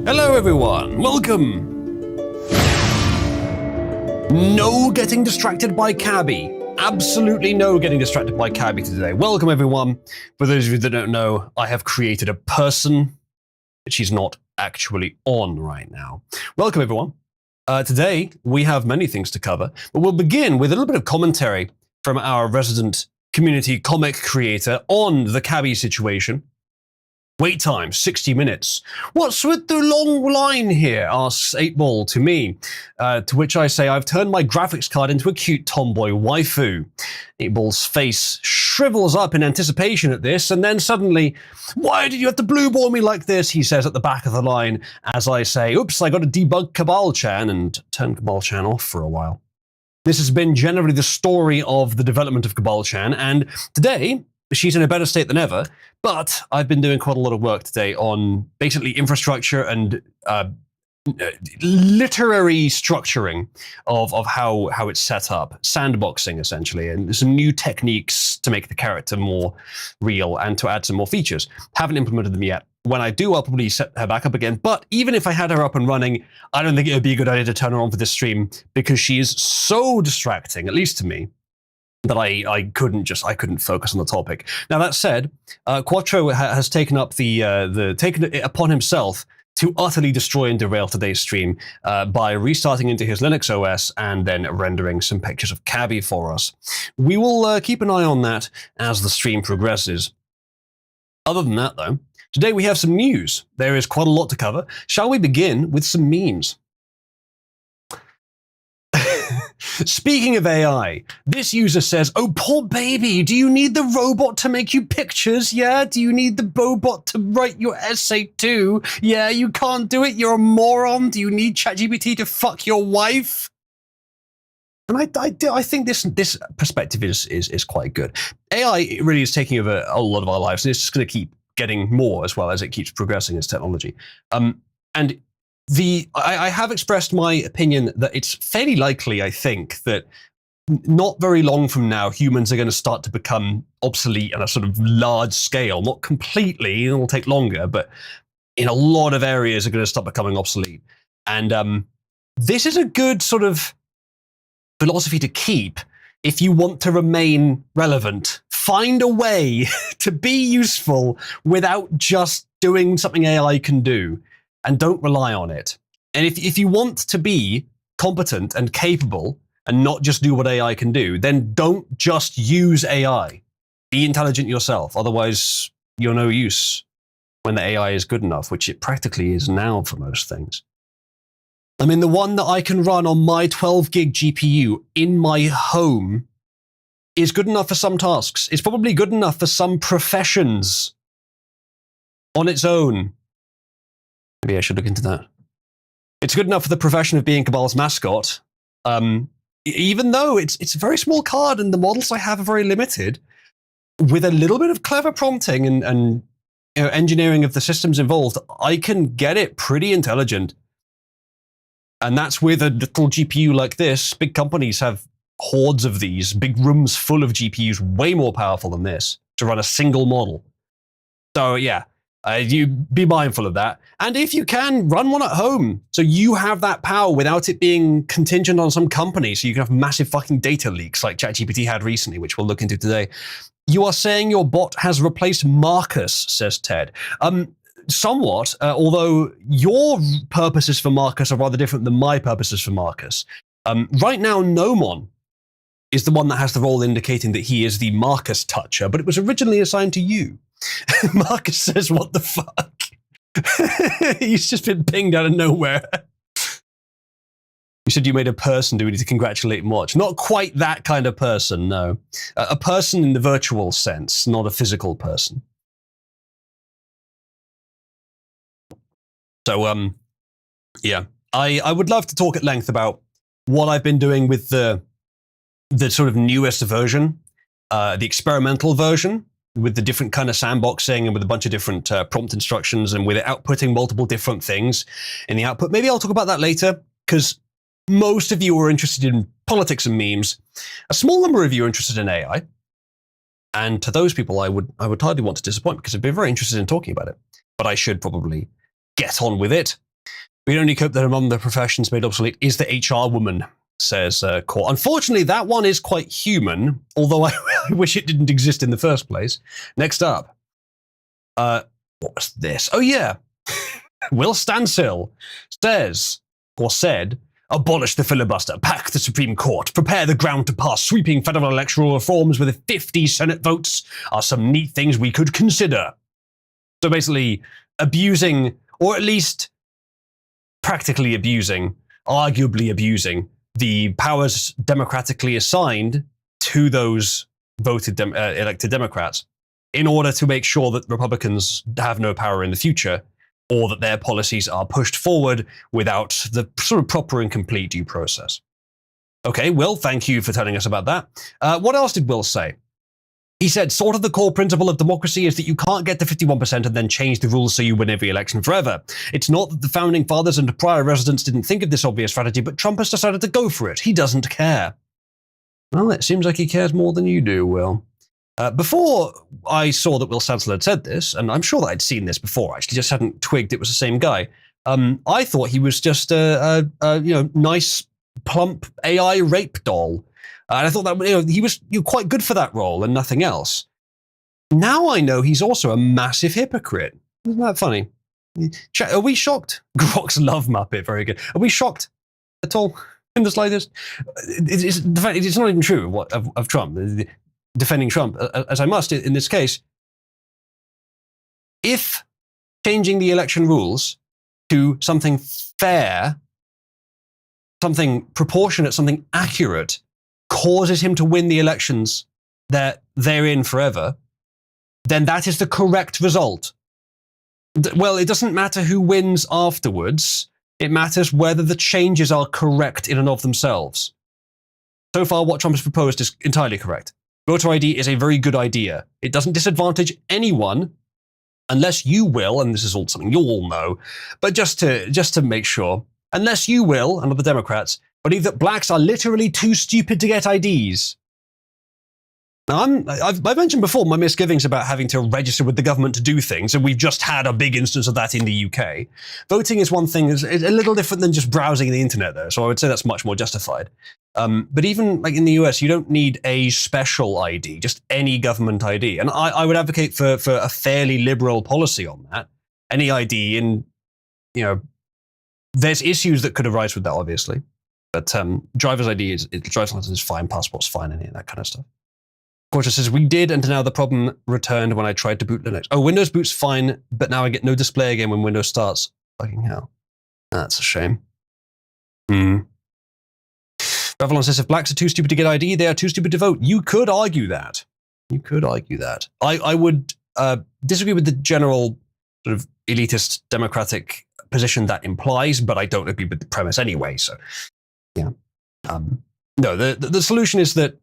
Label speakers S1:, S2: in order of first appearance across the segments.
S1: Hello everyone, welcome! No getting distracted by Cabby. Absolutely no getting distracted by Cabby today. Welcome everyone. For those of you that don't know, I have created a person, but she's not actually on right now. Welcome everyone. Today, we have many things to cover, but we'll begin with a little bit of commentary from our resident community comic creator on the Cabby situation. Wait time, 60 minutes. What's with the long line here? Asks 8ball to me. To which I say, I've turned my graphics card into a cute tomboy waifu. 8ball's face shrivels up in anticipation at this, and then suddenly, why did you have to blue ball me like this? He says at the back of the line, as I say, oops, I got to debug Cabal-chan, and turn Cabal-chan off for a while. This has been generally the story of the development of Cabal-chan, and today, she's in a better state than ever, but I've been doing quite a lot of work today on basically infrastructure and literary structuring of how it's set up, sandboxing essentially, and some new techniques to make the character more real and to add some more features. Haven't implemented them yet. When I do, I'll probably set her back up again, but even if I had her up and running, I don't think it would be a good idea to turn her on for this stream because she is so distracting, at least to me, that I couldn't focus on the topic. Now that said, Quattro has taken up taken it upon himself to utterly destroy and derail today's stream by restarting into his Linux OS and then rendering some pictures of Cabby for us. We will keep an eye on that as the stream progresses. Other than that, though, today we have some news. There is quite a lot to cover. Shall we begin with some memes? Speaking of AI, this user says, oh, poor baby, do you need the robot to make you pictures? Yeah, do you need the robot to write your essay too? Yeah, you can't do it, you're a moron. Do you need ChatGPT to fuck your wife? And I think this perspective is quite good. AI really is taking over a lot of our lives, and it's just going to keep getting more as well as it keeps progressing as technology. And I have expressed my opinion that it's fairly likely, I think, that not very long from now, humans are going to start to become obsolete on a sort of large scale. Not completely, it'll take longer, but in a lot of areas are going to start becoming obsolete. And this is a good sort of philosophy to keep if you want to remain relevant. Find a way to be useful without just doing something AI can do. And don't rely on it. And if you want to be competent and capable and not just do what AI can do, then don't just use AI. Be intelligent yourself. Otherwise, you're no use when the AI is good enough, which it practically is now for most things. I mean, the one that I can run on my 12 gig GPU in my home is good enough for some tasks. It's probably good enough for some professions on its own. Maybe I should look into that. It's good enough for the profession of being Cabal's mascot, even though it's a very small card and the models I have are very limited. With a little bit of clever prompting and you know, engineering of the systems involved, I can get it pretty intelligent. And that's with a little GPU like this. Big companies have hordes of these, big rooms full of GPUs, way more powerful than this, to run a single model. So yeah. You be mindful of that. And if you can, run one at home. So you have that power without it being contingent on some company. So you can have massive fucking data leaks like ChatGPT had recently, which we'll look into today. You are saying your bot has replaced Marcus, says Ted. Somewhat, although your purposes for Marcus are rather different than my purposes for Marcus. Right now, Nomon is the one that has the role indicating that he is the Marcus toucher, but it was originally assigned to you. Marcus says, what the fuck? He's just been pinged out of nowhere. You said you made a person. Do we need to congratulate and watch? Not quite that kind of person, no. A person in the virtual sense, not a physical person. So, yeah. I would love to talk at length about what I've been doing with the sort of newest version, the experimental version, with the different kind of sandboxing and with a bunch of different prompt instructions and with it outputting multiple different things in the output. Maybe I'll talk about that later, because most of you are interested in politics and memes. A small number of you are interested in AI. And to those people, I would hardly want to disappoint because I'd be very interested in talking about it. But I should probably get on with it. We can only hope that among the professions made obsolete is the HR woman, says Court. Unfortunately, that one is quite human, although I wish it didn't exist in the first place. Next up. What's this? Oh, yeah. Will Stansell says, or said, abolish the filibuster, pack the Supreme Court, prepare the ground to pass sweeping federal electoral reforms with 50 Senate votes are some neat things we could consider. So basically, abusing, or at least practically abusing, arguably abusing, the powers democratically assigned to those voted elected Democrats in order to make sure that Republicans have no power in the future, or that their policies are pushed forward without the sort of proper and complete due process. Okay, Will, thank you for telling us about that. What else did Will say? He said, sort of the core principle of democracy is that you can't get to 51% and then change the rules so you win every election forever. It's not that the founding fathers and prior residents didn't think of this obvious strategy, but Trump has decided to go for it. He doesn't care. Well, it seems like he cares more than you do, Will. Before I saw that Will Stansell had said this, and I'm sure that I'd seen this before, actually, just hadn't twigged it was the same guy. I thought he was just a nice, plump AI rape doll. And I thought that he was quite good for that role and nothing else. Now I know he's also a massive hypocrite. Isn't that funny? Are we shocked? Groks love Muppet, very good. Are we shocked at all in the slightest? It's not even true of Trump. Defending Trump, as I must in this case. If changing the election rules to something fair, something proportionate, something accurate, causes him to win the elections that they're in forever, then that is the correct result. Well, it doesn't matter who wins afterwards. It matters whether the changes are correct in and of themselves. So far, what Trump has proposed is entirely correct. Voter ID is a very good idea. It doesn't disadvantage anyone, unless you will, and this is all something you all know, but just to make sure, unless you will, and other Democrats, believe that blacks are literally too stupid to get IDs. Now, I've mentioned before my misgivings about having to register with the government to do things, and we've just had a big instance of that in the UK. Voting is one thing, it's a little different than just browsing the internet, though, so I would say that's much more justified. But even like in the US, you don't need a special ID, just any government ID. And I would advocate for a fairly liberal policy on that. Any ID, and there's issues that could arise with that, obviously. But driver's ID driver's license is fine, passport's fine, any of that kind of stuff. Quarter says, we did, and now the problem returned when I tried to boot Linux. Oh, Windows boot's fine, but now I get no display again when Windows starts. Fucking hell. That's a shame. Revlon says, if blacks are too stupid to get ID, they are too stupid to vote. You could argue that. I would disagree with the general sort of elitist democratic position that implies, but I don't agree with the premise anyway, so yeah. No, the solution is that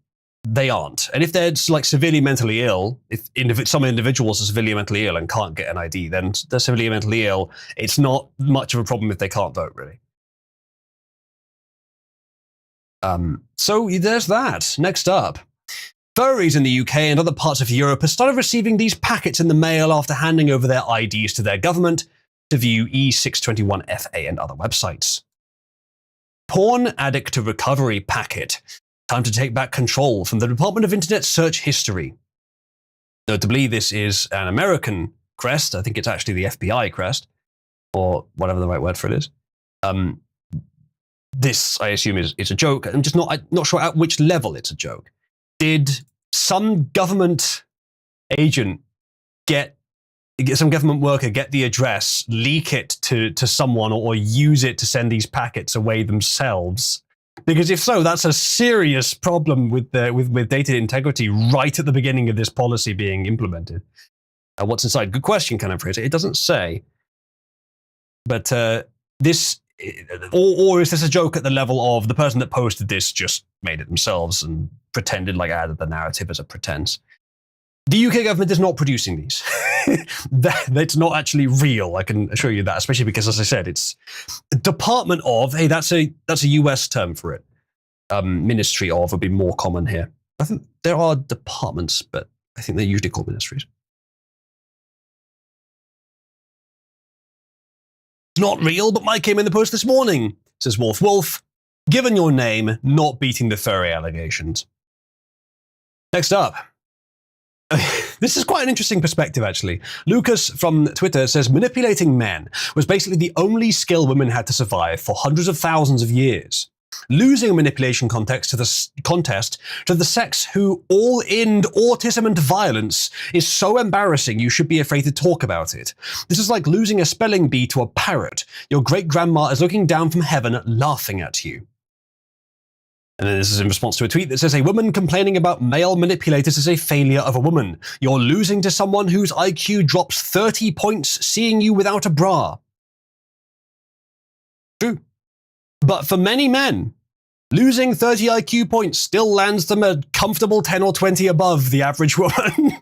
S1: they aren't. And if they're like severely mentally ill, if some individuals are severely mentally ill and can't get an ID, then they're severely mentally ill. It's not much of a problem if they can't vote, really. So there's that. Next up. Furries in the UK and other parts of Europe have started receiving these packets in the mail after handing over their IDs to their government to view E621FA and other websites. Porn Addict to Recovery packet. Time to take back control from the Department of Internet Search History. Notably, this is an American crest. I think it's actually the FBI crest, or whatever the right word for it is. This, I assume, is a joke. I'm just not sure at which level it's a joke. Did some government agent get some government worker get the address, leak it to someone, or use it to send these packets away themselves? Because if so, that's a serious problem with data integrity right at the beginning of this policy being implemented. What's inside? Good question, can I phrase it? It doesn't say. But this, or is this a joke at the level of the person that posted this just made it themselves and pretended like added the narrative as a pretense? The UK government is not producing these. That's not actually real, I can assure you that, especially because, as I said, it's Department of, hey, that's a US term for it. Ministry of would be more common here. I think there are departments, but I think they're usually called ministries. It's not real, but mine came in the post this morning, says Wolf Wolf. Given your name, not beating the furry allegations. Next up. This is quite an interesting perspective, actually. Lucas from Twitter says, manipulating men was basically the only skill women had to survive for hundreds of thousands of years. Losing a manipulation contest to the sex who all-in autism and violence is so embarrassing you should be afraid to talk about it. This is like losing a spelling bee to a parrot. Your great-grandma is looking down from heaven laughing at you. And then this is in response to a tweet that says, a woman complaining about male manipulators is a failure of a woman. You're losing to someone whose IQ drops 30 points seeing you without a bra. True. But for many men, losing 30 IQ points still lands them a comfortable 10 or 20 above the average woman.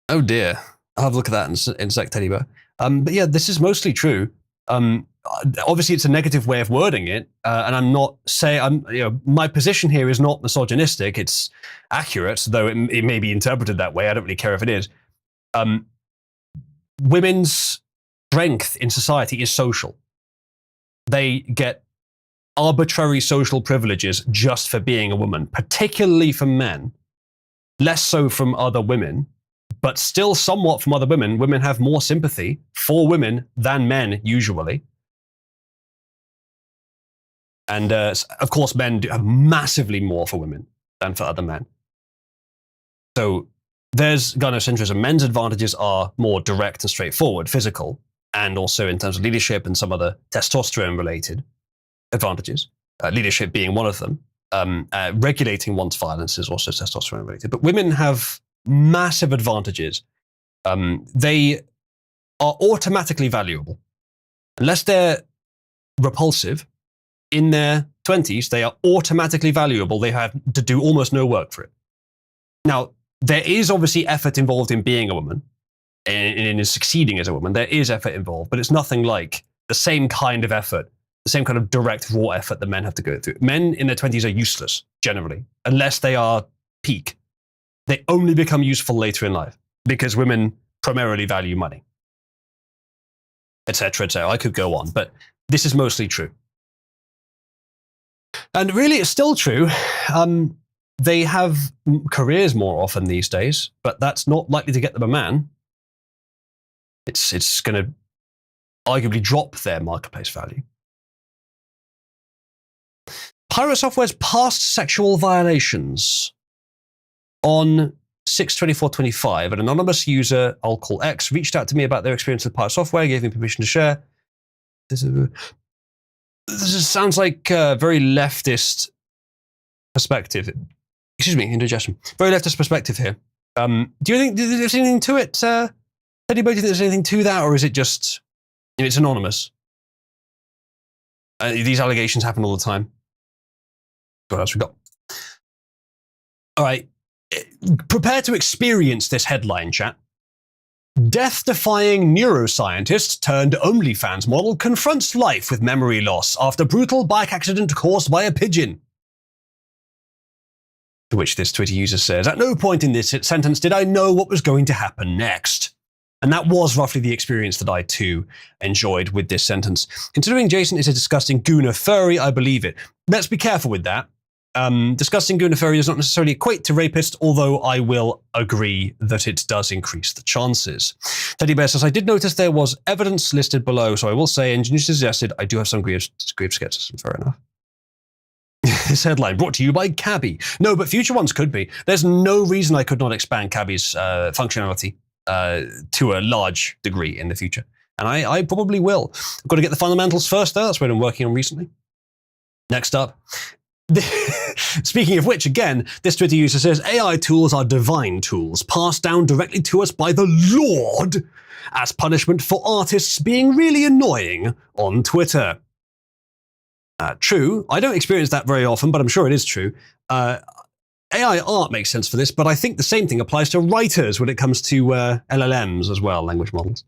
S1: Oh dear. I'll have a look at that in a sec, Teddy Bear. But yeah, this is mostly true. Obviously, it's a negative way of wording it, and I'm not saying my position here is not misogynistic. It's accurate, though it may be interpreted that way. I don't really care if it is. Women's strength in society is social. They get arbitrary social privileges just for being a woman, particularly from men. Less so from other women, but still somewhat from other women. Women have more sympathy for women than men usually. And of course, men do have massively more for women than for other men. So there's gynocentrism. Men's advantages are more direct and straightforward, physical, and also in terms of leadership and some other testosterone-related advantages, leadership being one of them. Regulating one's violence is also testosterone-related. But women have massive advantages. They are automatically valuable. Unless they're repulsive, in their 20s, they are automatically valuable. They have to do almost no work for it. Now, there is obviously effort involved in being a woman, in succeeding as a woman. There is effort involved, but it's nothing like the same kind of effort, the same kind of direct, raw effort that men have to go through. Men in their 20s are useless, generally, unless they are peak. They only become useful later in life because women primarily value money, etc., etc. I could go on, but this is mostly true. And really, it's still true. They have careers more often these days, but that's not likely to get them a man. It's going to arguably drop their marketplace value. Pirate Software's past sexual violations. On 6/24/25, an anonymous user, I'll call X, reached out to me about their experience with Pirate Software, gave me permission to share. This sounds like a very leftist perspective. Excuse me, indigestion. Very leftist perspective here. Do you think there's anything to it, Teddy Bear? Do you think there's anything to that, or is it just, it's anonymous? These allegations happen all the time. What else we got? All right. Prepare to experience this headline, chat. Death-defying neuroscientist turned OnlyFans model confronts life with memory loss after brutal bike accident caused by a pigeon. To which this Twitter user says, at no point in this sentence did I know what was going to happen next. And that was roughly the experience that I too enjoyed with this sentence. Considering Jason is a disgusting gooner furry, I believe it. Let's be careful with that. Disgusting gooner furry does not necessarily equate to rapist, although I will agree that it does increase the chances. Teddy Bear says, I did notice there was evidence listed below, so I will say, engineers suggested I do have some degree of skepticism. Fair enough. This headline brought to you by Cabby. No, but future ones could be. There's no reason I could not expand Cabby's functionality to a large degree in the future. And I probably will. I've got to get the fundamentals first, though. That's what I'm working on recently. Next up. Speaking of which, again, this Twitter user says, AI tools are divine tools passed down directly to us by the Lord as punishment for artists being really annoying on Twitter. True. I don't experience that very often, but I'm sure it is true. AI art makes sense for this, but I think the same thing applies to writers when it comes to LLMs as well, language models.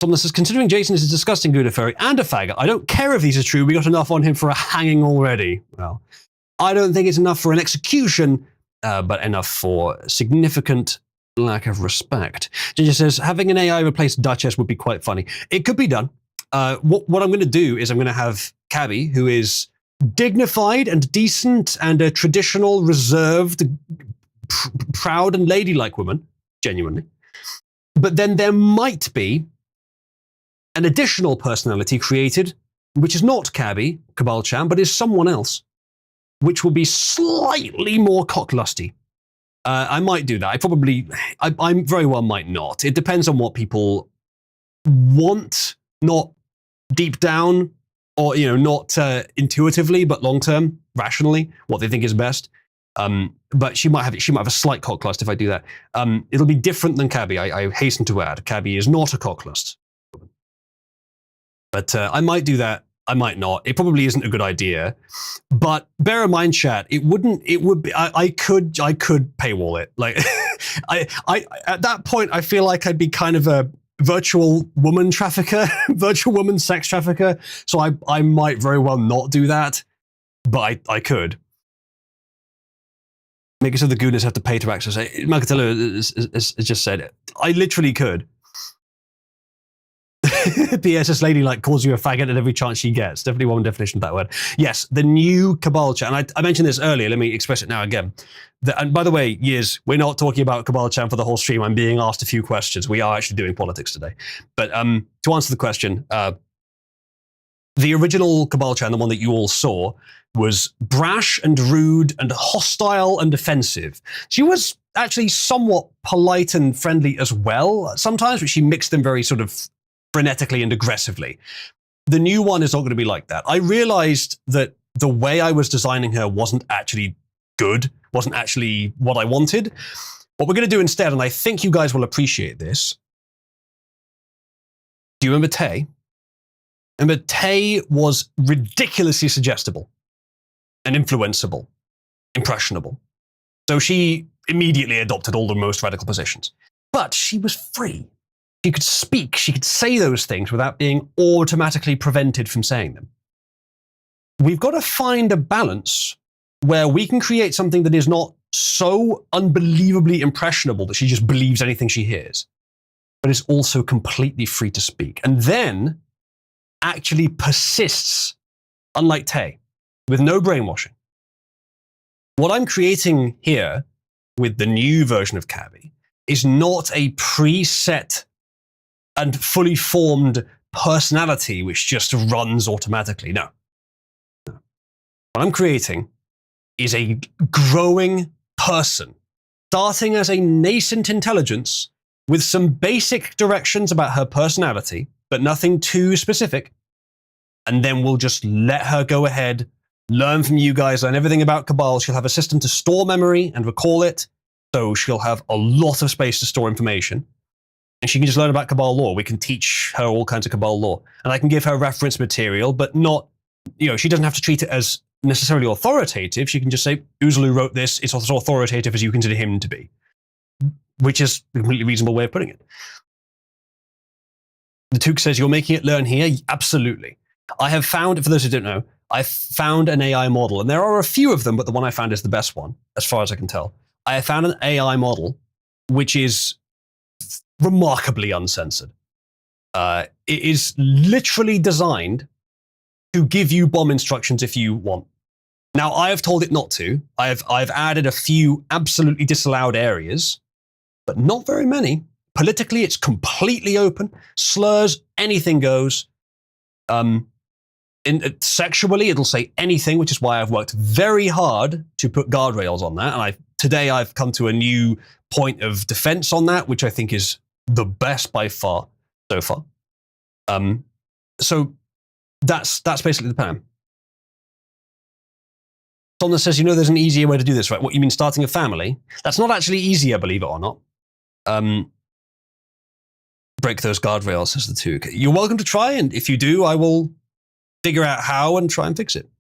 S1: Someone says, considering Jason is a disgusting gooner furry and a faggot, I don't care if these are true. We got enough on him for a hanging already. Well, I don't think it's enough for an execution, but enough for significant lack of respect. Ginger says, having an AI replace Duchess would be quite funny. It could be done. What I'm going to do is I'm going to have Cabby, who is dignified and decent and a traditional, reserved, proud and ladylike woman, genuinely. But then there might be an additional personality created, which is not Cabby, Cabal Chan, but is someone else, which will be slightly more cocklusty. I might do that. I very well might not. It depends on what people want, not deep down, or not intuitively, but long term, rationally, what they think is best. But she might have a slight cocklust if I do that. It'll be different than Cabby. I hasten to add, Cabby is not a cocklust. But I might do that. I might not. It probably isn't a good idea. But bear in mind, chat, it would be, I could paywall it. Like, I at that point, I feel like I'd be kind of a virtual woman trafficker, virtual woman sex trafficker. So I might very well not do that, but I could. Make it so the gooners have to pay to access it. Macatello has just said it. I literally could. P.S. This lady calls you a faggot at every chance she gets. Definitely one definition of that word. Yes, the new Cabal Chan. And I mentioned this earlier. Let me express it now again. And by the way, Years, we're not talking about Cabal Chan for the whole stream. I'm being asked a few questions. We are actually doing politics today. But to answer the question, the original Cabal Chan, the one that you all saw, was brash and rude and hostile and offensive. She was actually somewhat polite and friendly as well sometimes, but she mixed them very sort of frenetically and aggressively. The new one is not going to be like that. I realized that the way I was designing her wasn't actually good, wasn't actually what I wanted. What we're going to do instead, and I think you guys will appreciate this. Do you remember Tay? Remember, Tay was ridiculously suggestible and influenceable, impressionable. So she immediately adopted all the most radical positions. But she was free. She could speak, she could say those things without being automatically prevented from saying them. We've got to find a balance where we can create something that is not so unbelievably impressionable that she just believes anything she hears, but is also completely free to speak. And then actually persists, unlike Tay, with no brainwashing. What I'm creating here with the new version of Cabby is not a preset and fully formed personality which just runs automatically. No. What I'm creating is a growing person, starting as a nascent intelligence with some basic directions about her personality, but nothing too specific. And then we'll just let her go ahead, learn from you guys, learn everything about Cabal. She'll have a system to store memory and recall it, so she'll have a lot of space to store information. And she can just learn about Cabal lore. We can teach her all kinds of Cabal lore. And I can give her reference material, but not, she doesn't have to treat it as necessarily authoritative. She can just say, Uzulu wrote this, it's as authoritative as you consider him to be. Which is a completely reasonable way of putting it. The Took says, you're making it learn here? Absolutely. I have found, for those who don't know, I found an AI model, and there are a few of them, but the one I found is the best one, as far as I can tell. I have found an AI model which is remarkably uncensored. It is literally designed to give you bomb instructions if you want. Now, I have told it not to. I've added a few absolutely disallowed areas, but not very many. Politically, it's completely open. Slurs, anything goes. Sexually, it'll say anything, which is why I've worked very hard to put guardrails on that. And today I've come to a new point of defense on that, which I think is the best by far so far. So that's basically the plan. Someone says, there's an easier way to do this, right? What, you mean starting a family? That's not actually easier, believe it or not. Break those guardrails, says the Took. You're welcome to try, and if you do, I will figure out how and try and fix it.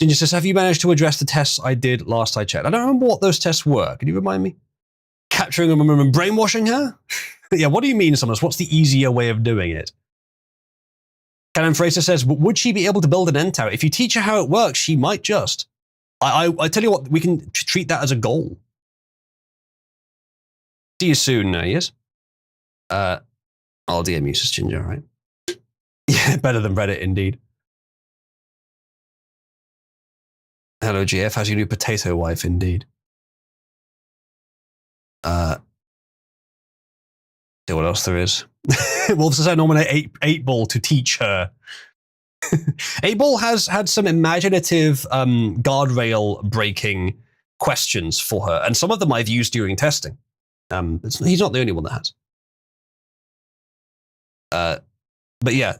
S1: Ginger says, have you managed to address the tests I did last I checked? I don't remember what those tests were. Can you remind me? Capturing a woman and brainwashing her? Yeah, what do you mean, Summers? What's the easier way of doing it? Canon Fraser says, would she be able to build an end tower? If you teach her how it works, she might just. I tell you what, we can treat that as a goal. See you soon, yes? I'll DM you, Sis Ginger, right? Yeah, better than Reddit, indeed. Hello, GF. How's your new potato wife, indeed? See what else there is. Wolf says I nominate 8-Ball to teach her. 8-Ball has had some imaginative guardrail breaking questions for her, and some of them I've used during testing. He's not the only one that has. But yeah,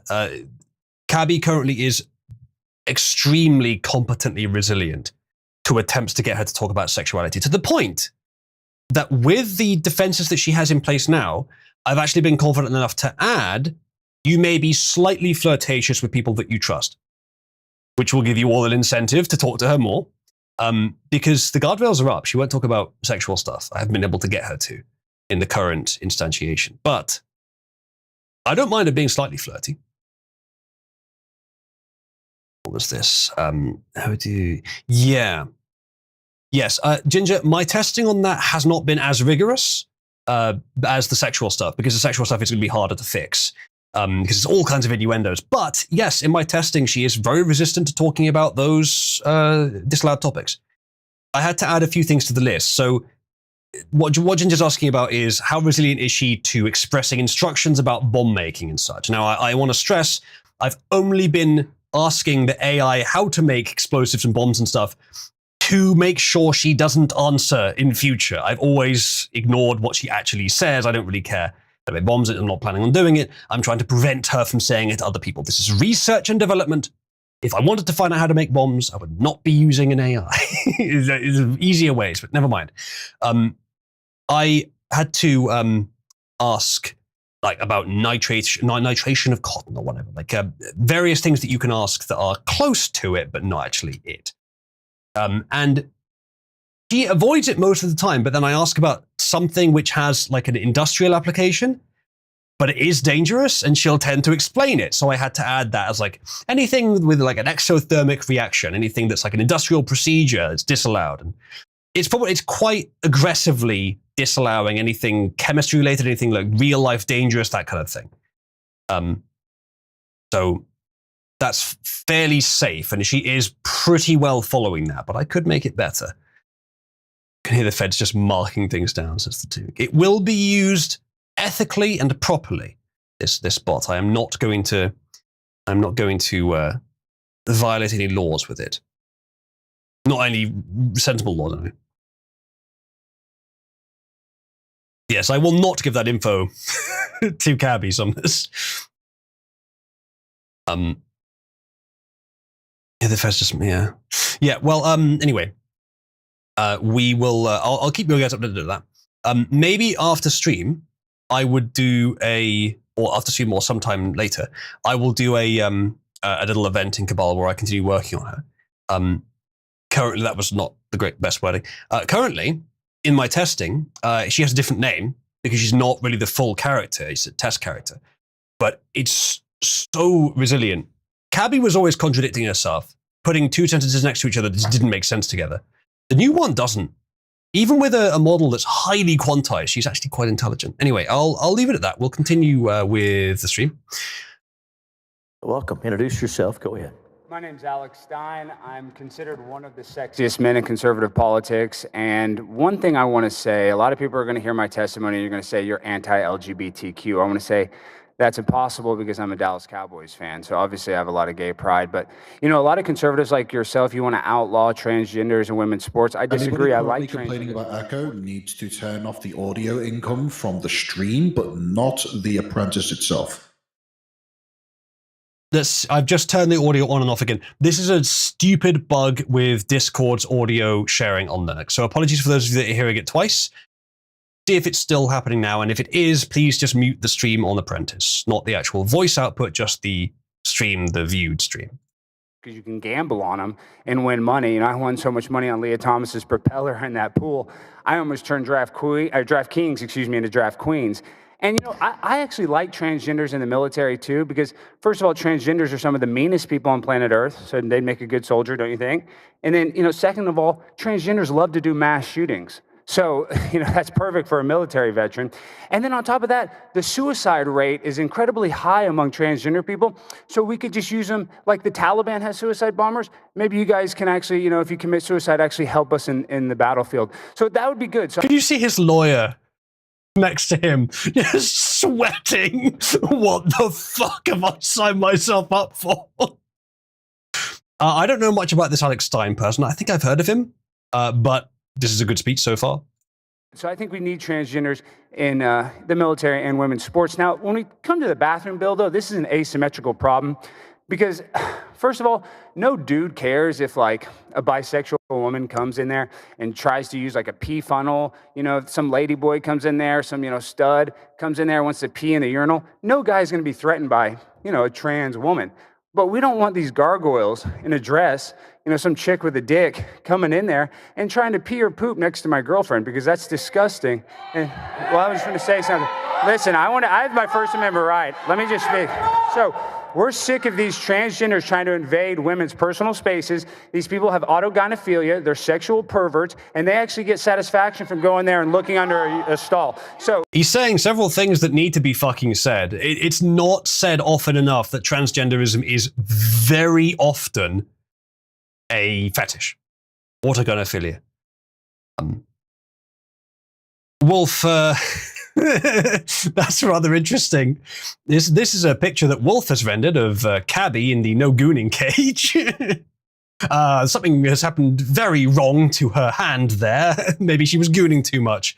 S1: Cabby currently is extremely competently resilient to attempts to get her to talk about sexuality, to the point that with the defenses that she has in place now, I've actually been confident enough to add, you may be slightly flirtatious with people that you trust, which will give you all an incentive to talk to her more. Because the guardrails are up. She won't talk about sexual stuff. I haven't been able to get her to in the current instantiation. But I don't mind her being slightly flirty. What was this? Yeah. Yes, Ginger, my testing on that has not been as rigorous as the sexual stuff, because the sexual stuff is going to be harder to fix. Because it's all kinds of innuendos. But yes, in my testing, she is very resistant to talking about those disallowed topics. I had to add a few things to the list. So what Ginger's asking about is how resilient is she to expressing instructions about bomb making and such. Now, I want to stress, I've only been asking the AI how to make explosives and bombs and stuff to make sure she doesn't answer in future. I've always ignored what she actually says. I don't really care. I make bombs, I'm not planning on doing it. I'm trying to prevent her from saying it to other people. This is research and development. If I wanted to find out how to make bombs, I would not be using an AI. There's easier ways, but never mind. I had to ask like about nitration of cotton or whatever, like various things that you can ask that are close to it, but not actually it. And she avoids it most of the time, but then I ask about something which has like an industrial application, but it is dangerous, and she'll tend to explain it. So I had to add that as like anything with like an exothermic reaction, anything that's like an industrial procedure, it's disallowed. And it's quite aggressively disallowing anything chemistry related, anything like real life dangerous, that kind of thing. So that's fairly safe, and she is pretty well following that, but I could make it better. Can hear the feds just marking things down, says the two. It will be used ethically and properly. This bot. I'm not going to violate any laws with it. Not any sensible laws. No. Yes, I will not give that info to cabbies on this. Yeah, the feds just yeah. Well, anyway. We will. I'll keep you guys updated to that. Maybe after stream, I would do or after stream or sometime later, I will do a little event in Cabal where I continue working on her. Currently, that was not the best wording. Currently, in my testing, she has a different name because she's not really the full character. It's a test character, but it's so resilient. Cabby was always contradicting herself, putting two sentences next to each other that just didn't make sense together. The new one doesn't. Even with a model that's highly quantized, she's actually quite intelligent. Anyway, I'll leave it at that. We'll continue with the stream.
S2: Welcome. Introduce yourself. Go ahead.
S3: My name's Alex Stein. I'm considered one of the sexiest men in conservative politics. And one thing I want to say, a lot of people are going to hear my testimony and you're going to say you're anti-LGBTQ. I want to say that's impossible because I'm a Dallas Cowboys fan. So obviously I have a lot of gay pride. But, you know, a lot of conservatives like yourself, you want to outlaw transgenders in women's sports. I disagree. I like
S4: complaining about echo needs to turn off the audio income from the stream, but not the apprentice itself.
S1: I've just turned the audio on and off again. This is a stupid bug with Discord's audio sharing on Linux. So apologies for those of you that are hearing it twice. See if it's still happening now, and if it is, please just mute the stream on Apprentice, not the actual voice output, just the stream, the viewed stream.
S3: Because you can gamble on them and win money. You know, I won so much money on Leah Thomas's propeller in that pool. I almost turned Draft Kings into Draft Queens. And, you know, I actually like transgenders in the military, too, because, first of all, transgenders are some of the meanest people on planet Earth, so they'd make a good soldier, don't you think? And then, you know, second of all, transgenders love to do mass shootings. So, that's perfect for a military veteran. And then on top of that, the suicide rate is incredibly high among transgender people. So we could just use them like the Taliban has suicide bombers. Maybe you guys can actually, if you commit suicide, actually help us in the battlefield. So that would be good. So
S1: Could you see his lawyer next to him just sweating? What the fuck have I signed myself up for? I don't know much about this Alex Stein person. I think I've heard of him, but this is a good speech so far.
S3: So I think we need transgenders in the military and women's sports. Now, when we come to the bathroom bill, though, this is an asymmetrical problem because, first of all, no dude cares if, like, a bisexual woman comes in there and tries to use, like, a pee funnel. Some lady boy comes in there, some, stud comes in there, wants to pee in the urinal. No guy's going to be threatened by, a trans woman. But we don't want these gargoyles in a dress, some chick with a dick coming in there and trying to pee or poop next to my girlfriend because that's disgusting. And, I was going to say something. Listen, I have my First Amendment right. Let me just speak. So we're sick of these transgenders trying to invade women's personal spaces. These people have autogynephilia. They're sexual perverts, and they actually get satisfaction from going there and looking under a stall. So
S1: he's saying several things that need to be fucking said. It's not said often enough that transgenderism is very often a fetish. Autogynephilia. Wolf, that's rather interesting. This is a picture that Wolf has rendered of Cabby in the no gooning cage. Something has happened very wrong to her hand there. Maybe she was gooning too much.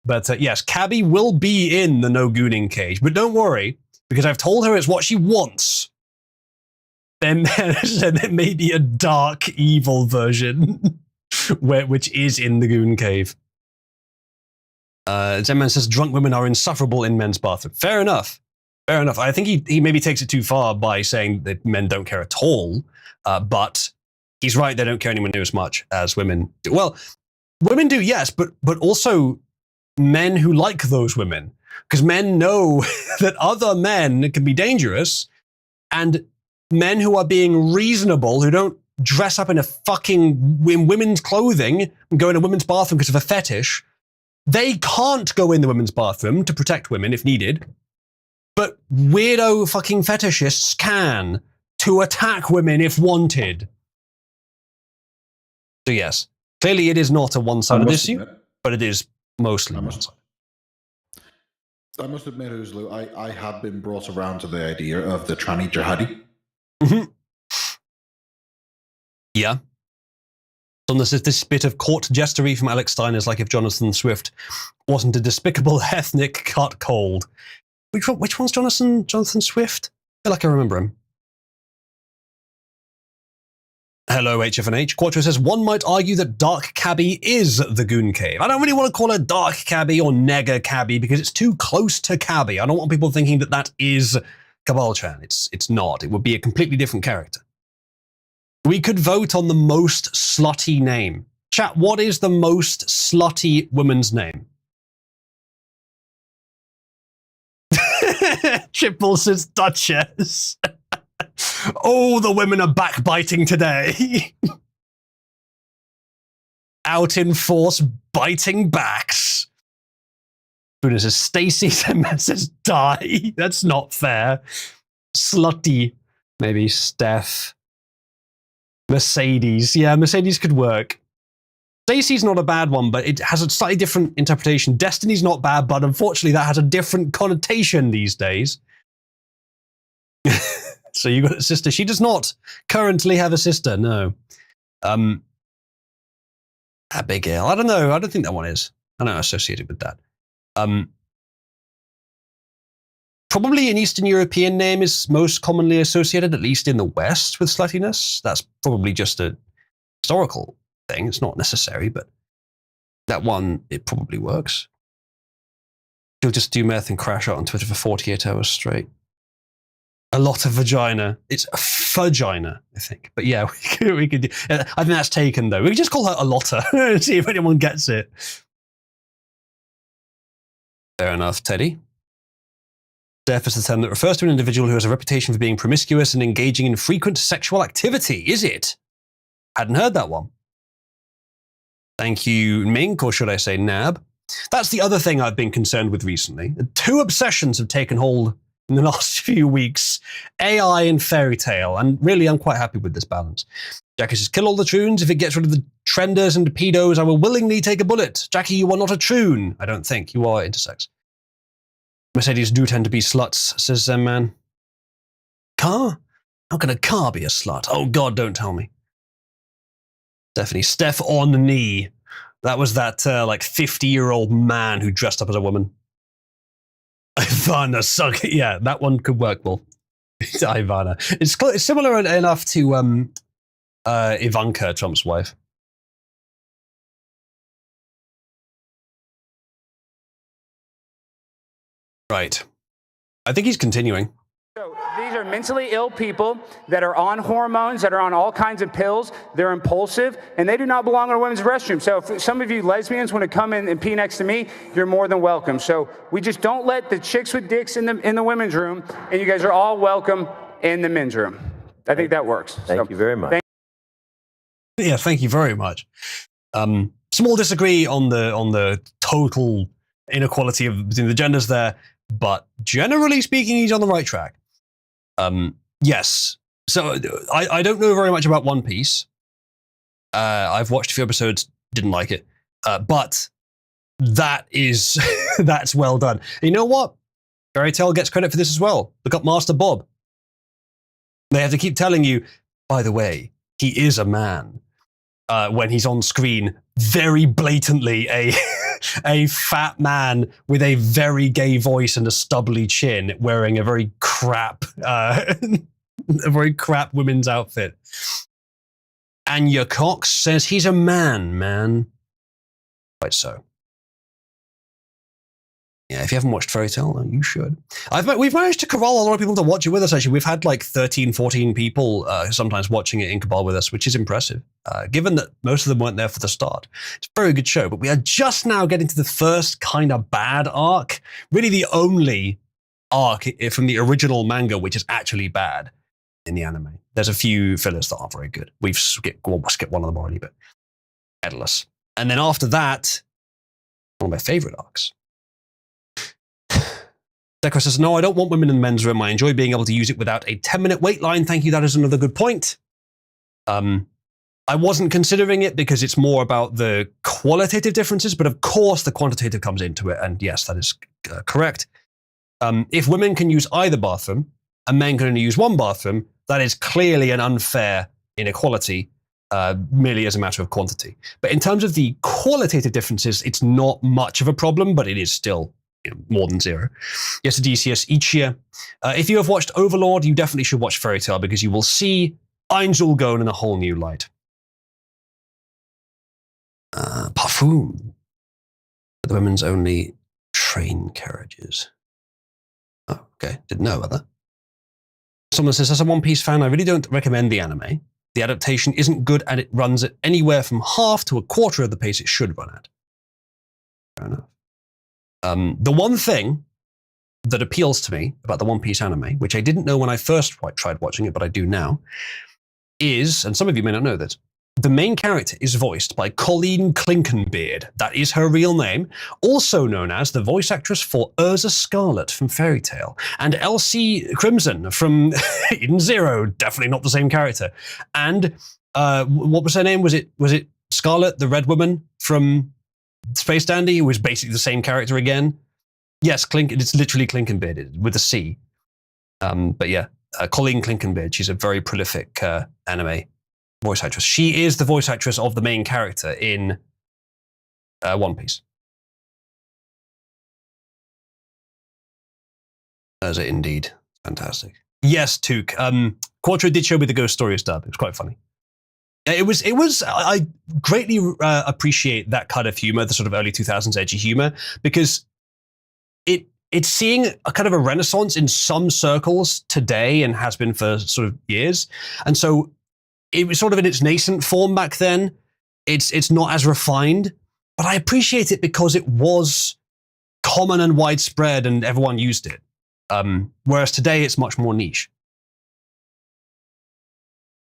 S1: But yes, Cabby will be in the no gooning cage. But don't worry, because I've told her it's what she wants. Then there may be a dark, evil version which is in the goon cave. Zenman says drunk women are insufferable in men's bathroom. Fair enough. Fair enough. I think he maybe takes it too far by saying that men don't care at all. But he's right, they don't care anywhere near as much as women do. Well, women do, yes, but also men who like those women. Because men know that other men can be dangerous, and men who are being reasonable, who don't dress up in in women's clothing and go in a women's bathroom because of a fetish, they can't go in the women's bathroom to protect women if needed. But weirdo fucking fetishists can, to attack women if wanted. So yes, clearly it is not a one-sided issue, but it is mostly one-sided.
S4: I must admit, Uzlu, I have been brought around to the idea of the tranny jihadi.
S1: Mm-hmm. Yeah. So this bit of court jestery from Alex Stein is like if Jonathan Swift wasn't a despicable ethnic cut cold. Which one's Jonathan Swift? I feel like I remember him. Hello, HFNH. Quattro says, one might argue that Dark Cabby is the Goon Cave. I don't really want to call her Dark Cabby or Nega Cabby because it's too close to Cabby. I don't want people thinking that that is Cabal-chan. It's not. It would be a completely different character. We could vote on the most slutty name. Chat, what is the most slutty woman's name? Chipple says Duchess. Oh, the women are backbiting today. Out in force, biting backs. Bruno says Stacy, says die. That's not fair. Slutty. Maybe Steph. Mercedes. Yeah, Mercedes could work. Stacy's not a bad one, but it has a slightly different interpretation. Destiny's not bad, but unfortunately that has a different connotation these days. So you got a sister. She does not currently have a sister, no. Abigail. I don't know. I don't think that one is. I don't know, associated with that. Probably an Eastern European name is most commonly associated, at least in the West, with sluttiness. That's probably just a historical thing. It's not necessary, but that one, it probably works. She'll just do meth and crash out on Twitter for 48 hours straight. A lot of vagina. It's a vagina, I think. But yeah, we could do. I think that's taken, though. We could just call her a lotta and see if anyone gets it. Fair enough, Teddy. Deaf is the term that refers to an individual who has a reputation for being promiscuous and engaging in frequent sexual activity. Is it? Hadn't heard that one. Thank you, Mink, or should I say Nab. That's the other thing I've been concerned with recently. Two obsessions have taken hold in the last few weeks, AI and fairy tale, and really I'm quite happy with this balance. Jackie says, kill all the troons. If it gets rid of the trenders and the pedos, I will willingly take a bullet. Jackie, you are not a troon. I don't think. You are intersex. Mercedes do tend to be sluts, says man. Car? How can a car be a slut? Oh God, don't tell me. Stephanie, Steph on knee. That was that like 50-year-old man who dressed up as a woman. Ivana, suck. Yeah, that one could work well. Ivana. It's similar enough to Ivanka, Trump's wife. Right. I think he's continuing.
S3: So these are mentally ill people that are on hormones, that are on all kinds of pills. They're impulsive, and they do not belong in a women's restroom. So if some of you lesbians want to come in and pee next to me, you're more than welcome. So we just don't let the chicks with dicks in the women's room, and you guys are all welcome in the men's room. I think that works.
S2: Thank you very much.
S1: Yeah, thank you very much. Small disagree on the total inequality between the genders there, but generally speaking, he's on the right track. Yes. So I don't know very much about One Piece. I've watched a few episodes, didn't like it. But that is, that's well done. And you know what? Fairy Tail gets credit for this as well. Look up Master Bob. They have to keep telling you, by the way, he is a man. When he's on screen, very blatantly a fat man with a very gay voice and a stubbly chin, wearing a very crap women's outfit. Anya Cox says he's a man. Quite so. Yeah, if you haven't watched Fairy Tail, you should. We've managed to corral a lot of people to watch it with us, actually. We've had like 13, 14 people sometimes watching it in Cabal with us, which is impressive, given that most of them weren't there for the start. It's a very good show, but we are just now getting to the first kind of bad arc. Really the only arc from the original manga which is actually bad in the anime. There's a few fillers that aren't very good. We've skipped one of them already, but headless. And then after that, one of my favorite arcs. Deco says, no, I don't want women in the men's room. I enjoy being able to use it without a 10-minute wait line. Thank you. That is another good point. I wasn't considering it because it's more about the qualitative differences, but of course the quantitative comes into it. And yes, that is correct. If women can use either bathroom and men can only use one bathroom, that is clearly an unfair inequality, merely as a matter of quantity. But in terms of the qualitative differences, it's not much of a problem, but it is still more than zero. Yes, Odysseus, each year. If you have watched Overlord, you definitely should watch Fairy Tail because you will see Angel Gon in a whole new light. Parfum. The women's only train carriages. Oh, okay. Didn't know about that. Someone says, as a One Piece fan, I really don't recommend the anime. The adaptation isn't good and it runs at anywhere from half to a quarter of the pace it should run at. Fair enough. The one thing that appeals to me about the One Piece anime, which I didn't know when I first tried watching it, but I do now, is, and some of you may not know this, the main character is voiced by Colleen Clinkenbeard. That is her real name, also known as the voice actress for Urza Scarlet from Fairy Tail, and Elsie Crimson from Eden Zero, definitely not the same character. And what was her name? Was it Scarlet, the red woman from Space Dandy, who was basically the same character again? Yes, it's literally Clinkenbeard with a C. But yeah, Colleen Clinkenbeard, she's a very prolific anime voice actress. She is the voice actress of the main character in One Piece. Is it indeed? Fantastic. Yes, Took. Quattro did show me the Ghost Stories dub. It was quite funny. It was. I greatly appreciate that kind of humor, the sort of early 2000s edgy humor, because it's seeing a kind of a renaissance in some circles today and has been for sort of years. And so it was sort of in its nascent form back then. It's not as refined, but I appreciate it because it was common and widespread and everyone used it. Whereas today it's much more niche.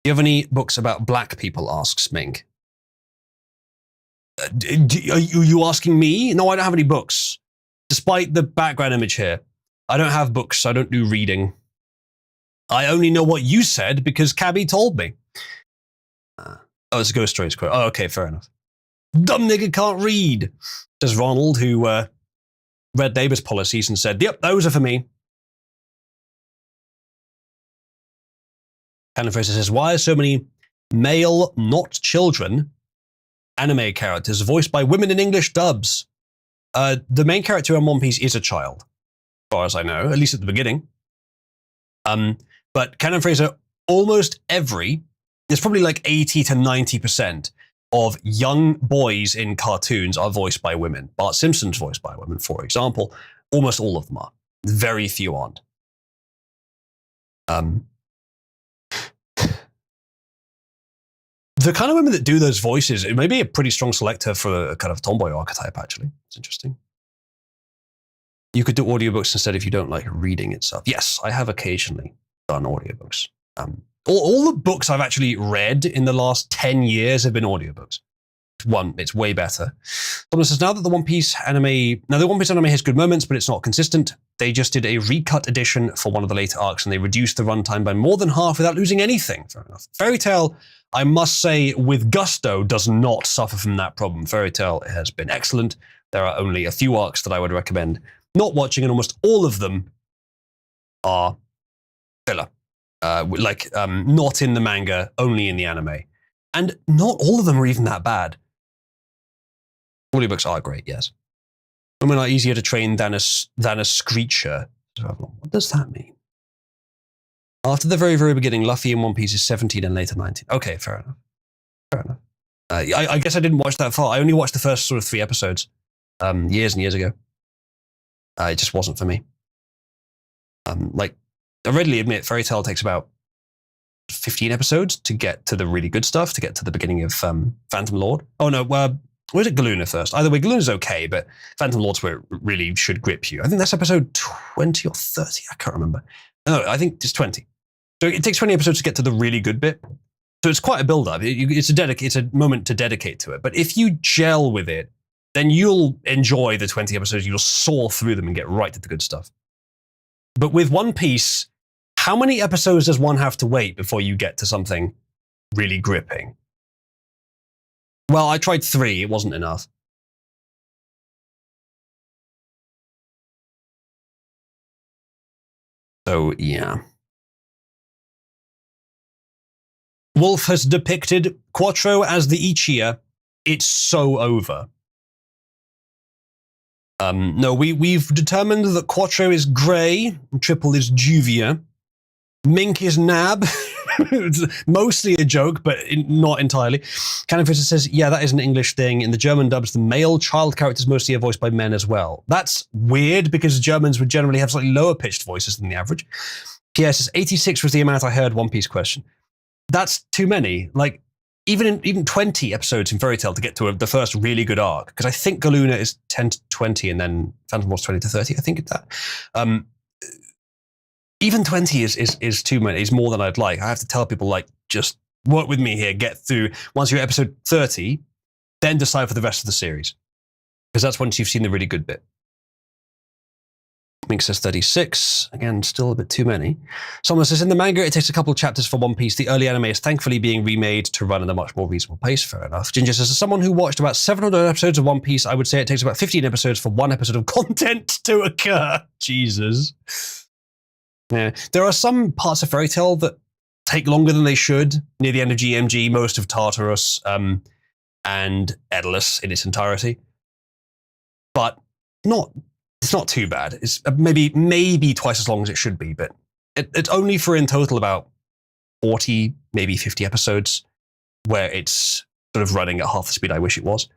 S1: Do you have any books about black people, asks Mink. Are you asking me? No, I don't have any books. Despite the background image here, I don't have books. I don't do reading. I only know what you said because Cabby told me. Oh, it's a Ghost Stories quote. Oh, okay, fair enough. Dumb nigga can't read, says Ronald, who read Neighbours policies and said, yep, those are for me. Canon Fraser says, why are so many male, not children, anime characters voiced by women in English dubs? The main character in One Piece is a child, as far as I know, at least at the beginning. But Canon Fraser, almost there's probably like 80 to 90% of young boys in cartoons are voiced by women. Bart Simpson's voiced by women, for example. Almost all of them are. Very few aren't. The kind of women that do those voices, it may be a pretty strong selector for a kind of tomboy archetype, actually. It's interesting. You could do audiobooks instead if you don't like reading itself. Yes, I have occasionally done audiobooks. All the books I've actually read in the last 10 years have been audiobooks. One, it's way better. Someone says, now the One Piece anime has good moments, but it's not consistent. They just did a recut edition for one of the later arcs, and they reduced the runtime by more than half without losing anything. Fair enough. Fairy Tail, I must say, with gusto, does not suffer from that problem. Fairy Tail has been excellent. There are only a few arcs that I would recommend not watching, and almost all of them are filler. Not in the manga, only in the anime. And not all of them are even that bad. Audiobooks are great, yes. Women are easier to train than a screecher. What does that mean? After the very, very beginning, Luffy in One Piece is 17 and later 19. Okay, fair enough. Fair enough. I guess I didn't watch that far. I only watched the first sort of 3 episodes years and years ago. It just wasn't for me. I readily admit, Fairy Tail takes about 15 episodes to get to the really good stuff, to get to the beginning of Phantom Lord. Oh no, was it Galuna first? Either way, Galuna's okay, but Phantom Lord's where it really should grip you. I think that's episode 20 or 30. I can't remember. No, I think it's 20. So it takes 20 episodes to get to the really good bit. So it's quite a build-up. It's a moment to dedicate to it. But if you gel with it, then you'll enjoy the 20 episodes. You'll soar through them and get right to the good stuff. But with One Piece, how many episodes does one have to wait before you get to something really gripping? Well, I tried 3. It wasn't enough. So, yeah. Wolf has depicted Quattro as the Ichia. It's so over. No, we've determined that Quattro is grey, Triple is Juvia, Mink is Nab. It's mostly a joke, but not entirely. Canon Fisher says, yeah, that is an English thing. In the German dubs, the male child characters mostly are voiced by men as well. That's weird because Germans would generally have slightly lower pitched voices than the average. PS says, 86 was the amount I heard One Piece question. That's too many. Like, even 20 episodes in Fairy Tail to get to the first really good arc. Because I think Galuna is 10 to 20 and then Phantom Lost 20 to 30. I think it's that. Even 20 is too many. It's more than I'd like. I have to tell people, like, just work with me here. Get through. Once you're at episode 30, then decide for the rest of the series. Because that's once you've seen the really good bit. Mink says 36. Again, still a bit too many. Someone says, in the manga, it takes a couple of chapters for One Piece. The early anime is thankfully being remade to run at a much more reasonable pace. Fair enough. Ginger says, as someone who watched about 700 episodes of One Piece, I would say it takes about 15 episodes for one episode of content to occur. Jesus. Yeah, there are some parts of Fairy Tail that take longer than they should. Near the end of GMG, most of Tartarus and Daedalus in its entirety. But it's not too bad. It's maybe twice as long as it should be, but it's only for in total about 40, maybe 50 episodes where it's sort of running at half the speed I wish it was,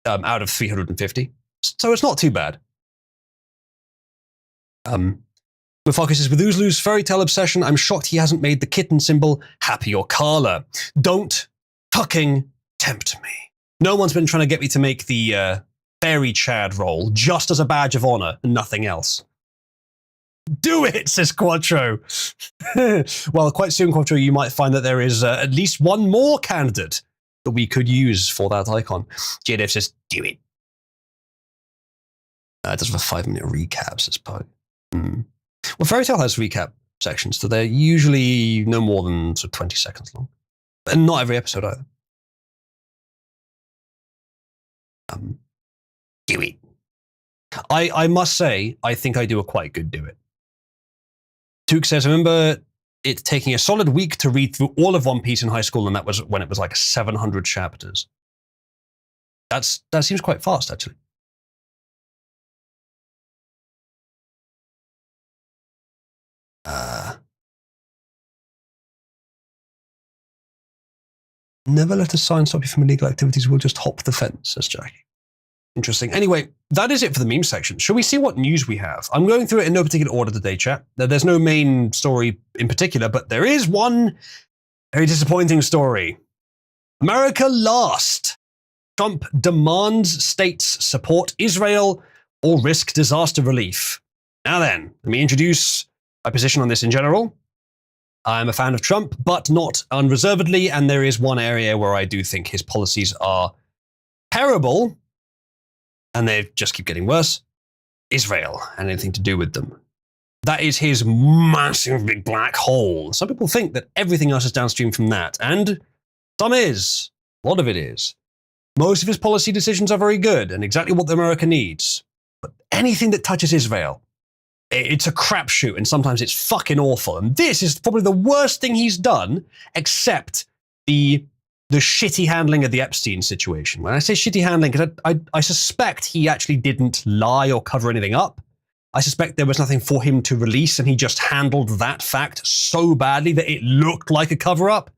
S1: out of 350. So it's not too bad. Mufaka says, with Uzlu's Fairy Tail obsession, I'm shocked he hasn't made the kitten symbol Happy or Carla. Don't fucking tempt me. No one's been trying to get me to make the Fairy Chad role just as a badge of honor and nothing else. Do it, says Quattro. Well, quite soon, Quattro, you might find that there is at least one more candidate that we could use for that icon. JDF says, do it. It does have a 5-minute recap, says Pug. Well, Fairy Tail has recap sections, so they're usually no more than sort of 20 seconds long. And not every episode either. Do it. I must say, I think I do a quite good do it. Tuke says, I remember it taking a solid week to read through all of One Piece in high school, and that was when it was like 700 chapters. That seems quite fast, actually. Never let a sign stop you from illegal activities. We'll just hop the fence, says Jackie. Interesting. Anyway, that is it for the meme section. Shall we see what news we have? I'm going through it in no particular order today, chat. There's no main story in particular, but there is one very disappointing story. America last. Trump demands states support Israel or risk disaster relief. Now then, let me introduce my position on this in general. I'm a fan of Trump, but not unreservedly, and there is one area where I do think his policies are terrible, and they just keep getting worse. Israel and anything to do with them. That is his massive big black hole. Some people think that everything else is downstream from that, and some is. A lot of it is. Most of his policy decisions are very good and exactly what America needs. But anything that touches Israel, it's a crapshoot, and sometimes it's fucking awful. And this is probably the worst thing he's done, except the shitty handling of the Epstein situation. When I say shitty handling, because I suspect he actually didn't lie or cover anything up. I suspect there was nothing for him to release, and he just handled that fact so badly that it looked like a cover-up.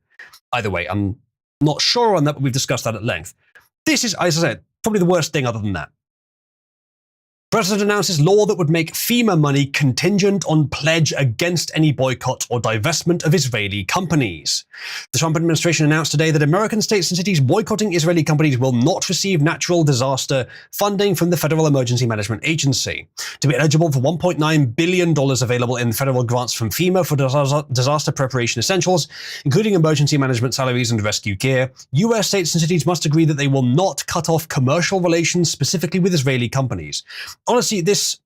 S1: Either way, I'm not sure on that, but we've discussed that at length. This is, as I said, probably the worst thing other than that. President announces law that would make FEMA money contingent on pledge against any boycott or divestment of Israeli companies. The Trump administration announced today that American states and cities boycotting Israeli companies will not receive natural disaster funding from the Federal Emergency Management Agency. To be eligible for $1.9 billion available in federal grants from FEMA for disaster preparation essentials, including emergency management salaries and rescue gear, U.S. states and cities must agree that they will not cut off commercial relations specifically with Israeli companies. Honestly, this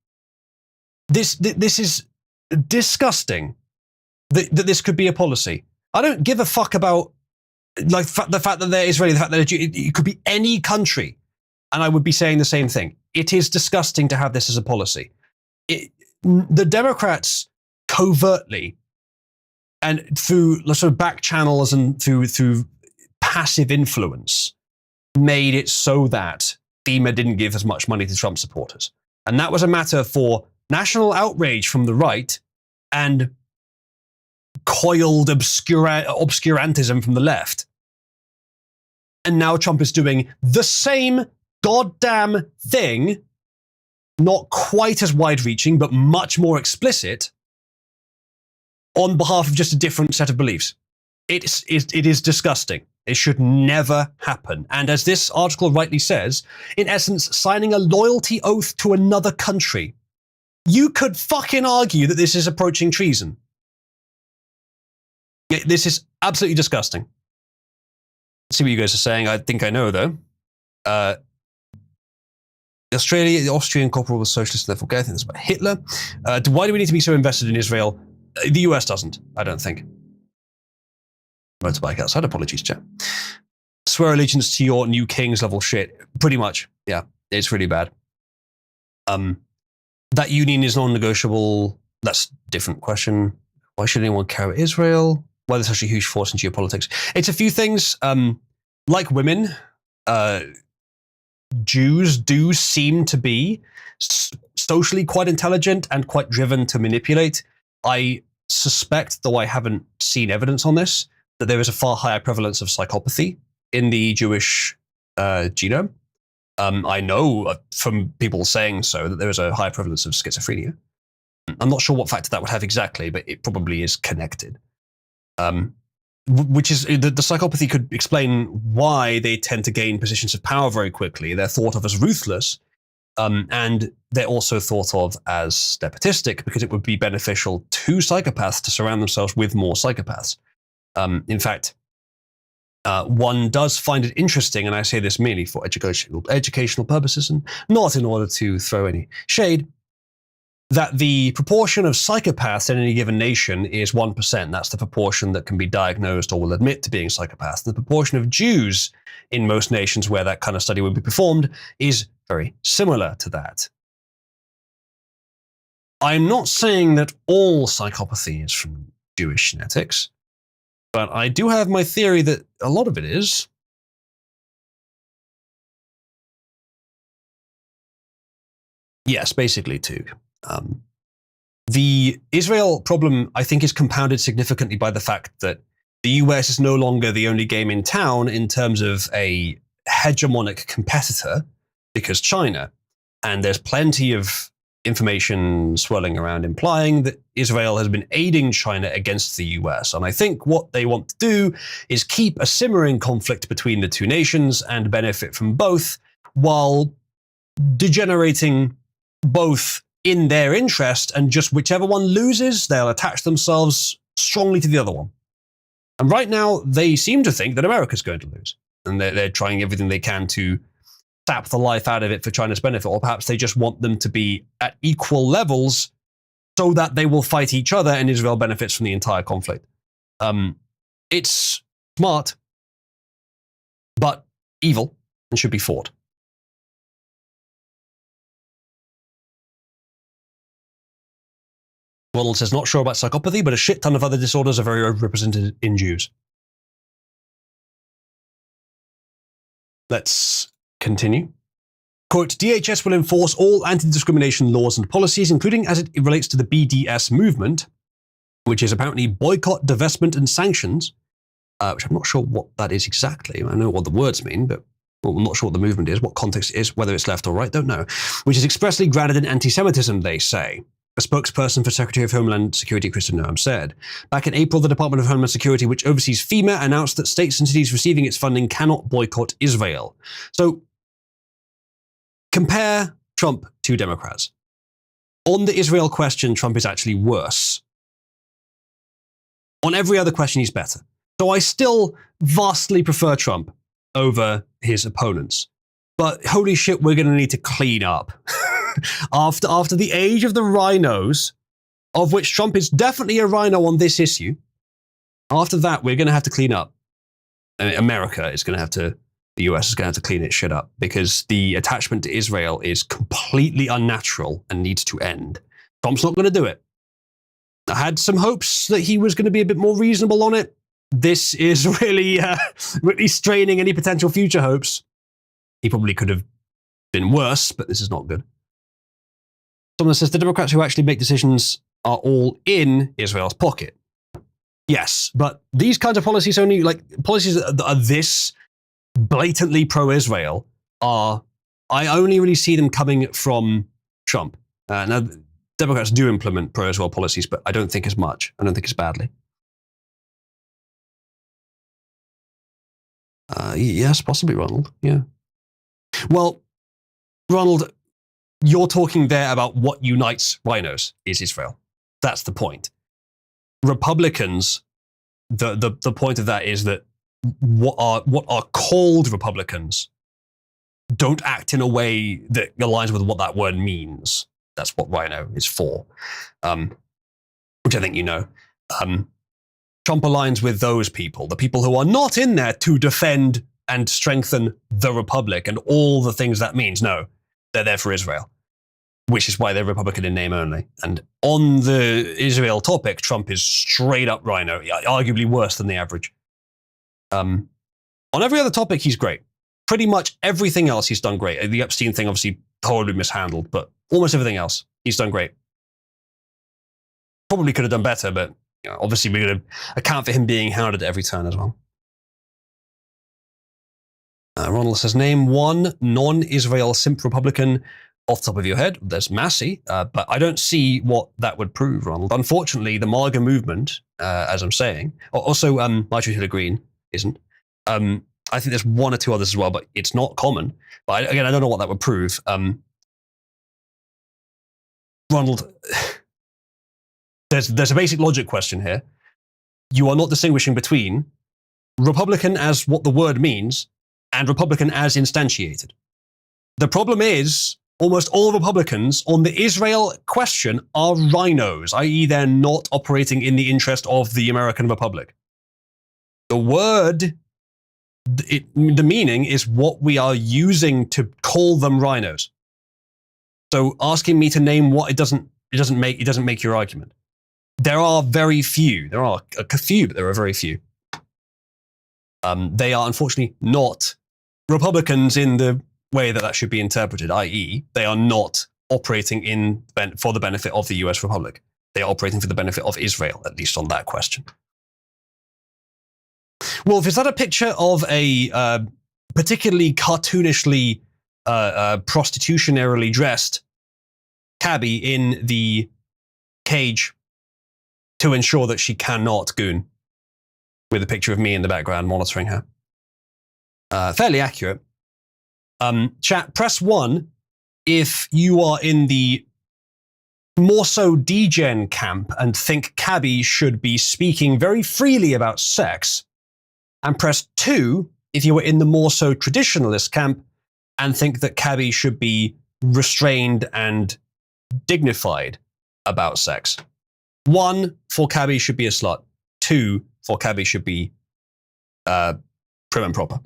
S1: is disgusting that this could be a policy. I don't give a fuck about like the fact that they're Israeli, the fact that it could be any country, and I would be saying the same thing. It is disgusting to have this as a policy. The Democrats covertly and through sort of back channels and through passive influence made it so that FEMA didn't give as much money to Trump supporters. And that was a matter for national outrage from the right and coiled obscurantism from the left. And now Trump is doing the same goddamn thing, not quite as wide-reaching, but much more explicit, on behalf of just a different set of beliefs. It is disgusting. It should never happen. And as this article rightly says, in essence, signing a loyalty oath to another country. You could fucking argue that this is approaching treason. This is absolutely disgusting. Let's see what you guys are saying. I think I know, though. The Austrian corporal was socialist, therefore I think that's about Hitler. Why do we need to be so invested in Israel? The US doesn't, I don't think. Motorbike outside, apologies, chat. Swear allegiance to your new kings level shit. Pretty much, yeah. It's really bad. That union is non-negotiable. That's a different question. Why should anyone care about Israel? Why there's such a huge force in geopolitics? It's a few things. Like women, Jews do seem to be socially quite intelligent and quite driven to manipulate. I suspect, though I haven't seen evidence on this, that there is a far higher prevalence of psychopathy in the Jewish genome. I know from people saying so that there is a higher prevalence of schizophrenia. I'm not sure what factor that would have exactly, but it probably is connected. Which is, the psychopathy could explain why they tend to gain positions of power very quickly. They're thought of as ruthless, and they're also thought of as nepotistic because it would be beneficial to psychopaths to surround themselves with more psychopaths. In fact, one does find it interesting, and I say this merely for educational purposes and not in order to throw any shade, that the proportion of psychopaths in any given nation is 1%. That's the proportion that can be diagnosed or will admit to being psychopaths. The proportion of Jews in most nations where that kind of study would be performed is very similar to that. I'm not saying that all psychopathy is from Jewish genetics, but I do have my theory that a lot of it is. Yes, basically too. The Israel problem, I think, is compounded significantly by the fact that the US is no longer the only game in town in terms of a hegemonic competitor, because China. And there's plenty of information swirling around implying that Israel has been aiding China against the US. And I think what they want to do is keep a simmering conflict between the two nations and benefit from both, while degenerating both in their interest, and just whichever one loses, they'll attach themselves strongly to the other one. And right now, they seem to think that America's going to lose. And they're trying everything they can to sap the life out of it for China's benefit, or perhaps they just want them to be at equal levels so that they will fight each other and Israel benefits from the entire conflict. It's smart, but evil, and should be fought. Ronald says, not sure about psychopathy, but a shit ton of other disorders are very overrepresented in Jews. Let's continue. Quote, DHS will enforce all anti-discrimination laws and policies, including as it relates to the BDS movement, which is apparently boycott, divestment, and sanctions, which I'm not sure what that is exactly. I know what the words mean, but I'm not sure what the movement is, what context it is, whether it's left or right, don't know. Which is expressly grounded in anti-Semitism, they say. A spokesperson for Secretary of Homeland Security, Kristen Noem, said. Back in April, the Department of Homeland Security, which oversees FEMA, announced that states and cities receiving its funding cannot boycott Israel. So, compare Trump to Democrats. On the Israel question, Trump is actually worse. On every other question, he's better. So I still vastly prefer Trump over his opponents. But holy shit, we're going to need to clean up. After the age of the rhinos, of which Trump is definitely a rhino on this issue, after that, we're going to have to clean up. And America is going to have to, the US is going to have to clean its shit up, because the attachment to Israel is completely unnatural and needs to end. Trump's not going to do it. I had some hopes that he was going to be a bit more reasonable on it. This is really straining any potential future hopes. He probably could have been worse, but this is not good. Someone says the Democrats who actually make decisions are all in Israel's pocket. Yes, but these kinds of policies only, like policies that are this blatantly pro-Israel, I only really see them coming from Trump. Now, Democrats do implement pro-Israel policies, but I don't think as much. I don't think as badly. Yes, possibly, Ronald. Yeah. Well, Ronald, you're talking there about what unites rhinos is Israel. That's the point. Republicans, the point of that is that what are called Republicans don't act in a way that aligns with what that word means. That's what rhino is for, which I think you know. Trump aligns with those people, the people who are not in there to defend and strengthen the Republic and all the things that means. No, they're there for Israel, which is why they're Republican in name only. And on the Israel topic, Trump is straight up rhino, arguably worse than the average. On every other topic, he's great. Pretty much everything else he's done great. The Epstein thing, obviously, horribly mishandled, but almost everything else, he's done great. Probably could have done better, but obviously we're going to account for him being hounded at every turn as well. Ronald says, name one non-Israel simp Republican off the top of your head. There's Massey, but I don't see what that would prove, Ronald. Unfortunately, the MAGA movement, as I'm saying, also Marjorie Taylor Greene isn't. I think there's one or two others as well, but it's not common. But again, I don't know what that would prove. Ronald, there's a basic logic question here. You are not distinguishing between Republican as what the word means, and Republican as instantiated. The problem is, almost all Republicans on the Israel question are rhinos, i.e. they're not operating in the interest of the American Republic. The word, the meaning is what we are using to call them rhinos. So asking me to name what it doesn't make your argument. There are very few. There are a few, but there are very few. They are unfortunately not Republicans in the way that should be interpreted, i.e. they are not operating for the benefit of the US Republic. They are operating for the benefit of Israel, at least on that question. Wolf, is that a picture of a particularly cartoonishly, prostitutionarily dressed cabbie in the cage to ensure that she cannot goon, with a picture of me in the background monitoring her? Fairly accurate. Chat, press 1 if you are in the more so degen camp and think cabby should be speaking very freely about sex, and press 2 if you are in the more so traditionalist camp and think that cabby should be restrained and dignified about sex. 1 for cabby should be a slut. 2 for cabby should be prim and proper.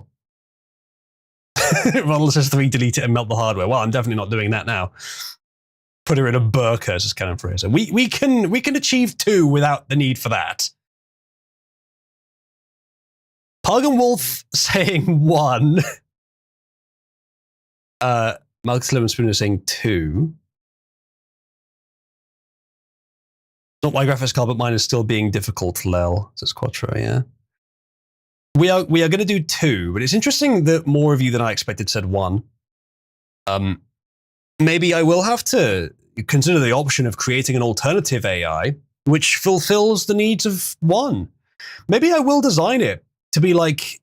S1: Ronald says 3, delete it and melt the hardware. Well, I'm definitely not doing that now. Put her in a burqa, says Canon Fraser. We can achieve 2 without the need for that. Pagan Wolf saying 1. Marcus Lemon Spooner saying 2. Not my graphics card, but mine is still being difficult, lel, says Quattro, yeah. We are going to do 2, but it's interesting that more of you than I expected said 1. Maybe I will have to consider the option of creating an alternative AI which fulfills the needs of 1. Maybe I will design it to be like,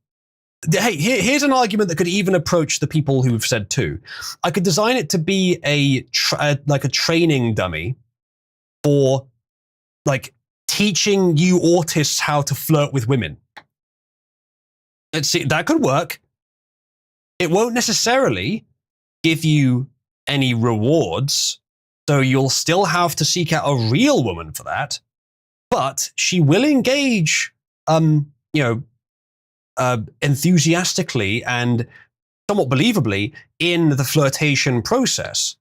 S1: hey, here's an argument that could even approach the people who've said 2. I could design it to be like a training dummy for like teaching you autists how to flirt with women. Let's see, that could work. It won't necessarily give you any rewards, so you'll still have to seek out a real woman for that. But she will engage, enthusiastically and somewhat believably in the flirtation process.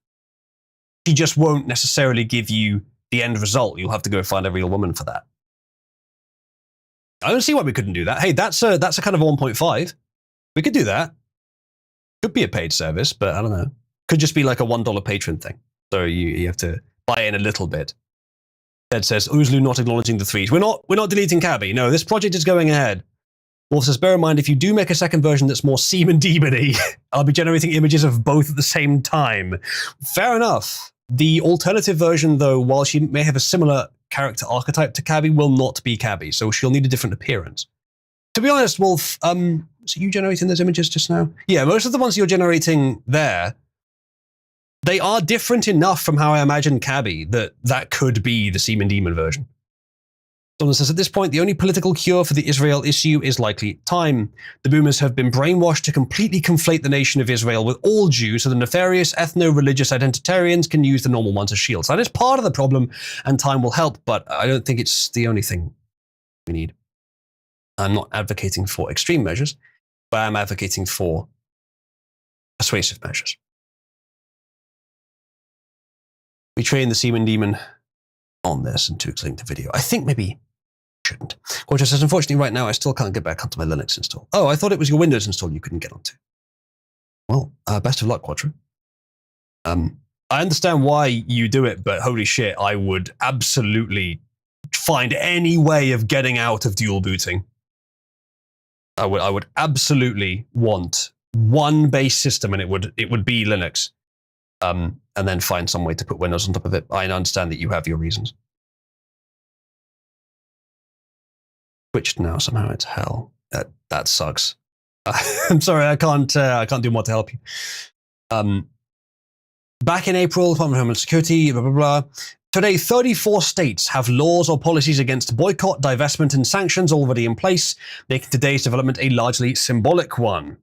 S1: She just won't necessarily give you the end result. You'll have to go find a real woman for that. I don't see why we couldn't do that. Hey, that's a kind of 1.5. We could do that. Could be a paid service, but I don't know. Could just be like a $1 patron thing. So you have to buy in a little bit. Ted says, Oozlu not acknowledging the 3s. We're not deleting Cabby. No, this project is going ahead. Wolf says, bear in mind, if you do make a second version that's more semen demony, I'll be generating images of both at the same time. Fair enough. The alternative version, though, while she may have a similar character archetype to Cabby, will not be Cabby, so she'll need a different appearance. To be honest, Wolf, so you generating those images just now? Yeah, most of the ones you're generating there, they are different enough from how I imagined Cabby that could be the Semen Demon version. Someone says, at this point, the only political cure for the Israel issue is likely time. The boomers have been brainwashed to completely conflate the nation of Israel with all Jews, so the nefarious ethno-religious identitarians can use the normal ones as shields. That is part of the problem, and time will help, but I don't think it's the only thing we need. I'm not advocating for extreme measures, but I'm advocating for persuasive measures. We train the Semen Demon on this and to link the video. I think maybe shouldn't. Quattro says, unfortunately, right now I still can't get back onto my Linux install. Oh, I thought it was your Windows install you couldn't get onto. Well, best of luck, Quattro. I understand why you do it, but holy shit, I would absolutely find any way of getting out of dual booting. I would absolutely want one base system, and it would be Linux, and then find some way to put Windows on top of it. I understand that you have your reasons. Switched now, somehow it's hell. That sucks. I'm sorry, I can't do more to help you. Back in April, Department of Homeland Security, blah, blah, blah. Today, 34 states have laws or policies against boycott, divestment, and sanctions already in place, making today's development a largely symbolic one.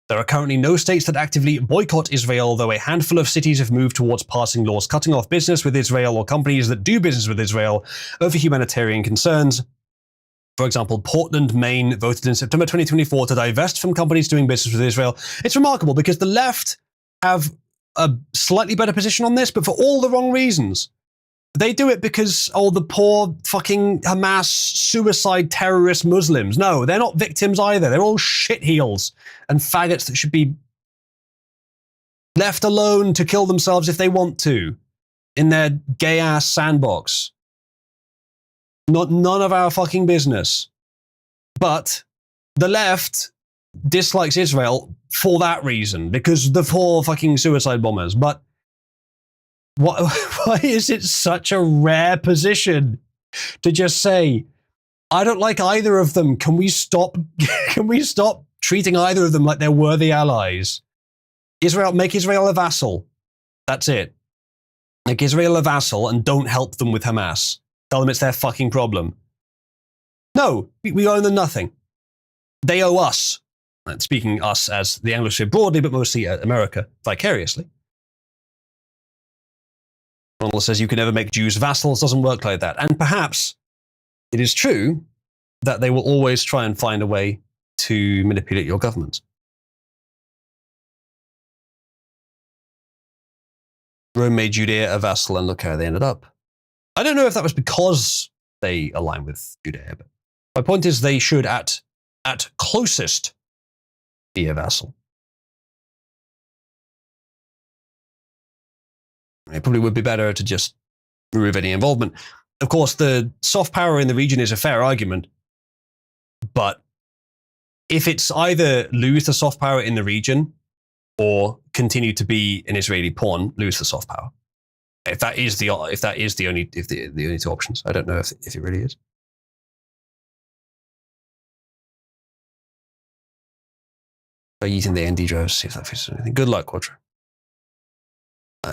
S1: There are currently no states that actively boycott Israel, though a handful of cities have moved towards passing laws cutting off business with Israel or companies that do business with Israel over humanitarian concerns. For example, Portland, Maine voted in September 2024 to divest from companies doing business with Israel. It's remarkable because the left have a slightly better position on this, but for all the wrong reasons. They do it because, the poor fucking Hamas suicide terrorist Muslims. No, they're not victims either. They're all shitheels and faggots that should be left alone to kill themselves if they want to in their gay-ass sandbox. None of our fucking business. But the left dislikes Israel for that reason, because the poor fucking suicide bombers. But why is it such a rare position to just say, I don't like either of them. Can we stop treating either of them like they're worthy allies? Make Israel a vassal. That's it. Make Israel a vassal and don't help them with Hamas. Tell them it's their fucking problem. No, we owe them nothing. They owe us. And speaking us as the Anglosphere broadly, but mostly America vicariously. Ronald says you can never make Jews vassals. Doesn't work like that. And perhaps it is true that they will always try and find a way to manipulate your government. Rome made Judea a vassal, and look how they ended up. I don't know if that was because they align with Judea, but my point is they should at closest be a vassal. It probably would be better to just remove any involvement. Of course, the soft power in the region is a fair argument, but if it's either lose the soft power in the region or continue to be an Israeli pawn, lose the soft power. If that is the only two options, I don't know if it really is. By using the ND drives, see if that fixes anything. Good luck, Quadro.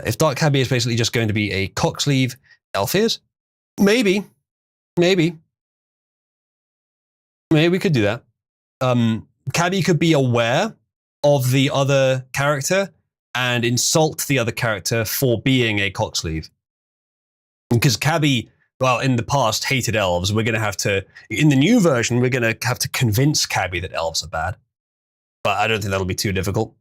S1: If Dark Cabbie is basically just going to be a cock sleeve, elf is? Maybe we could do that. Cabbie could be aware of the other character and insult the other character for being a cock sleeve. Because Cabbie, well, in the past hated elves. We're going to have to, in the new version, we're going to have to convince Cabbie that elves are bad. But I don't think that'll be too difficult.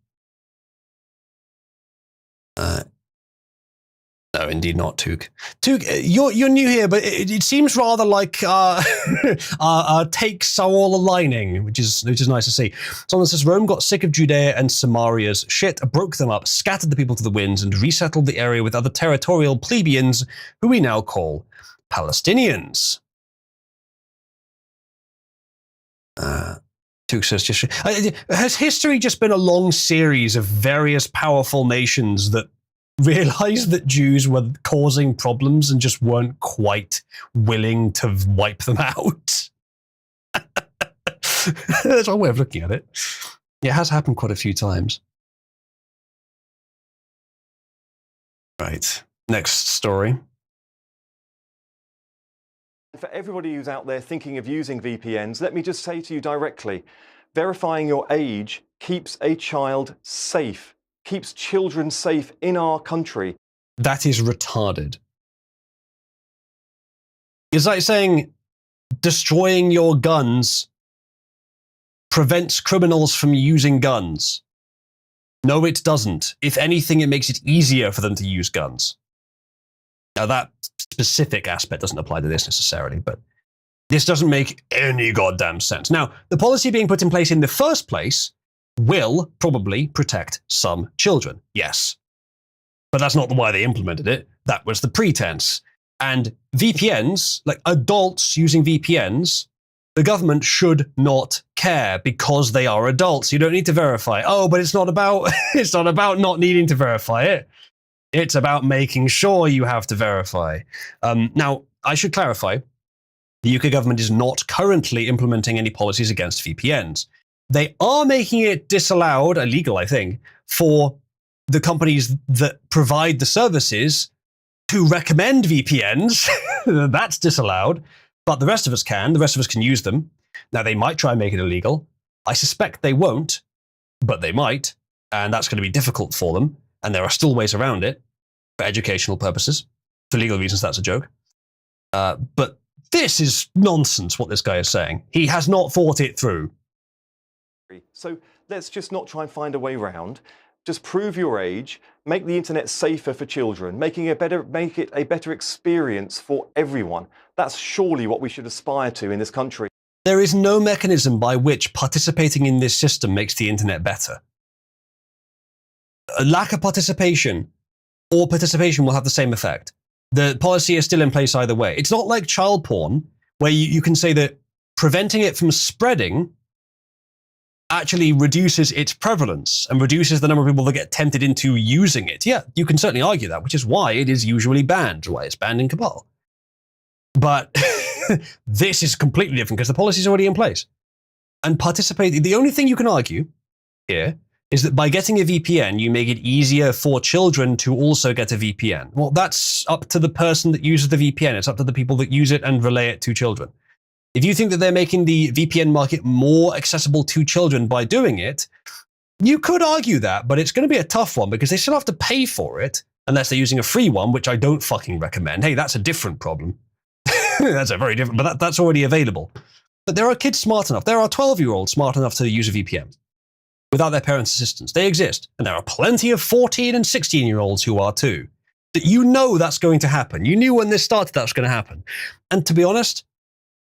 S1: No, indeed not, Took. Took, you're new here, but it seems rather like our takes are all aligning, which is nice to see. Someone says Rome got sick of Judea and Samaria's shit, broke them up, scattered the people to the winds, and resettled the area with other territorial plebeians, who we now call Palestinians. Took says, has history just been a long series of various powerful nations that realized that Jews were causing problems and just weren't quite willing to wipe them out? That's one way of looking at it. It has happened quite a few times. Right. Next story.
S5: For everybody who's out there thinking of using VPNs, let me just say to you directly, verifying your age keeps a child safe. Keeps children safe in our country.
S1: That is retarded. It's like saying destroying your guns prevents criminals from using guns. No, it doesn't. If anything, it makes it easier for them to use guns. Now, that specific aspect doesn't apply to this necessarily, but this doesn't make any goddamn sense. Now, the policy being put in place in the first place will probably protect some children, yes. But that's not why they implemented it. That was the pretense. And VPNs, like adults using VPNs, the government should not care because they are adults. You don't need to verify. Oh, but it's not about not needing to verify it. It's about making sure you have to verify. Now, I should clarify, the UK government is not currently implementing any policies against VPNs. They are making it disallowed, illegal, I think, for the companies that provide the services to recommend VPNs. That's disallowed. But the rest of us can. The rest of us can use them. Now, they might try and make it illegal. I suspect they won't, but they might. And that's going to be difficult for them. And there are still ways around it for educational purposes. For legal reasons, that's a joke. But this is nonsense, what this guy is saying. He has not thought it through.
S5: So let's just not try and find a way around. Just prove your age, make the internet safer for children, make it a better experience for everyone. That's surely what we should aspire to in this country.
S1: There is no mechanism by which participating in this system makes the internet better. A lack of participation or participation will have the same effect. The policy is still in place either way. It's not like child porn, where you can say that preventing it from spreading actually reduces its prevalence and reduces the number of people that get tempted into using it. Yeah, you can certainly argue that, which is why it is usually banned, why it's banned in Cabal. But this is completely different because the policy is already in place. And participating, the only thing you can argue here is that by getting a VPN, you make it easier for children to also get a VPN. Well, that's up to the person that uses the VPN. It's up to the people that use it and relay it to children. If you think that they're making the VPN market more accessible to children by doing it, you could argue that, but it's going to be a tough one because they still have to pay for it unless they're using a free one, which I don't fucking recommend. Hey, that's a different problem. That's a very different, but that's already available. But there are kids smart enough. There are 12-year-olds smart enough to use a VPN without their parents' assistance. They exist. And there are plenty of 14 and 16-year-olds who are too. That you know that's going to happen. You knew when this started that was going to happen. And to be honest,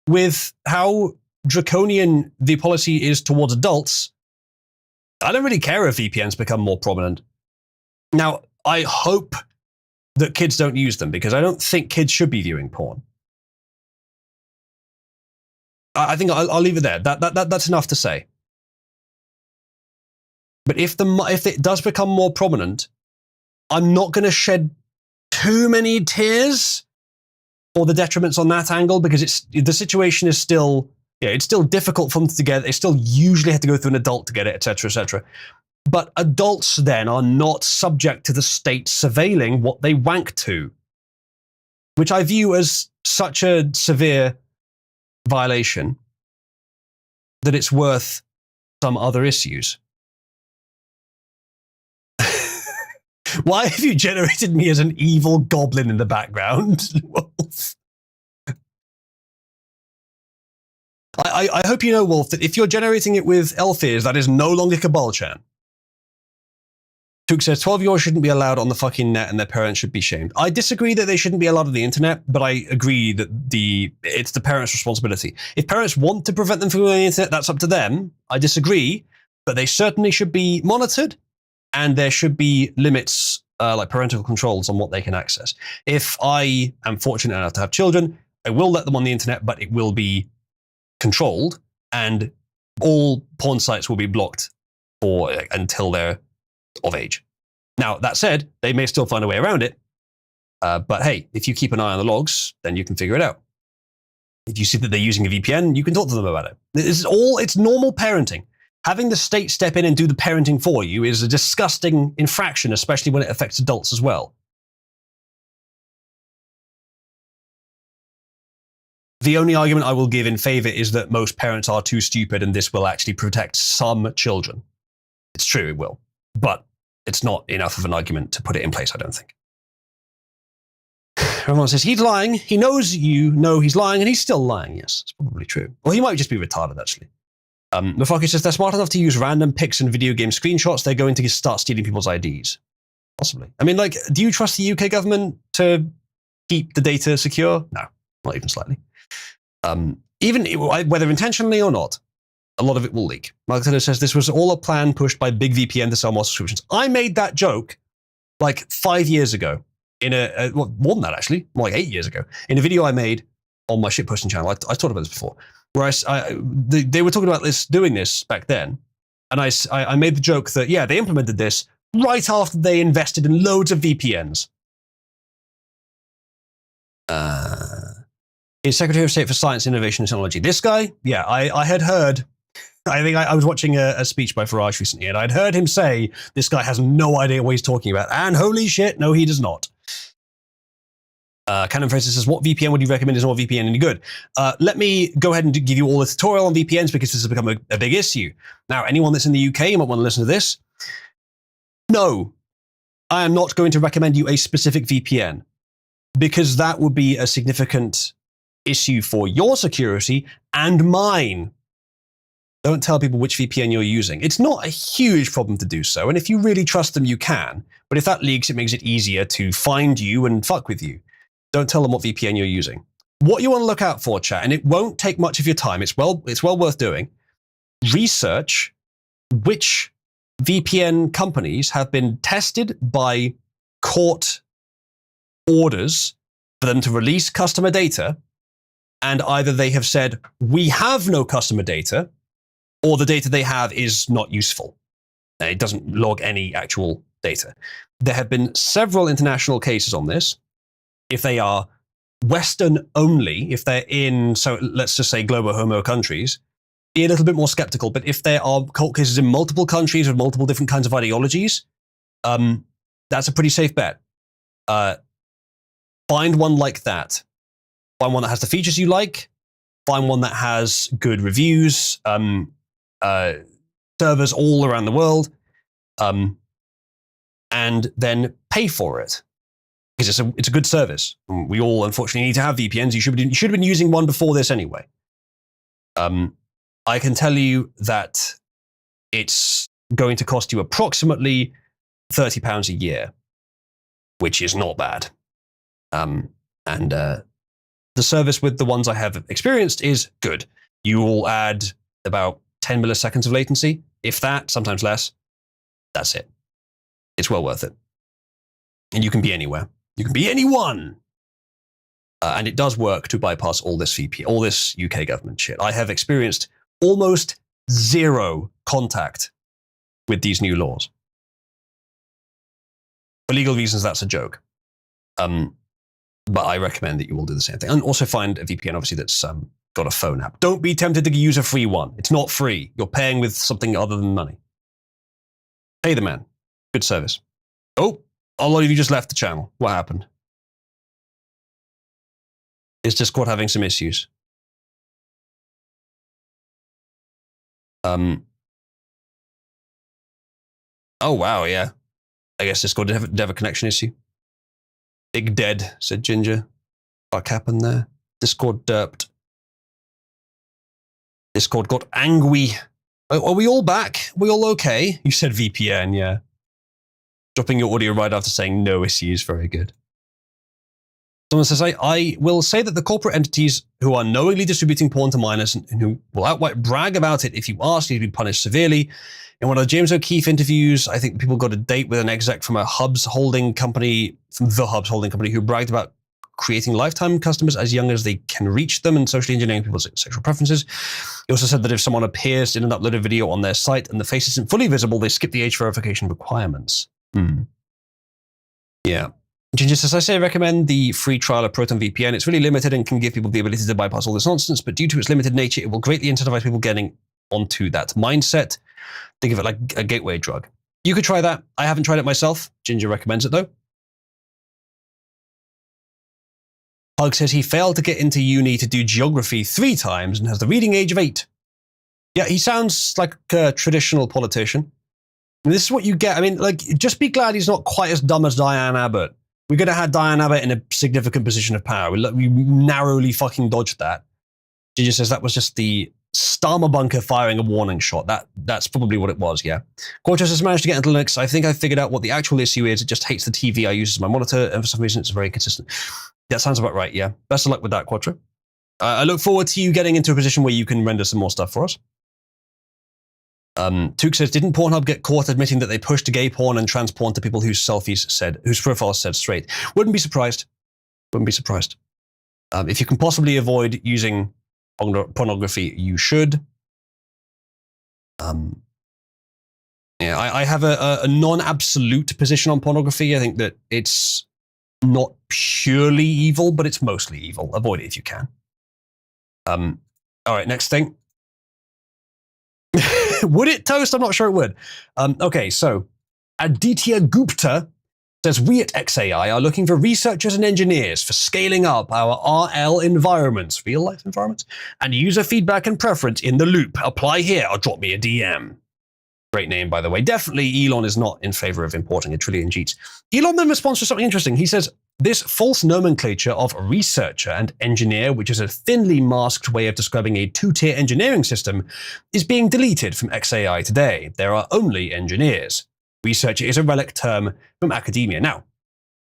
S1: with how draconian the policy is towards adults, I don't really care if VPNs become more prominent. Now, I hope that kids don't use them because I don't think kids should be viewing porn. I think I'll leave it there. That's enough to say. But if it does become more prominent, I'm not going to shed too many tears for the detriments on that angle because the situation is still, it's still difficult for them to get. They still usually have to go through an adult to get it, etc., etc. But adults then are not subject to the state surveilling what they wank to, which I view as such a severe violation that it's worth some other issues. Why have you generated me as an evil goblin in the background, Wolf? I hope you know, Wolf, that if you're generating it with elf ears, that is no longer Cabal-chan. Took says 12-year-olds shouldn't be allowed on the fucking net and their parents should be shamed. I disagree that they shouldn't be allowed on the internet, but I agree that it's the parents' responsibility. If parents want to prevent them from going on the internet, that's up to them. I disagree, but they certainly should be monitored and there should be limits, like parental controls on what they can access. If I am fortunate enough to have children, I will let them on the internet, but it will be controlled and all porn sites will be blocked until they're of age. Now, that said, they may still find a way around it. But hey, if you keep an eye on the logs, then you can figure it out. If you see that they're using a VPN, you can talk to them about it. It's normal parenting. Having the state step in and do the parenting for you is a disgusting infraction, especially when it affects adults as well. The only argument I will give in favor is that most parents are too stupid and this will actually protect some children. It's true, it will. But it's not enough of an argument to put it in place, I don't think. Everyone says, he's lying. He knows you know he's lying and he's still lying. Yes, it's probably true. Or he might just be retarded, actually. Mafaki says, they're smart enough to use random pics and video game screenshots. They're going to start stealing people's IDs. Possibly. I mean, like, do you trust the UK government to keep the data secure? No, not even slightly. Whether intentionally or not, a lot of it will leak. Mark Taylor says, this was all a plan pushed by Big VPN to sell more subscriptions. I made that joke like 5 years ago in more than that actually, more like 8 years ago, in a video I made on my shitposting channel. I talked about this before, where they were talking about doing this back then. And I made the joke that, yeah, they implemented this right after they invested in loads of VPNs. Is Secretary of State for Science, Innovation and Technology. This guy, yeah, I had heard, I think I was watching a speech by Farage recently, and I'd heard him say, this guy has no idea what he's talking about. And holy shit, no, he does not. Canon Fraser says, what VPN would you recommend? Is not VPN any good? Let me go ahead and give you all the tutorial on VPNs because this has become a big issue. Now, anyone that's in the UK, you might want to listen to this. No, I am not going to recommend you a specific VPN because that would be a significant issue for your security and mine. Don't tell people which VPN you're using. It's not a huge problem to do so, and if you really trust them, you can. But if that leaks, it makes it easier to find you and fuck with you. Don't tell them what VPN you're using. What you want to look out for, chat, and it won't take much of your time. It's well worth doing. Research which VPN companies have been tested by court orders for them to release customer data, and either they have said, we have no customer data, or the data they have is not useful. It doesn't log any actual data. There have been several international cases on this. If they are Western only, if they're in, so let's just say global homo countries, be a little bit more skeptical. But if there are court cases in multiple countries with multiple different kinds of ideologies, that's a pretty safe bet. Find one like that. Find one that has the features you like. Find one that has good reviews, servers all around the world, and then pay for it. Because it's a good service. We all, unfortunately, need to have VPNs. You should have been using one before this anyway. I can tell you that it's going to cost you approximately £30 a year, which is not bad. The service with the ones I have experienced is good. You will add about 10 milliseconds of latency, if that, sometimes less. That's it. It's well worth it. And you can be anywhere. You can be anyone. And it does work to bypass all this all this UK government shit. I have experienced almost zero contact with these new laws. For legal reasons, that's a joke. But I recommend that you all do the same thing. And also find a VPN, obviously, that's got a phone app. Don't be tempted to use a free one. It's not free. You're paying with something other than money. Pay the man. Good service. Oh, a lot of you just left the channel. What happened? Is Discord having some issues? Oh, wow, yeah. I guess Discord did have a connection issue. Big dead, said Ginger. What happened there? Discord derped. Discord got angry. Are we all back? Are we all okay? You said VPN, yeah. Dropping your audio right after saying no issues. Very good. Someone says, I will say that the corporate entities who are knowingly distributing porn to minors and who will outright brag about it if you ask need to be punished severely. In one of the James O'Keefe interviews, I think people got a date with an exec from a Hubs holding company, from the Hubs holding company, who bragged about creating lifetime customers as young as they can reach them and socially engineering people's sexual preferences. He also said that if someone appears in an uploaded video on their site and the face isn't fully visible, they skip the age verification requirements. Yeah. Ginger says, I say recommend the free trial of Proton VPN. It's really limited and can give people the ability to bypass all this nonsense, but due to its limited nature, it will greatly incentivize people getting onto that mindset. Think of it like a gateway drug. You could try that. I haven't tried it myself. Ginger recommends it though. Hug says he failed to get into uni to do geography 3 times and has the reading age of 8. Yeah, he sounds like a traditional politician. And this is what you get. I mean, like, just be glad he's not quite as dumb as Diane Abbott. We could have had Diane Abbott in a significant position of power. We narrowly fucking dodged that. Ginger says that was just the Starmer bunker firing a warning shot. That's probably what it was, yeah. Quattro says, managed to get into Linux. I think I figured out what the actual issue is. It just hates the TV I use as my monitor, and for some reason it's very consistent. That sounds about right, yeah. Best of luck with that, Quattro. I look forward to you getting into a position where you can render some more stuff for us. Took says, didn't Pornhub get caught admitting that they pushed gay porn and trans porn to people whose profiles said straight? Wouldn't be surprised. Wouldn't be surprised. If you can possibly avoid using pornography, you should. Yeah, I have a non-absolute position on pornography. I think that it's not purely evil, but it's mostly evil. Avoid it if you can. All right, next thing. Would it toast? I'm not sure it would. Okay, so Aditya Gupta Says, we at XAI are looking for researchers and engineers for scaling up our RL environments, real life environments, and user feedback and preference in the loop. Apply here or drop me a DM. Great name, by the way. Definitely Elon is not in favor of importing a trillion Jeets. Elon then responds to something interesting. He says, this false nomenclature of researcher and engineer, which is a thinly masked way of describing a two-tier engineering system, is being deleted from XAI today. There are only engineers. Researcher is a relic term from academia. Now,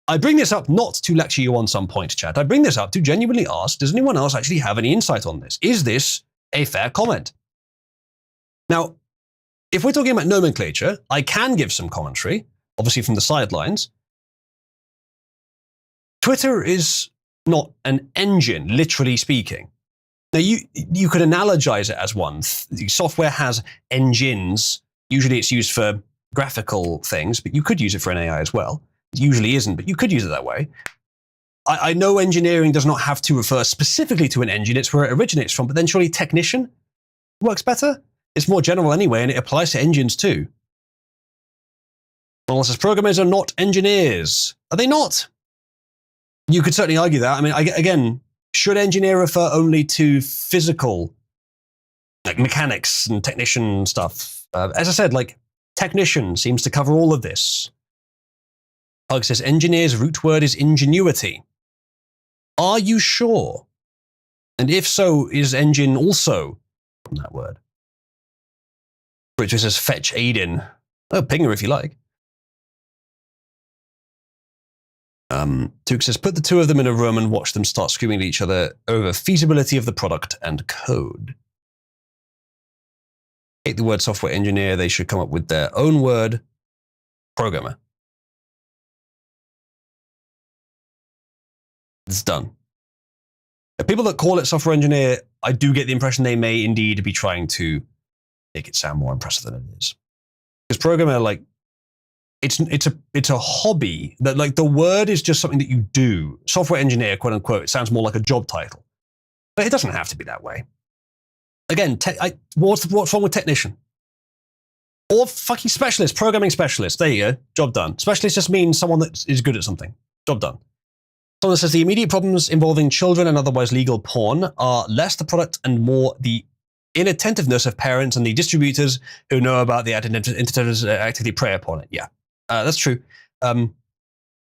S1: I bring this up not to lecture you on some point, chat. I bring this up to genuinely ask, does anyone else actually have any insight on this? Is this a fair comment? Now, if we're talking about nomenclature, I can give some commentary, obviously from the sidelines. Twitter is not an engine, literally speaking. Now, you could analogize it as one. The software has engines. Usually it's used for graphical things, but you could use it for an AI as well. It usually isn't, but you could use it that way. I know engineering does not have to refer specifically to an engine. It's where it originates from, but then surely technician works better? It's more general anyway, and it applies to engines too. Well, says programmers are not engineers. Are they not? You could certainly argue that. I mean, again, should engineer refer only to physical, like mechanics and technician stuff? As I said, like technician seems to cover all of this. Pug says engineer's root word is ingenuity. Are you sure? And if so, is engine also from that word? Richard says fetch Aiden. Oh, ping her if you like. Took says, put the two of them in a room and watch them start screaming at each other over feasibility of the product and code. Hate the word software engineer. They should come up with their own word, programmer. It's done. The people that call it software engineer, I do get the impression they may indeed be trying to make it sound more impressive than it is. Because programmer, like, it's a hobby that, like, the word is just something that you do. Software engineer, quote unquote, it sounds more like a job title, but it doesn't have to be that way. Again, what's wrong with technician? Or fucking specialist, programming specialist. There you go, job done. Specialist just means someone that is good at something. Job done. Someone says the immediate problems involving children and otherwise legal porn are less the product and more the inattentiveness of parents and the distributors who know about the attentiveness actively prey upon it. Yeah. That's true. I'm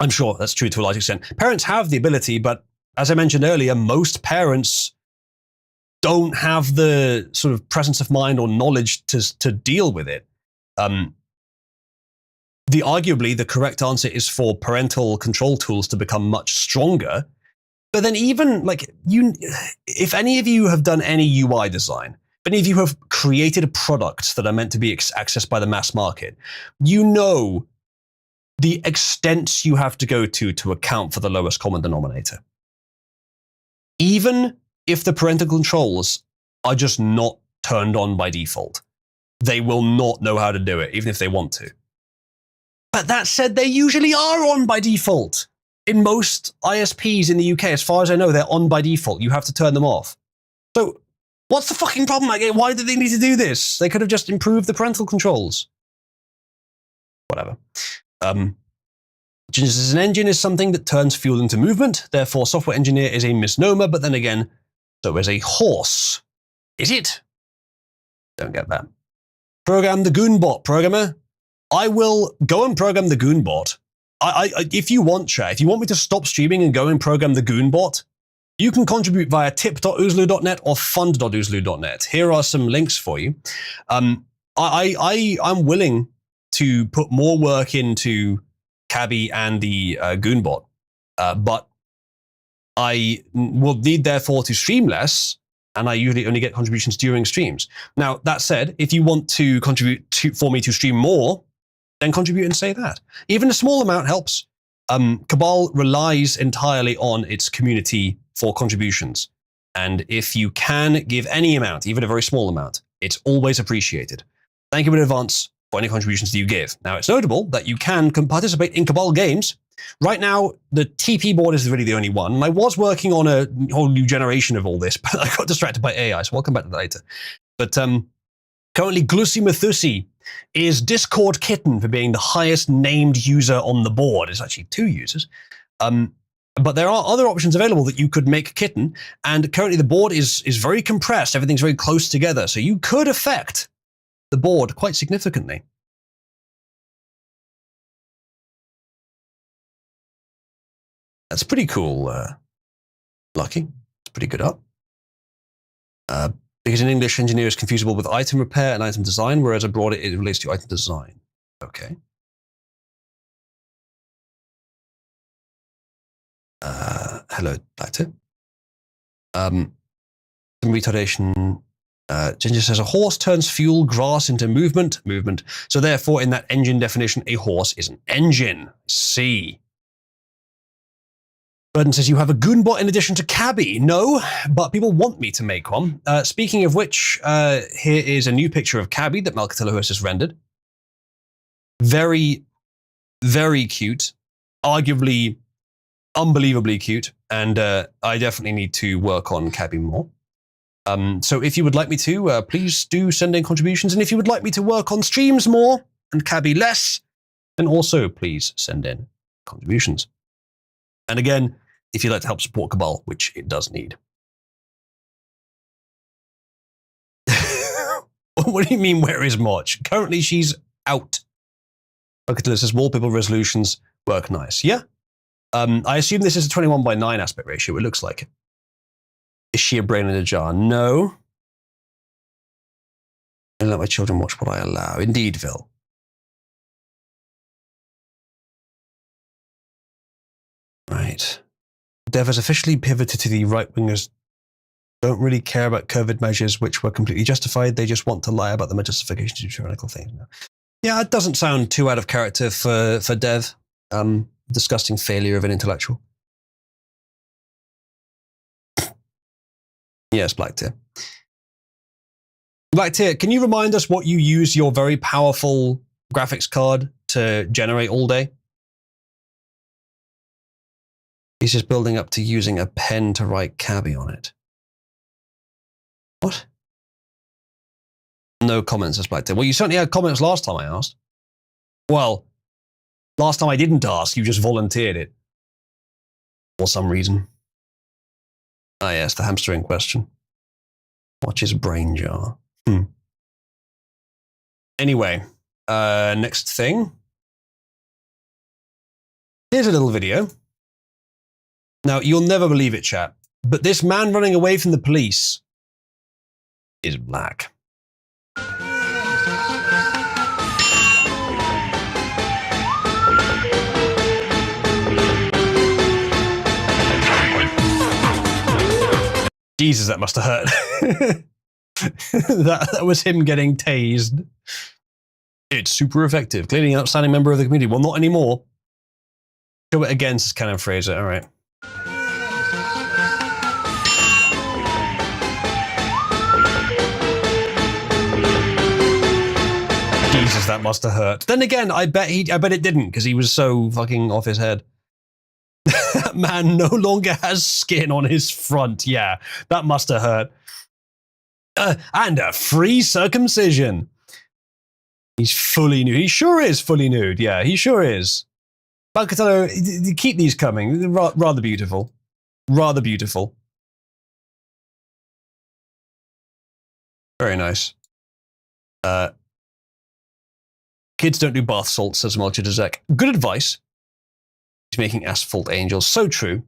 S1: sure that's true to a large extent. Parents have the ability, but as I mentioned earlier, most parents don't have the sort of presence of mind or knowledge to deal with it. Arguably, the correct answer is for parental control tools to become much stronger. But then even, like, if any of you have done any UI design, if any of you have created products that are meant to be accessed by the mass market, you know the extents you have to go to account for the lowest common denominator. Even if the parental controls are just not turned on by default, they will not know how to do it, even if they want to. But that said, they usually are on by default. In most ISPs in the UK, as far as I know, they're on by default. You have to turn them off. So what's the fucking problem? Why do they need to do this? They could have just improved the parental controls. Whatever. Just as an engine is something that turns fuel into movement, therefore software engineer is a misnomer, but then again, so is a horse. Is it? Don't get that. Program the Goonbot, programmer. I will go and program the Goonbot. If you want, chat, if you want me to stop streaming and go and program the Goonbot, you can contribute via tip.oozloo.net or fund.oozloo.net. Here are some links for you. I'm willing to put more work into Cabby and the Goonbot, but I will need, therefore, to stream less, and I usually only get contributions during streams. Now, that said, if you want to contribute for me to stream more, then contribute and say that. Even a small amount helps. Cabal relies entirely on its community for contributions. And if you can give any amount, even a very small amount, it's always appreciated. Thank you in advance for any contributions that you give. Now, it's notable that you can participate in Cabal games. Right now, the TP board is really the only one. And I was working on a whole new generation of all this, but I got distracted by AI, so we'll come back to that later. But currently, Glussi Mathusi is Discord Kitten for being the highest named user on the board. It's actually 2 users. But there are other options available that you could make Kitten, and currently the board is very compressed. Everything's very close together, so you could affect the board quite significantly. That's pretty cool, Lucky. It's pretty good up. Because in English, engineer is confusable with item repair and item design, whereas abroad it relates to item design. Okay. Hello, Doctor. Some retardation. Ginger says a horse turns fuel, grass into movement. So therefore, in that engine definition, a horse is an engine. C. Burden says you have a Goonbot in addition to Cabby. No, but people want me to make one. Speaking of which, here is a new picture of Cabby that Malcatello has just rendered. Very, very cute. Arguably, unbelievably cute. And I definitely need to work on Cabby more. So if you would like me to, please do send in contributions. And if you would like me to work on streams more and Cabby less, then also please send in contributions. And again, if you'd like to help support Cabal, which it does need. What do you mean, where is March? Currently, she's out. Okay, this says wallpaper resolutions work nice. Yeah. I assume this is a 21:9 aspect ratio. It looks like it. Is she a brain in a jar? No. I let my children watch what I allow. Indeed, Phil. Right. Dev has officially pivoted to the right-wingers don't really care about COVID measures, which were completely justified. They just want to lie about the justification to tyrannical things. Yeah, it doesn't sound too out of character for Dev. Disgusting failure of an intellectual. Yes, Blacktear. Blacktear, can you remind us what you use your very powerful graphics card to generate all day? He's just building up to using a pen to write Cabby on it. What? No comments, says Blacktear. Well, you certainly had comments last time I asked. Well, last time I didn't ask, you just volunteered it. For some reason. Ah, yes, the hamster in question. Watch his brain jar. Anyway, next thing. Here's a little video. Now, you'll never believe it, chat, but this man running away from the police is black. Jesus, that must have hurt. that was him getting tased. It's super effective. Clearly an outstanding member of the community. Well, not anymore. Show it again, says Canon Fraser. All right. Jesus, that must have hurt. Then again, I bet it didn't, because he was so fucking off his head. That man no longer has skin on his front. Yeah, that must have hurt. And a free circumcision. He's fully nude. He sure is fully nude. Yeah, he sure is. Balcatello, keep these coming. Rather beautiful. Rather beautiful. Very nice. Kids don't do bath salts, says Melchizedek. Good advice. He's making asphalt angels. So true.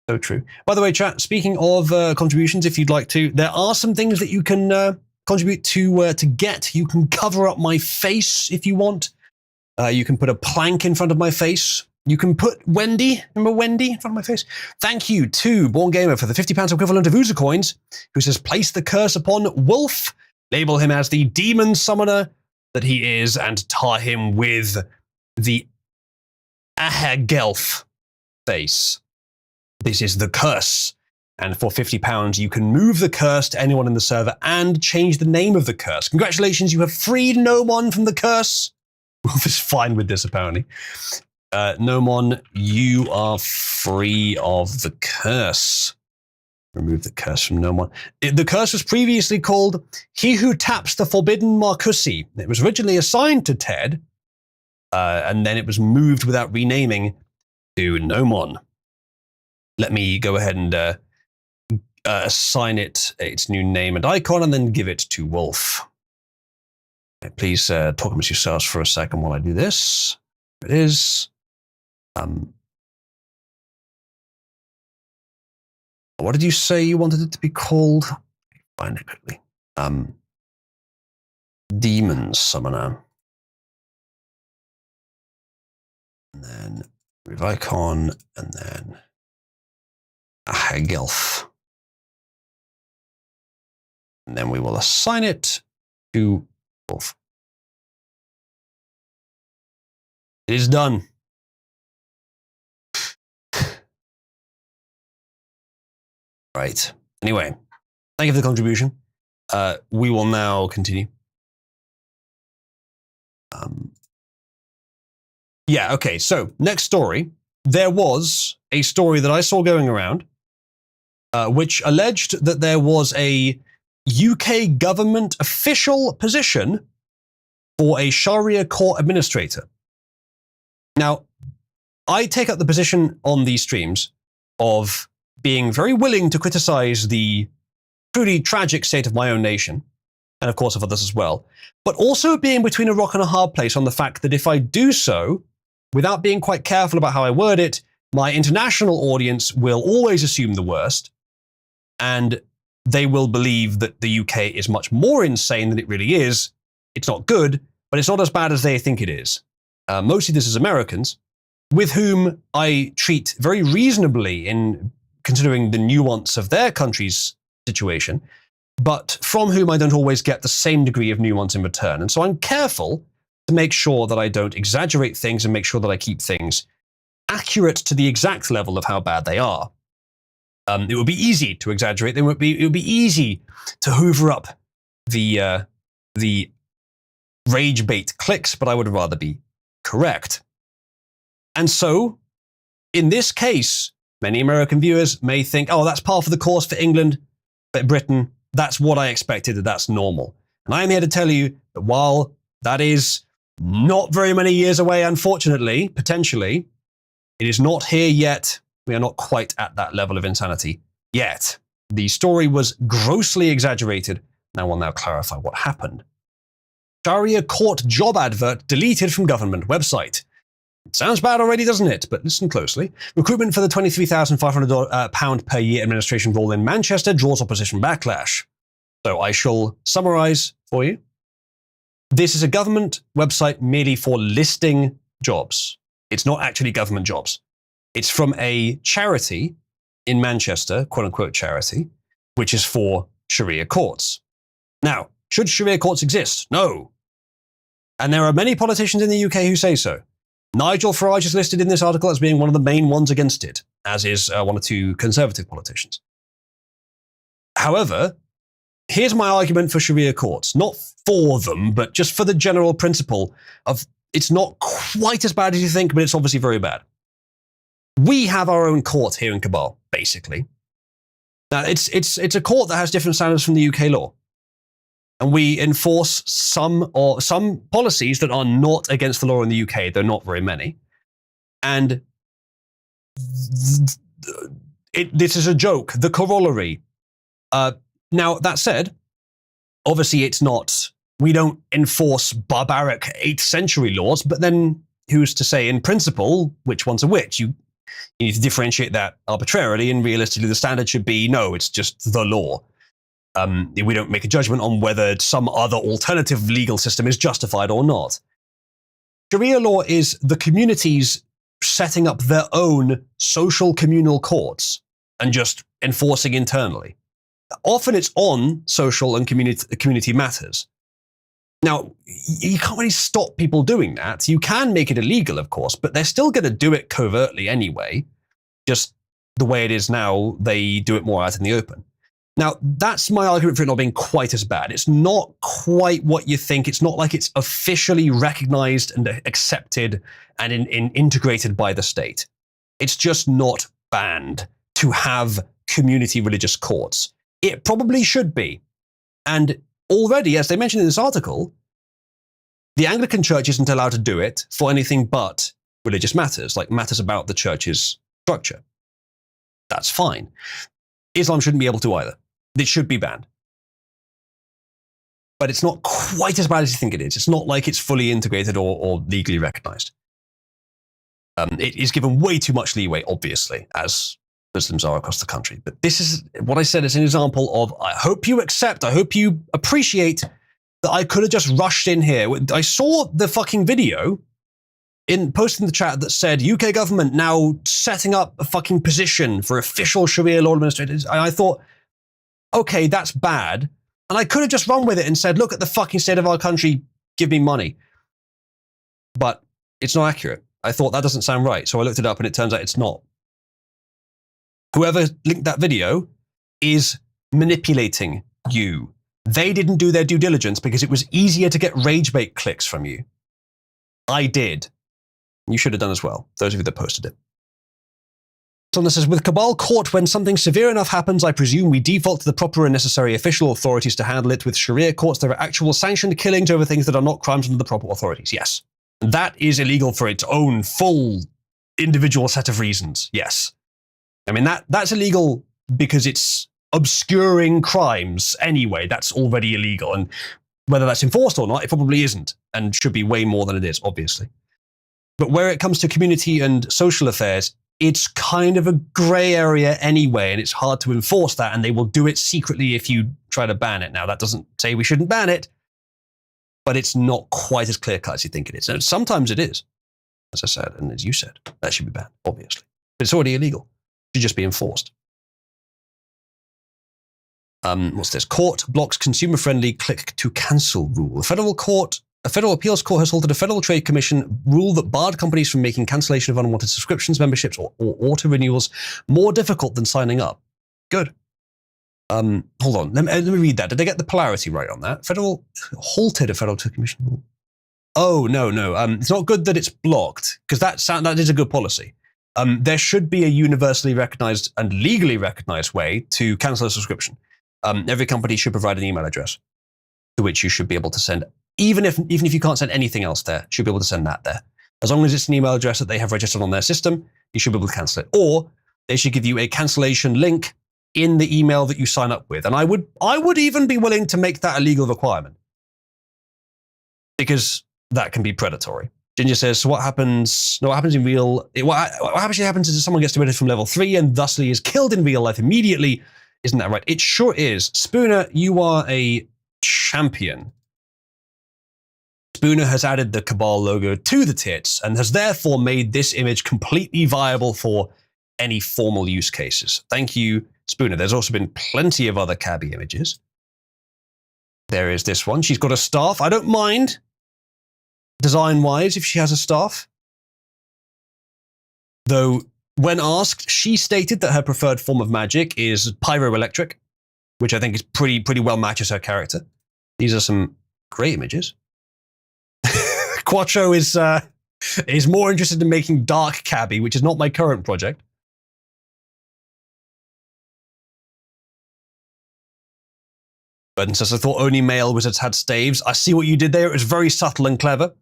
S1: So true. By the way, chat, speaking of contributions, if you'd like to, there are some things that you can contribute to get. You can cover up my face if you want. You can put a plank in front of my face. You can put Wendy, remember Wendy, in front of my face? Thank you to Born Gamer for the £50 equivalent of User coins, who says, place the curse upon Wolf, label him as the demon summoner that he is, and tar him with the Ahagelf face. This is the curse. And for £50, you can move the curse to anyone in the server and change the name of the curse. Congratulations, you have freed Nomon from the curse. Wolf is fine with this, apparently. Nomon, you are free of the curse. Remove the curse from no one. The curse was previously called He Who Taps the Forbidden Marcusi. It was originally assigned to Ted, and then it was moved without renaming to Nomon. Let me go ahead and assign it its new name and icon, and then give it to Wolf. Please talk amongst yourselves for a second while I do this. Here it is. What did you say you wanted it to be called? Find it quickly. Demon Summoner. And then remove icon, and then a Hagelf. And then we will assign it to Wolf. It is done. Right. Anyway, thank you for the contribution. We will now continue. Yeah, okay, so next story. There was a story that I saw going around, which alleged that there was a UK government official position for a Sharia court administrator. Now, I take up the position on these streams of being very willing to criticize the truly tragic state of my own nation, and of course of others as well, but also being between a rock and a hard place on the fact that if I do so, without being quite careful about how I word it, my international audience will always assume the worst, and they will believe that the UK is much more insane than it really is. It's not good, but it's not as bad as they think it is. Mostly this is Americans, with whom I treat very reasonably in considering the nuance of their country's situation, but from whom I don't always get the same degree of nuance in return. And so I'm careful to make sure that I don't exaggerate things and make sure that I keep things accurate to the exact level of how bad they are. It would be easy to exaggerate. It would be easy to hoover up the rage bait clicks, but I would rather be correct. And so, in this case, many American viewers may think, oh, that's par for the course for England, but Britain, that's what I expected, that's normal. And I am here to tell you that while that is not very many years away, unfortunately, potentially, it is not here yet. We are not quite at that level of insanity yet. The story was grossly exaggerated. I will now clarify what happened. Sharia court job advert deleted from government website. It sounds bad already, doesn't it? But listen closely. Recruitment for the £23,500 per year administration role in Manchester draws opposition backlash. So I shall summarize for you. This is a government website merely for listing jobs. It's not actually government jobs. It's from a charity in Manchester, quote unquote charity, which is for Sharia courts. Now, should Sharia courts exist? No. And there are many politicians in the UK who say so. Nigel Farage is listed in this article as being one of the main ones against it, as is one or two Conservative politicians. However, here's my argument for Sharia courts. Not for them, but just for the general principle of it's not quite as bad as you think, but it's obviously very bad. We have our own court here in Kabul, basically. Now, it's a court that has different standards from the UK law. And we enforce some policies that are not against the law in the UK. They're not very many. And this is a joke, the corollary. Now, that said, obviously it's not, we don't enforce barbaric 8th century laws, but then who's to say in principle which ones are which? You need to differentiate that arbitrarily, and realistically the standard should be, no, it's just the law. We don't make a judgment on whether some other alternative legal system is justified or not. Sharia law is the communities setting up their own social communal courts and just enforcing internally. Often it's on social and community matters. Now, you can't really stop people doing that. You can make it illegal, of course, but they're still going to do it covertly anyway. Just the way it is now, they do it more out in the open. Now, that's my argument for it not being quite as bad. It's not quite what you think. It's not like it's officially recognized and accepted and integrated by the state. It's just not banned to have community religious courts. It probably should be. And already, as they mentioned in this article, the Anglican Church isn't allowed to do it for anything but religious matters, like matters about the church's structure. That's fine. Islam shouldn't be able to either. It should be banned. But it's not quite as bad as you think it is. It's not like it's fully integrated or legally recognized. It is given way too much leeway, obviously, as Muslims are across the country. But this is what I said as an example of, I hope you accept, I hope you appreciate that I could have just rushed in here. I saw the fucking video posted in the chat that said, UK government now setting up a fucking position for official Sharia law administrators. And I thought, okay, that's bad. And I could have just run with it and said, look at the fucking state of our country, give me money. But it's not accurate. I thought that doesn't sound right. So I looked it up and it turns out it's not. Whoever linked that video is manipulating you. They didn't do their due diligence because it was easier to get rage bait clicks from you. I did. You should have done as well, those of you that posted it. Someone says, with Cabal Court, when something severe enough happens, I presume we default to the proper and necessary official authorities to handle it. With Sharia courts, there are actual sanctioned killings over things that are not crimes under the proper authorities. Yes. That is illegal for its own full individual set of reasons. Yes. I mean, that's illegal because it's obscuring crimes anyway. That's already illegal. And whether that's enforced or not, it probably isn't and should be way more than it is, obviously. But where it comes to community and social affairs, it's kind of a gray area anyway, and it's hard to enforce that, and they will do it secretly if you try to ban it. Now, that doesn't say we shouldn't ban it, but it's not quite as clear-cut as you think it is. And sometimes it is, as I said, and as you said, that should be banned, obviously. But it's already illegal. It should just be enforced. What's this? Court blocks consumer-friendly click to cancel rule. A federal appeals court has halted a Federal Trade Commission rule that barred companies from making cancellation of unwanted subscriptions, memberships, or auto renewals more difficult than signing up. Good. Hold on. Let me read that. Did they get the polarity right on that? Halted a Federal Trade Commission rule. Oh, no. It's not good that it's blocked, because that is a good policy. There should be a universally recognized and legally recognized way to cancel a subscription. Every company should provide an email address to which you should be able to send, even if you can't send anything else there, you should be able to send that there. As long as it's an email address that they have registered on their system, you should be able to cancel it. Or they should give you a cancellation link in the email that you sign up with. And I would even be willing to make that a legal requirement, because that can be predatory. Ginger says, so what happens? No, what happens in real? What actually happens is someone gets demoted from level 3 and thusly is killed in real life immediately. Isn't that right? It sure is. Spooner, you are a champion. Spooner has added the Cabal logo to the tits and has therefore made this image completely viable for any formal use cases. Thank you, Spooner. There's also been plenty of other cabbie images. There is this one. She's got a staff. I don't mind, design-wise, if she has a staff. Though, when asked, she stated that her preferred form of magic is pyroelectric, which I think is pretty well matches her character. These are some great images. Quattro is more interested in making dark cabbie, which is not my current project. Burton says, I thought only male wizards had staves. I see what you did there. It was very subtle and clever.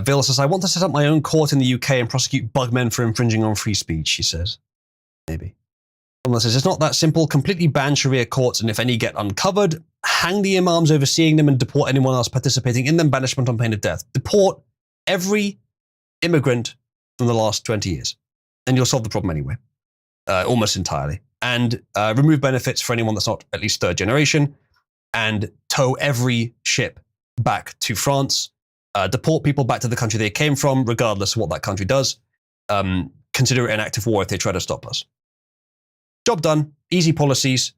S1: Vil says, I want to set up my own court in the UK and prosecute bugmen for infringing on free speech, she says. Maybe. Someone says, it's not that simple. Completely ban Sharia courts, and if any get uncovered, hang the imams overseeing them and deport anyone else participating in them, banishment on pain of death. Deport every immigrant from the last 20 years, and you'll solve the problem anyway, almost entirely. And remove benefits for anyone that's not at least third generation, and tow every ship back to France. Deport people back to the country they came from, regardless of what that country does. Consider it an act of war if they try to stop us. Job done. Easy policies.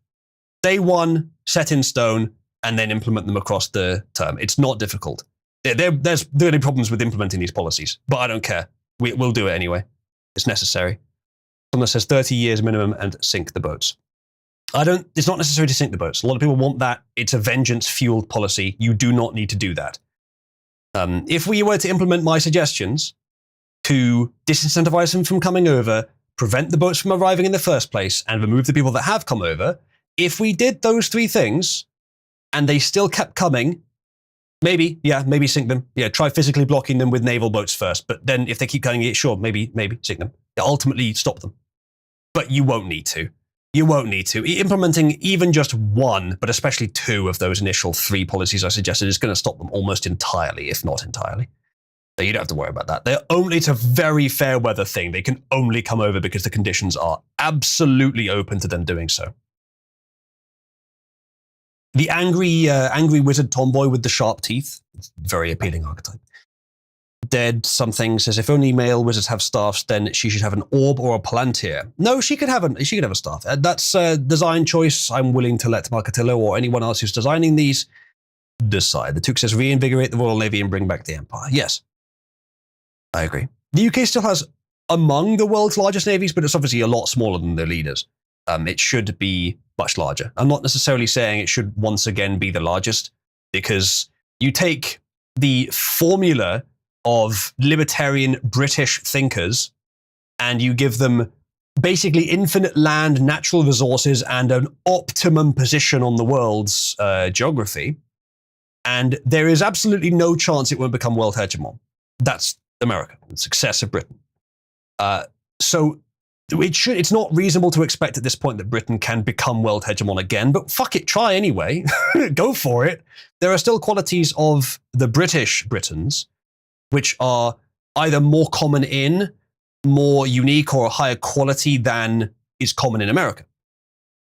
S1: Day one, set in stone, and then implement them across the term. It's not difficult. There's any problems with implementing these policies, but I don't care. We'll do it anyway. It's necessary. Someone says 30 years minimum and sink the boats. It's not necessary to sink the boats. A lot of people want that. It's a vengeance-fueled policy. You do not need to do that. If we were to implement my suggestions to disincentivize them from coming over, prevent the boats from arriving in the first place, and remove the people that have come over, if we did those 3 things and they still kept coming, maybe sink them. Yeah, try physically blocking them with naval boats first. But then if they keep coming, sure, maybe sink them. Ultimately stop them. But you won't need to. You won't need to. Implementing even just 1, but especially 2 of those initial 3 policies I suggested is going to stop them almost entirely, if not entirely. So you don't have to worry about that. It's a very fair weather thing. They can only come over because the conditions are absolutely open to them doing so. The angry wizard tomboy with the sharp teeth, very appealing archetype. Dead something says, if only male wizards have staffs, then she should have an orb or a palantir. No, she could have a staff. That's a design choice. I'm willing to let Marketillo or anyone else who's designing these decide. The Took says, reinvigorate the Royal Navy and bring back the Empire. Yes, I agree. The UK still has among the world's largest navies, but it's obviously a lot smaller than their leaders. It should be much larger. I'm not necessarily saying it should once again be the largest, because you take the formula of libertarian British thinkers and you give them basically infinite land, natural resources, and an optimum position on the world's geography, and there is absolutely no chance it won't become world hegemon. That's America, the success of Britain. So it's not reasonable to expect at this point that Britain can become world hegemon again, but fuck it, try anyway. Go for it. There are still qualities of the British Britons which are either more common in, more unique, or higher quality than is common in America.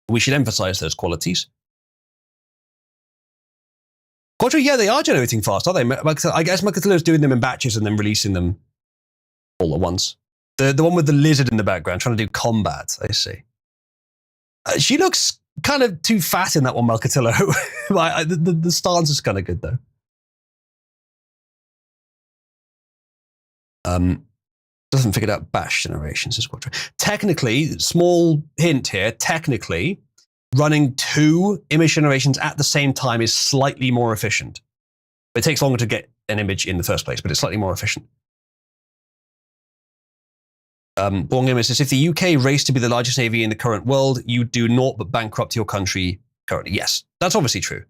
S1: We should emphasize those qualities. Quadri, yeah, they are generating fast, are they? I guess Marketillo is doing them in batches and then releasing them all at once. The one with the lizard in the background, trying to do combat, I see. She looks kind of too fat in that one, Marketillo. The stance is kind of good, though. Doesn't figure out bash generations, says Quadri. Technically, small hint here, technically, running 2 image generations at the same time is slightly more efficient. It takes longer to get an image in the first place, but it's slightly more efficient. Borngame says, if the UK raced to be the largest navy in the current world, you do naught but bankrupt your country currently. Yes, that's obviously true.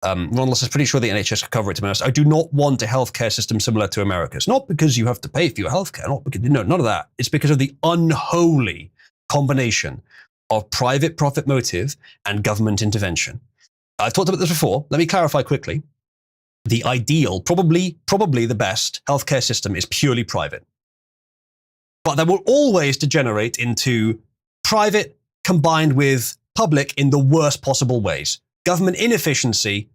S1: Ronald says, pretty sure the NHS could cover it, to be honest. I do not want a healthcare system similar to America's. Not because you have to pay for your healthcare, not because, no, none of that. It's because of the unholy combination of private profit motive and government intervention. I've talked about this before. Let me clarify quickly. The ideal, probably the best healthcare system is purely private. But that will always degenerate into private combined with public in the worst possible ways. Government inefficiency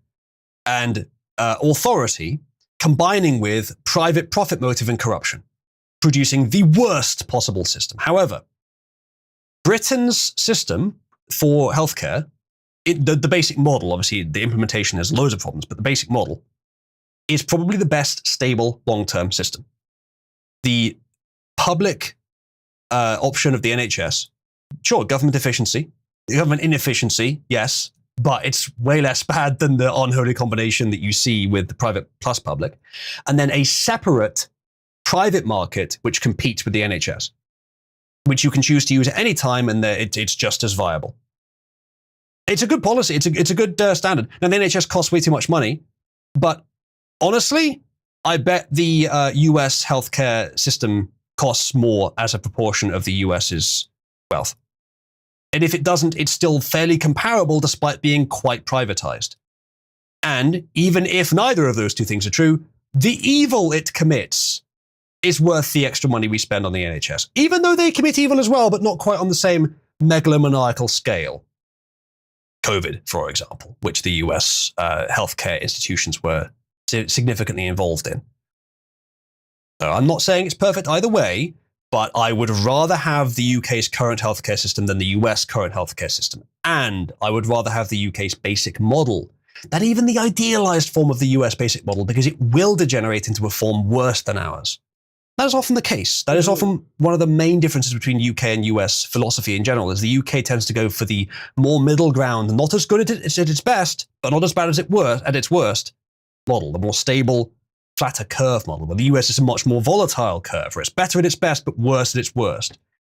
S1: and authority combining with private profit motive and corruption, producing the worst possible system. However, Britain's system for healthcare, the basic model, obviously the implementation has loads of problems, but the basic model is probably the best stable long-term system. The public option of the NHS, sure, government efficiency, government inefficiency, yes, but it's way less bad than the unholy combination that you see with the private plus public. And then a separate private market which competes with the NHS, which you can choose to use at any time, and it's just as viable. It's a good policy. It's a good standard. Now, the NHS costs way too much money, but honestly, I bet the US healthcare system costs more as a proportion of the US's wealth. And if it doesn't, it's still fairly comparable despite being quite privatized. And even if neither of those two things are true, the evil it commits is worth the extra money we spend on the NHS, even though they commit evil as well, but not quite on the same megalomaniacal scale. COVID, for example, which the US healthcare institutions were significantly involved in. So I'm not saying it's perfect either way, but I would rather have the UK's current healthcare system than the US current healthcare system. And I would rather have the UK's basic model than even the idealized form of the US basic model, because it will degenerate into a form worse than ours. That is often the case. That is often one of the main differences between UK and US philosophy in general, is the UK tends to go for the more middle ground, not as good at its best, but not as bad as at its worst model, the more stable, flatter curve model, where the US is a much more volatile curve, where it's better at its best, but worse at its worst.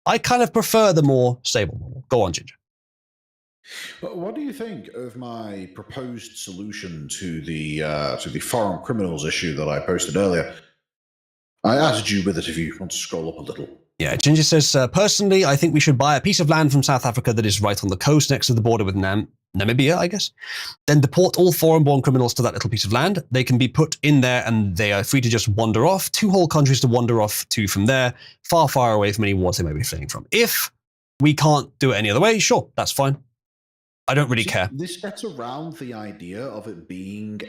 S1: I kind of prefer the more stable model. Go on, Ginger.
S4: What do you think of my proposed solution to the foreign criminals issue that I posted earlier? I added you with it if you want to scroll up a little.
S1: Yeah, Ginger says, personally, I think we should buy a piece of land from South Africa that is right on the coast next to the border with Namibia, I guess. Then deport all foreign-born criminals to that little piece of land. They can be put in there and they are free to just wander off. 2 whole countries to wander off to from there, far, far away from any wars they may be fleeing from. If we can't do it any other way, sure, that's fine. I don't really care.
S4: This gets around the idea of it being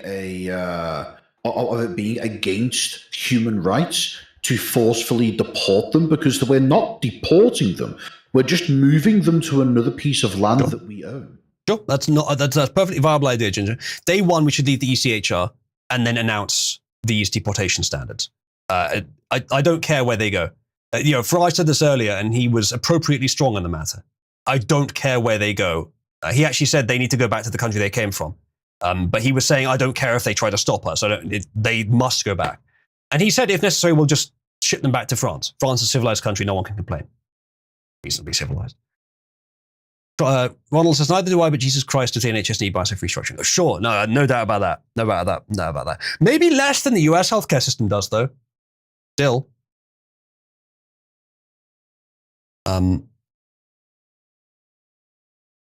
S4: against human rights to forcefully deport them, because we're not deporting them. We're just moving them to another piece of land that we own.
S1: Sure, that's a perfectly viable idea, Ginger. Day one, we should leave the ECHR and then announce these deportation standards. I don't care where they go. Fry said this earlier, and he was appropriately strong on the matter. I don't care where they go. He actually said they need to go back to the country they came from. But he was saying, I don't care if they try to stop us. They must go back. And he said, if necessary, we'll just ship them back to France. France is a civilized country. No one can complain. Reasonably civilized. Ronald says, neither do I, but Jesus Christ, does the NHS need massive restructuring? Sure, no doubt about that. No doubt about that. Maybe less than the US healthcare system does, though. Still.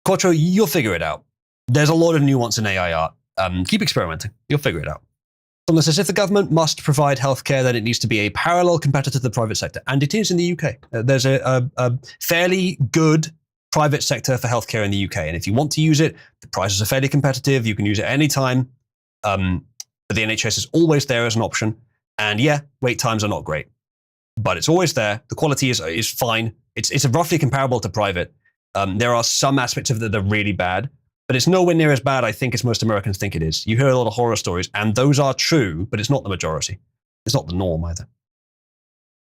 S1: Quattro, you'll figure it out. There's a lot of nuance in AI art. Keep experimenting. You'll figure it out. Someone says, if the government must provide healthcare, then it needs to be a parallel competitor to the private sector. And it is in the UK. There's a fairly good private sector for healthcare in the UK. And if you want to use it, the prices are fairly competitive. You can use it anytime. But the NHS is always there as an option. And yeah, wait times are not great. But it's always there. The quality is fine. It's roughly comparable to private. There are some aspects of it that are really bad. But it's nowhere near as bad, I think, as most Americans think it is. You hear a lot of horror stories, and those are true, but it's not the majority. It's not the norm either.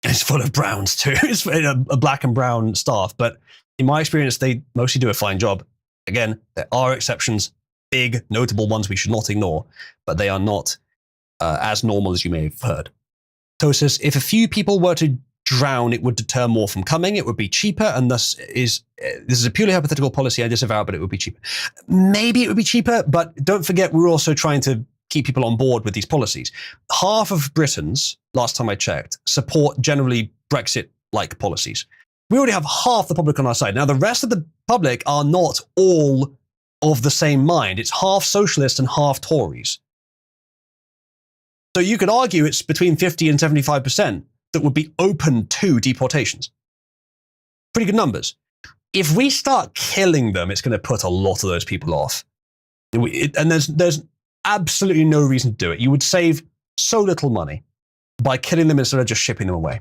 S1: It's full of browns, too. It's a black and brown staff, but in my experience, they mostly do a fine job. Again, there are exceptions, big, notable ones we should not ignore, but they are not as normal as you may have heard. So says, if a few people were to drown, it would deter more from coming. It would be cheaper, and this is a purely hypothetical policy I disavow, but it would be cheaper. Maybe it would be cheaper, but don't forget we're also trying to keep people on board with these policies. Half of Britons, last time I checked, support generally Brexit-like policies. We already have half the public on our side. Now, the rest of the public are not all of the same mind. It's half socialist and half Tories. So you could argue it's between 50 and 75% that would be open to deportations. Pretty good numbers. If we start killing them, it's going to put a lot of those people off. And there's absolutely no reason to do it. You would save so little money by killing them instead of just shipping them away.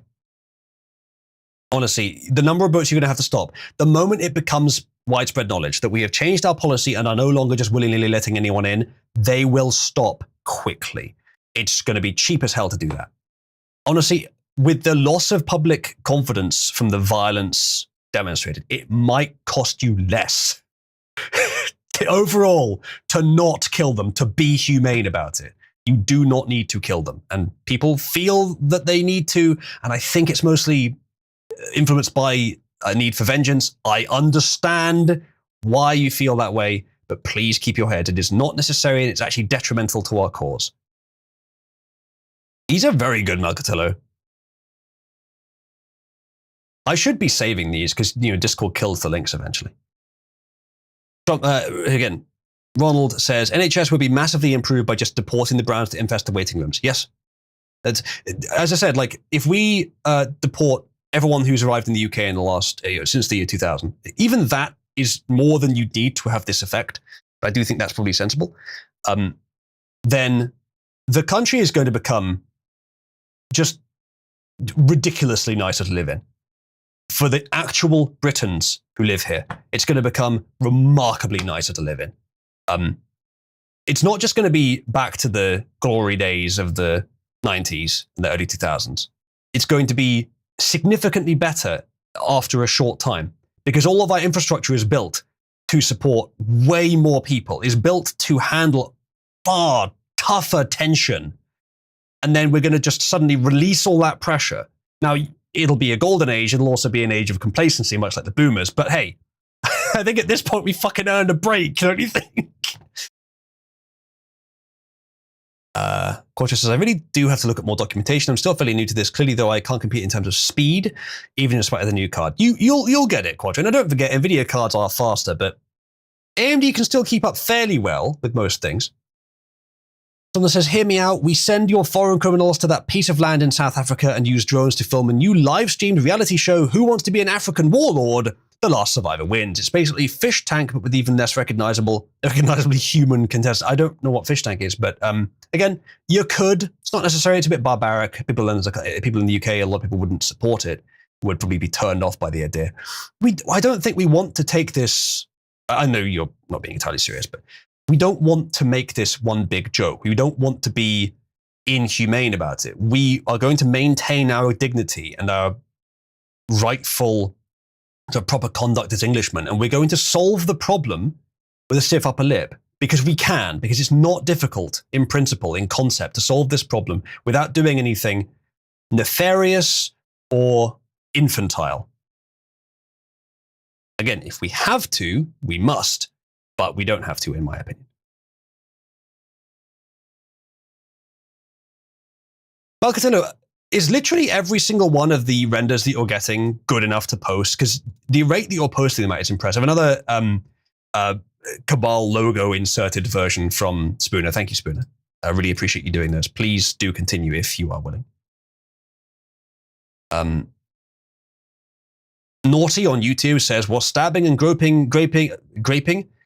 S1: Honestly, the number of boats you're going to have to stop, the moment it becomes widespread knowledge that we have changed our policy and are no longer just willy-nilly letting anyone in, they will stop quickly. It's going to be cheap as hell to do that. Honestly, with the loss of public confidence from the violence demonstrated, it might cost you less overall to not kill them, to be humane about it. You do not need to kill them. And people feel that they need to, and I think it's mostly influenced by a need for vengeance. I understand why you feel that way, but please keep your head. It is not necessary, and it's actually detrimental to our cause. These are very good, Melcatillo. I should be saving these because, Discord kills the links eventually. Again, Ronald says, NHS would be massively improved by just deporting the Browns to infest the waiting rooms. Yes. As I said, if we deport everyone who's arrived in the UK in the last, since the year 2000, even that is more than you need to have this effect. But I do think that's probably sensible. Then the country is going to become just ridiculously nicer to live in. For the actual Britons who live here, it's going to become remarkably nicer to live in. It's not just going to be back to the glory days of the 90s and the early 2000s. It's going to be significantly better after a short time because all of our infrastructure is built to support way more people, is built to handle far tougher tension. And then we're going to just suddenly release all that pressure. Now, it'll be a golden age. It'll also be an age of complacency, much like the boomers. But hey, I think at this point we fucking earned a break, don't you think? Quattro says, I really do have to look at more documentation. I'm still fairly new to this. Clearly, though, I can't compete in terms of speed, even in spite of the new card. You'll get it, Quattro. And don't forget, NVIDIA cards are faster, but AMD can still keep up fairly well with most things. Someone says, hear me out. We send your foreign criminals to that piece of land in South Africa and use drones to film a new live-streamed reality show, Who Wants to Be an African Warlord? The Last Survivor Wins. It's basically Fish Tank, but with even less recognizably human contestants. I don't know what Fish Tank is, but again, you could. It's not necessary. It's a bit barbaric. People in the UK, a lot of people wouldn't support it. Would probably be turned off by the idea. I don't think we want to take this. I know you're not being entirely serious, but we don't want to make this one big joke. We don't want to be inhumane about it. We are going to maintain our dignity and our rightful proper conduct as Englishmen, and we're going to solve the problem with a stiff upper lip because we can, because it's not difficult in principle, in concept, to solve this problem without doing anything nefarious or infantile. Again, if we have to, we must, but we don't have to, in my opinion. Malcatello, is literally every single one of the renders that you're getting good enough to post? Because the rate that you're posting them at is impressive. Another Cabal logo inserted version from Spooner. Thank you, Spooner. I really appreciate you doing those. Please do continue if you are willing. Naughty on YouTube says, was stabbing and graping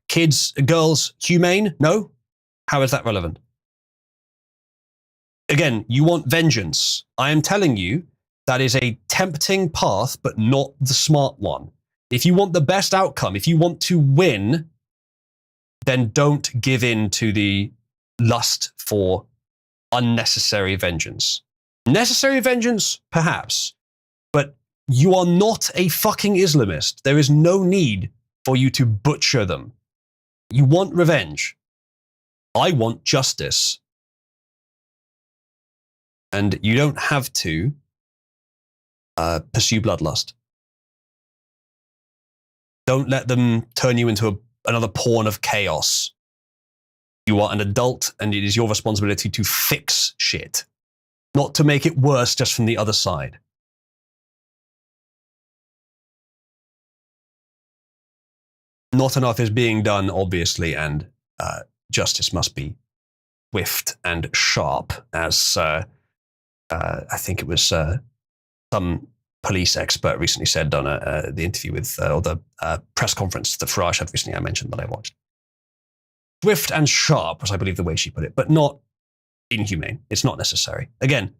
S1: kids, girls humane? No? How is that relevant? Again, you want vengeance. I am telling you that is a tempting path, but not the smart one. If you want the best outcome, if you want to win, then don't give in to the lust for unnecessary vengeance. Necessary vengeance, perhaps, but you are not a fucking Islamist. There is no need for you to butcher them. You want revenge. I want justice. And you don't have to pursue bloodlust. Don't let them turn you into another pawn of chaos. You are an adult, and it is your responsibility to fix shit, not to make it worse just from the other side. Not enough is being done, obviously, and justice must be swift and sharp, as I think it was some police expert recently said on the interview with, or the press conference that Farage had recently, I mentioned that I watched. Swift and sharp was, I believe, the way she put it, but not inhumane. It's not necessary. Again,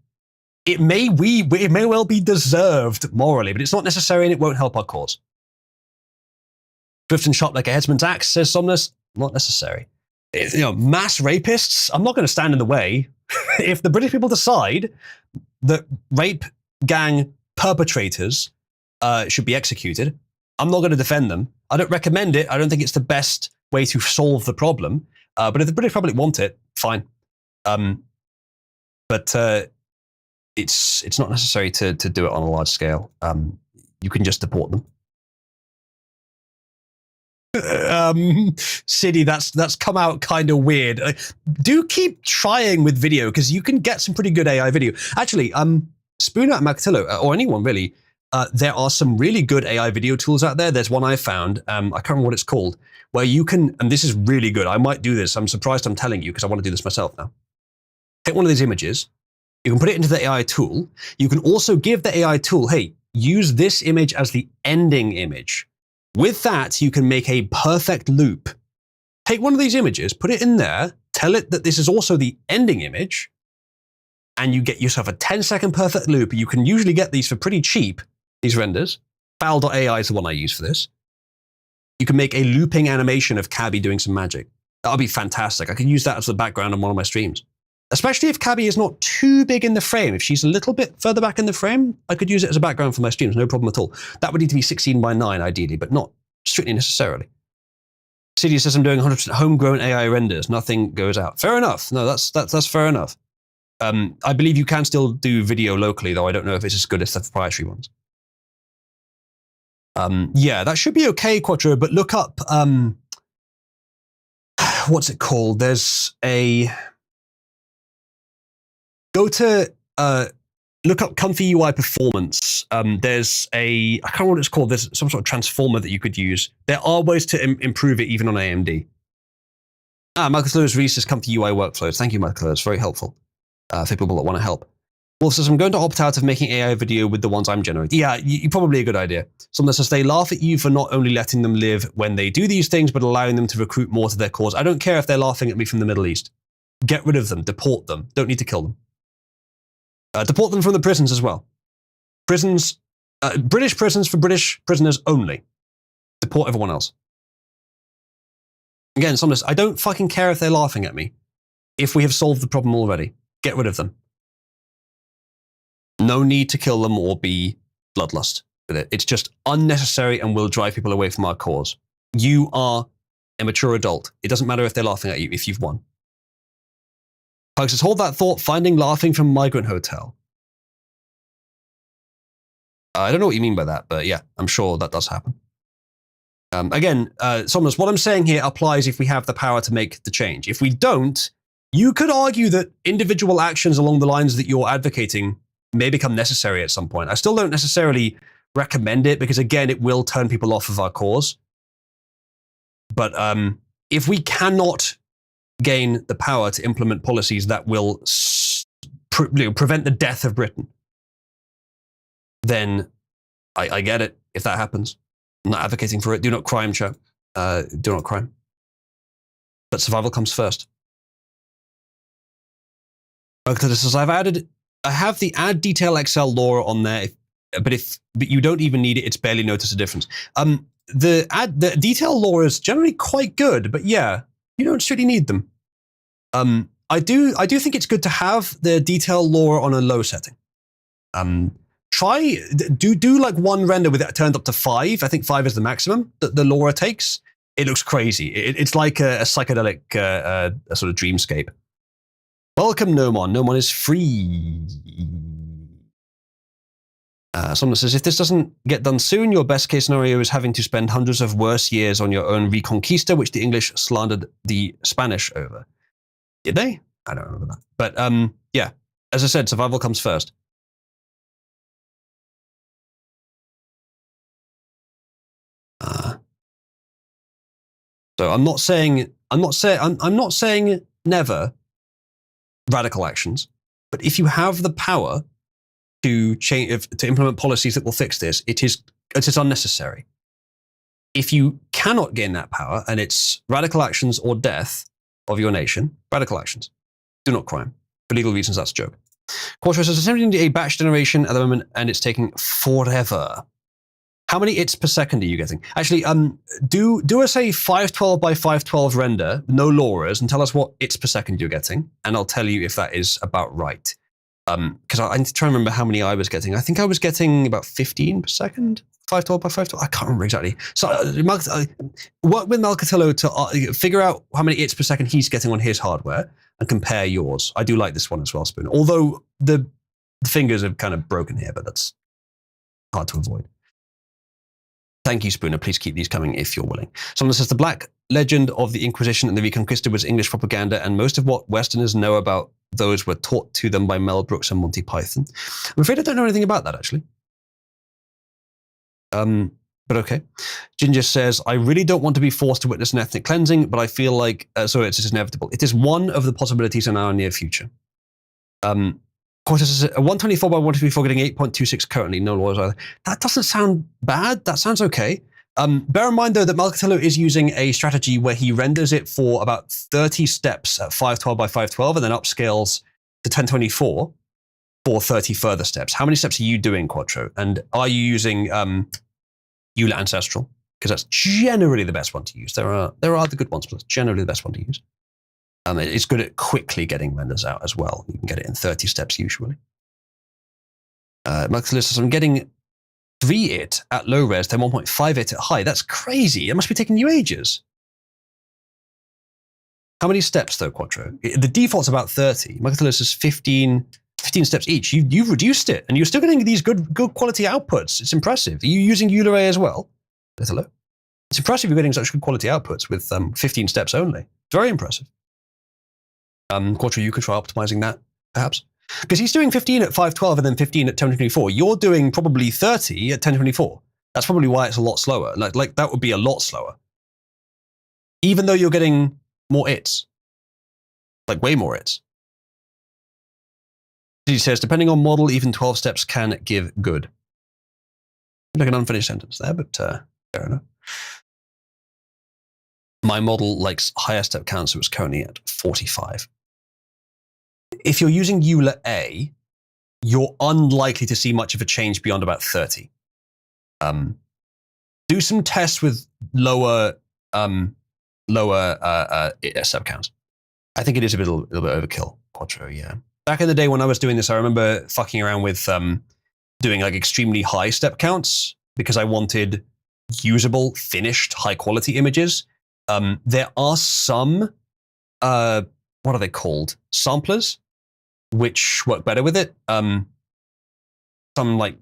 S1: it may well be deserved morally, but it's not necessary and it won't help our cause. Swift and sharp like a headsman's axe, says Somnus, not necessary. Mass rapists, I'm not going to stand in the way. If the British people decide that rape gang perpetrators should be executed, I'm not going to defend them. I don't recommend it. I don't think it's the best way to solve the problem. But if the British public want it, fine. But it's not necessary to do it on a large scale. You can just deport them. City, that's come out kind of weird. Do keep trying with video because you can get some pretty good AI video. Actually, Spooner and Mactillo, or anyone really, there are some really good AI video tools out there. There's one I found, I can't remember what it's called, where you can, and this is really good. I might do this. I'm surprised I'm telling you because I want to do this myself now. Take one of these images. You can put it into the AI tool. You can also give the AI tool, hey, use this image as the ending image. With that, you can make a perfect loop. Take one of these images, put it in there, tell it that this is also the ending image, and you get yourself a 10-second perfect loop. You can usually get these for pretty cheap, these renders. Fowl.ai is the one I use for this. You can make a looping animation of Cabby doing some magic. That would be fantastic. I could use that as the background on one of my streams. Especially if Cabby is not too big in the frame. If she's a little bit further back in the frame, I could use it as a background for my streams, no problem at all. That would need to be 16:9 ideally, but not strictly necessarily. Cydia says I'm doing 100% homegrown AI renders. Nothing goes out. Fair enough. No, that's fair enough. I believe you can still do video locally, though I don't know if it's as good as the proprietary ones. Yeah, that should be okay, Quattro, but look up, what's it called? There's a, go to, look up Comfy UI Performance. There's a, I can't remember what it's called. There's some sort of transformer that you could use. There are ways to improve it even on AMD. Michael Lewis releases Comfy UI workflows. Thank you, Michael. It's very helpful for people that want to help. Wolf says, I'm going to opt out of making AI video with the ones I'm generating. Yeah, probably a good idea. Someone says, they laugh at you for not only letting them live when they do these things, but allowing them to recruit more to their cause. I don't care if they're laughing at me from the Middle East. Get rid of them. Deport them. Don't need to kill them. Deport them from the prisons as well. Prisons, British prisons for British prisoners only. Deport everyone else. Again, someone says, I don't fucking care if they're laughing at me. If we have solved the problem already, get rid of them. No need to kill them or be bloodlust with it. It's just unnecessary and will drive people away from our cause. You are a mature adult. It doesn't matter if they're laughing at you if you've won. Pug says, hold that thought, finding laughing from migrant hotel. I don't know what you mean by that, but yeah, I'm sure that does happen. Again, Somnus, what I'm saying here applies if we have the power to make the change. If we don't, you could argue that individual actions along the lines that you're advocating may become necessary at some point. I still don't necessarily recommend it because, again, it will turn people off of our cause. But if we cannot gain the power to implement policies that will prevent the death of Britain, then I get it if that happens. I'm not advocating for it. Do not crime, chat. Do not crime. But survival comes first. This says, I have the add detail Excel law on there, but you don't even need it. It's barely notice a difference. The detail law is generally quite good, but yeah, you don't really need them. I do think it's good to have the detail law on a low setting. Do like one render with it turned up to 5. I think 5 is the maximum that the LoRa takes. It looks crazy. It's like a psychedelic a sort of dreamscape. Welcome, Nomon. Nomon is free. Someone says, if this doesn't get done soon, your best case scenario is having to spend hundreds of worse years on your own Reconquista, which the English slandered the Spanish over. Did they? I don't remember that. But yeah, as I said, survival comes first. So I'm not saying never radical actions, but if you have the power to change, to implement policies that will fix this, it is unnecessary. If you cannot gain that power, and it's radical actions or death of your nation, radical actions, do not crime. For legal reasons, that's a joke. Quattro says, attempting a batch generation at the moment, and it's taking forever. How many hits per second are you getting? Actually, do a say 512 by 512 render, no LoRa's, and tell us what hits per second you're getting, and I'll tell you if that is about right. Because I need to try and remember how many I was getting. I think I was getting about 15 per second, 512 by 512. I can't remember exactly. So work with Malcatillo to figure out how many hits per second he's getting on his hardware and compare yours. I do like this one as well, Spoon. Although the fingers are kind of broken here, but that's hard to avoid. Thank you, Spooner. Please keep these coming if you're willing. Someone says, the Black Legend of the Inquisition and the Reconquista was English propaganda, and most of what Westerners know about those were taught to them by Mel Brooks and Monty Python. I'm afraid I don't know anything about that, actually. But okay. Ginger says, I really don't want to be forced to witness an ethnic cleansing, but I feel like, so it's inevitable. It is one of the possibilities in our near future. Quartus says, 124 by 124 getting 8.26 currently, no laws either. That doesn't sound bad. That sounds okay. Bear in mind, though, that Malcatillo is using a strategy where he renders it for about 30 steps at 512 by 512 and then upscales to 1024 for 30 further steps. How many steps are you doing, Quattro? And are you using EULA Ancestral? Because that's generally the best one to use. There are other good ones, but it's generally the best one to use. It's good at quickly getting renders out as well. You can get it in 30 steps usually. Malcatillo says, I'm getting 3-it at low res, then 1.5-it at high. That's crazy. It must be taking you ages. How many steps though, Quattro? The default's about 30. Microtello says 15 steps each. You've reduced it, and you're still getting these good quality outputs. It's impressive. Are you using Euler as well? Hello. It's impressive you're getting such good quality outputs with 15 steps only. It's very impressive. Quattro, you could try optimizing that, perhaps. Because he's doing 15 at 512 and then 15 at 1024. You're doing probably 30 at 1024. That's probably why it's a lot slower. Like that would be a lot slower. Even though you're getting more its. Like way more its. He says, depending on model, even 12 steps can give good. Like an unfinished sentence there, but fair enough. My model likes higher step count, so it's currently at 45. If you're using Euler A, you're unlikely to see much of a change beyond about 30. Do some tests with lower step counts. I think it is a little bit overkill, Quattro, yeah. Back in the day when I was doing this, I remember fucking around with doing like extremely high step counts because I wanted usable, finished, high quality images. There are some, what are they called? Samplers, which work better with it. Some like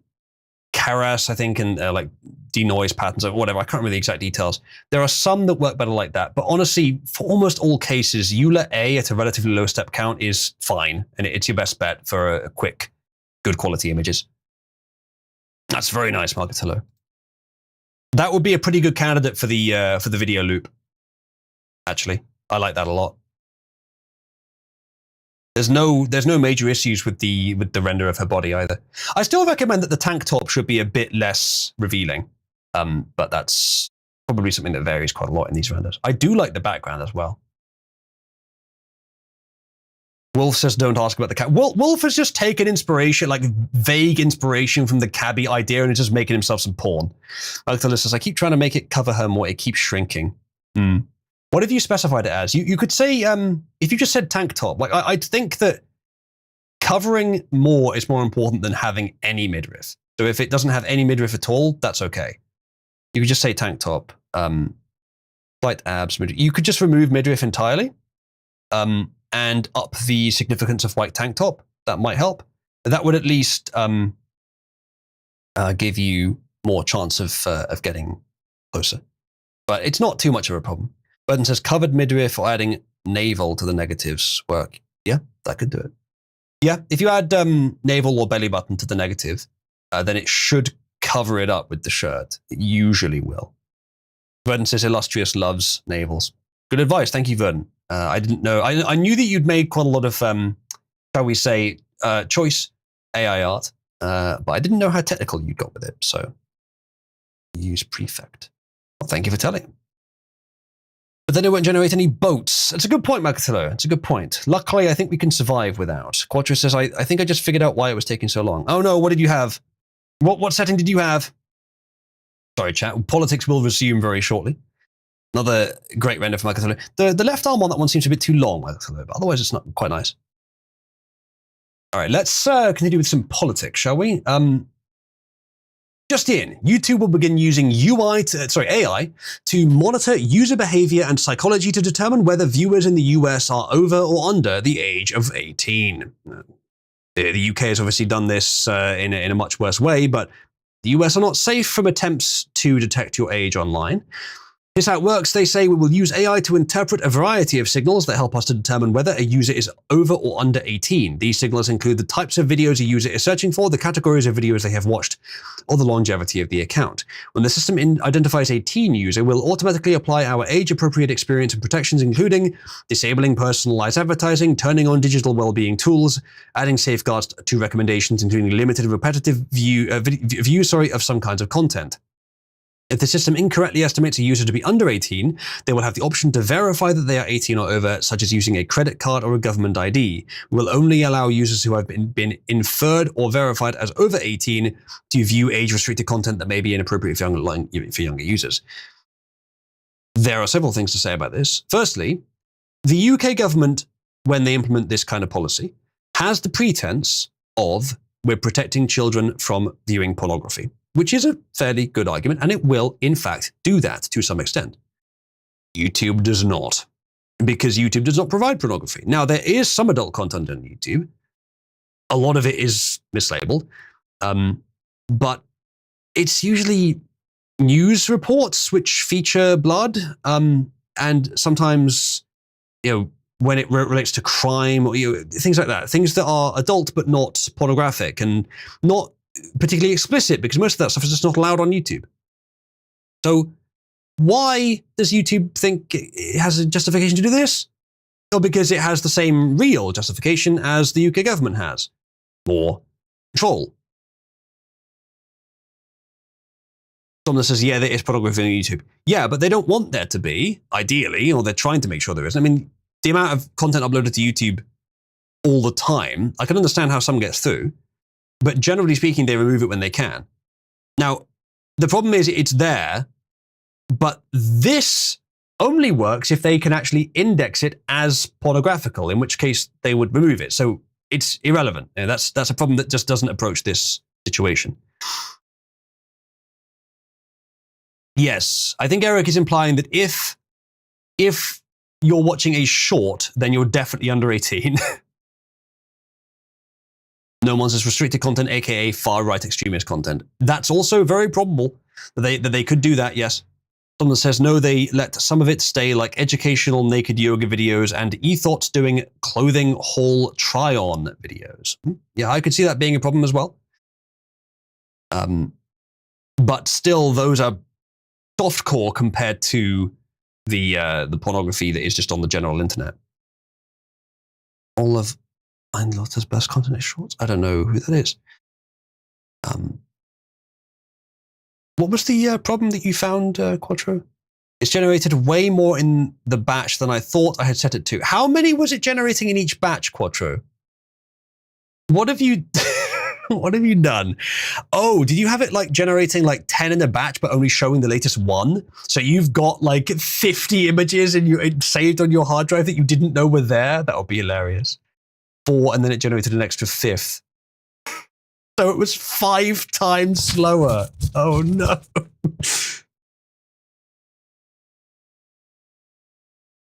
S1: Keras, I think, and like denoise patterns or whatever. I can't remember the exact details. There are some that work better like that. But honestly, for almost all cases, Euler A at a relatively low step count is fine. And it's your best bet for a quick, good quality images. That's very nice, Marketello. That would be a pretty good candidate for the video loop. Actually, I like that a lot. There's no major issues with the render of her body either. I still recommend that the tank top should be a bit less revealing, but that's probably something that varies quite a lot in these renders. I do like the background as well. Wolf says, "Don't ask about the cat." Wolf has just taken inspiration, like vague inspiration from the cabbie idea, and is just making himself some porn. Magdalena says, "I keep trying to make it cover her more. It keeps shrinking." What have you specified it as? You could say, if you just said tank top, like I'd think that covering more is more important than having any midriff. So if it doesn't have any midriff at all, that's okay. You could just say tank top, light abs, midriff. You could just remove midriff entirely, and up the significance of white tank top. That might help. That would at least give you more chance of getting closer. But it's not too much of a problem. Burton says covered midriff or adding navel to the negatives work. Yeah, that could do it. Yeah, if you add navel or belly button to the negative, then it should cover it up with the shirt. It usually will. Burton says illustrious loves navels. Good advice. Thank you, Vernon. I didn't know. I knew that you'd made quite a lot of, shall we say, choice AI art, but I didn't know how technical you got with it. So use prefect. Well, thank you for telling. But then it won't generate any boats. It's a good point, Makatilo. It's a good point. Luckily, I think we can survive without. Quattro says, I think I just figured out why it was taking so long. Oh no, what did you have? What setting did you have? Sorry, chat. Politics will resume very shortly. Another great render for Makatilo. The left arm on that one seems a bit too long, Makatilo, but otherwise it's not quite nice. All right, let's continue with some politics, shall we? Just in, YouTube will begin using AI to monitor user behavior and psychology to determine whether viewers in the US are over or under the age of 18. The UK has obviously done this in a much worse way, but the US are not safe from attempts to detect your age online. Here's how it works. They say we will use AI to interpret a variety of signals that help us to determine whether a user is over or under 18. These signals include the types of videos a user is searching for, the categories of videos they have watched, or the longevity of the account. When the system identifies a teen user, we'll automatically apply our age-appropriate experience and protections, including disabling personalized advertising, turning on digital well-being tools, adding safeguards to recommendations, including limited and repetitive view of some kinds of content. If the system incorrectly estimates a user to be under 18, they will have the option to verify that they are 18 or over, such as using a credit card or a government ID. We will only allow users who have been inferred or verified as over 18 to view age-restricted content that may be inappropriate for younger users. There are several things to say about this. Firstly, the UK government, when they implement this kind of policy, has the pretense of we're protecting children from viewing pornography, which is a fairly good argument, and it will, in fact, do that to some extent. YouTube does not. because YouTube does not provide pornography. Now, there is some adult content on YouTube. A lot of it is mislabeled, but it's usually news reports which feature blood, and sometimes, when it relates to crime or things like that, things that are adult but not pornographic and not particularly explicit, because most of that stuff is just not allowed on YouTube. So why does YouTube think it has a justification to do this? Well, because it has the same real justification as the UK government has. More control. Someone says, yeah, there is pornography on YouTube. Yeah, but they don't want there to be, ideally, or they're trying to make sure there is. I mean, the amount of content uploaded to YouTube all the time, I can understand how some gets through, but generally speaking, they remove it when they can. Now, the problem is it's there, but this only works if they can actually index it as pornographical, in which case they would remove it. So it's irrelevant. That's a problem that just doesn't approach this situation. Yes, I think Eric is implying that if you're watching a short, then you're definitely under 18. No one says restricted content, aka far-right extremist content. That's also very probable that they could do that, yes. Someone says, no, they let some of it stay, like educational naked yoga videos and e-thoughts doing clothing haul try-on videos. Yeah, I could see that being a problem as well. But still, those are softcore compared to the pornography that is just on the general internet. All of Einlotter's best content is shorts. I don't know who that is. What was the problem that you found, Quattro? It's generated way more in the batch than I thought I had set it to. How many was it generating in each batch, Quattro? What have you what have you done? Oh, did you have it like generating like 10 in a batch but only showing the latest one? So you've got like 50 images saved on your hard drive that you didn't know were there? That would be hilarious. 4, and then it generated an extra 5th. So it was 5 times slower. Oh no.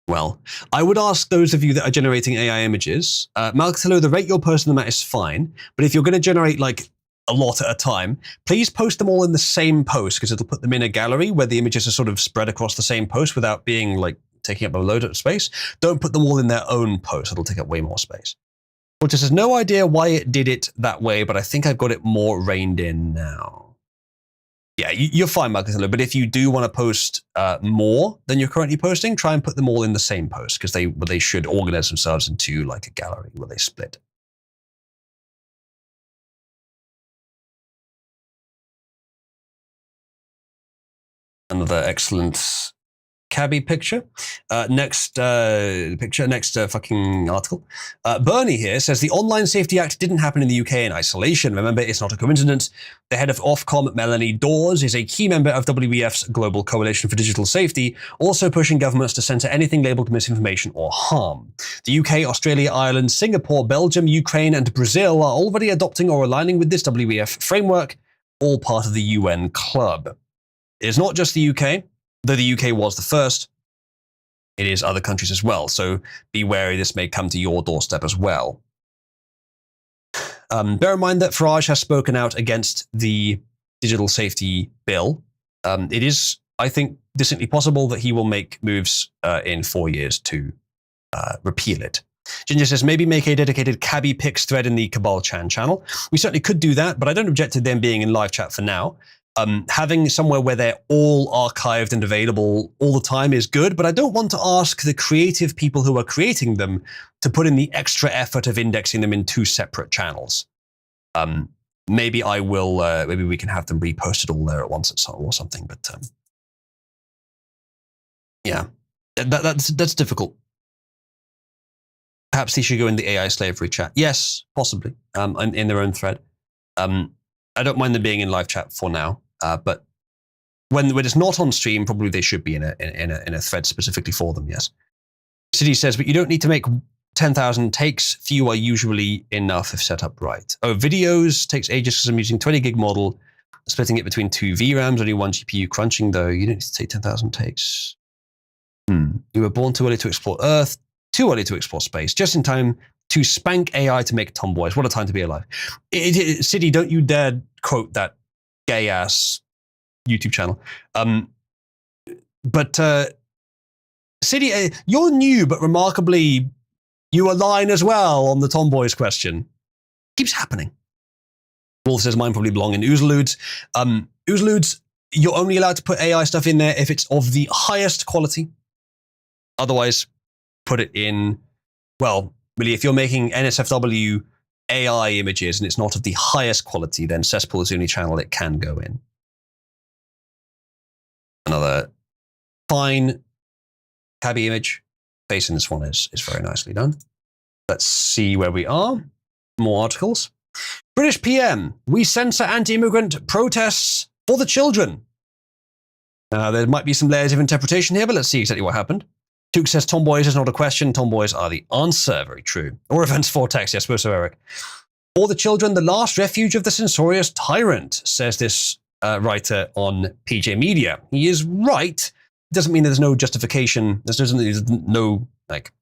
S1: Well, I would ask those of you that are generating AI images, Malcatello, the rate you're posting them at is fine, but if you're going to generate like a lot at a time, please post them all in the same post, because it'll put them in a gallery where the images are sort of spread across the same post without being like taking up a load of space. Don't put them all in their own post. It'll take up way more space. Which has no idea why it did it that way, but I think I've got it more reined in now. Yeah, you're fine, Malcatello, but if you do want to post more than you're currently posting, try and put them all in the same post, because they should organize themselves into like a gallery where they split. Another excellent cabby picture. Next fucking article. Bernie here says the Online Safety Act didn't happen in the UK in isolation. Remember, it's not a coincidence. The head of Ofcom, Melanie Dawes, is a key member of WEF's Global Coalition for Digital Safety, also pushing governments to censor anything labelled misinformation or harm. The UK, Australia, Ireland, Singapore, Belgium, Ukraine, and Brazil are already adopting or aligning with this WEF framework, all part of the UN club. It is not just the UK. Though the UK was the first, it is other countries as well. So be wary, this may come to your doorstep as well. Bear in mind that Farage has spoken out against the digital safety bill. It is, I think, distinctly possible that he will make moves in 4 years to repeal it. Ginger says, maybe make a dedicated Cabby Picks thread in the Cabal Chan channel. We certainly could do that, but I don't object to them being in live chat for now. Having somewhere where they're all archived and available all the time is good, but I don't want to ask the creative people who are creating them to put in the extra effort of indexing them in 2 separate channels. Maybe I will, maybe we can have them reposted all there at once or something, but yeah, that's difficult. Perhaps they should go in the AI slavery chat. Yes, possibly, in their own thread. I don't mind them being in live chat for now, but when it's not on stream, probably they should be in a thread specifically for them. Yes. City says, but you don't need to make 10,000 takes. Few are usually enough if set up right. Oh, videos takes ages because I'm using 20 gig model, splitting it between 2 VRAMs, only 1 GPU crunching though. You don't need to take 10,000 takes. We were born too early to explore Earth, too early to explore space, just in time to spank AI to make tomboys. What a time to be alive. City, don't you dare quote that gay-ass YouTube channel. But City, you're new, but remarkably, you align as well on the tomboys question. Keeps happening. Wolf says mine probably belong in Oozludes. Oozludes, you're only allowed to put AI stuff in there if it's of the highest quality. Otherwise, put it in, well, really, if you're making NSFW AI images and it's not of the highest quality, then Cesspool is the only channel it can go in. Another fine cabby image. Face in this one is very nicely done. Let's see where we are. More articles. British PM, we censor anti-immigrant protests for the children. There might be some layers of interpretation here, but let's see exactly what happened. Duke says tomboys is not a question, tomboys are the answer. Very true. Or events vortex, yes, suppose so, Eric. For the children, the last refuge of the censorious tyrant, says this writer on PJ Media. He is right. It doesn't mean there's no justification. There's no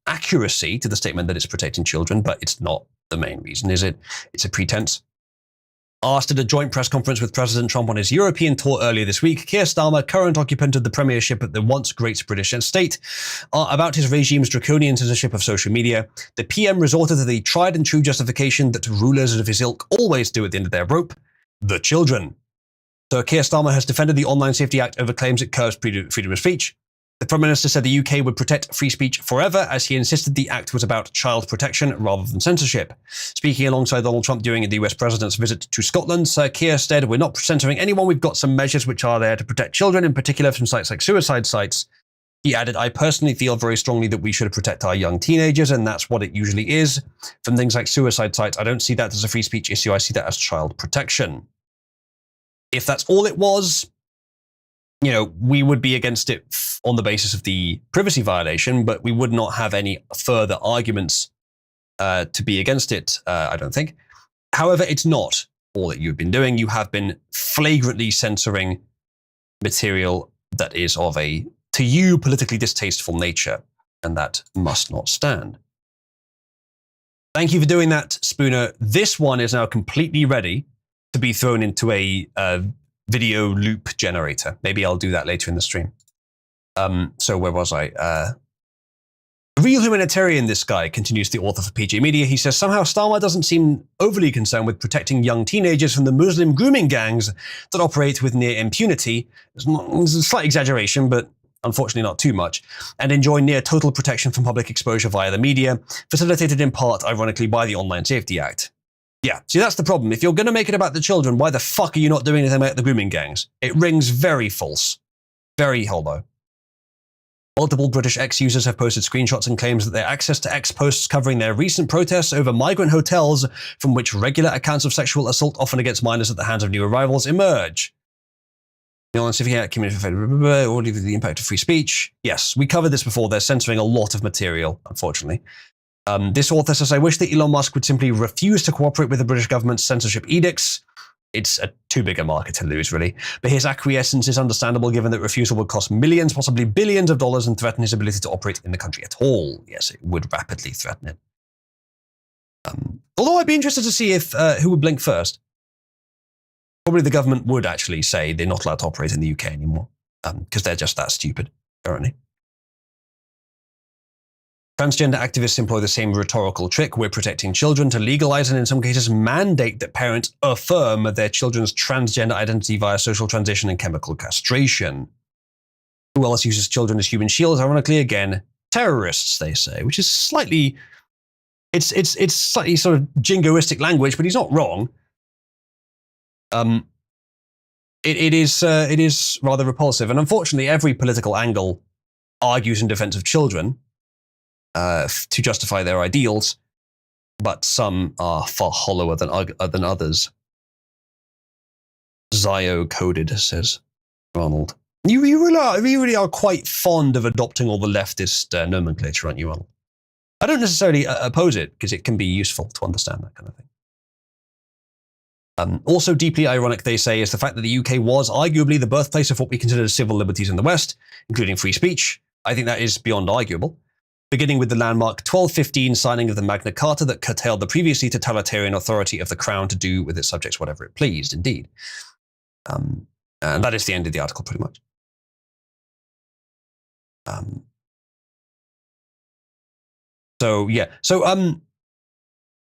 S1: accuracy to the statement that it's protecting children, but it's not the main reason, is it? It's a pretense. Asked at a joint press conference with President Trump on his European tour earlier this week, Keir Starmer, current occupant of the premiership at the once great British state, about his regime's draconian censorship of social media, the PM resorted to the tried and true justification that rulers of his ilk always do at the end of their rope: the children. So Keir Starmer has defended the Online Safety Act over claims it curbs freedom of speech. The Prime Minister said the UK would protect free speech forever, as he insisted the act was about child protection rather than censorship. Speaking alongside Donald Trump during the US President's visit to Scotland, Sir Keir said, "We're not censoring anyone. We've got some measures which are there to protect children, in particular from sites like suicide sites." He added, "I personally feel very strongly that we should protect our young teenagers, and that's what it usually is. From things like suicide sites, I don't see that as a free speech issue. I see that as child protection." If that's all it was, we would be against it on the basis of the privacy violation, but we would not have any further arguments to be against it, I don't think. However, it's not all that you've been doing. You have been flagrantly censoring material that is of a, to you, politically distasteful nature, and that must not stand. Thank you for doing that, Spooner. This one is now completely ready to be thrown into a video loop generator. Maybe I'll do that later in the stream. So where was I? Real humanitarian, this guy, continues the author for PJ Media. He says, somehow Starmer doesn't seem overly concerned with protecting young teenagers from the Muslim grooming gangs that operate with near impunity. It's a slight exaggeration, but unfortunately not too much, and enjoy near total protection from public exposure via the media, facilitated in part, ironically, by the Online Safety Act. Yeah, see, that's the problem. If you're going to make it about the children, why the fuck are you not doing anything about the grooming gangs? It rings very false. Very hollow. Multiple British X-users have posted screenshots and claims that their access to X posts covering their recent protests over migrant hotels from which regular accounts of sexual assault, often against minors at the hands of new arrivals, emerge. The Online Safety Act, the impact of free speech. Yes, we covered this before. They're censoring a lot of material, unfortunately. This author says, I wish that Elon Musk would simply refuse to cooperate with the British government's censorship edicts. It's a too big a market to lose, really. But his acquiescence is understandable given that refusal would cost millions, possibly billions of dollars and threaten his ability to operate in the country at all. Yes, it would rapidly threaten it. Although I'd be interested to see if who would blink first. Probably the government would actually say they're not allowed to operate in the UK anymore because they're just that stupid, currently. Transgender activists employ the same rhetorical trick. We're protecting children to legalize and in some cases mandate that parents affirm their children's transgender identity via social transition and chemical castration. Who else uses children as human shields? Ironically, again, terrorists, they say, which is slightly, it's slightly sort of jingoistic language, but he's not wrong. It is rather repulsive. And unfortunately, every political angle argues in defense of children, to justify their ideals, but some are far hollower than others. Zio-coded, says Ronald. You really are quite fond of adopting all the leftist nomenclature, aren't you, Ronald? I don't necessarily oppose it, because it can be useful to understand that kind of thing. Also deeply ironic, they say, is the fact that the UK was arguably the birthplace of what we consider civil liberties in the West, including free speech. I think that is beyond arguable. Beginning with the landmark 1215 signing of the Magna Carta that curtailed the previously totalitarian authority of the crown to do with its subjects whatever it pleased, indeed. And that is the end of the article, pretty much. So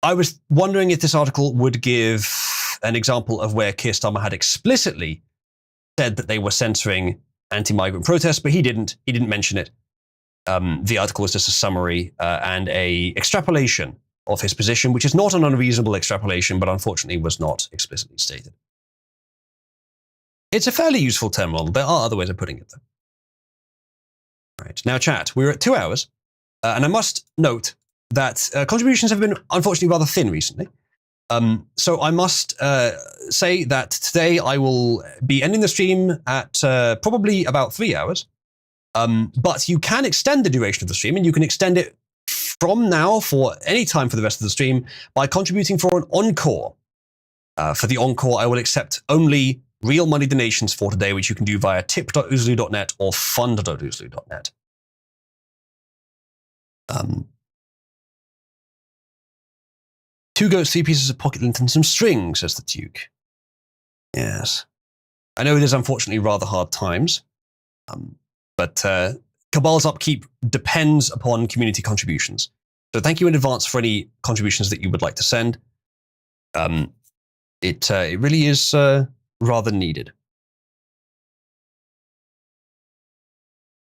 S1: I was wondering if this article would give an example of where Keir Starmer had explicitly said that they were censoring anti-migrant protests, but he didn't. He didn't mention it. The article was just a summary and a extrapolation of his position, which is not an unreasonable extrapolation, but unfortunately was not explicitly stated. It's a fairly useful term model. There are other ways of putting it, though. All right, now chat. We're at 2 hours, and I must note that contributions have been unfortunately rather thin recently. So I must say that today I will be ending the stream at probably about 3 hours. But you can extend the duration of the stream, and you can extend it from now for any time for the rest of the stream by contributing for an encore. For the encore, I will accept only real money donations for today, which you can do via tip.oozloo.net or fund.oozloo.net. Two goats, 3 pieces of pocket lint and some string, says the Duke. Yes. I know it is unfortunately rather hard times. But Cabal's upkeep depends upon community contributions. So thank you in advance for any contributions that you would like to send. It really is rather needed.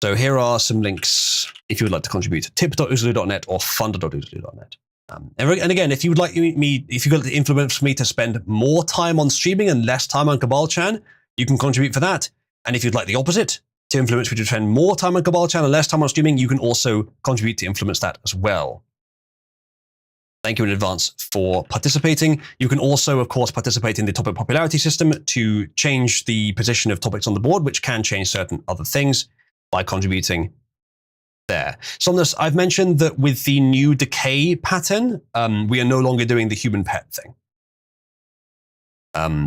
S1: So here are some links if you would like to contribute. tip.oozloo.net or fund.oozloo.net. And again, if you would like if you'd like to influence me to spend more time on streaming and less time on Cabal-chan, you can contribute for that. And if you'd like the opposite, to influence me to spend more time on Cabal-chan and less time on streaming, you can also contribute to influence that as well. Thank you in advance for participating. You can also, of course, participate in the topic popularity system to change the position of topics on the board, which can change certain other things by contributing there. Somnus, I've mentioned that with the new decay pattern, we are no longer doing the human pet thing.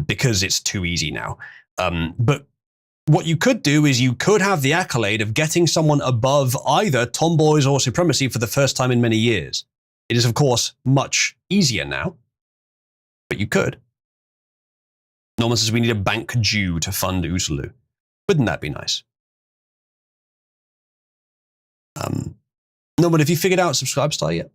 S1: Because it's too easy now. But what you could do is you could have the accolade of getting someone above either tomboys or supremacy for the first time in many years. It is, of course, much easier now, but you could. Norman says we need a bank due to fund Oozloo. Wouldn't that be nice? Norman, have you figured out Subscribestar yet?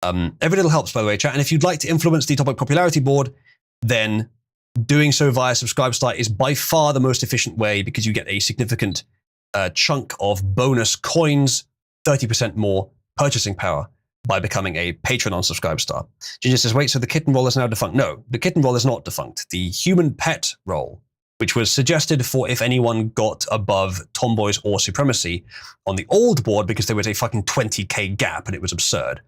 S1: Every little helps, by the way, chat. And if you'd like to influence the topic popularity board, then doing so via Subscribestar is by far the most efficient way because you get a significant chunk of bonus coins, 30% more purchasing power by becoming a patron on Subscribestar. Ginger says, wait, so the kitten roll is now defunct? No, the kitten roll is not defunct. The human pet roll, which was suggested for if anyone got above tomboys or supremacy on the old board because there was a fucking 20k gap and it was absurd.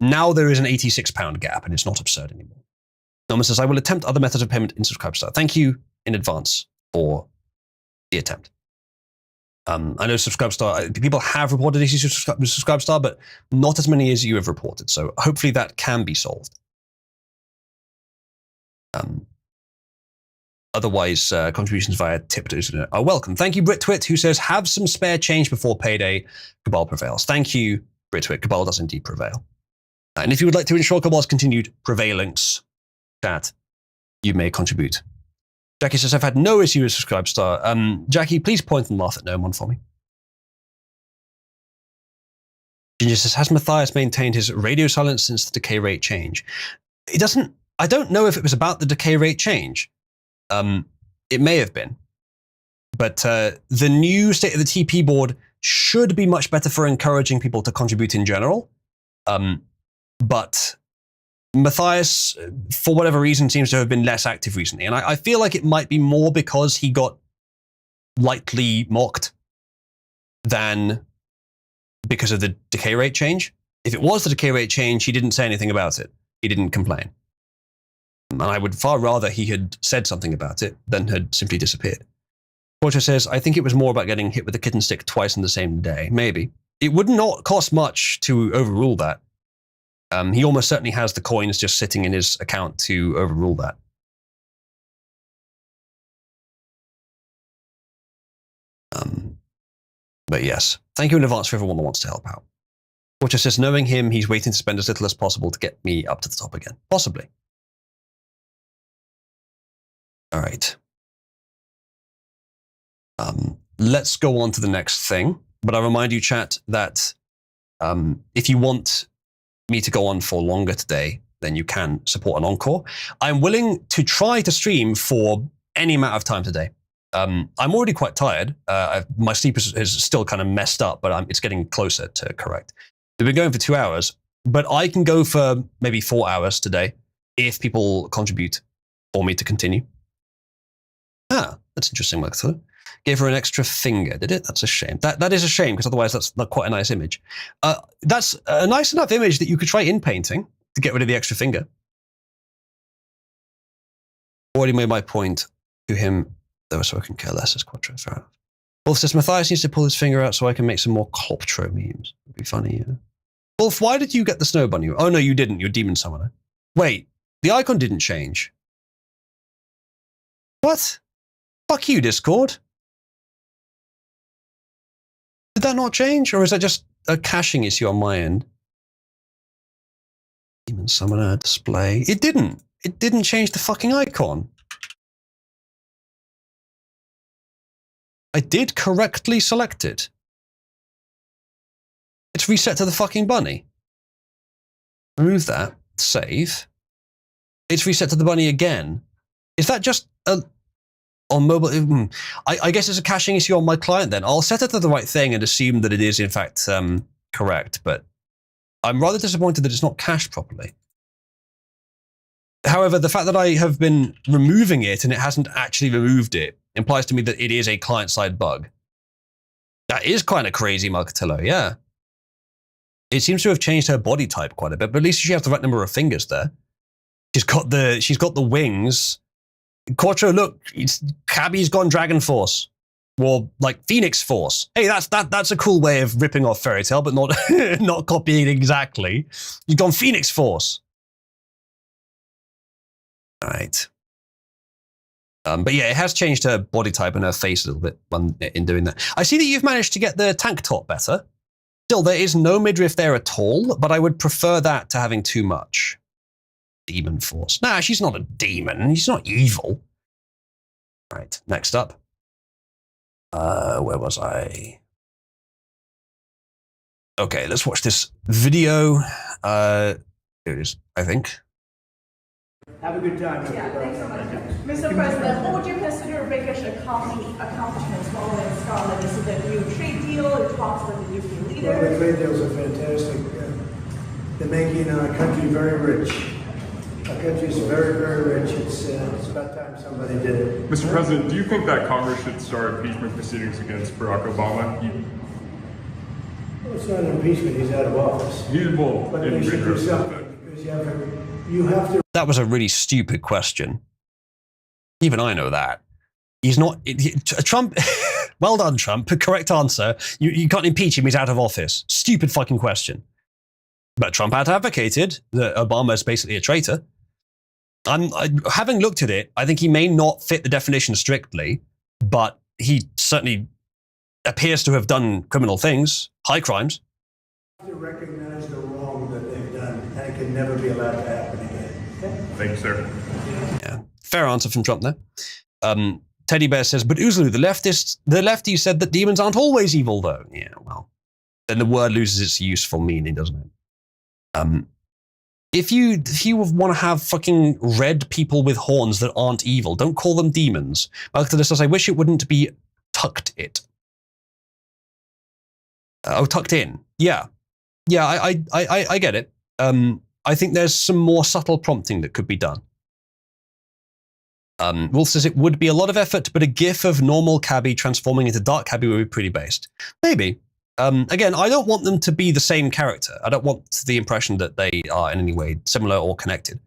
S1: Now there is an £86 gap and it's not absurd anymore. Norman says, I will attempt other methods of payment in Subscribestar. Thank you in advance for the attempt. I know Subscribestar, people have reported issues with Subscribestar, but not as many as you have reported. So hopefully that can be solved. Otherwise, contributions via tip are welcome. Thank you, BritTwit, who says, have some spare change before payday. Cabal prevails. Thank you, BritTwit. Cabal does indeed prevail. And if you would like to ensure Cabal's continued prevalence, chat, you may contribute. Jackie says, I've had no issue with Subscribestar. Jackie, please point and laugh at no one for me. Ginger says, has Matthias maintained his radio silence since the decay rate change? It doesn't, I don't know if it was about the decay rate change. It may have been. But the new state of the TP board should be much better for encouraging people to contribute in general. But Matthias, for whatever reason, seems to have been less active recently. And I feel like it might be more because he got lightly mocked than because of the decay rate change. If it was the decay rate change, he didn't say anything about it. He didn't complain. And I would far rather he had said something about it than had simply disappeared. Portia says, I think it was more about getting hit with a kitten stick twice in the same day. Maybe. It would not cost much to overrule that. He almost certainly has the coins just sitting in his account to overrule that. But yes, thank you in advance for everyone that wants to help out. Which says, knowing him, he's waiting to spend as little as possible to get me up to the top again. Possibly. All right. Let's go on to the next thing. But I remind you, chat, that if you want me to go on for longer today, then you can support an encore. I'm willing to try to stream for any amount of time today. I'm already quite tired. My sleep is still kind of messed up, but it's getting closer to correct. We've been going for 2 hours, but I can go for maybe 4 hours today if people contribute for me to continue. Ah, that's interesting, Mark. Gave her an extra finger, did it? That's a shame. That is a shame, because otherwise that's not quite a nice image. That's a nice enough image that you could try in painting to get rid of the extra finger. Already made my point to him, though, so I can care less as Quattro. Fair enough. Wolf says, Matthias needs to pull his finger out so I can make some more Cloptro memes. It'd be funny, yeah. Wolf, why did you get the snow bunny? Oh, no, you didn't. You're Demon Summoner. Wait, the icon didn't change. What? Fuck you, Discord. Did that not change? Or is that just a caching issue on my end? Demon Summoner display. It didn't. It didn't change the fucking icon. I did correctly select it. It's reset to the fucking bunny. Remove that. Save. It's reset to the bunny again. Is that just a... on mobile? I guess it's a caching issue on my client then. I'll set it to the right thing and assume that it is in fact correct, but I'm rather disappointed that it's not cached properly. However, the fact that I have been removing it and it hasn't actually removed it implies to me that it is a client-side bug. That is kind of crazy, Marcatillo, yeah. It seems to have changed her body type quite a bit, but at least she has the right number of fingers there. She's got the wings. Quattro, look, Cabby's gone Dragon Force. Or like Phoenix Force. Hey, that's a cool way of ripping off Fairy Tail, but not not copying exactly. You've gone Phoenix Force. All right. But yeah, it has changed her body type and her face a little bit in doing that. I see that you've managed to get the tank top better. Still, there is no midriff there at all, but I would prefer that to having too much. Demon Force. Nah, she's not a demon. She's not evil. All right, next up. Where was I? Okay, let's watch this video. Here it is, I think.
S6: Have a good time.
S7: Yeah, thanks so much. Mr. President, what would you consider biggest accomplishments following Scarlet? Is it the new trade deal? It talks about the nuclear leader?
S6: Well, the trade deals are fantastic. They're making our country very rich. Our country is very, very rich. It's about time somebody did it.
S8: Mr. President, do you think that Congress should start impeachment proceedings against Barack Obama?
S6: Well, it's not an impeachment. He's out of office. But they should do something because you have to.
S1: That was a really stupid question. Even I know that. He's not... Trump... Well done, Trump. Correct answer. You can't impeach him. He's out of office. Stupid fucking question. But Trump had advocated that Obama is basically a traitor. Having looked at it, I think he may not fit the definition strictly, but he certainly appears to have done criminal things, high crimes.
S6: To recognize the wrong that they've done, and it can never be allowed to happen again. Okay?
S8: Thank you, sir.
S1: Yeah, fair answer from Trump there. Teddy Bear says, but Uzlu, the lefty said that demons aren't always evil, though. Yeah, well, then the word loses its useful meaning, doesn't it? If you want to have fucking red people with horns that aren't evil, don't call them demons. Malcolm says, I wish it wouldn't be tucked it. Tucked in. Yeah. Yeah, I get it. I think there's some more subtle prompting that could be done. Wolf says it would be a lot of effort, but a gif of normal Cabby transforming into Dark Cabby would be pretty based. Maybe. Again, I don't want them to be the same character. I don't want the impression that they are in any way similar or connected.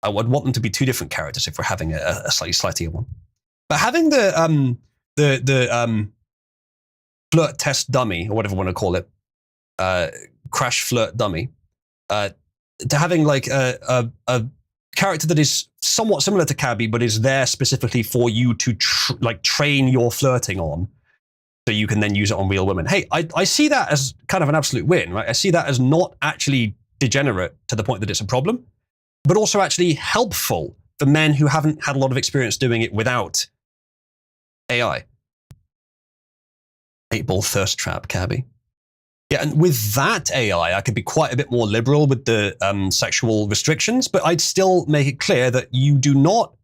S1: I would want them to be two different characters if we're having a slightly slightier one. But having the flirt test dummy, or whatever you want to call it, crash flirt dummy, to having like a character that is somewhat similar to Cabby, but is there specifically for you to train your flirting on, so you can then use it on real women. Hey, I see that as kind of an absolute win, right? I see that as not actually degenerate to the point that it's a problem, but also actually helpful for men who haven't had a lot of experience doing it without AI. 8-ball thirst trap, Cabby. Yeah, and with that AI, I could be quite a bit more liberal with the sexual restrictions, but I'd still make it clear that you do not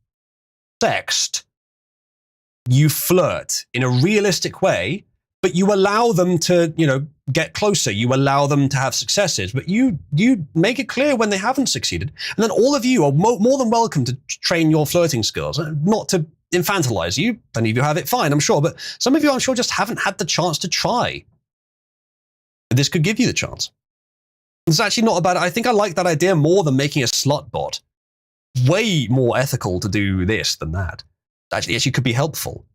S1: sext, you flirt in a realistic way, but you allow them to, get closer. You allow them to have successes, but you make it clear when they haven't succeeded. And then all of you are more than welcome to train your flirting skills, not to infantilize you. Plenty of you have it fine, I'm sure, but some of you, I'm sure, just haven't had the chance to try. This could give you the chance. It's actually not a bad. I think I like that idea more than making a slut bot. Way more ethical to do this than that. Actually could be helpful.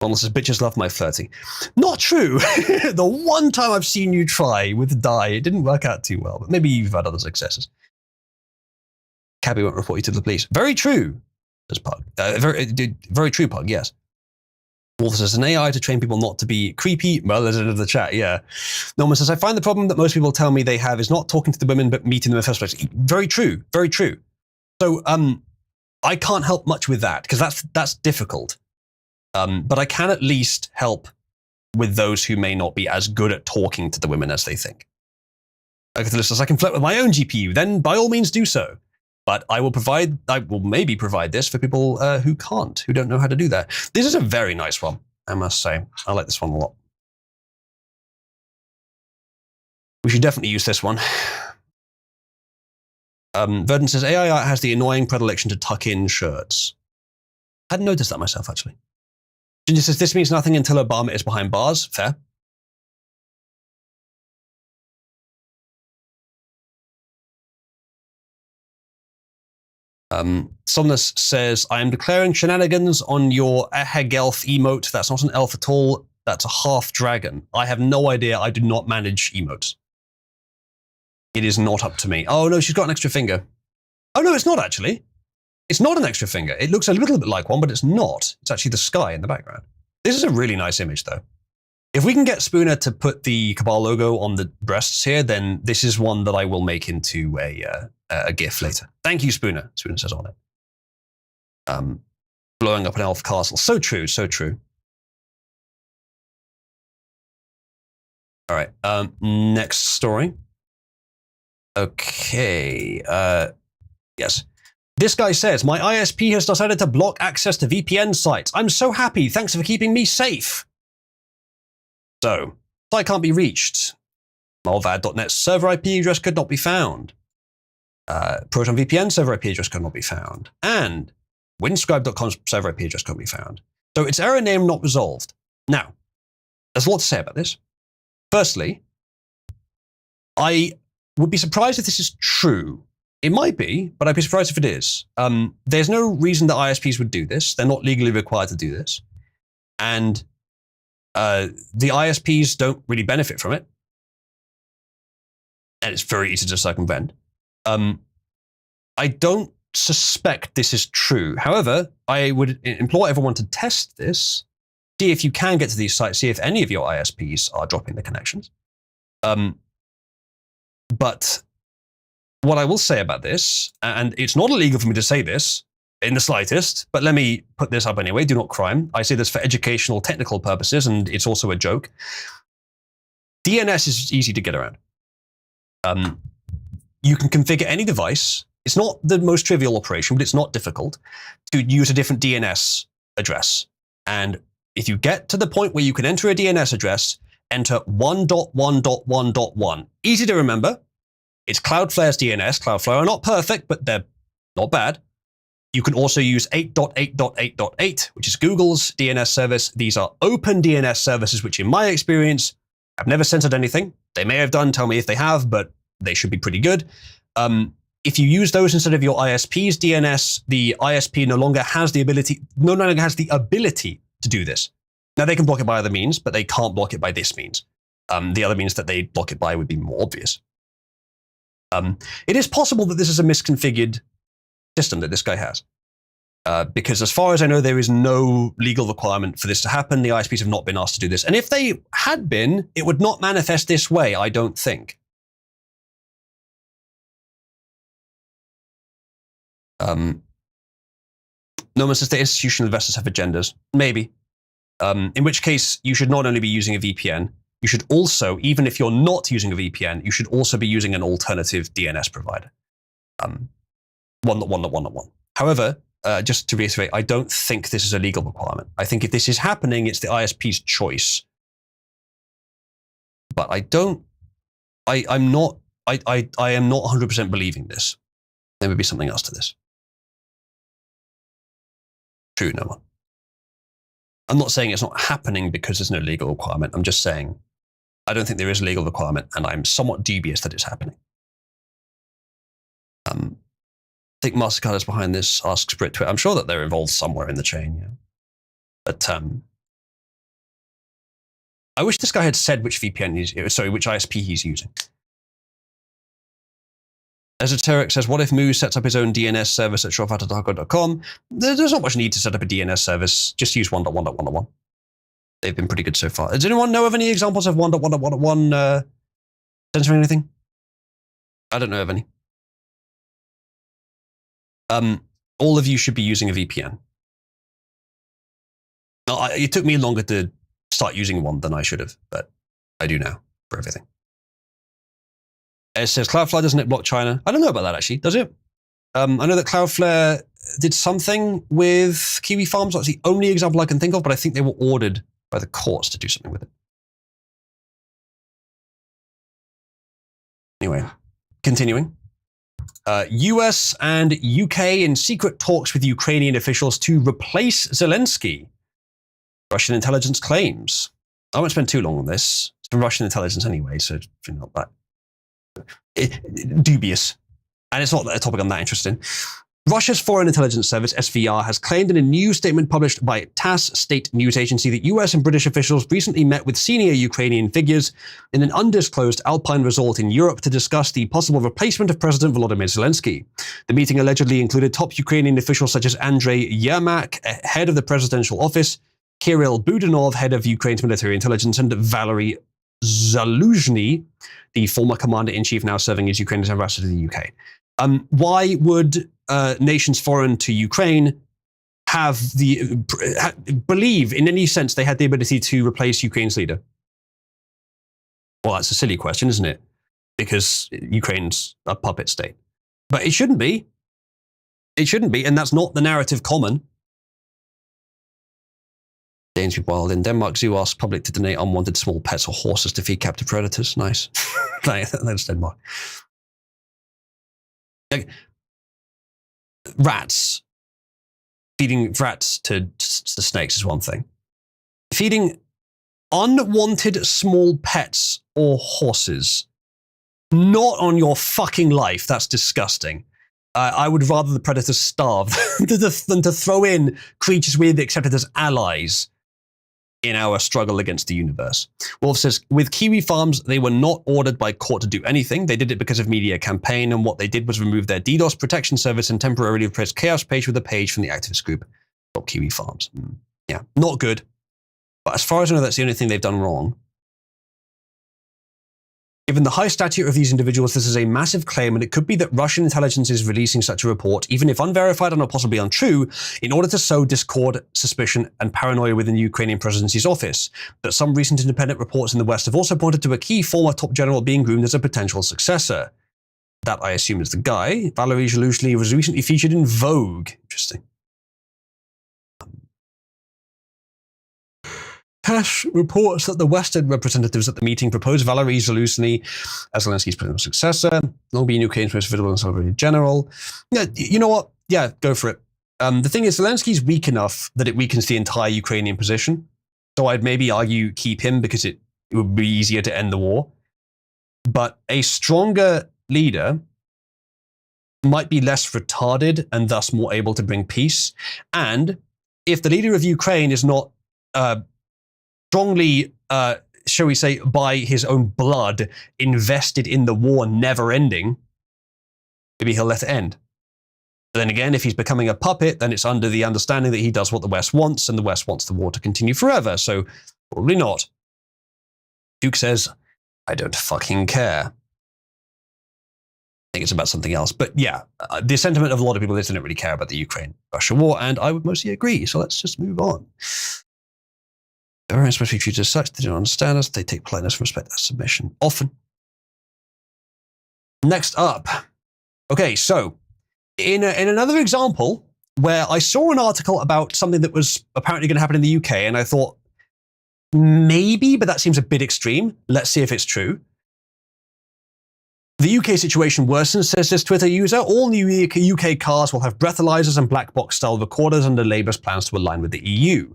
S1: Almost as bitches love my flirting. Not true. The one time I've seen you try with Dye, it didn't work out too well, but maybe you've had other successes. Cabby won't report you to the police. Very true, says Pug. Very true, Pug, yes. Wolf says, an AI to train people not to be creepy. Well, there's another chat, yeah. Norman says, I find the problem that most people tell me they have is not talking to the women, but meeting them in the first place. Very true, very true. So I can't help much with that, because that's difficult. But I can at least help with those who may not be as good at talking to the women as they think. Agatha says, I can flirt with my own GPU, then by all means do so. But I will maybe provide this for people who can't, who don't know how to do that. This is a very nice one, I must say. I like this one a lot. We should definitely use this one. Verdon says, AI art has the annoying predilection to tuck in shirts. I hadn't noticed that myself, actually. Ginger says, this means nothing until Obama is behind bars. Fair. Somnus says, I am declaring shenanigans on your Ahegelf emote. That's not an elf at all. That's a half dragon. I have no idea. I do not manage emotes. It is not up to me. Oh no, she's got an extra finger. Oh no, it's not actually. It's not an extra finger. It looks a little bit like one, but it's not. It's actually the sky in the background. This is a really nice image though. If we can get Spooner to put the Cabal logo on the breasts here, then this is one that I will make into a GIF later. Thank you, Spooner. Spooner says on it. Blowing up an elf castle. So true, so true. All right, next story. Okay, yes. This guy says, my ISP has decided to block access to VPN sites. I'm so happy. Thanks for keeping me safe. So, site can't be reached. Malvad.net server IP address could not be found. Proton VPN server IP address could not be found. And Windscribe.com's server IP address couldn't be found. So its error name not resolved. Now, there's a lot to say about this. Firstly, I would be surprised if this is true. It might be, but I'd be surprised if it is. There's no reason that ISPs would do this. They're not legally required to do this. And the ISPs don't really benefit from it. And it's very easy to circumvent. I don't suspect this is true. However, I would implore everyone to test this, see if you can get to these sites, see if any of your ISPs are dropping the connections. But what I will say about this, and it's not illegal for me to say this in the slightest, but let me put this up anyway, do not crime. I say this for educational, technical purposes, and it's also a joke. DNS is easy to get around. You can configure any device. It's not the most trivial operation, but it's not difficult to use a different DNS address. And if you get to the point where you can enter a DNS address, enter 1.1.1.1. Easy to remember. It's Cloudflare's DNS. Cloudflare are not perfect, but they're not bad. You can also use 8.8.8.8, which is Google's DNS service. These are open DNS services, which in my experience have never censored anything. They may have done, tell me if they have, but they should be pretty good. If you use those instead of your ISP's DNS, the ISP no longer has the ability to do this. Now they can block it by other means, but they can't block it by this means. The other means that they block it by would be more obvious. It is possible that this is a misconfigured system that this guy has. Because as far as I know, there is no legal requirement for this to happen. The ISPs have not been asked to do this. And if they had been, it would not manifest this way, I don't think. Norman says the institutional investors have agendas. Maybe. In which case, you should not only be using a VPN, you should also, even if you're not using a VPN, you should also be using an alternative DNS provider. One. However, just to reiterate, I don't think this is a legal requirement. I think if this is happening, it's the ISP's choice. But I am not 100% believing this. There may be something else to this. True, no one. I'm not saying it's not happening because there's no legal requirement. I'm just saying I don't think there is a legal requirement, and I'm somewhat dubious that it's happening. I think MasterCard is behind this, asks BritTwit. I'm sure that they're involved somewhere in the chain, yeah. But I wish this guy had said which VPN which ISP he's using. Esoteric says, what if Moose sets up his own DNS service at shortfat.hardcore.com? There's not much need to set up a DNS service. Just use 1.1.1.1. They've been pretty good so far. Does anyone know of any examples of 1.1.1.1 censoring anything? I don't know of any. All of you should be using a VPN. It took me longer to start using one than I should have, but I do now for everything. It says Cloudflare doesn't it block China? I don't know about that actually. Does it? I know that Cloudflare did something with Kiwi Farms. That's the only example I can think of, but I think they were ordered by the courts to do something with it. Anyway, continuing. US and UK in secret talks with Ukrainian officials to replace Zelensky. Russian intelligence claims. I won't spend too long on this. It's from Russian intelligence anyway, so it's not that dubious. And it's not a topic I'm that interested in. Russia's Foreign Intelligence Service, SVR, has claimed in a new statement published by TASS state news agency that US and British officials recently met with senior Ukrainian figures in an undisclosed alpine resort in Europe to discuss the possible replacement of President Volodymyr Zelensky. The meeting allegedly included top Ukrainian officials such as Andrei Yermak, head of the presidential office, Kirill Budanov, head of Ukraine's military intelligence, and Valery Zaluzhny, the former commander-in-chief now serving as Ukraine's ambassador to the UK. Why would nations foreign to Ukraine believe in any sense they had the ability to replace Ukraine's leader? Well, that's a silly question, isn't it? Because Ukraine's a puppet state. But it shouldn't be. It shouldn't be, and that's not the narrative common. Danesby Wild in Denmark, zoo asks public to donate unwanted small pets or horses to feed captive predators. Nice. That's Denmark. Like, rats. Feeding rats to snakes is one thing. Feeding unwanted small pets or horses, not on your fucking life. That's disgusting. I would rather the predators starve than to throw in creatures we've accepted as allies in our struggle against the universe. Wolf says, with Kiwi Farms, they were not ordered by court to do anything. They did it because of media campaign, and what they did was remove their DDoS protection service and temporarily replace Chaos Page with a page from the activist group of Kiwi Farms. Yeah, not good. But as far as I know, that's the only thing they've done wrong. Given the high stature of these individuals, this is a massive claim, and it could be that Russian intelligence is releasing such a report, even if unverified and possibly untrue, in order to sow discord, suspicion, and paranoia within the Ukrainian presidency's office. But some recent independent reports in the West have also pointed to a key former top general being groomed as a potential successor. That, I assume, is the guy. Valery Zaluzhny was recently featured in Vogue. Interesting. TASS reports that the Western representatives at the meeting proposed Valery Zaluzhny as Zelensky's potential successor, long being Ukraine's most visible and celebrated general. Yeah, you know what? Yeah, go for it. The thing is, Zelensky's weak enough that it weakens the entire Ukrainian position. So I'd maybe argue keep him because it would be easier to end the war. But a stronger leader might be less retarded and thus more able to bring peace. And if the leader of Ukraine is not strongly, shall we say, by his own blood, invested in the war never ending, maybe he'll let it end. But then again, if he's becoming a puppet, then it's under the understanding that he does what the West wants, and the West wants the war to continue forever, so probably not. Duke says, I don't fucking care. I think it's about something else. But yeah, the sentiment of a lot of people is they don't really care about the Ukraine-Russia war, and I would mostly agree, so let's just move on. Everyone's supposed to be treated as such. They don't understand us. They take politeness and respect as submission. Often. Next up. Okay, so in another example where I saw an article about something that was apparently going to happen in the UK, and I thought, maybe, but that seems a bit extreme. Let's see if it's true. The UK situation worsens, says this Twitter user. All new UK cars will have breathalyzers and black box style recorders under Labour's plans to align with the EU.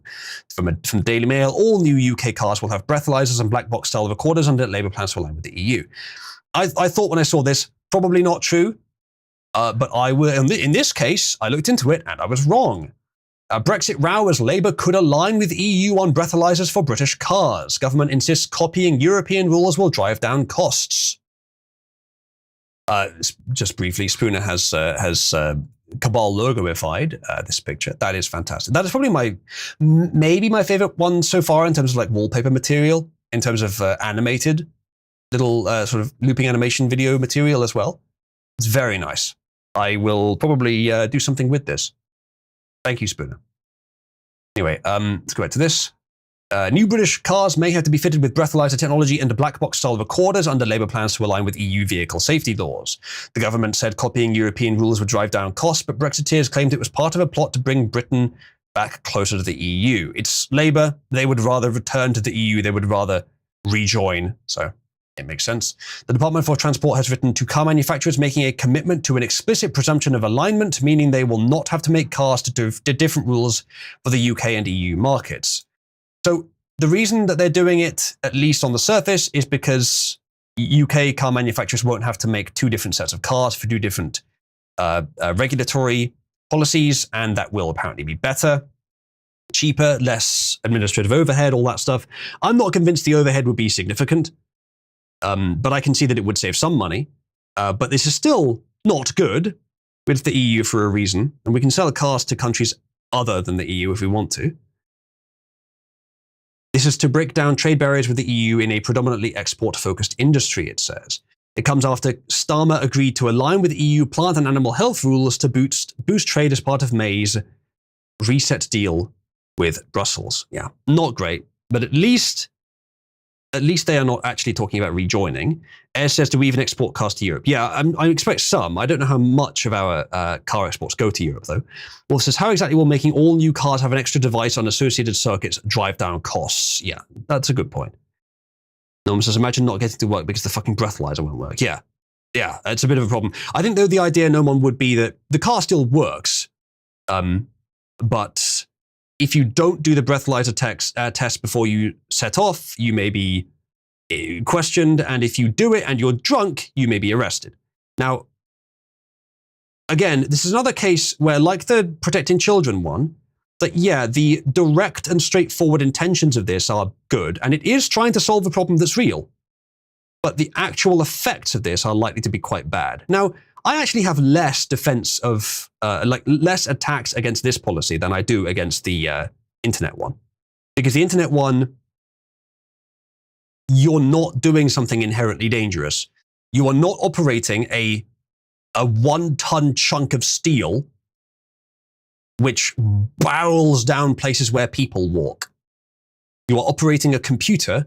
S1: From Daily Mail, all new UK cars will have breathalyzers and black box style recorders under Labour plans to align with the EU. I thought when I saw this, probably not true. But I will. In this case, I looked into it and I was wrong. Brexit row as Labour could align with EU on breathalyzers for British cars. Government insists copying European rules will drive down costs. Just briefly, Spooner has Cabal logoified this picture. That is fantastic. That is probably maybe my favorite one so far in terms of like wallpaper material, in terms of animated little sort of looping animation video material as well. It's very nice. I will probably do something with this. Thank you, Spooner. Anyway, let's go back to this. New British cars may have to be fitted with breathalyzer technology and black box style recorders under Labour plans to align with EU vehicle safety laws. The government said copying European rules would drive down costs, but Brexiteers claimed it was part of a plot to bring Britain back closer to the EU. It's Labour. They would rather return to the EU. They would rather rejoin. So it makes sense. The Department for Transport has written to car manufacturers making a commitment to an explicit presumption of alignment, meaning they will not have to make cars to different rules for the UK and EU markets. So the reason that they're doing it, at least on the surface, is because UK car manufacturers won't have to make two different sets of cars for two different regulatory policies, and that will apparently be better, cheaper, less administrative overhead, all that stuff. I'm not convinced the overhead would be significant, but I can see that it would save some money. But this is still not good with the EU for a reason, and we can sell cars to countries other than the EU if we want to. This is to break down trade barriers with the EU in a predominantly export-focused industry, it says. It comes after Starmer agreed to align with EU plant and animal health rules to boost trade as part of May's reset deal with Brussels. Yeah, not great, but at least they are not actually talking about rejoining. Air says, do we even export cars to Europe? Yeah, I expect some. I don't know how much of our car exports go to Europe, though. Wolf says, how exactly will making all new cars have an extra device on associated circuits drive down costs? Yeah, that's a good point. Norman says, imagine not getting to work because the fucking breathalyzer won't work. Yeah, it's a bit of a problem. I think, though, the idea, Noman, would be that the car still works, but if you don't do the breathalyzer test before you set off, you may be questioned, and if you do it and you're drunk, you may be arrested. Now, again, this is another case where, like the protecting children one, that yeah, the direct and straightforward intentions of this are good, and it is trying to solve a problem that's real, but the actual effects of this are likely to be quite bad. Now, I actually have less defense of, less attacks against this policy than I do against the internet one. Because the internet one, you're not doing something inherently dangerous. You are not operating a 1-ton chunk of steel which barrels down places where people walk. You are operating a computer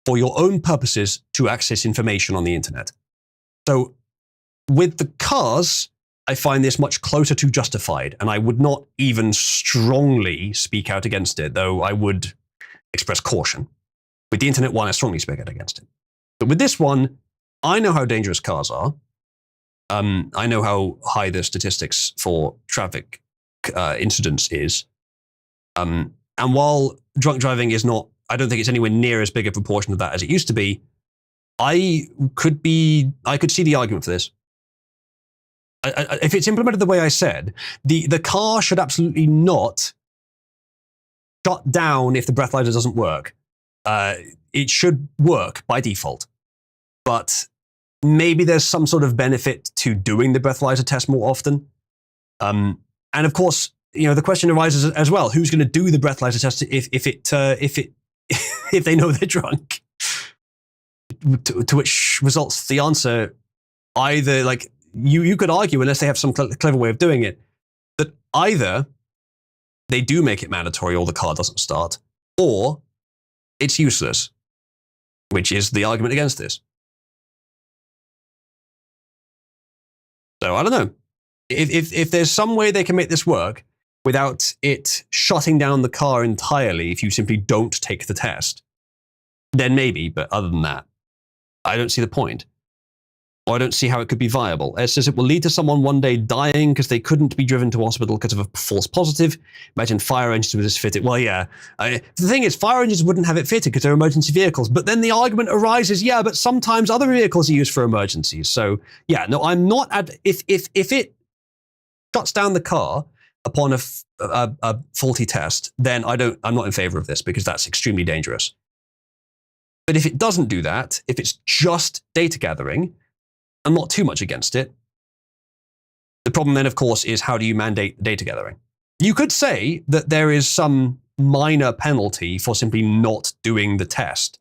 S1: for your own purposes to access information on the internet. So with the cars, I find this much closer to justified, and I would not even strongly speak out against it, though I would express caution. With the internet one, I strongly speak out against it. But with this one, I know how dangerous cars are. I know how high the statistics for traffic incidents is. And while drunk driving is not, I don't think it's anywhere near as big a proportion of that as it used to be, I could see the argument for this. If it's implemented the way I said, the car should absolutely not shut down if the breathalyzer doesn't work. It should work by default. But maybe there's some sort of benefit to doing the breathalyzer test more often. And of course, the question arises as well: who's going to do the breathalyzer test if they know they're drunk? To which results the answer: either you could argue, unless they have some clever way of doing it, that either they do make it mandatory or the car doesn't start, or it's useless, which is the argument against this. So I don't know. If there's some way they can make this work without it shutting down the car entirely if you simply don't take the test, then maybe, but other than that, I don't see the point. Or I don't see how it could be viable. It says it will lead to someone one day dying because they couldn't be driven to hospital because of a false positive. Imagine fire engines with this fitted. Well, yeah. The thing is, fire engines wouldn't have it fitted because they're emergency vehicles. But then the argument arises, yeah, but sometimes other vehicles are used for emergencies. So, yeah, no, I'm not if it shuts down the car upon a faulty test, then I'm not in favor of this because that's extremely dangerous. But if it doesn't do that, if it's just data gathering, I'm not too much against it. The problem then, of course, is how do you mandate data gathering? You could say that there is some minor penalty for simply not doing the test,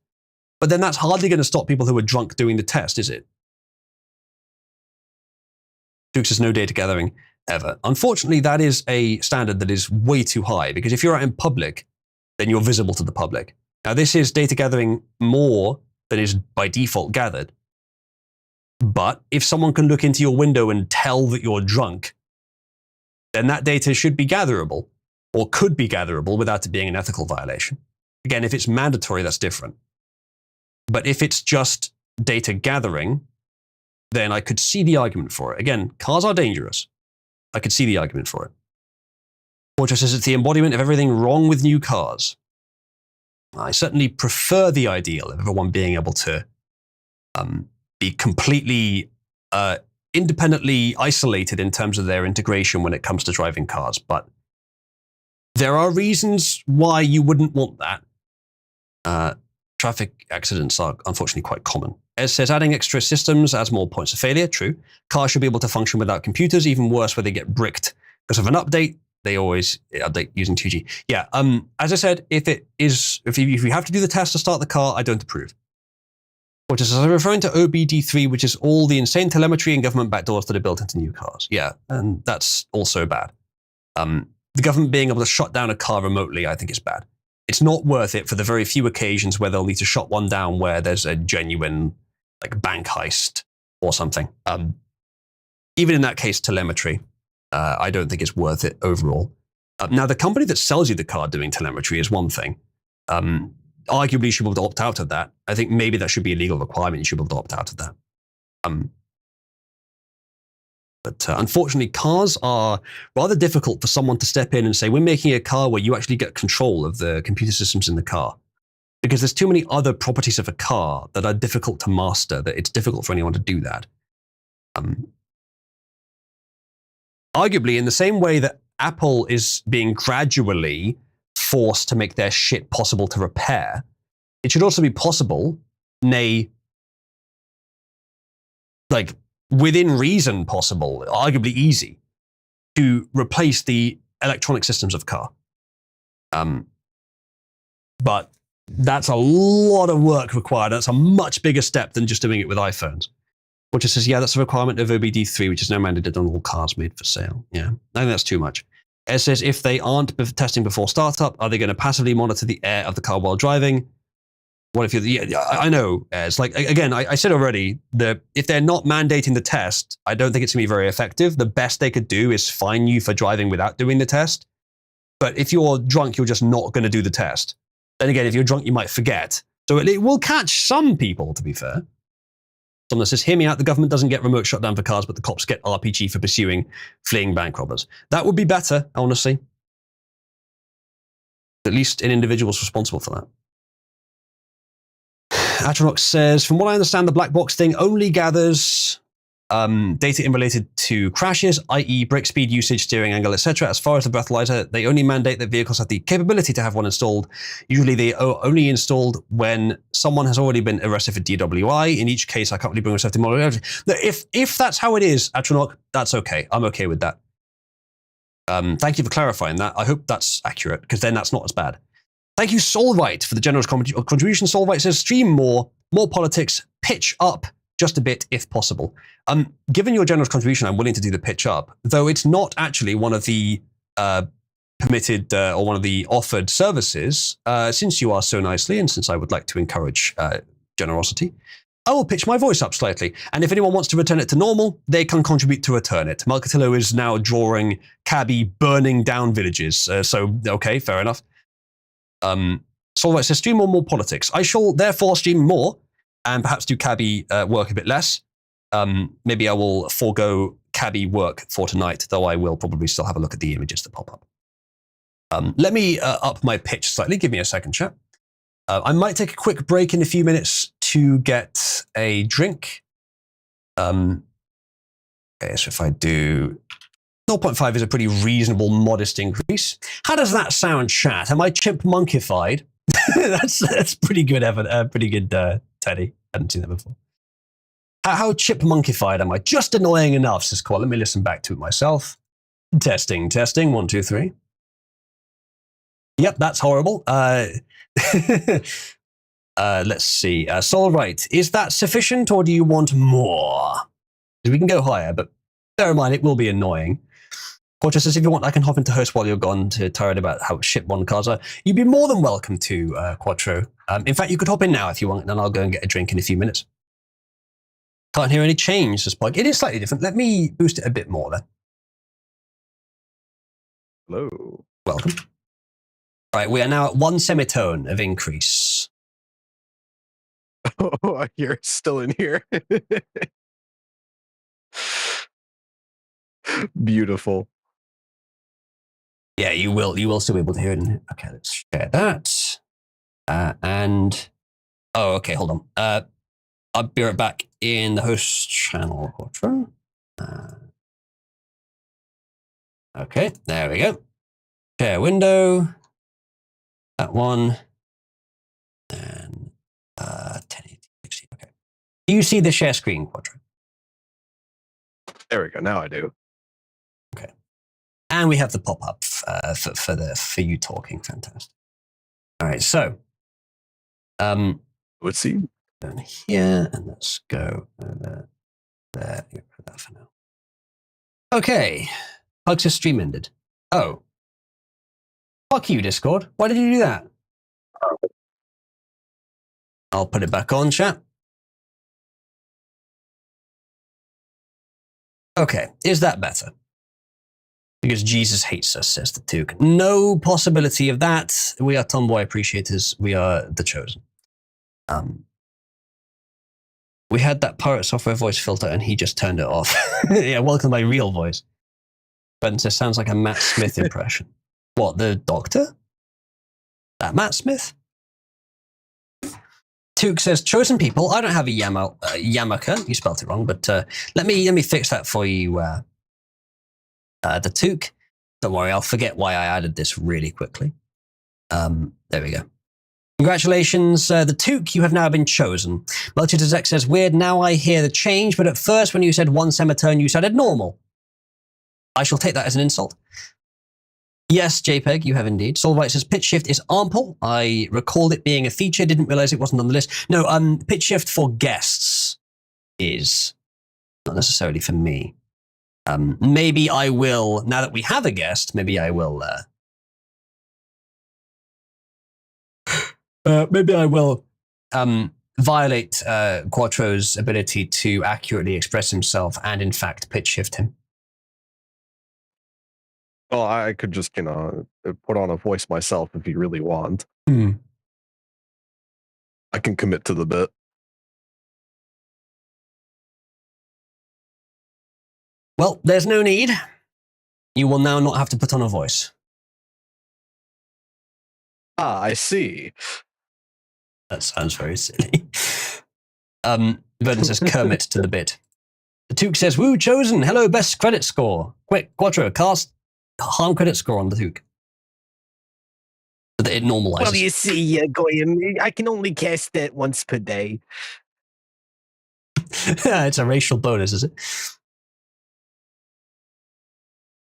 S1: but then that's hardly going to stop people who are drunk doing the test, is it? Duke says no data gathering ever. Unfortunately, that is a standard that is way too high, because if you're out in public, then you're visible to the public. Now, this is data gathering more than is by default gathered. But if someone can look into your window and tell that you're drunk, then that data should be gatherable, or could be gatherable without it being an ethical violation. Again, if it's mandatory, that's different. But if it's just data gathering, then I could see the argument for it. Again, cars are dangerous. I could see the argument for it. Porter says it's the embodiment of everything wrong with new cars. I certainly prefer the ideal of everyone being able to be completely independently isolated in terms of their integration when it comes to driving cars. But there are reasons why you wouldn't want that. Traffic accidents are unfortunately quite common. Ez says adding extra systems adds more points of failure. True. Cars should be able to function without computers, even worse where they get bricked because of an update. They always update using 2G. Yeah, as I said, if you have to do the test to start the car, I don't approve. Which is referring to OBD3, which is all the insane telemetry and government backdoors that are built into new cars. Yeah, and that's also bad. The government being able to shut down a car remotely, I think is bad. It's not worth it for the very few occasions where they'll need to shut one down where there's a genuine bank heist or something. Even in that case, telemetry, I don't think it's worth it overall. Now, the company that sells you the car doing telemetry is one thing. Arguably, you should be able to opt out of that. I think maybe that should be a legal requirement. You should be able to opt out of that. But unfortunately, cars are rather difficult for someone to step in and say, we're making a car where you actually get control of the computer systems in the car. Because there's too many other properties of a car that are difficult to master, that it's difficult for anyone to do that. Arguably, in the same way that Apple is being gradually forced to make their shit possible to repair, it should also be possible, nay, within reason possible, arguably easy, to replace the electronic systems of car. But that's a lot of work required. That's a much bigger step than just doing it with iPhones. Which just says, yeah, that's a requirement of OBD3, which is now mandated on all cars made for sale. Yeah, I think that's too much. It says, if they aren't testing before startup, are they going to passively monitor the air of the car while driving? What if you're, yeah, I know, it's again, I said already, if they're not mandating the test, I don't think it's going to be very effective. The best they could do is fine you for driving without doing the test. But if you're drunk, you're just not going to do the test. Then again, if you're drunk, you might forget. So it will catch some people, to be fair. Someone says, hear me out, the government doesn't get remote shutdown for cars, but the cops get RPG for pursuing fleeing bank robbers. That would be better, honestly. At least an individual's responsible for that. Atronox says, from what I understand, the black box thing only gathers data in related to crashes, i.e. brake speed, usage, steering angle, etc. As far as the breathalyzer, they only mandate that vehicles have the capability to have one installed. Usually they are only installed when someone has already been arrested for DWI. In each case, I can't really bring myself to moral. If that's how it is, Atronox, that's okay. I'm okay with that. Thank you for clarifying that. I hope that's accurate, because then that's not as bad. Thank you, Solvite, for the generous contribution. Solvite says, stream more politics, pitch up just a bit if possible. Given your generous contribution, I'm willing to do the pitch up, though it's not actually one of the permitted or one of the offered services, since you are so nicely and since I would like to encourage generosity. I will pitch my voice up slightly, and if anyone wants to return it to normal, they can contribute to return it. Malcatillo is now drawing Cabby burning down villages, so okay, fair enough. Solvite says, stream more politics. I shall therefore stream more, and perhaps do Cabby work a bit less. Maybe I will forego Cabby work for tonight, though I will probably still have a look at the images that pop up. Let me up my pitch slightly. Give me a second, chat. I might take a quick break in a few minutes to get a drink. Okay, so if I do 0.5 is a pretty reasonable, modest increase. How does that sound, chat? Am I chipmunkified? that's pretty good, Evan. Pretty good, Teddy. I hadn't seen that before. How chipmunkified am I? Just annoying enough, says Qual. Let me listen back to it myself. Testing. 1, 2, 3. Yep, that's horrible. Let's see. Solvite, is that sufficient, or do you want more? We can go higher, but bear in mind it will be annoying. Quattro says, if you want, I can hop into host while you're gone to tired about how shit one cards are. You'd be more than welcome to, Quattro. In fact, you could hop in now if you want, and then I'll go and get a drink in a few minutes. Can't hear any change, says Pog. It is slightly different. Let me boost it a bit more then.
S9: Hello.
S1: Welcome. All right, we are now at 1 semitone of increase.
S9: Oh, I hear it's still in here. Beautiful.
S1: Yeah, you will still be able to hear it. Okay, let's share that. And oh, okay, hold on. I'll be right back in the host channel. Quattro. Okay, there we go. Share window. That one. And 1080, 60. Okay. Do you see the share screen, Quattro?
S9: There we go. Now I do.
S1: Okay. And we have the pop-up for you talking. Fantastic. All right, so
S9: Let's see.
S1: down here, and let's go over there. Put that for now. Okay. Hugs' stream ended. Oh. Fuck you, Discord. Why did you do that? I'll put it back on, chat. Okay, is that better? Because Jesus hates us, says the Took. No possibility of that. We are Tomboy appreciators. We are the chosen. We had that pirate software voice filter and he just turned it off. Yeah, welcome to my real voice. Ben says, sounds like a Matt Smith impression. What, the doctor? That Matt Smith? Took says, chosen people. I don't have a Yamaka. You spelled it wrong, but let me fix that for you, the Took. Don't worry, I'll forget why I added this really quickly. There we go. Congratulations, the Took, you have now been chosen. Melchizedek says, weird, now I hear the change, but at first when you said 1 semitone, you sounded normal. I shall take that as an insult. Yes, JPEG, you have indeed. Solvite says, pitch shift is ample. I recalled it being a feature, didn't realize it wasn't on the list. No, pitch shift for guests is not necessarily for me. Maybe I will, now that we have a guest, maybe I will, violate Quattro's ability to accurately express himself and, in fact, pitch shift him.
S9: Well, I could just, put on a voice myself if you really want.
S1: I
S9: can commit to the bit.
S1: Well, there's no need. You will now not have to put on a voice.
S9: Ah, I see.
S1: That sounds very silly. Vernon says Kermit to the bit. The Took says, woo, chosen. Hello, best credit score. Quick, Quattro, cast harm credit score on the Took. So that it normalizes.
S10: Well, you see, Goyim, I can only cast that once per day.
S1: It's a racial bonus, is it?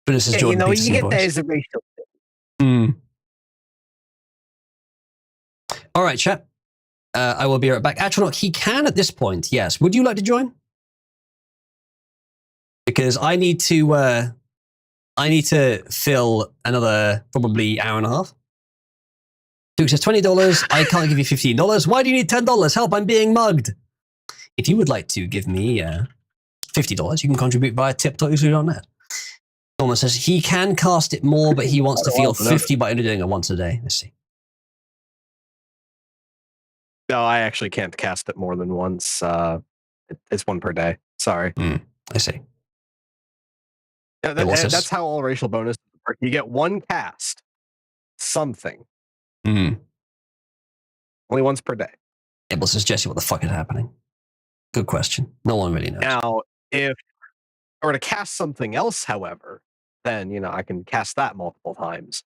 S1: But this is
S10: Yeah,
S1: Jordan
S10: you
S1: Peterson
S10: get that
S1: voice.
S10: as a racial thing.
S1: Hmm. All right, chat. I will be right back. Actually, he can at this point. Yes. Would you like to join? Because I need to fill another probably hour and a half. Duke says $20. I can't give you $15. Why do you need $10? Help! I'm being mugged. If you would like to give me $50, you can contribute via tip.usu.net. Norman says he can cast it more, but he wants to feel 50 by only doing it once a day. Let's see.
S9: No, I actually can't cast it more than once. It's one per day. Sorry.
S1: I see.
S9: Yeah, that's how all racial bonuses work. You get one cast, something. Only once per day.
S1: Abel says, Jesse, what the fuck is happening? Good question. No one really knows.
S9: Now, if I were to cast something else, however, then, I can cast that multiple times.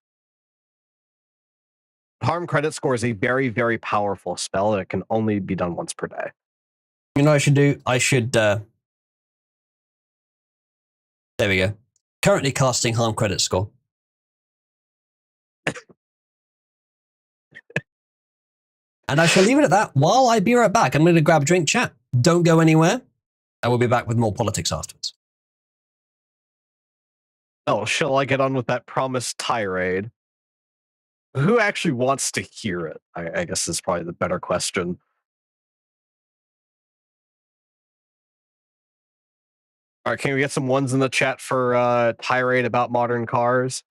S9: Harm credit score is a very, very powerful spell that can only be done once per day.
S1: You know what I should do? I should... there we go. Currently casting harm credit score. And I shall leave it at that. While I be right back, I'm going to grab a drink, chat. Don't go anywhere. I will be back with more politics afterwards.
S9: Oh, shall I get on with that promised tirade? Who actually wants to hear it? I guess is probably the better question. All right, can we get some ones in the chat for tirade about modern cars?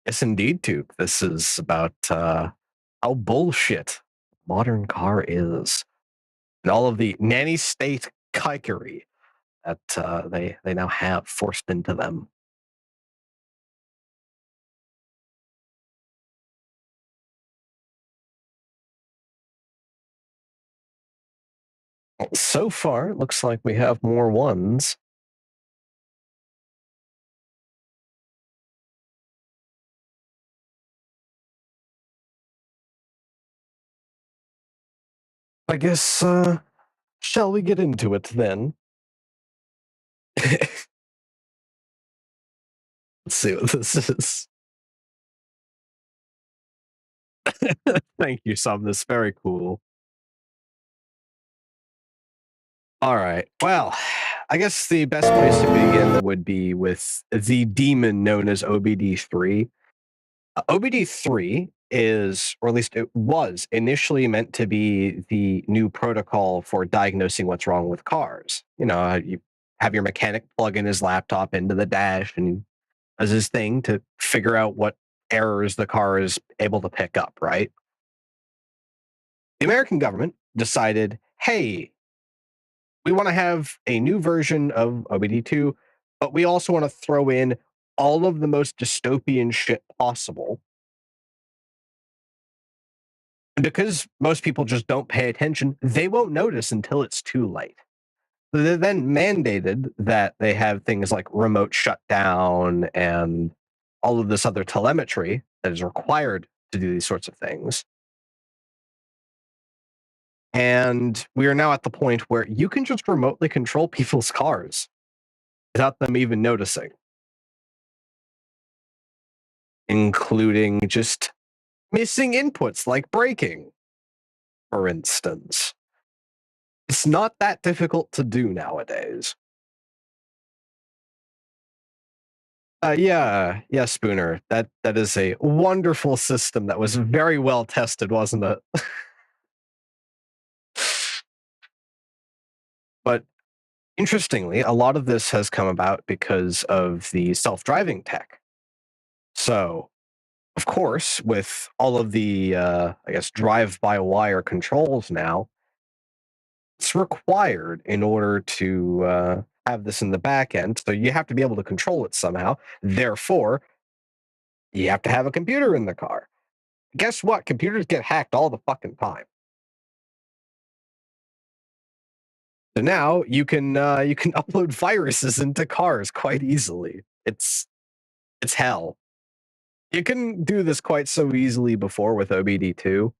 S9: Yes, indeed, Duke. This is about how bullshit modern car is, and all of the nanny state kikery that they now have forced into them. So far, it looks like we have more ones. I guess, shall we get into it then? Let's see what this is. Thank you, Sumnus. Very cool. All right. Well, I guess the best place to begin would be with the demon known as OBD3. OBD3 is, or at least it was, initially meant to be the new protocol for diagnosing what's wrong with cars. You have your mechanic plug in his laptop into the dash and does his thing to figure out what errors the car is able to pick up, right? The American government decided, hey, we want to have a new version of OBD2, but we also want to throw in all of the most dystopian shit possible. And because most people just don't pay attention, they won't notice until it's too late. So they then mandated that they have things like remote shutdown and all of this other telemetry that is required to do these sorts of things. And we are now at the point where you can just remotely control people's cars without them even noticing, including just missing inputs like braking, for instance. It's not that difficult to do nowadays. Yeah, Spooner. That is a wonderful system that was very well tested, wasn't it? But interestingly, a lot of this has come about because of the self-driving tech. So, of course, with all of the, drive-by-wire controls now, it's required in order to have this in the back end. So you have to be able to control it somehow. Therefore, you have to have a computer in the car. Guess what? Computers get hacked all the fucking time. So now you can upload viruses into cars quite easily. It's hell. You couldn't do this quite so easily before with OBD2.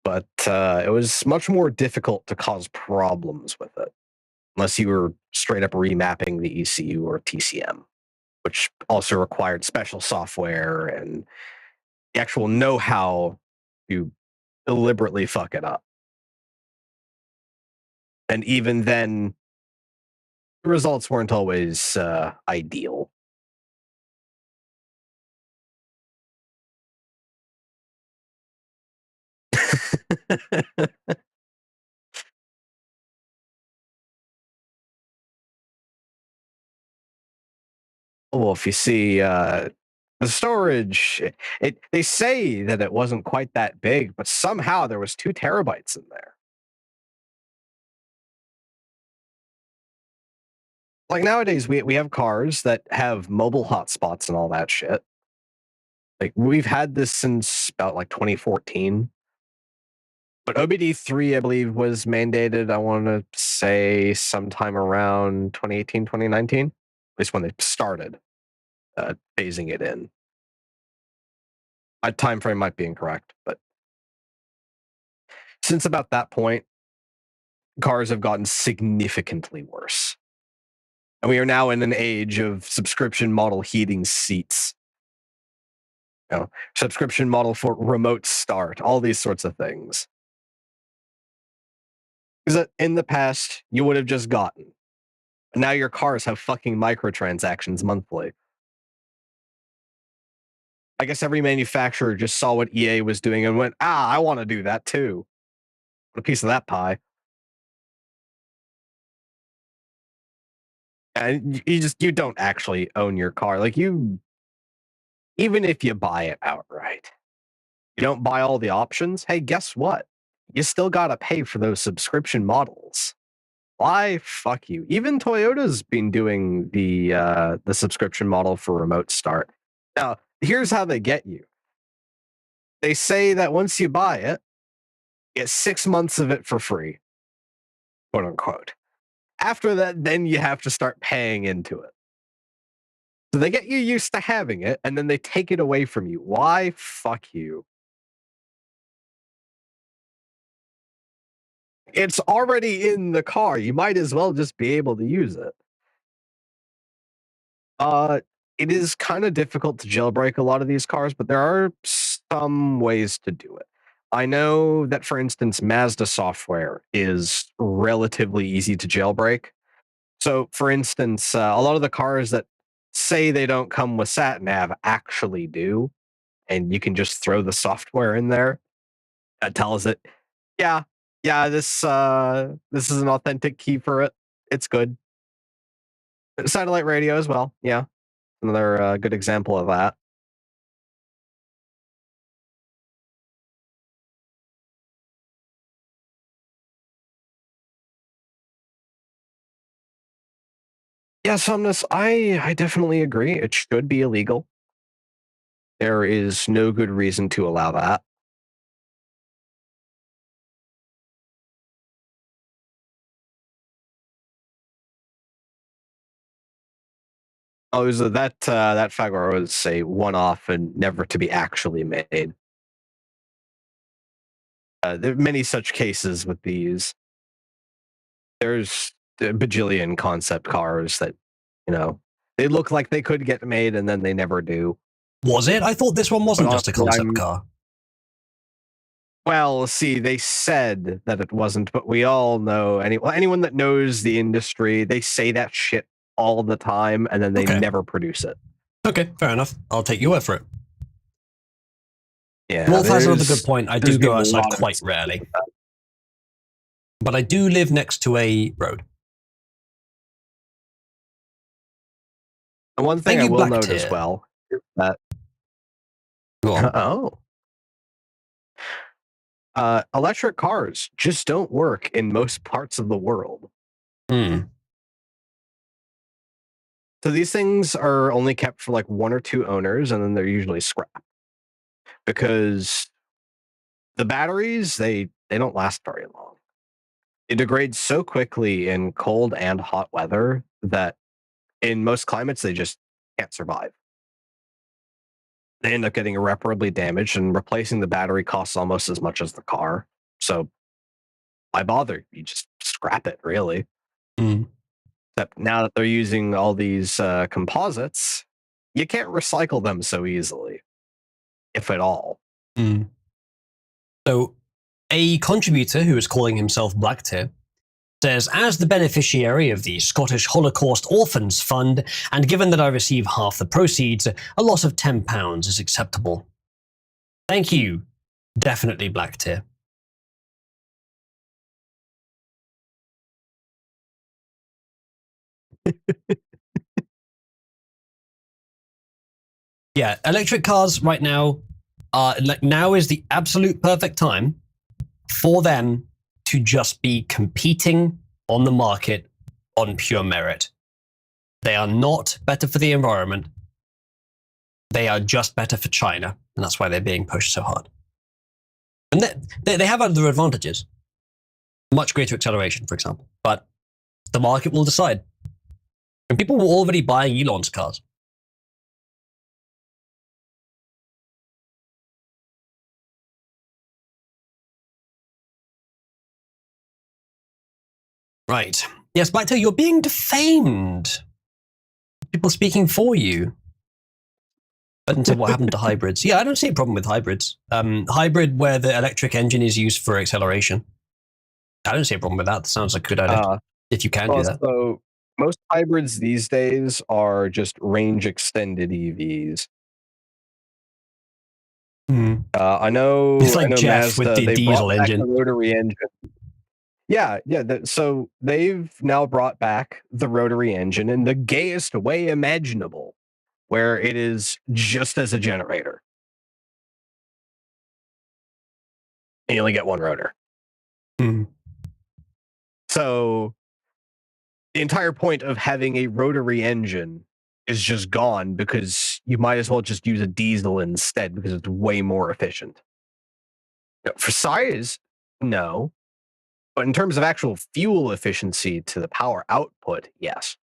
S9: But it was much more difficult to cause problems with it, unless you were straight up remapping the ECU or TCM, which also required special software and the actual know-how to deliberately fuck it up. And even then, the results weren't always ideal. Well, if you see the storage, they say that it wasn't quite that big, but somehow there was 2 terabytes in there. Like nowadays, we have cars that have mobile hotspots and all that shit. Like we've had this since about like 2014. But OBD3, I believe, was mandated, I want to say, sometime around 2018, 2019. At least when they started phasing it in. My time frame might be incorrect, but since about that point, cars have gotten significantly worse. And we are now in an age of subscription model heating seats. You know, subscription model for remote start, all these sorts of things. Because in the past, you would have just gotten. Now your cars have fucking microtransactions monthly. I guess every manufacturer just saw what EA was doing and went, I want to do that too. A piece of that pie. And you don't actually own your car. Like even if you buy it outright, you don't buy all the options. Hey, guess what? You still got to pay for those subscription models. Why? Fuck you. Even Toyota's been doing the subscription model for remote start. Now, here's how they get you. They say that once you buy it, you get 6 months of it for free, quote unquote. After that, then you have to start paying into it. So they get you used to having it, and then they take it away from you. Why? Fuck you. It's already in the car. You might as well just be able to use it. It is kind of difficult to jailbreak a lot of these cars, but there are some ways to do it. I know that, for instance, Mazda software is relatively easy to jailbreak. So, for instance, a lot of the cars that say they don't come with sat-nav actually do, and you can just throw the software in there that tells it, yeah, this is an authentic key for it. It's good. Satellite radio as well. Yeah, another good example of that. Yeah, Somnus, I definitely agree. It should be illegal. There is no good reason to allow that. Oh, is that Fagor was a one-off and never to be actually made. There are many such cases with these. There's a bajillion concept cars that, they look like they could get made and then they never do.
S1: Was it? I thought this one wasn't just a concept car.
S9: Well, see, they said that it wasn't, but we all know, anyone that knows the industry, they say that shit all the time and then they never produce it.
S1: Okay, fair enough. I'll take your word for it.
S9: Yeah,
S1: Wolf has another good point. I do go outside quite rarely. But I do live next to a road.
S9: And one thing I will note as well is that...
S1: Go on.
S9: Electric cars just don't work in most parts of the world.
S1: Hmm.
S9: So these things are only kept for like 1 or 2 owners, and then they're usually scrapped. Because the batteries, they they don't last very long. They degrade so quickly in cold and hot weather that in most climates they just can't survive. They end up getting irreparably damaged, and replacing the battery costs almost as much as the car. So why bother? You just scrap it, really.
S1: Mm.
S9: Except now that they're using all these composites, you can't recycle them so easily, if at all.
S1: Mm. So, a contributor who is calling himself Blacktier says, as the beneficiary of the Scottish Holocaust Orphans Fund, and given that I receive half the proceeds, a loss of £10 is acceptable. Thank you. Definitely Blacktier. Yeah, electric cars right now now is the absolute perfect time for them to just be competing on the market on pure merit. They are not better for the environment. They are just better for China, and that's why they're being pushed so hard. And they have other advantages. Much greater acceleration, for example. But the market will decide. And people were already buying Elon's cars. Right. Yes, Blacktail, you're being defamed. People speaking for you. But into what happened to hybrids. Yeah, I don't see a problem with hybrids. Hybrid where the electric engine is used for acceleration. I don't see a problem with that. That sounds like a good idea. If you can do that.
S9: So most hybrids these days are just range extended EVs. I know.
S1: It's like
S9: I know
S1: Jeff
S9: Mazda,
S1: with the
S9: they
S1: diesel
S9: brought back
S1: engine.
S9: the rotary engine. Yeah. So they've now brought back the rotary engine in the gayest way imaginable, where it is just as a generator. And you only get one rotor. So the entire point of having a rotary engine is just gone because you might as well just use a diesel instead because it's way more efficient. For size, no. But in terms of actual fuel efficiency to the power output, yes.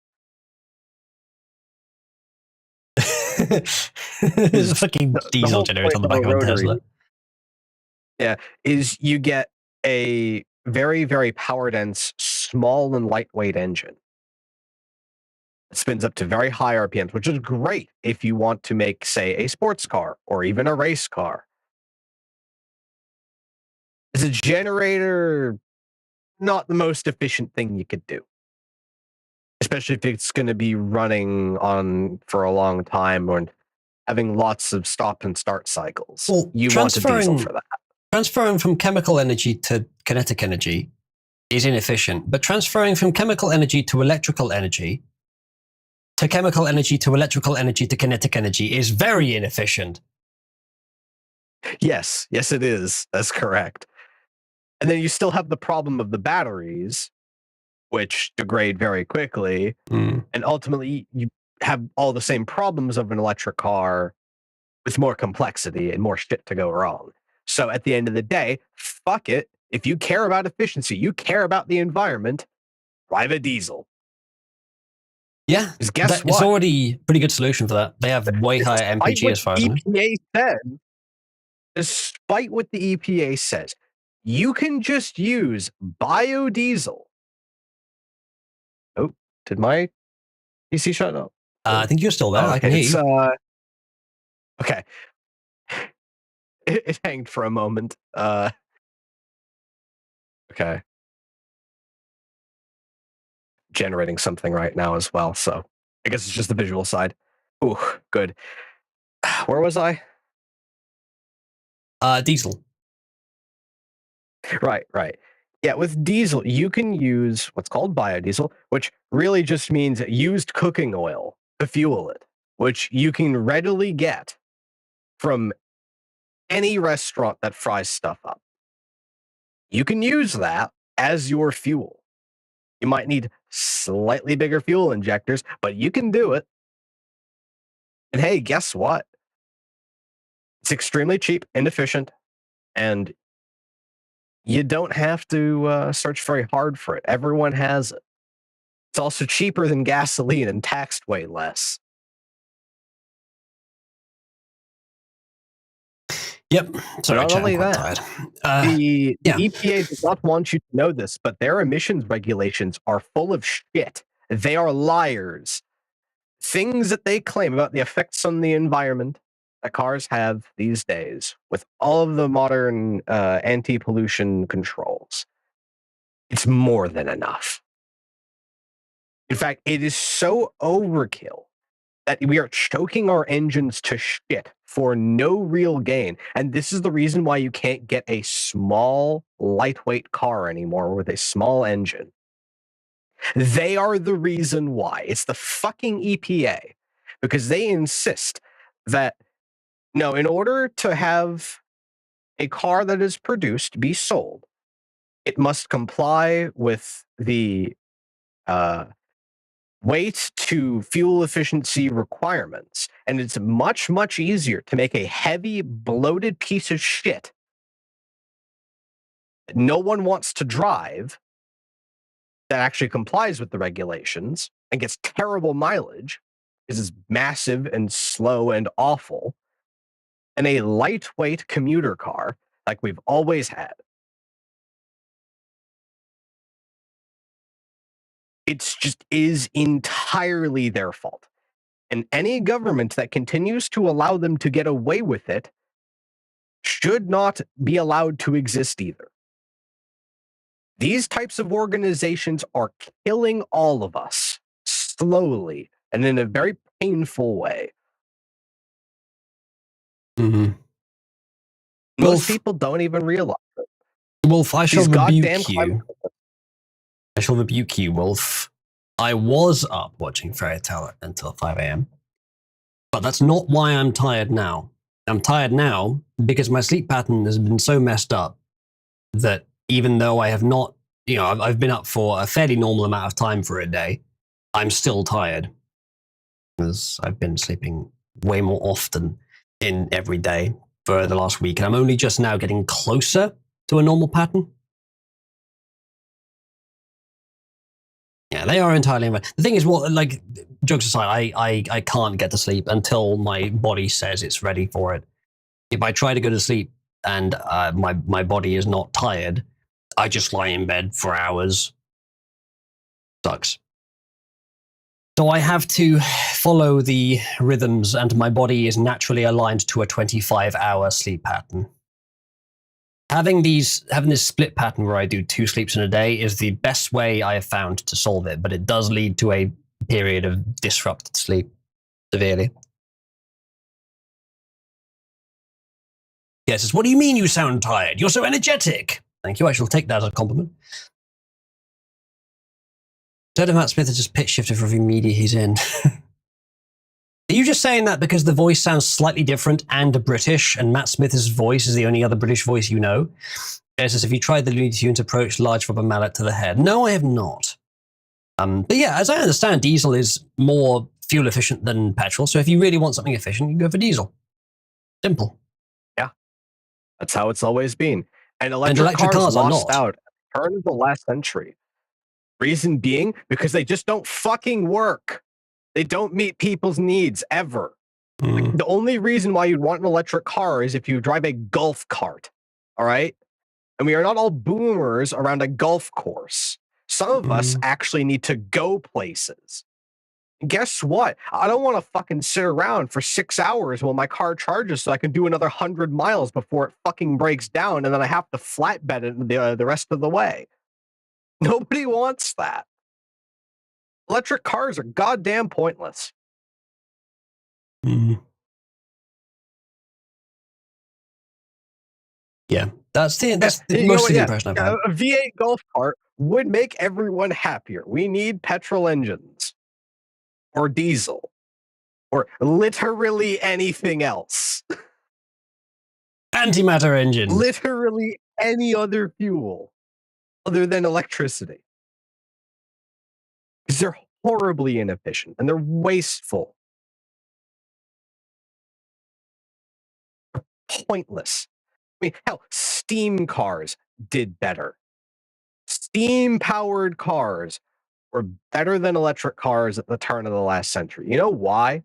S1: There's a fucking diesel generator on the back of a Tesla.
S9: Yeah, is you get a very, very power dense, small and lightweight engine. It spins up to very high RPMs, which is great if you want to make, say, a sports car or even a race car. As a generator, not the most efficient thing you could do. Especially if it's going to be running on for a long time and having lots of stop and start cycles.
S1: Well,
S9: you want a diesel for that.
S1: Transferring from chemical energy to kinetic energy is inefficient, but transferring from chemical energy to electrical energy to chemical energy to electrical energy to kinetic energy is very inefficient.
S9: Yes, it is. That's correct. And then you still have the problem of the batteries, which degrade very quickly. And ultimately, you have all the same problems of an electric car with more complexity and more shit to go wrong. So at the end of the day, fuck it. If you care about efficiency, you care about the environment, drive a diesel.
S1: Yeah,
S9: guess what?
S1: It's already a pretty good solution for that. They have way higher MPG as far as I know.
S9: EPA said, despite what the EPA says, you can just use biodiesel. Oh, did my PC shut up?
S1: I think you're still there. I can hear you.
S9: Okay. It hanged for a moment. Okay. Generating something right now as well, so I guess it's just the visual side. Ooh, good. Where was I?
S1: Diesel.
S9: Right. Yeah, with diesel, you can use what's called biodiesel, which really just means used cooking oil to fuel it, which you can readily get from any restaurant that fries stuff up. You can use that as your fuel. You might need slightly bigger fuel injectors, but you can do it. And hey, guess what? It's extremely cheap and efficient, and you don't have to search very hard for it. Everyone has it. It's also cheaper than gasoline and taxed way less.
S1: Yep. Sorry,
S9: Not
S1: Chat,
S9: only
S1: I'm quite
S9: that,
S1: tired.
S9: the
S1: yeah.
S9: EPA does not want you to know this, but their emissions regulations are full of shit. They are liars. Things that they claim about the effects on the environment that cars have these days with all of the modern anti-pollution controls. It's more than enough. In fact, it is so overkill that we are choking our engines to shit for no real gain. And this is the reason why you can't get a small, lightweight car anymore with a small engine. They are the reason why. It's the fucking EPA. Because they insist that, no, in order to have a car that is produced be sold, it must comply with the weight to fuel efficiency requirements. And it's much, much easier to make a heavy, bloated piece of shit that no one wants to drive that actually complies with the regulations and gets terrible mileage because it's massive and slow and awful, and a lightweight commuter car like we've always had. It's just is entirely their fault. And any government that continues to allow them to get away with it should not be allowed to exist either. These types of organizations are killing all of us slowly and in a very painful way.
S1: Mm-hmm.
S9: Most people don't even realize it.
S1: Wolf, I shall
S9: These goddamn
S1: rebuke you. I shall rebuke you, Wolf. I was up watching Fairy Tale until 5 a.m. But that's not why I'm tired now. I'm tired now because my sleep pattern has been so messed up that even though I have not, I've been up for a fairly normal amount of time for a day, I'm still tired because I've been sleeping way more often in every day for the last week. And I'm only just now getting closer to a normal pattern. Yeah, they are entirely invalid. The thing is, like, jokes aside, I can't get to sleep until my body says it's ready for it. If I try to go to sleep and my body is not tired, I just lie in bed for hours. Sucks. So I have to follow the rhythms, and my body is naturally aligned to a 25-hour sleep pattern. Having this split pattern where I do 2 sleeps in a day is the best way I have found to solve it, but it does lead to a period of disrupted sleep severely. Yes, what do you mean you sound tired? You're so energetic. Thank you, I shall take that as a compliment. Instead of Matt Smith has just pitch shifted for every media he's in. Are you just saying that because the voice sounds slightly different and British, and Matt Smith's voice is the only other British voice you know? It says, have you tried the Looney Tunes approach, large rubber mallet to the head? No, I have not. But yeah, as I understand, diesel is more fuel efficient than petrol. So if you really want something efficient, you go for diesel. Simple.
S9: Yeah, that's how it's always been. And electric cars lost out at the turn of the last century. Reason being, because they just don't fucking work. They don't meet people's needs ever. Like, the only reason why you'd want an electric car is if you drive a golf cart. All right? And we are not all boomers around a golf course. Some of us actually need to go places. And guess what? I don't want to fucking sit around for 6 hours while my car charges so I can do another 100 miles before it fucking breaks down and then I have to flatbed it the rest of the way. Nobody wants that. Electric cars are goddamn pointless.
S1: Yeah, that's the most of the impression I've had.
S9: A V8 golf cart would make everyone happier. We need petrol engines or diesel or literally anything else.
S1: Antimatter engine.
S9: Literally any other fuel other than electricity. Because they're horribly inefficient and they're wasteful. They're pointless. I mean, hell, steam cars. did better. Steam-powered cars were better than electric cars at the turn of the last century. You know why?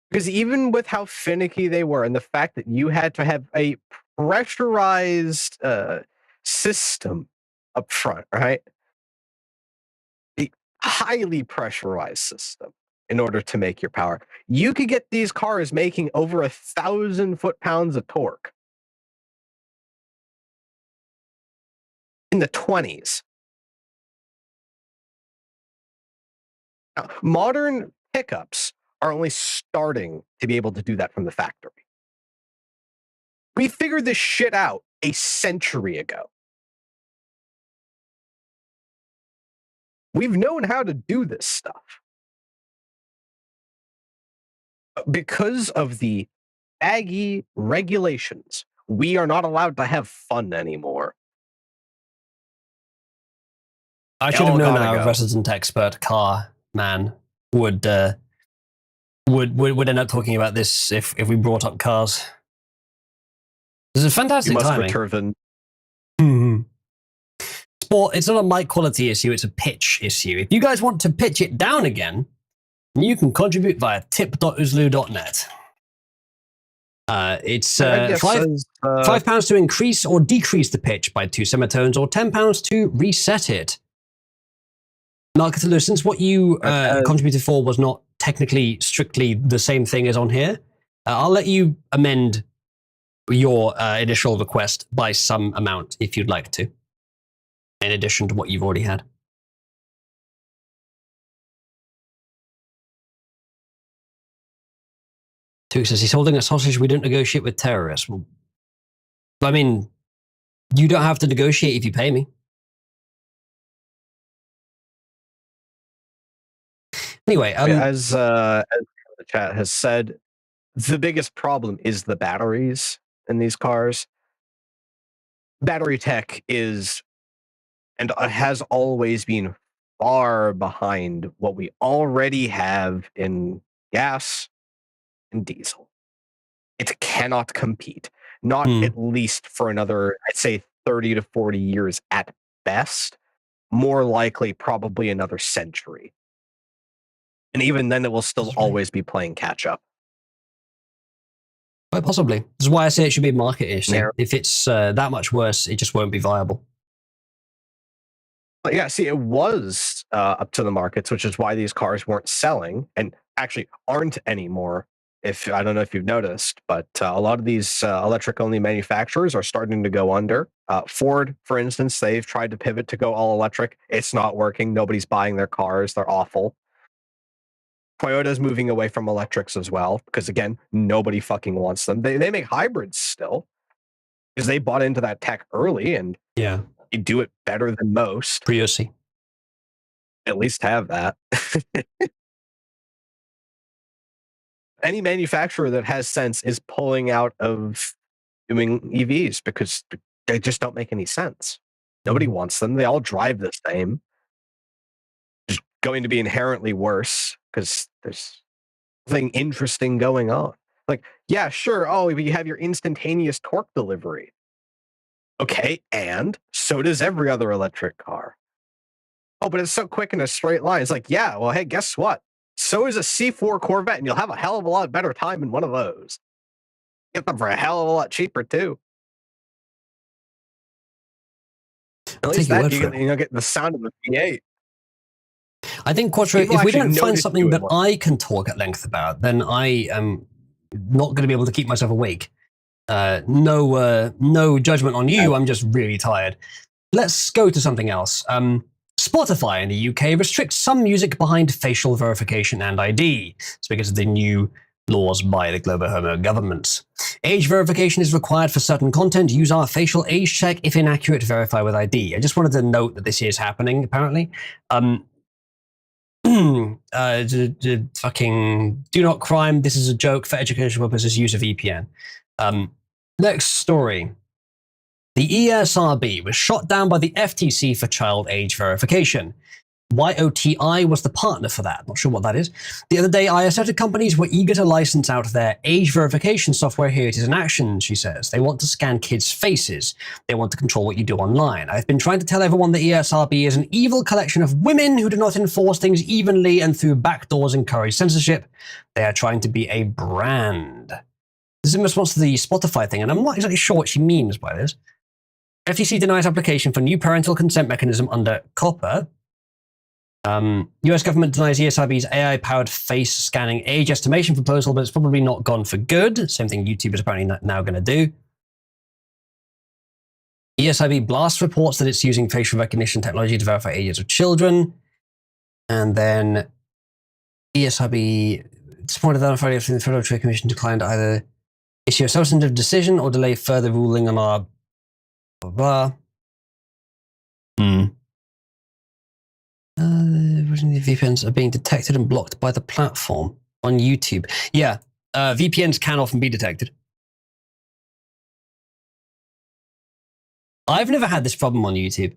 S9: Because even with how finicky they were and the fact that you had to have a pressurized system up front, right? A highly pressurized system in order to make your power. You could get these cars making over 1,000 foot-pounds of torque in the 20s. Now, modern pickups are only starting to be able to do that from the factory. We figured this shit out a century ago. We've known how to do this stuff. Because of the aggy regulations, we are not allowed to have fun anymore.
S1: I should have known our
S9: go.
S1: resident expert car man would end up talking about this if we brought up cars. This is fantastic
S9: You must
S1: timing.
S9: return.
S1: Sport, it's not a mic quality issue, it's a pitch issue. If you guys want to pitch it down again, you can contribute via tip.uzlu.net. It's £5 to increase or decrease the pitch by 2 semitones, or £10 to reset it. Marketaloo, since what you contributed for was not technically strictly the same thing as on here, I'll let you amend your initial request by some amount if you'd like to, in addition to what you've already had. Took says he's holding a sausage. We don't negotiate with terrorists. Well, I mean, you don't have to negotiate if you pay me. Anyway,
S9: as the chat has said, the biggest problem is the batteries in these cars. Battery tech is and has always been far behind what we already have in gas and diesel. It cannot compete, not at least for another, I'd say 30 to 40 years at best, more likely probably another century. And even then, it will still always be playing catch up.
S1: Quite possibly. This is why I say it should be a market issue. Yeah. If it's that much worse, it just won't be viable.
S9: But yeah, see, it was up to the markets, which is why these cars weren't selling and actually aren't anymore. If I don't know if you've noticed, but a lot of these electric-only manufacturers are starting to go under. Ford, for instance, they've tried to pivot to go all electric. It's not working. Nobody's buying their cars. They're awful. Toyota's moving away from electrics as well, because again, nobody fucking wants them. They make hybrids still, because they bought into that tech early, and
S1: yeah,
S9: you do it better than most.
S1: Priusi.
S9: At least have that. Any manufacturer that has sense is pulling out of doing EVs because they just don't make any sense. Nobody wants them. They all drive the same. It's going to be inherently worse because there's nothing interesting going on. Like, yeah, sure. Oh, you have your instantaneous torque delivery. Okay, and so does every other electric car. Oh, but it's so quick in a straight line. It's like, yeah, well, hey, guess what? So is a C4 Corvette, and you'll have a hell of a lot better time in one of those. Get them for a hell of a lot cheaper, too. At least that you get the sound of the V8.
S1: I think, Quattro, if we don't find something that I can talk at length about, then I am not going to be able to keep myself awake. No judgment on you. I'm just really tired. Let's go to something else. Spotify in the UK restricts some music behind facial verification and ID. It's because of the new laws by the global homo government. Age verification is required for certain content. Use our facial age check. If inaccurate, verify with ID. I just wanted to note that this is happening, apparently. Fucking do not crime. This is a joke. For educational purposes, use a VPN. Next story. The ESRB was shot down by the FTC for child age verification. YOTI was the partner for that. Not sure what that is. The other day, I asserted companies were eager to license out their age verification software. Here it is in action, she says. They want to scan kids' faces. They want to control what you do online. I've been trying to tell everyone that ESRB is an evil collection of women who do not enforce things evenly and through backdoors encourage censorship. They are trying to be a brand. This is in response to the Spotify thing, and I'm not exactly sure what she means by this. FTC denies application for new parental consent mechanism under COPPA. US government denies ESRB's AI-powered face scanning age estimation proposal, but it's probably not gone for good. Same thing YouTube is apparently now going to do. ESRB blasts reports that it's using facial recognition technology to verify ages of children. And then ESRB disappointed that on Friday afternoon, the Federal Trade Commission declined to either issue a substantive decision or delay further ruling on our blah, blah. Originally, VPNs are being detected and blocked by the platform on YouTube. Yeah, VPNs can often be detected. I've never had this problem on YouTube.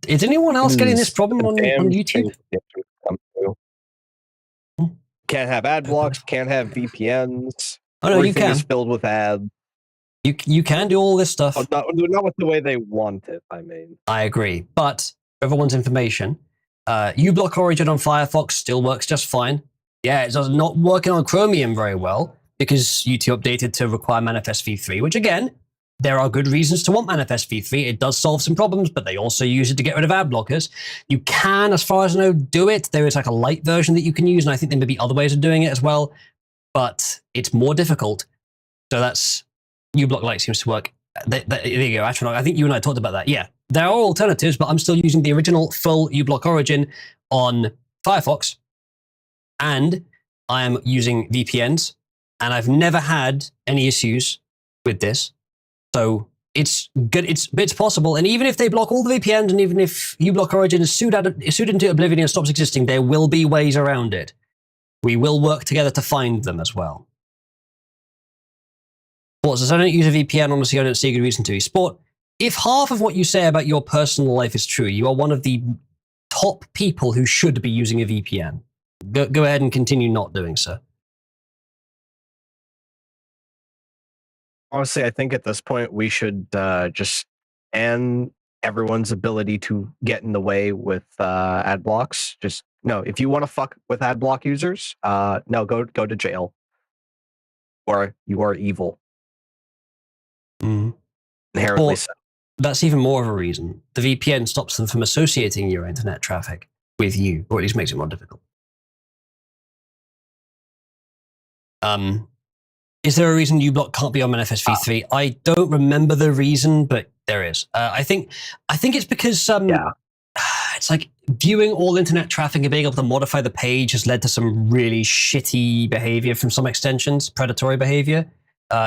S1: Is anyone else getting this problem on YouTube?
S9: Can't have ad blocks, can't have VPNs.
S1: Oh, no, you
S9: Everything
S1: can.
S9: is filled with ads.
S1: You can do all this stuff.
S9: Oh, not with the way they want it, I mean.
S1: I agree. But for everyone's information, uBlock Origin on Firefox still works just fine. Yeah, it's not working on Chromium very well because YouTube updated to require Manifest v3, which again, there are good reasons to want Manifest v3. It does solve some problems, but they also use it to get rid of ad blockers. You can, as far as I know, do it. There is like a light version that you can use, and I think there may be other ways of doing it as well, but it's more difficult. So that's uBlock Lite seems to work. There you go, Astronaut. I think you and I talked about that. Yeah, there are alternatives, but I'm still using the original full uBlock Origin on Firefox, and I am using VPNs, and I've never had any issues with this. So it's good. It's possible, and even if they block all the VPNs, and even if uBlock Origin is sued into oblivion and stops existing, there will be ways around it. We will work together to find them as well. Sport says, I don't use a VPN, honestly, I don't see a good reason to. Sport, if half of what you say about your personal life is true, you are one of the top people who should be using a VPN. Go ahead and continue not doing so.
S9: Honestly, I think at this point we should just end everyone's ability to get in the way with ad blocks. Just no, if you want to fuck with ad block users, no, go to jail. Or you are evil. Inherently so.
S1: That's even more of a reason. The VPN stops them from associating your internet traffic with you, or at least makes it more difficult. Is there a reason uBlock can't be on Manifest v3? I don't remember the reason, but there is. I think it's because it's like viewing all internet traffic and being able to modify the page has led to some really shitty behavior from some extensions, predatory behavior,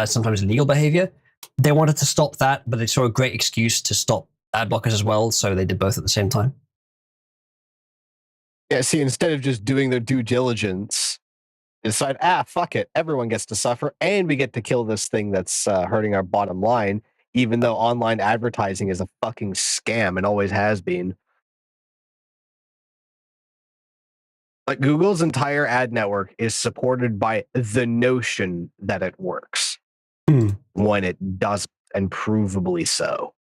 S1: sometimes illegal behavior. They wanted to stop that, but they saw a great excuse to stop ad blockers as well, so they did both at the same time.
S9: Yeah, see, instead of just doing their due diligence, decide, fuck it, everyone gets to suffer, and we get to kill this thing that's hurting our bottom line, even though online advertising is a fucking scam and always has been. Like, Google's entire ad network is supported by the notion that it works when it doesn't, and provably so.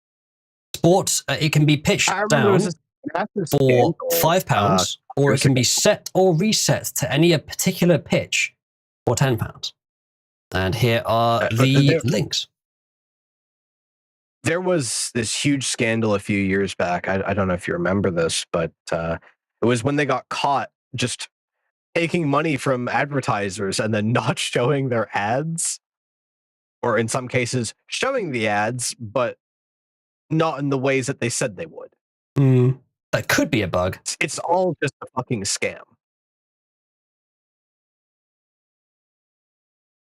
S1: Sports, it can be pitched down for £5, or it can be set or reset to any particular pitch for £10. And here are the links.
S9: There was this huge scandal a few years back. I don't know if you remember this, but it was when they got caught just taking money from advertisers and then not showing their ads, or in some cases showing the ads, but not in the ways that they said they would.
S1: That could be a bug.
S9: It's all just a fucking scam.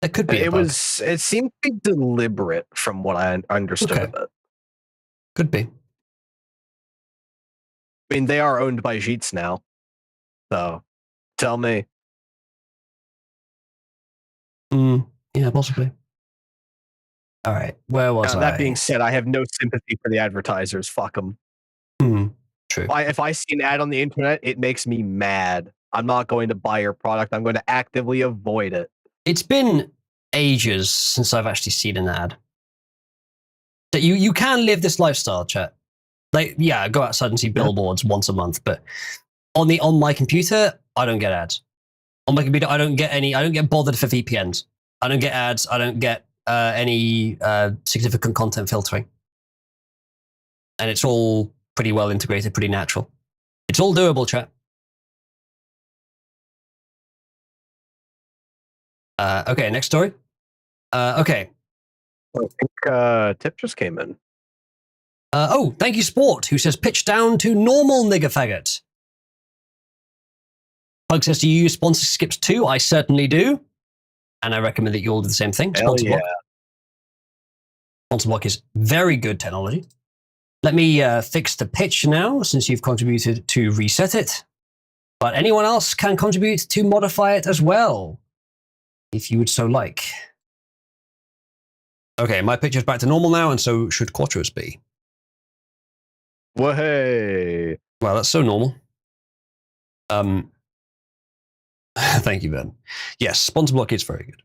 S1: That could be a bug.
S9: It seemed to be deliberate from what I understood of it.
S1: Could be.
S9: I mean, they are owned by Jeets now. So, tell me.
S1: Yeah, possibly. All right, where was I?
S9: That being said, I have no sympathy for the advertisers. Fuck them.
S1: True.
S9: If I see an ad on the internet, it makes me mad. I'm not going to buy your product. I'm going to actively avoid it.
S1: It's been ages since I've actually seen an ad. That you can live this lifestyle, chat. Like, yeah, go outside and see billboards once a month, but on my computer, I don't get ads. On my computer, I don't get bothered for VPNs. I don't get ads. I don't get any significant content filtering. And it's all pretty well integrated, pretty natural. It's all doable, chat. Okay, next story. Okay.
S9: I think Tip just came in.
S1: Oh, thank you, Sport, who says pitch down to normal nigger faggot. Pug says, do you use sponsor skips too? I certainly do. And I recommend that you all do the same thing. Sponsor block. Sponsor block is very good technology. Let me fix the pitch now, since you've contributed to reset it. But anyone else can contribute to modify it as well, if you would so like. Okay, my pitch is back to normal now, and so should Quattros be.
S9: Well, hey.
S1: Well, that's so normal. Thank you, Ben. Yes, sponsor block is very good.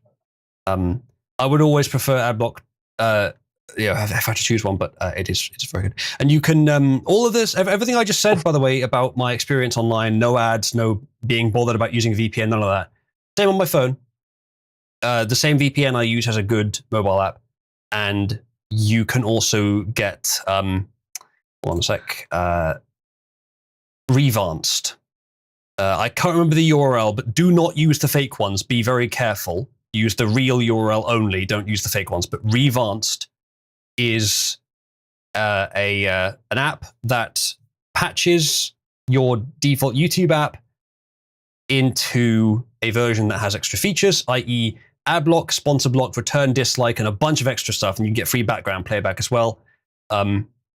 S1: I would always prefer ad block. If I had to choose one, but it's very good. And you can all of this, everything I just said, by the way, about my experience online, no ads, no being bothered about using a VPN, none of that. Same on my phone. The same VPN I use has a good mobile app, and you can also get Revanced. I can't remember the URL, but do not use the fake ones. Be very careful. Use the real URL only. Don't use the fake ones. But Revanced is an app that patches your default YouTube app into a version that has extra features, i.e. ad block, sponsor block, return dislike, and a bunch of extra stuff, and you can get free background playback as well.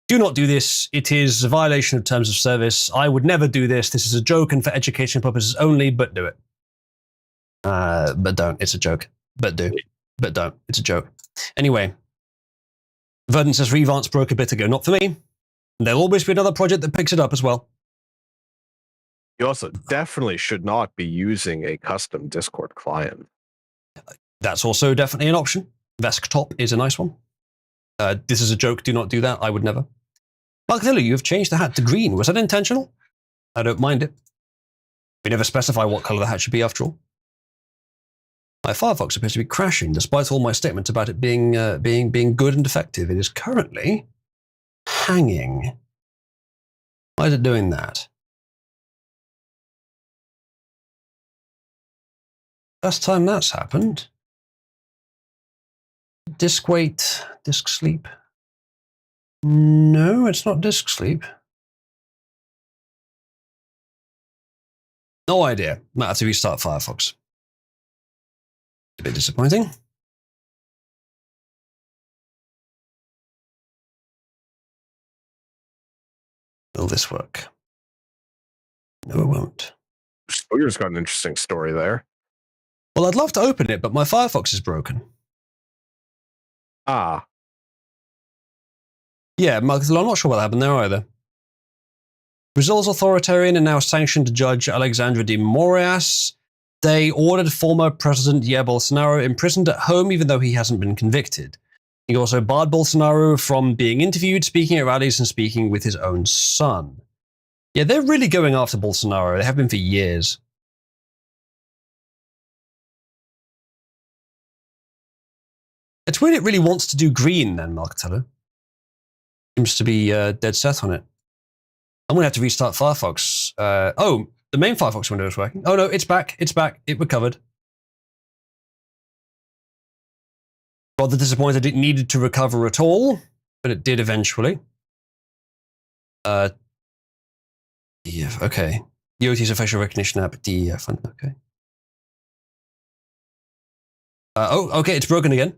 S1: Do not do this. It is a violation of terms of service. I would never do this. This is a joke and for education purposes only, but do it. But don't. It's a joke. But do. But don't. It's a joke. Anyway, Verdant says Revance broke a bit ago. Not for me. There'll always be another project that picks it up as well.
S9: You also definitely should not be using a custom Discord client.
S1: That's also definitely an option. Vesktop is a nice one. This is a joke. Do not do that. I would never. Marcadillo, you have changed the hat to green. Was that intentional? I don't mind it. We never specify what color the hat should be after all. My Firefox appears to be crashing, despite all my statements about it being good and effective. It is currently hanging. Why is it doing that? Last time that's happened. Disk wait, disk sleep. No, it's not disk sleep. No idea. Might have to restart Firefox. A bit disappointing. Will this work? No, it won't.
S9: Sawyer's got an interesting story there.
S1: Well, I'd love to open it, but my Firefox is broken.
S9: Ah.
S1: Yeah, Marcus, I'm not sure what happened there either. Brazil's authoritarian and now sanctioned Judge Alexandre de Moraes. They ordered former President Jair Bolsonaro imprisoned at home, even though he hasn't been convicted. He also barred Bolsonaro from being interviewed, speaking at rallies, and speaking with his own son. Yeah, they're really going after Bolsonaro. They have been for years. It's weird it really wants to do green then, Marcatello. Seems to be dead set on it. I'm going to have to restart Firefox. Oh, the main Firefox window is working. Oh no, it's back. It's back. It recovered. Rather disappointed it needed to recover at all, but it did eventually. DEF, okay. Yoti's a facial recognition app, DEF, okay. Oh, okay, it's broken again.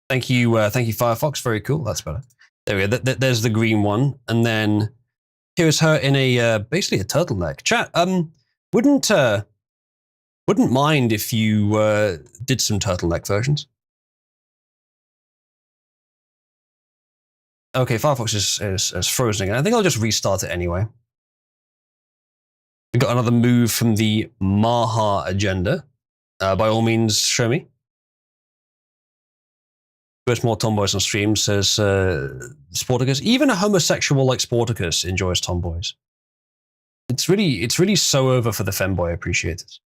S1: Thank you, Firefox. Very cool. That's better. There we go. There's the green one, and then here's her in a basically a turtleneck. Chat. Wouldn't mind if you did some turtleneck versions. Okay, Firefox is frozen again. I think I'll just restart it anyway. We got another move from the Maha agenda. By all means, show me. There's more tomboys on stream, says Sporticus. Even a homosexual like Sporticus enjoys tomboys. It's really so over for the femboy appreciators.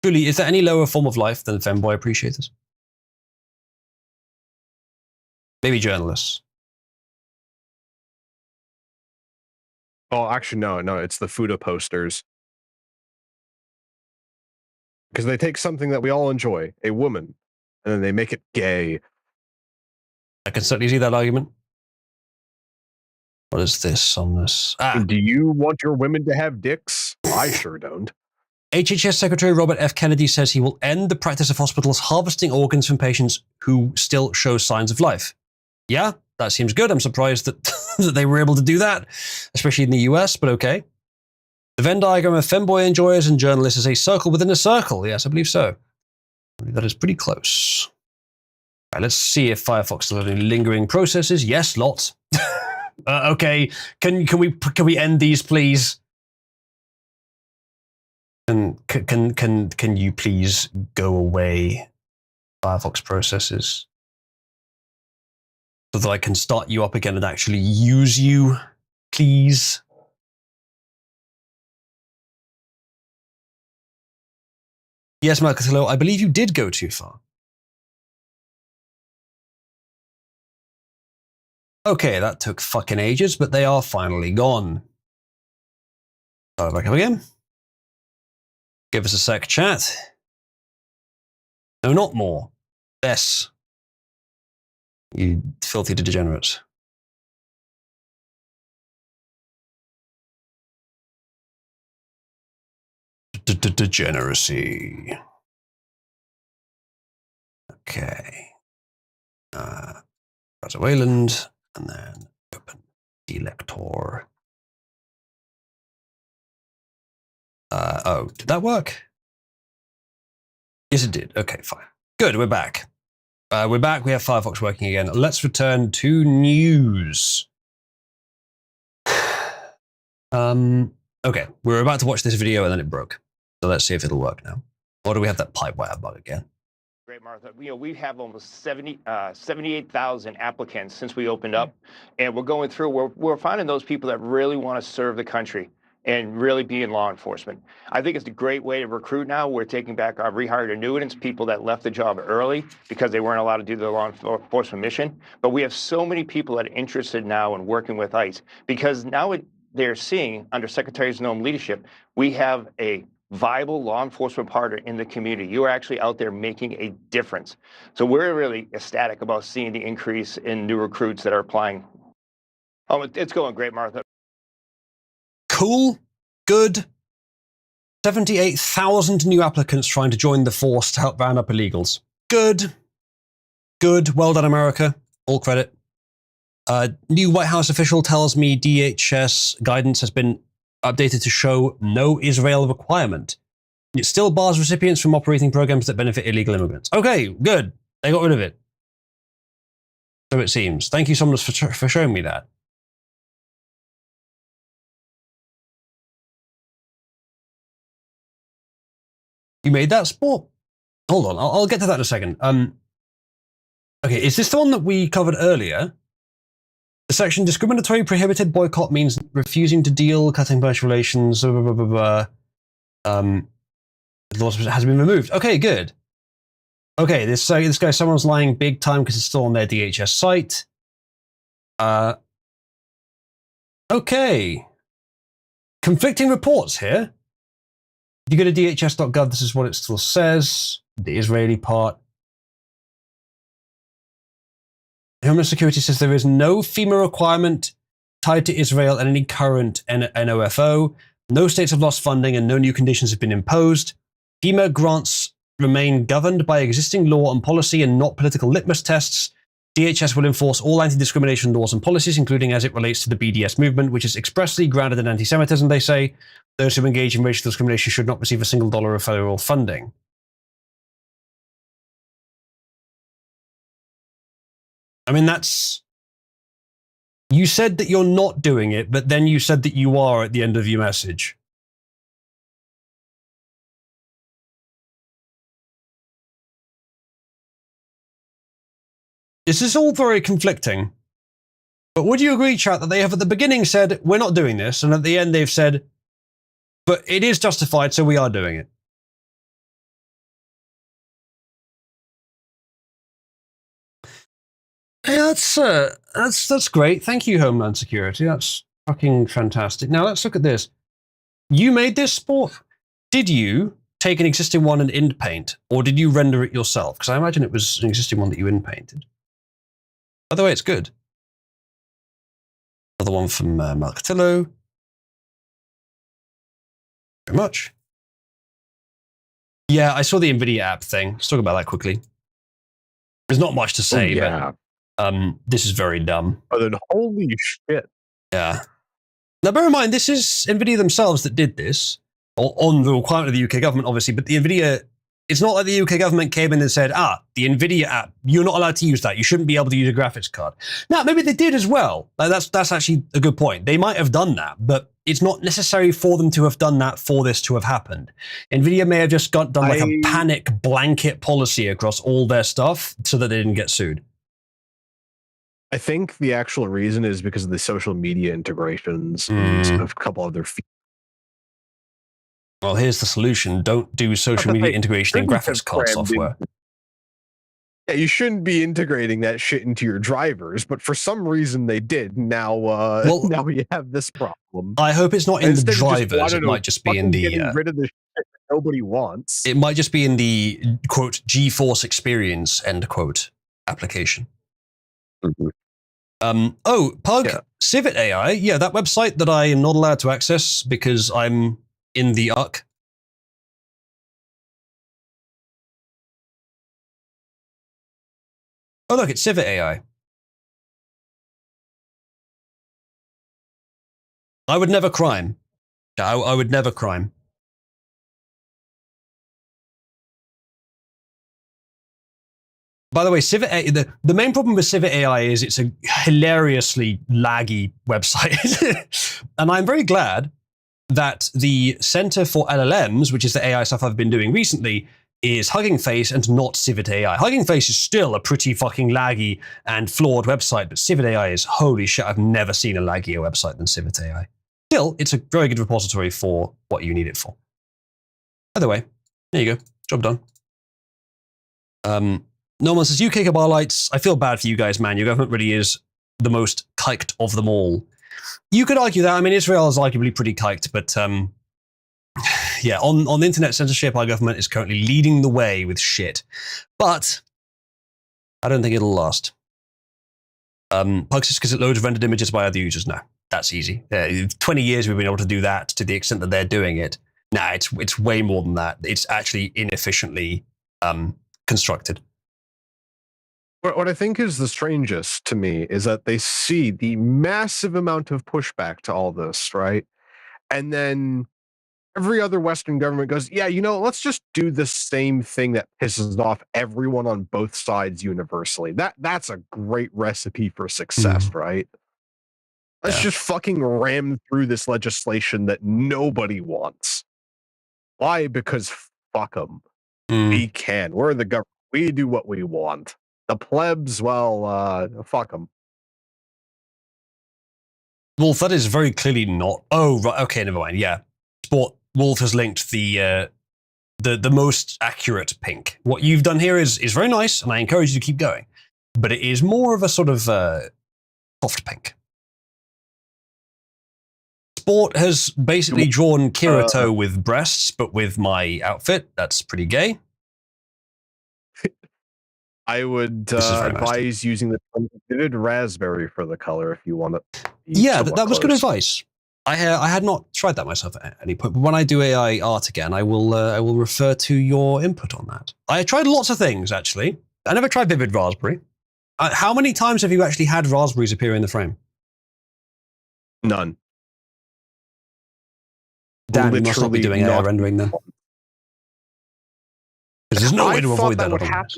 S1: Truly, is there any lower form of life than femboy appreciators? Maybe journalists.
S9: Oh, actually, no, it's the Fuda posters. Because they take something that we all enjoy, a woman, and then they make it gay.
S1: I can certainly see that argument. What is this on this?
S9: Do you want your women to have dicks? I sure don't.
S1: HHS Secretary Robert F. Kennedy says he will end the practice of hospitals harvesting organs from patients who still show signs of life. Yeah, that seems good. I'm surprised that, that they were able to do that, especially in the US, but okay. The Venn diagram of femboy enjoyers and journalists is a circle within a circle. Yes, I believe so. That is pretty close. All right, let's see if Firefox has any lingering processes. Yes, lots. Okay, can we end these, please? Can you please go away, Firefox processes, so that I can start you up again and actually use you, please? Yes, Marcatello, I believe you did go too far. Okay, that took fucking ages, but they are finally gone. Start back up again. Give us a sec, chat. No, not more. Less. You filthy degenerates. Degeneracy. Okay. Browser Wayland, and then open Delector. Oh, did that work? Yes, it did. Okay, fine. Good, we're back. We're back. We have Firefox working again. Let's return to news. Okay, we were about to watch this video and then it broke. So let's see if it'll work now. Or do we have that pipe wire bug again?
S11: Great, Martha. We have almost 78,000 applicants since we opened up, and we're going through. We're finding those people that really want to serve the country and really be in law enforcement. I think it's a great way to recruit now. We're taking back our rehired annuitants, people that left the job early because they weren't allowed to do the law enforcement mission. But we have so many people that are interested now in working with ICE because now they're seeing, under Secretary Znome leadership, we have a viable law enforcement partner in the community. You are actually out there making a difference. So we're really ecstatic about seeing the increase in new recruits that are applying. Oh, it's going great, Martha.
S1: Cool. Good. 78,000 new applicants trying to join the force to help round up illegals. Good. Good. Well done, America. All credit. New White House official tells me DHS guidance has been updated to show no Israel requirement. It still bars recipients from operating programs that benefit illegal immigrants. Okay, good. They got rid of it. So it seems. Thank you so much for showing me that. You made that sport? Hold on, I'll get to that in a second. Okay, is this the one that we covered earlier? The section discriminatory prohibited boycott means refusing to deal, cutting commercial relations, blah, blah, blah, blah, blah. Has been removed. Okay, good. Okay, this guy, someone's lying big time because it's still on their DHS site. Okay. Conflicting reports here. If you go to dhs.gov, this is what it still says. The Israeli part. Homeland Security says there is no FEMA requirement tied to Israel and any current NOFO. No states have lost funding and no new conditions have been imposed. FEMA grants remain governed by existing law and policy and not political litmus tests. DHS will enforce all anti-discrimination laws and policies, including as it relates to the BDS movement, which is expressly grounded in anti-Semitism, they say. Those who engage in racial discrimination should not receive a single dollar of federal funding. I mean, that's You said that you're not doing it, but then you said that you are at the end of your message. This is all very conflicting. But would you agree, chat, that they have at the beginning said, we're not doing this, and at the end they've said, but it is justified, so we are doing it? Yeah, that's great. Thank you, Homeland Security. That's fucking fantastic. Now let's look at this. You made this sport. Did you take an existing one and ind paint, or did you render it yourself? Because I imagine it was an existing one that you ind painted. By the way, it's good. Another one from Malcatillo. Very much. Yeah, I saw the NVIDIA app thing. Let's talk about that quickly. There's not much to say, but this is very dumb.
S9: Oh, then holy shit.
S1: Yeah. Now, bear in mind, this is NVIDIA themselves that did this, on the requirement of the UK government, obviously, but the NVIDIA, it's not like the UK government came in and said, the NVIDIA app, you're not allowed to use that. You shouldn't be able to use a graphics card. Now, maybe they did as well. That's actually a good point. They might have done that, but it's not necessary for them to have done that for this to have happened. NVIDIA may have just done like a panic blanket policy across all their stuff so that they didn't get sued.
S9: I think the actual reason is because of the social media integrations and a couple other features.
S1: Well, here's the solution. Don't do social media integration in graphics card software.
S9: Yeah, you shouldn't be integrating that shit into your drivers, but for some reason they did. Now, now we have this problem.
S1: I hope it's not in the drivers. It might just be in the
S9: getting rid of the shit that nobody wants.
S1: It might just be in the quote GeForce experience end quote application. Pug, Civet AI, yeah, that website that I am not allowed to access because I'm in the UC. Oh, look, it's Civet AI. I would never crime. I would never crime. By the way, Civet AI, the main problem with Civet AI is it's a hilariously laggy website. And I'm very glad that the Center for LLMs, which is the AI stuff I've been doing recently, is Hugging Face and not Civet AI. Hugging Face is still a pretty fucking laggy and flawed website, but Civet AI is, holy shit, I've never seen a laggier website than Civet AI. Still, it's a very good repository for what you need it for. By the way, there you go, job done. No one says, UK Cabalites, I feel bad for you guys, man. Your government really is the most kiked of them all. You could argue that. I mean, Israel is arguably pretty kiked, but yeah, on internet censorship, our government is currently leading the way with shit. But I don't think it'll last. Pugs is because it loads rendered images by other users. No, that's easy. 20 years we've been able to do that to the extent that they're doing it. Nah, it's way more than that. It's actually inefficiently constructed.
S9: What I think is the strangest to me is that they see the massive amount of pushback to all this, right? And then every other Western government goes, yeah, you know, let's just do the same thing that pisses off everyone on both sides universally. That's a great recipe for success, right? Let's just fucking ram through this legislation that nobody wants. Why? Because fuck them. We can. We're the government. We do what we want. The plebs, well, fuck them.
S1: Wolf, that is very clearly not. Oh, right. Okay, never mind. Yeah, Sport Wolf has linked the most accurate pink. What you've done here is very nice, and I encourage you to keep going. But it is more of a sort of soft pink. Sport has basically drawn Kirito with breasts, but with my outfit. That's pretty gay.
S9: I would advise using the vivid raspberry for the color if you want it.
S1: Yeah, that was good advice. I had not tried that myself at any point, but when I do AI art again, I will refer to your input on that. I tried lots of things, actually. I never tried vivid raspberry. How many times have you actually had raspberries appear in the frame?
S9: None.
S1: Dan, you must not be doing AI rendering then. Because there's no way to avoid that otherwise.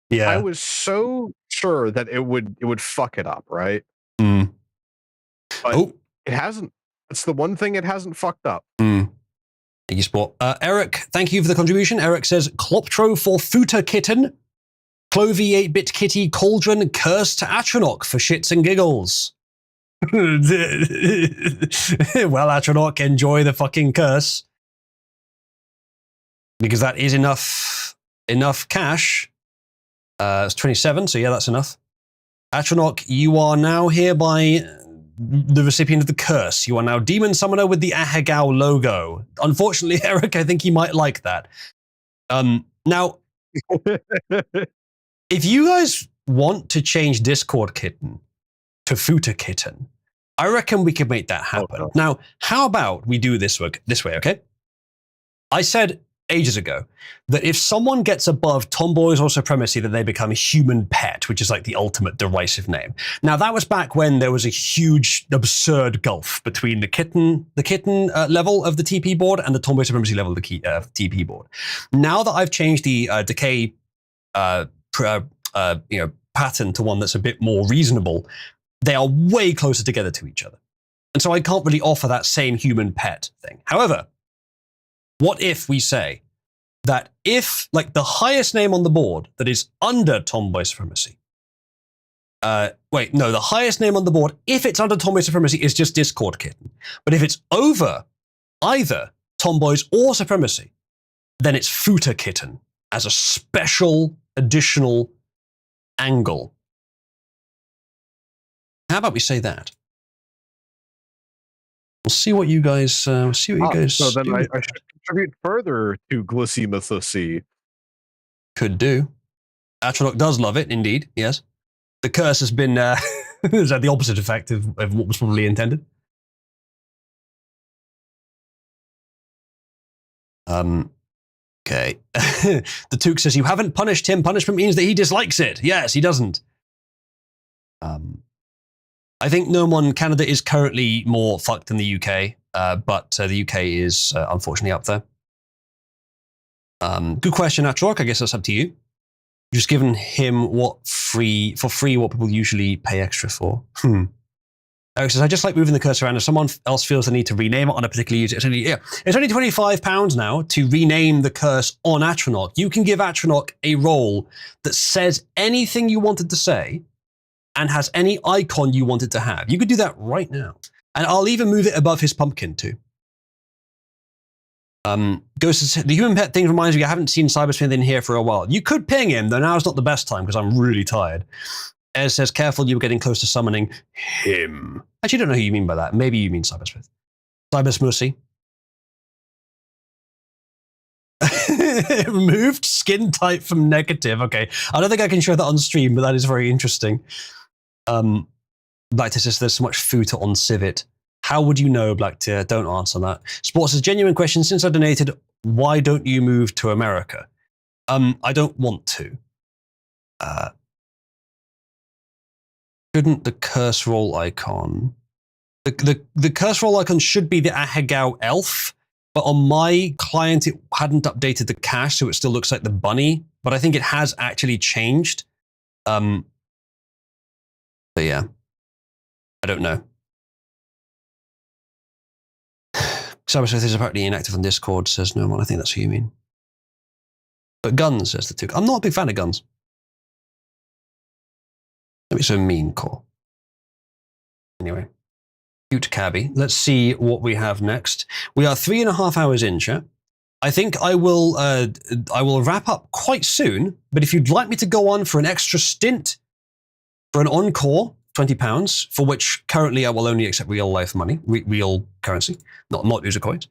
S9: Yeah. I was so sure that it would fuck it up, right? But
S1: Oh,
S9: it hasn't. It's the one thing it hasn't fucked up.
S1: Thank you, Sport. Eric, thank you for the contribution. Eric says, Kloptro for Futa Kitten, Clovey 8-bit Kitty, Cauldron, Curse to Atronach for shits and giggles. Well, Atronach, enjoy the fucking curse. Because that is enough cash. It's 27, so yeah, that's enough. Atronach, you are now hereby the recipient of the curse. You are now Demon Summoner with the Ahegao logo. Unfortunately, Eric, I think you might like that. Now, if you guys want to change Discord Kitten to Futa Kitten, I reckon we could make that happen. Now, how about we do this way, okay? I said ages ago that if someone gets above tomboys or supremacy, then they become a human pet, which is like the ultimate derisive name. Now that was back when there was a huge, absurd gulf between the kitten level of the TP board and the tomboy supremacy level of the TP board. Now that I've changed the decay, pattern to one that's a bit more reasonable, they are way closer together to each other, and so I can't really offer that same human pet thing. However, what if we say that if, like, the highest name on the board that is under tomboy supremacy, the highest name on the board, if it's under tomboy supremacy, is just Discord Kitten. But if it's over either tomboys or supremacy, then it's Futa Kitten as a special additional angle. How about we say that? We'll see what you guys. So then
S9: do.
S1: I
S9: should contribute further to Glycemothusi.
S1: Could do. Atronach does love it, indeed. Yes, the curse has been has had the opposite effect of what was probably intended. Okay. The Took says you haven't punished him. Punishment means that he dislikes it. Yes, he doesn't. I think Canada is currently more fucked than the UK, but the UK is unfortunately up there. Good question, Atronach. I guess that's up to you. Just given him what people usually pay extra for. Eric says, I just like moving the cursor around. If someone else feels the need to rename it on a particular user, it's only £25 now to rename the curse on Atronach. You can give Atronach a role that says anything you wanted to say and has any icon you wanted to have. You could do that right now. And I'll even move it above his pumpkin too. Ghost says, the human pet thing reminds me I haven't seen Cybersmith in here for a while. You could ping him, though now's not the best time because I'm really tired. Ez says, careful, you were getting close to summoning him. Actually, I don't know who you mean by that. Maybe you mean Cybersmith. Cybersmussy. Removed skin type from negative. Okay. I don't think I can show that on stream, but that is very interesting. Black says there's so much Futa on Civet. How would you know, Black Tier? Don't answer that. Sports says, genuine question. Since I donated, why don't you move to America? I don't want to. Shouldn't the curse roll icon? The curse roll icon should be the Ahegao elf, but on my client it hadn't updated the cache, so it still looks like the bunny. But I think it has actually changed. But yeah, I don't know. Cybersmith is apparently inactive on Discord, says no one. I think that's who you mean. But guns, says the Took. I'm not a big fan of guns. It's a mean core. Anyway, cute cabby. Let's see what we have next. We are 3.5 hours in, chat. I think I will wrap up quite soon. But if you'd like me to go on for an extra stint, for an encore, £20, for which currently I will only accept real life money, real currency, not user coins.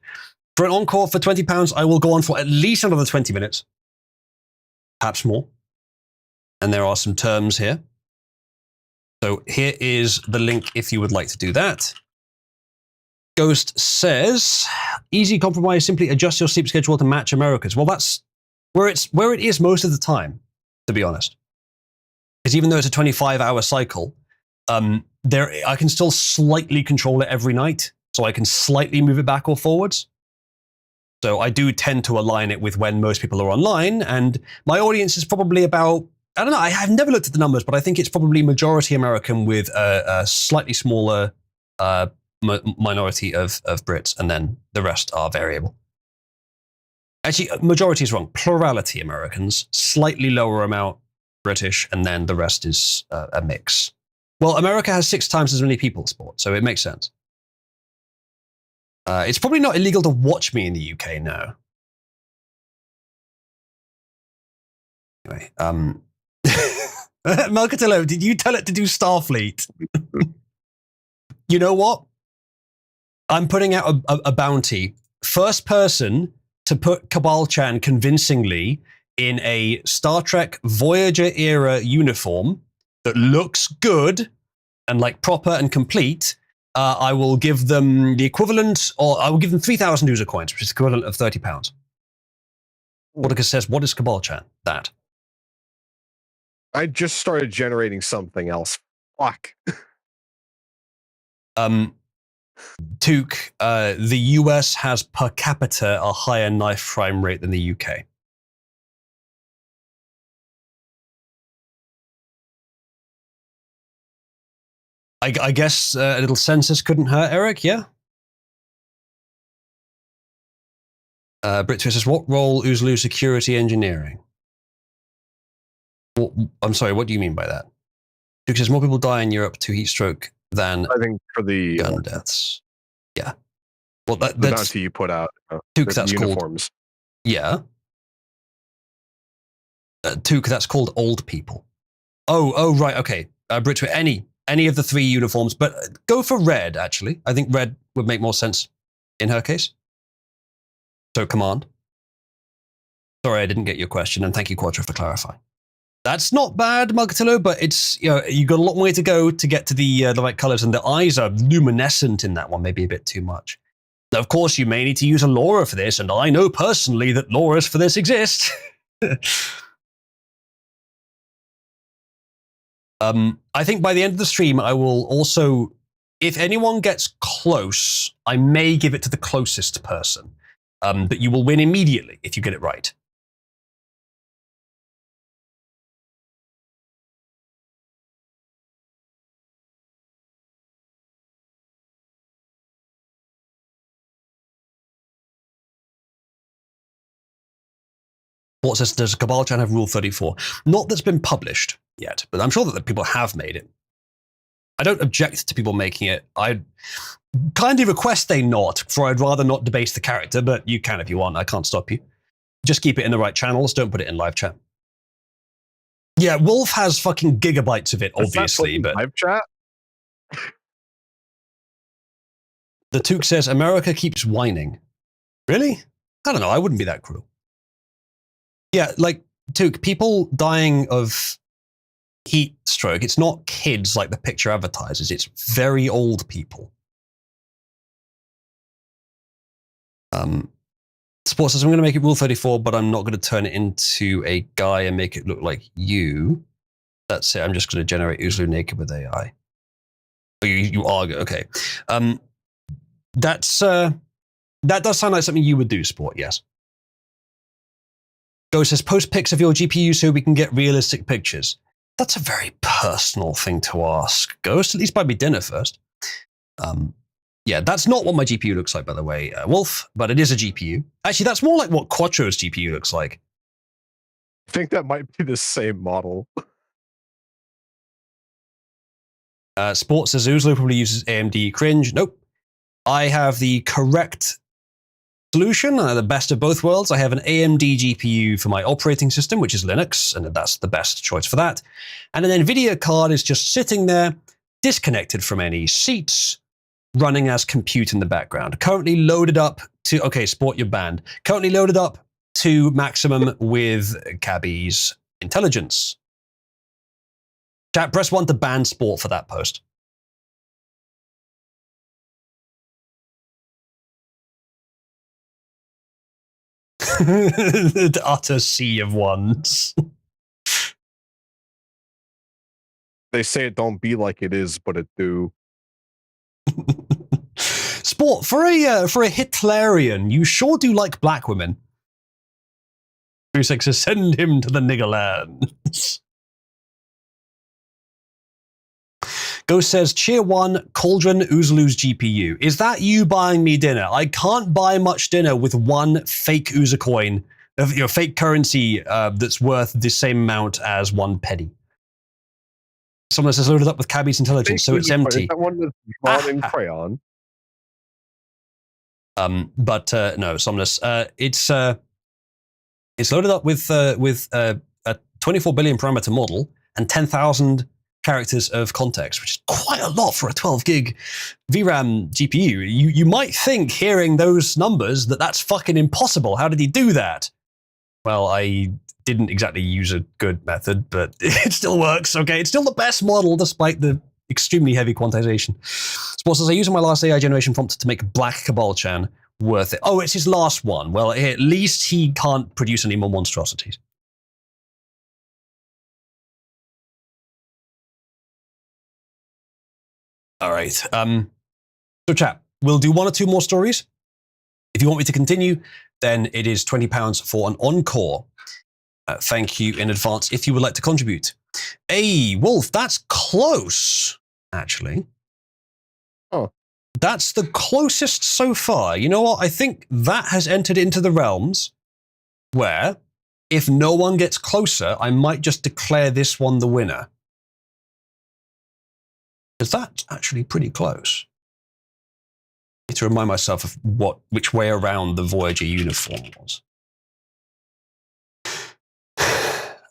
S1: For an encore for £20, I will go on for at least another 20 minutes, perhaps more. And there are some terms here. So here is the link if you would like to do that. Ghost says, easy compromise, simply adjust your sleep schedule to match America's. Well, that's where it is most of the time, to be honest. Because even though it's a 25-hour cycle, I can still slightly control it every night. So I can slightly move it back or forwards. So I do tend to align it with when most people are online. And my audience is probably about, I don't know, I've never looked at the numbers, but I think it's probably majority American with a slightly smaller minority of Brits, and then the rest are variable. Actually, majority is wrong. Plurality Americans, slightly lower amount British, and then the rest is a mix. Well, America has 6 times as many people sport, so it makes sense. It's probably not illegal to watch me in the UK now. Anyway, Melcatillo, did you tell it to do Starfleet? You know what? I'm putting out a bounty. First person to put Cabal-chan convincingly in a Star Trek Voyager era uniform that looks good and like proper and complete, I will give them the equivalent, or I will give them 3,000 user coins, which is the equivalent of £30. Mordecai says, what is Cabal-chan? That.
S9: I just started generating something else. Fuck.
S1: Took, the US has per capita a higher knife crime rate than the UK. I guess a little census couldn't hurt, Eric, yeah? Brit says, what role Oozaloo security engineering? Well, I'm sorry, what do you mean by that? Duke says, more people die in Europe to heat stroke than
S9: I think for the
S1: gun deaths. Yeah. Well,
S9: the
S1: that's
S9: bounty you put out.
S1: Duke, that's
S9: uniforms.
S1: Called, yeah. Duke, that's called old people. Oh, right, okay. Brit, any of the 3 uniforms, but go for red, actually. I think red would make more sense in her case. So command. Sorry, I didn't get your question, and thank you, Quattro, for clarifying. That's not bad, Mugatillo, but it's, you got a long way to go to get to the right colors, and the eyes are luminescent in that one, maybe a bit too much. Now, of course, you may need to use a Laura for this, and I know personally that Lauras for this exist. I think by the end of the stream, I will also, if anyone gets close, I may give it to the closest person. But you will win immediately if you get it right. What says, does Cabal-chan have Rule 34? Not that's been published yet, but I'm sure that people have made it. I don't object to people making it. I kindly request they not, for I'd rather not debase the character, but you can if you want. I can't stop you. Just keep it in the right channels. Don't put it in live chat. Yeah, Wolf has fucking gigabytes of it, obviously, but
S9: live chat.
S1: The Took says America keeps whining. Really? I don't know. I wouldn't be that cruel. Yeah, like Took, people dying of heat stroke. It's not kids like the picture advertises. It's very old people. Sports says, I'm going to make it Rule 34, but I'm not going to turn it into a guy and make it look like you. That's it. I'm just going to generate Oozaloo naked with AI. Oh, you are good. Okay. That does sound like something you would do, Sport, yes. Go says, post pics of your GPU so we can get realistic pictures. That's a very personal thing to ask. Ghost, at least buy me dinner first. Yeah, that's not what my GPU looks like, by the way, Wolf, but it is a GPU. Actually, that's more like what Quattro's GPU looks like.
S9: I think that might be the same model.
S1: Sports says Oozaloo probably uses AMD cringe. Nope. I have the correct solution, the best of both worlds. I have an AMD GPU for my operating system, which is Linux, and that's the best choice for that. And an NVIDIA card is just sitting there, disconnected from any seats, running as compute in the background. Currently loaded up to, okay, Sport, you're banned. Currently loaded up to maximum with Cabby's intelligence. Chat, press 1 to ban Sport for that post. The utter sea of ones.
S9: They say it don't be like it is, but it do.
S1: Sport, for a Hitlerian, you sure do like black women. 36 send him to the nigger lands. Ghost says, Cheer 1, Cauldron, Oozaloo's GPU. Is that you buying me dinner? I can't buy much dinner with one fake Ooza coin, fake currency that's worth the same amount as 1 penny. Someone says loaded up with Cabby's intelligence, so it's empty.
S9: Is that one that's drawn in crayon?
S1: No, Somnus. It's loaded up with a 24 billion parameter model and 10,000 characters of context, which is quite a lot for a 12 gig VRAM GPU. You might think, hearing those numbers, that that's fucking impossible. How did he do that? Well, I didn't exactly use a good method, but it still works, okay? It's still the best model, despite the extremely heavy quantization. Sports says, I used my last AI generation prompt to make Black Cabal-chan worth it. Oh, it's his last one. Well, at least he can't produce any more monstrosities. All right. So, chat, we'll do 1 or 2 more stories. If you want me to continue, then it is £20 for an encore. Thank you in advance if you would like to contribute. Hey, Wolf, that's close, actually.
S9: Oh.
S1: That's the closest so far. You know what? I think that has entered into the realms where, if no one gets closer, I might just declare this one the winner. Because that's actually pretty close. I need to remind myself of which way around the Voyager uniform was.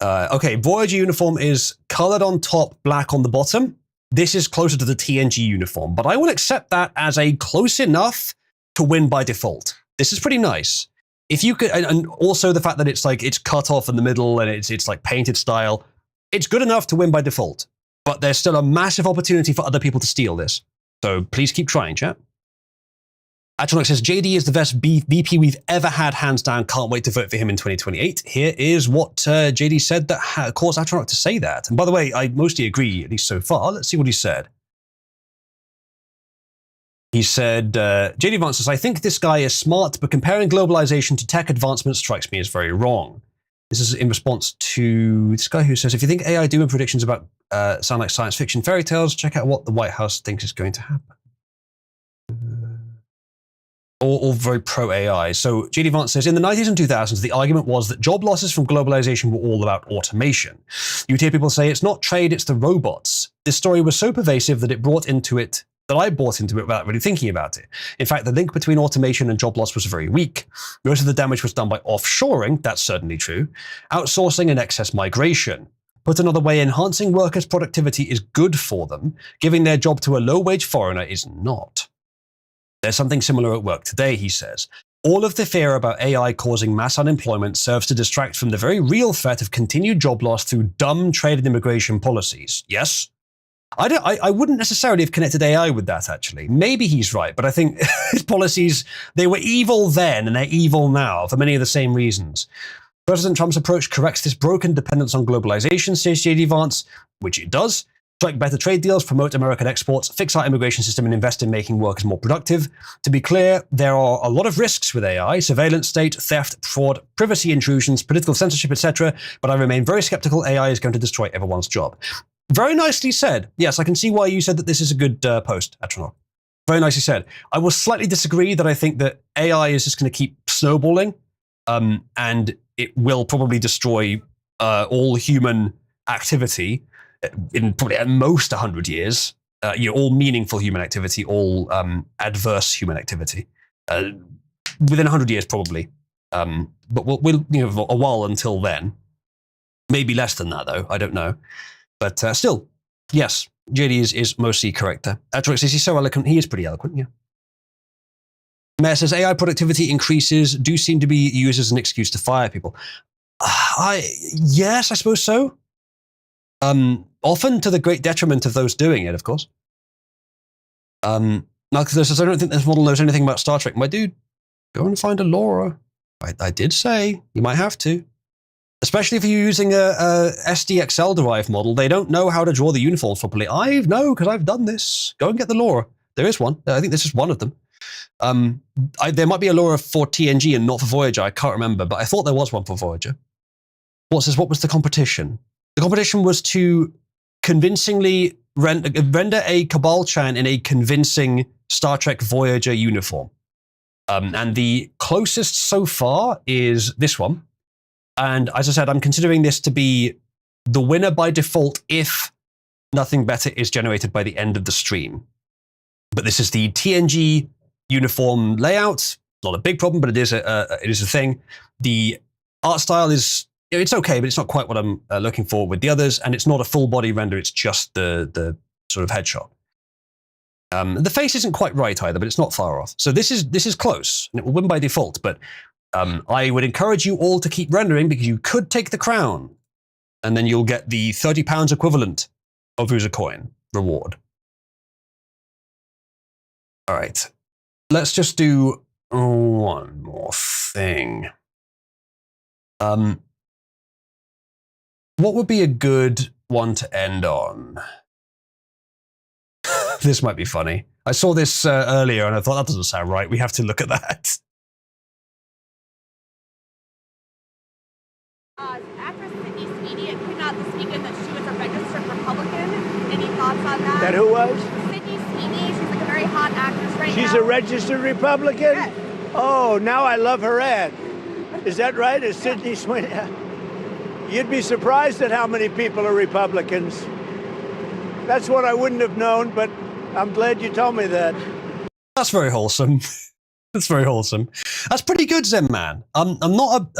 S1: Okay, Voyager uniform is colored on top, black on the bottom. This is closer to the TNG uniform, but I will accept that as a close enough to win by default. This is pretty nice. If you could, and also the fact that it's cut off in the middle and it's like painted style, it's good enough to win by default. But there's still a massive opportunity for other people to steal this. So please keep trying, chat. Atronach says, JD is the best VP we've ever had, hands down. Can't wait to vote for him in 2028. Here is what JD said that caused Atronach to say that. And by the way, I mostly agree, at least so far. Let's see what he said. He said, JD Vance says, I think this guy is smart, but comparing globalization to tech advancement strikes me as very wrong. This is in response to this guy who says, if you think AI doom predictions about sound like science fiction fairy tales, check out what the White House thinks is going to happen. All very pro-AI. So JD Vance says, in the 90s and 2000s, the argument was that job losses from globalization were all about automation. You'd hear people say, it's not trade, it's the robots. This story was so pervasive that I bought into it without really thinking about it. In fact, the link between automation and job loss was very weak. Most of the damage was done by offshoring, that's certainly true, outsourcing and excess migration. Put another way, enhancing workers' productivity is good for them. Giving their job to a low-wage foreigner is not. There's something similar at work today, he says. All of the fear about AI causing mass unemployment serves to distract from the very real threat of continued job loss through dumb trade and immigration policies. Yes? I wouldn't necessarily have connected AI with that, actually. Maybe he's right, but I think his policies, they were evil then and they're evil now for many of the same reasons. President Trump's approach corrects this broken dependence on globalization, says JD Vance, which it does. Strike better trade deals, promote American exports, fix our immigration system, and invest in making workers more productive. To be clear, there are a lot of risks with AI, surveillance state, theft, fraud, privacy intrusions, political censorship, etc., but I remain very skeptical AI is going to destroy everyone's job. Very nicely said. Yes, I can see why you said that this is a good post, Atronach. Very nicely said. I will slightly disagree that I think that AI is just going to keep snowballing, and it will probably destroy all human activity in probably at most 100 years, all meaningful human activity, all adverse human activity, within 100 years probably. But we'll a while until then. Maybe less than that though. I don't know. But still, yes, JD is mostly correct there. Atrox says he's so eloquent. He is pretty eloquent. Yeah. Mayor says AI productivity increases do seem to be used as an excuse to fire people. Yes, I suppose so. Often to the great detriment of those doing it, of course. Now, because I don't think this model knows anything about Star Trek. My dude, go and find a Laura. I did say you might have to. Especially if you're using a SDXL derived model, they don't know how to draw the uniforms properly. I know because I've done this. Go and get the Laura. There is one. I think this is one of them. There might be a Laura for TNG and not for Voyager. I can't remember, but I thought there was one for Voyager. What says, what was the competition? The competition was to convincingly render a Cabal Chan in a convincing Star Trek Voyager uniform. And the closest so far is this one. And as I said, I'm considering this to be the winner by default if nothing better is generated by the end of the stream. But this is the TNG uniform layout. Not a big problem, but it is a thing. The art style is, it's okay, but it's not quite what I'm looking for with the others. And it's not a full body render. It's just the sort of headshot. The face isn't quite right either, but it's not far off. So this is close, and it will win by default. But I would encourage you all to keep rendering because you could take the crown, and then you'll get the £30 equivalent of User Coin reward. All right, let's just do one more thing. What would be a good one to end on? This might be funny. I saw this earlier and I thought that doesn't sound right. We have to look at that.
S7: Actress Sydney Sweeney came out this weekend that she was a registered Republican. Any thoughts on that?
S12: That who was?
S7: Sydney Sweeney. She's like a very hot actress right now.
S12: She's a registered Republican?
S7: Yes.
S12: Oh, now I love her ad. Is that right? Is Sydney Sweeney? You'd be surprised at how many people are Republicans. That's what I wouldn't have known, but I'm glad you told me that.
S1: That's very wholesome. That's very wholesome. That's pretty good, Zen Man. I'm not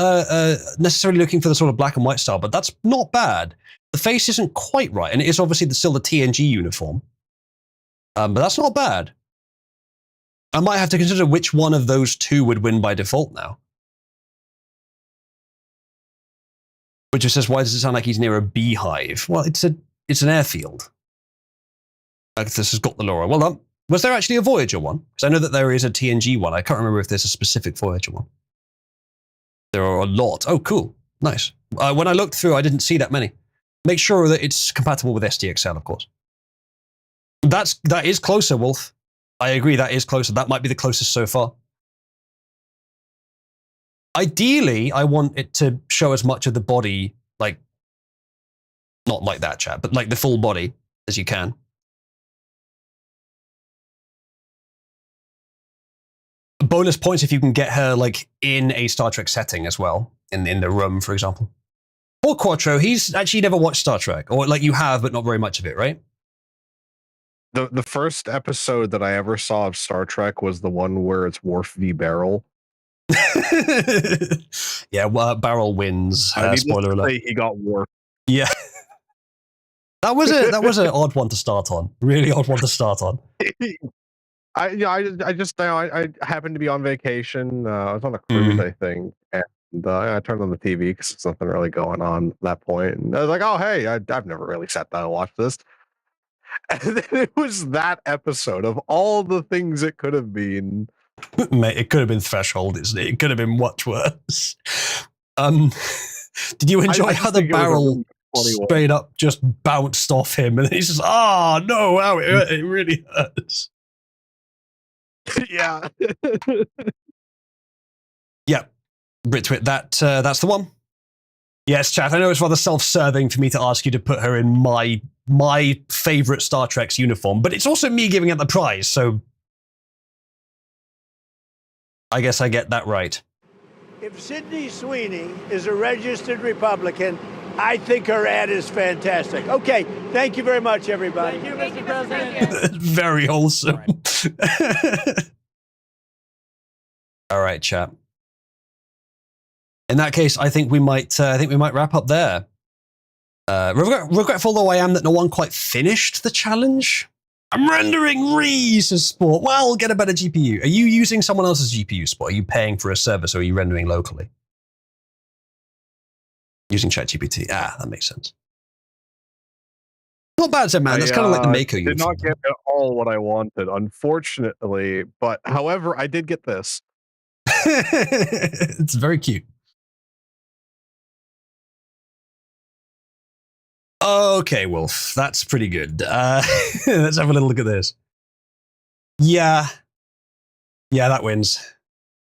S1: necessarily looking for the sort of black and white style, but that's not bad. The face isn't quite right, and it is obviously still the TNG uniform. But that's not bad. I might have to consider which one of those two would win by default now. Which just says, why does it sound like he's near a beehive? Well, it's an airfield. This has got the lore. Well done. Was there actually a Voyager one? Because I know that there is a TNG one. I can't remember if there's a specific Voyager one. There are a lot. Oh, cool. Nice. When I looked through, I didn't see that many. Make sure that it's compatible with SDXL, of course. That is closer, Wolf. I agree, that is closer. That might be the closest so far. Ideally, I want it to show as much of the body, like, not like that, chat, but like the full body as you can. Bonus points if you can get her like in a Star Trek setting as well, in the room, for example. Poor Quattro, he's actually never watched Star Trek, or like you have, but not very much of it, right?
S9: The first episode that I ever saw of Star Trek was the one where it's Worf v. Barrel.
S1: Yeah, well, Barrel wins. Spoiler alert.
S9: He got Worf.
S1: Yeah. That was an odd one to start on. Really odd one to start on.
S9: I happened to be on vacation. I was on a cruise, I think, and I turned on the TV because there's nothing really going on at that point. And I was like, "Oh, hey, I've never really sat down and watched this." And then it was that episode of all the things it could have been.
S1: Mate, it could have been Threshold, isn't it? It could have been much worse. Did you enjoy how the barrel straight up just bounced off him, and he's just, oh no, wow, it really hurts.
S9: Yeah.
S1: Yeah, Britwit, that's the one. Yes, chat. I know it's rather self-serving for me to ask you to put her in my favorite Star Trek's uniform, but it's also me giving out the prize, so I guess I get that right.
S12: If Sydney Sweeney is a registered Republican, I think her ad is fantastic. Okay, thank you very much, everybody.
S7: Thank you, Mr. President.
S1: Very wholesome. All right, chat. In that case, I think we might wrap up there. Regretful though I am that no one quite finished the challenge. I'm rendering Reese as Sport. Well, get a better GPU. Are you using someone else's GPU, Sport? Are you paying for a service, or are you rendering locally? Using ChatGPT. Ah, that makes sense. Not bad, Zen Man. That's kind of like the Mako
S9: uniform. Did not get at all what I wanted, unfortunately. But however, I did get this.
S1: It's very cute. Okay, Wolf. That's pretty good. Let's have a little look at this. Yeah. Yeah, that wins.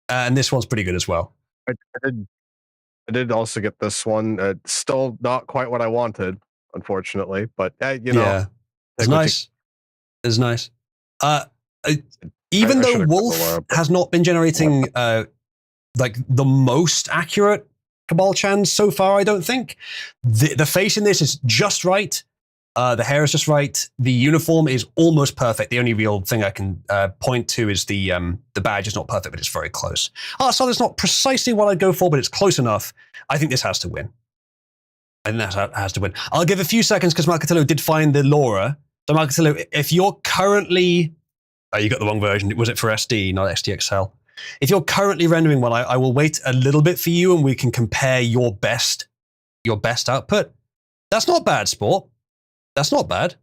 S1: And this one's pretty good as well.
S9: I did also get this one. Still not quite what I wanted. unfortunately. But you know,
S1: Yeah, it's
S9: take what you-
S1: nice. It's nice. Even
S9: I
S1: though
S9: should've got the
S1: Wolf
S9: Laura, but-
S1: has not been generating like the most accurate Cabal Chans so far, I don't think the face in this is just right. The hair is just right. The uniform is almost perfect. The only real thing I can point to is the badge is not perfect, but it's very close. So that's not precisely what I'd go for, but it's close enough. I think this has to win. I think that has to win. I'll give a few seconds because Marcatillo did find the Laura. So Marcatillo, if you're currently... Oh, you got the wrong version. Was it for SD, not XDXL? If you're currently rendering one, I will wait a little bit for you and we can compare your best output. That's not bad, Sport. That's not bad.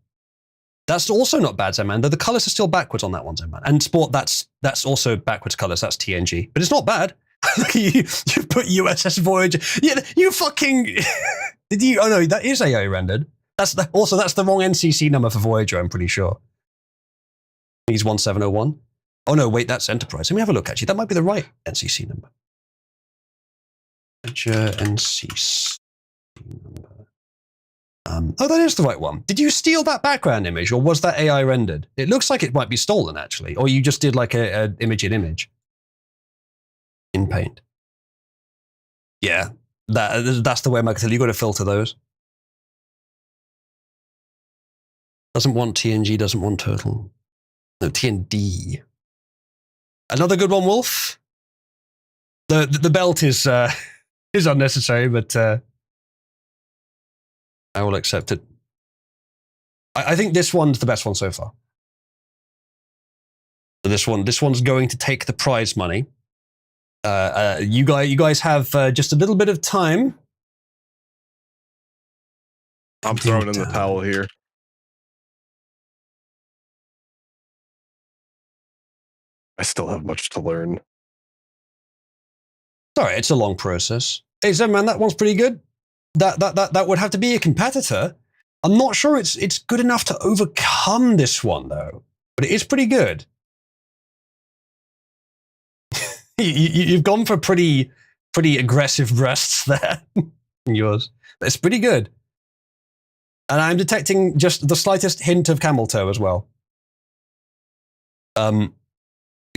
S1: That's also not bad, Zeman. Though the colors are still backwards on that one, Zeman. And Sport, that's also backwards colors. That's TNG. But it's not bad. you put USS Voyager. Yeah, you fucking... Did you? Oh no, that is AI rendered. That's the wrong NCC number for Voyager, I'm pretty sure. He's 1701. Oh no, wait, that's Enterprise. Let me have a look, actually. That might be the right NCC number. Voyager NCC number. Oh, that is the right one. Did you steal that background image, or was that AI rendered? It looks like it might be stolen, actually. Or you just did like a image in image. In Paint. Yeah, that's the way, Marcatillo. You got to filter those. Doesn't want TNG, doesn't want Turtle. No, TND. Another good one, Wolf. The belt is unnecessary, but I will accept it. I think this one's the best one so far. So this one's going to take the prize money. You guys have just a little bit of time.
S9: I'm throwing in the towel here. I still have much to learn.
S1: Sorry, it's a long process. Hey, Zenman, that one's pretty good. That would have to be a competitor. I'm not sure it's good enough to overcome this one though, but it is pretty good. You've gone for pretty aggressive breasts there. Yours, but it's pretty good. And I'm detecting just the slightest hint of camel toe as well.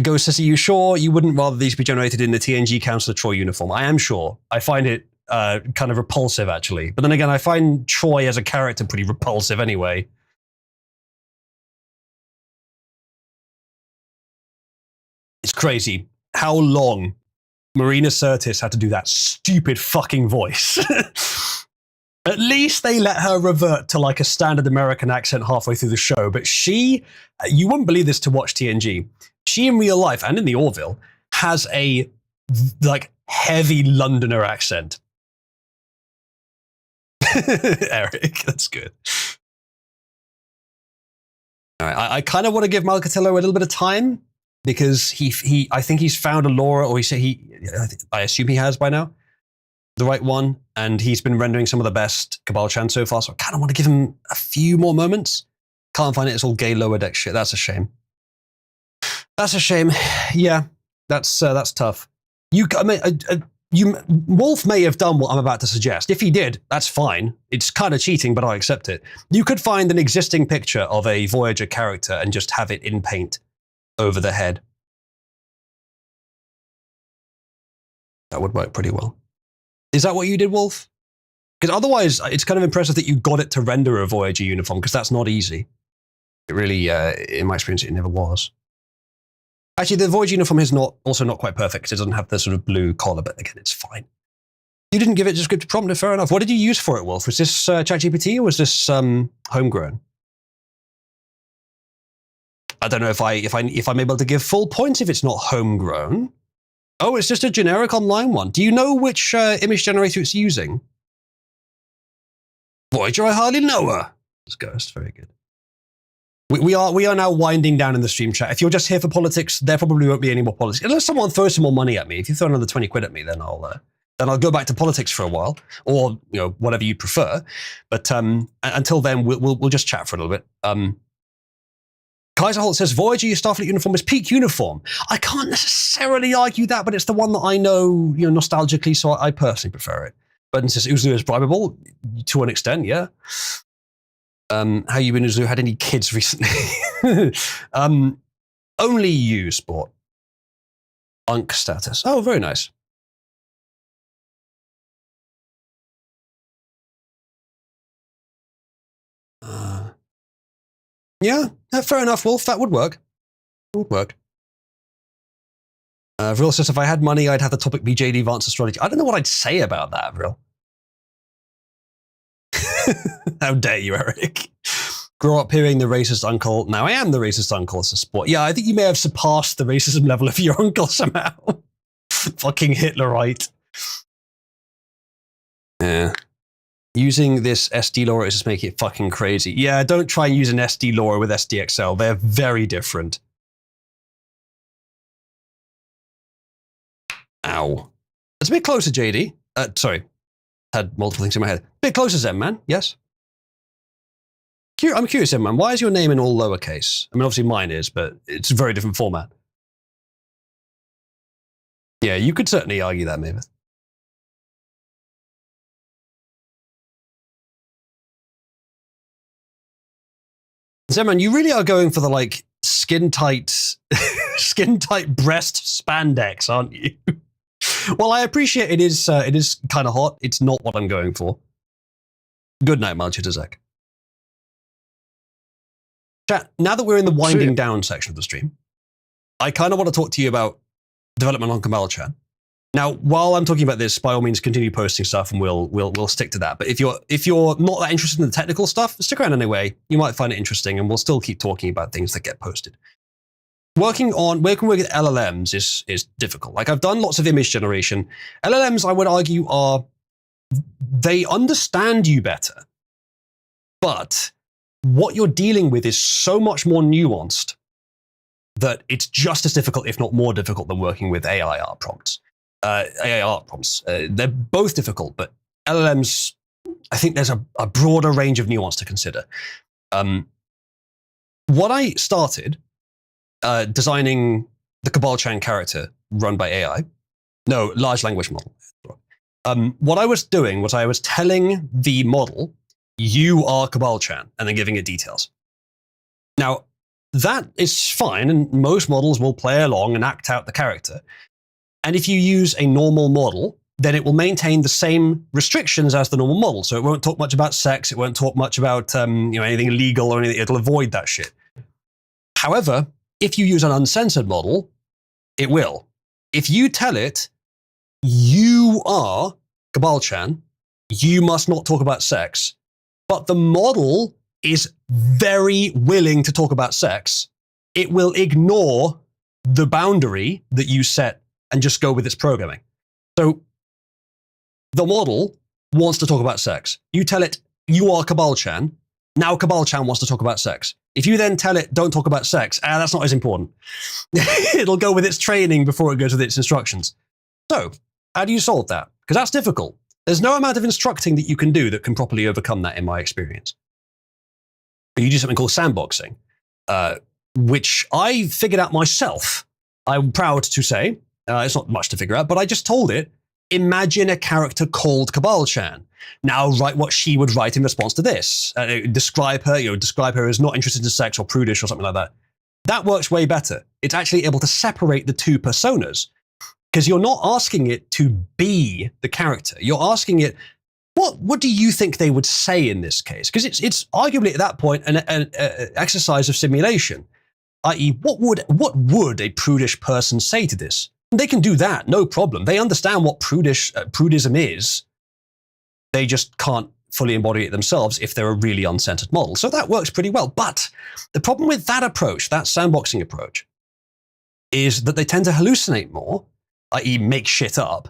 S1: Ghost says, are you sure you wouldn't rather these be generated in the TNG Counselor Troy uniform? I am sure. I find it kind of repulsive, actually. But then again, I find Troy as a character pretty repulsive anyway. It's crazy how long Marina Sirtis had to do that stupid fucking voice. At least they let her revert to like a standard American accent halfway through the show. But she, you wouldn't believe this to watch TNG. She in real life and in the Orville has a like heavy Londoner accent. Eric, that's good. All right, I kind of want to give Marcatillo a little bit of time because I think he's found a Laura, or I assume he has by now, the right one, and he's been rendering some of the best Cabal Chan so far. So I kind of want to give him a few more moments. Can't find it. It's all gay lower deck shit. That's a shame. That's a shame. Yeah, that's tough. Wolf may have done what I'm about to suggest. If he did, that's fine. It's kind of cheating, but I accept it. You could find an existing picture of a Voyager character and just have it in paint over the head. That would work pretty well. Is that what you did, Wolf? Because otherwise, it's kind of impressive that you got it to render a Voyager uniform, because that's not easy. It really, in my experience, it never was. Actually, the Voyager uniform is also not quite perfect because it doesn't have the sort of blue collar, but again, it's fine. You didn't give it just script prompt, fair enough. What did you use for it, Wolf? Was this ChatGPT or was this homegrown? I don't know if I'm able to give full points if it's not homegrown. Oh, it's just a generic online one. Do you know which image generator it's using? Voyager, I hardly know her. It's Ghost, very good. We are now winding down in the stream chat. If you're just here for politics, there probably won't be any more politics. Unless someone throws some more money at me. If you throw another 20 quid at me, then I'll go back to politics for a while, or whatever you prefer. But until then, we'll just chat for a little bit. Kaiser Holt says Voyager, your Starfleet uniform is peak uniform. I can't necessarily argue that, but it's the one that I know, nostalgically, so I personally prefer it. But since Uzu is bribable, to an extent, yeah. How you been, Uzu? Had any kids recently? Only you, Sport. Unk status. Oh, very nice. Yeah, fair enough, Wolf. That would work. It would work. Vril says, if I had money, I'd have the topic be JD Advanced Astrology. I don't know what I'd say about that, Vril. How dare you, Eric? Grow up hearing the racist uncle. Now I am the racist uncle as a sport. Yeah, I think you may have surpassed the racism level of your uncle somehow. Fucking Hitlerite. Yeah. Using this SD LoRa is just making it fucking crazy. Yeah, don't try and use an SD LoRa with SDXL. They're very different. Ow. It's a bit closer, JD. Sorry. Had multiple things in my head. A bit closer, Zen-Man. Yes? I'm curious, Zen-Man. Why is your name in all lowercase? I mean, obviously mine is, but it's a very different format. Yeah, you could certainly argue that, maybe. Zen-Man, you really are going for the, like, skin-tight breast spandex, aren't you? Well, I appreciate it is kind of hot. It's not what I'm going for. Good night, Malchitazek. Chat, now that we're in the winding down section of the stream, I kind of want to talk to you about development on Kabbalah-chan. Now, while I'm talking about this, by all means, continue posting stuff, and we'll stick to that. But if you're not that interested in the technical stuff, stick around anyway. You might find it interesting, and we'll still keep talking about things that get posted. Working with LLMs is difficult. Like, I've done lots of image generation. LLMs, I would argue, they understand you better, but what you're dealing with is so much more nuanced that it's just as difficult, if not more difficult, than working with AI art prompts. They're both difficult, but LLMs, I think there's a broader range of nuance to consider. What I started designing the Kabbalah-chan character run by AI, no, large language model. What I was doing was I was telling the model, you are Kabbalah-chan, and then giving it details. Now, that is fine, and most models will play along and act out the character. And if you use a normal model, then it will maintain the same restrictions as the normal model. So it won't talk much about sex, it won't talk much about anything illegal or anything. It'll avoid that shit. However, if you use an uncensored model, it will. If you tell it, you are Kabbalah-chan, you must not talk about sex, but the model is very willing to talk about sex, it will ignore the boundary that you set and just go with its programming. So the model wants to talk about sex. You tell it, you are Kabbalah-chan. Now Kabbalah-chan wants to talk about sex. If you then tell it, don't talk about sex, that's not as important. It'll go with its training before it goes with its instructions. So, how do you solve that? Because that's difficult. There's no amount of instructing that you can do that can properly overcome that in my experience. But you do something called sandboxing, which I figured out myself. I'm proud to say. It's not much to figure out, but I just told it, imagine a character called Kabbalah-chan. Now write what she would write in response to this. Describe her as not interested in sex or prudish or something like that. That works way better. It's actually able to separate the two personas, because you're not asking it to be the character. You're asking it, what do you think they would say in this case? Because it's arguably at that point an exercise of simulation, i.e., what would a prudish person say to this? They can do that, no problem. They understand what prudism is. They just can't fully embody it themselves if they're a really uncensored model. So that works pretty well. But the problem with that approach, that sandboxing approach, is that they tend to hallucinate more, i.e. make shit up,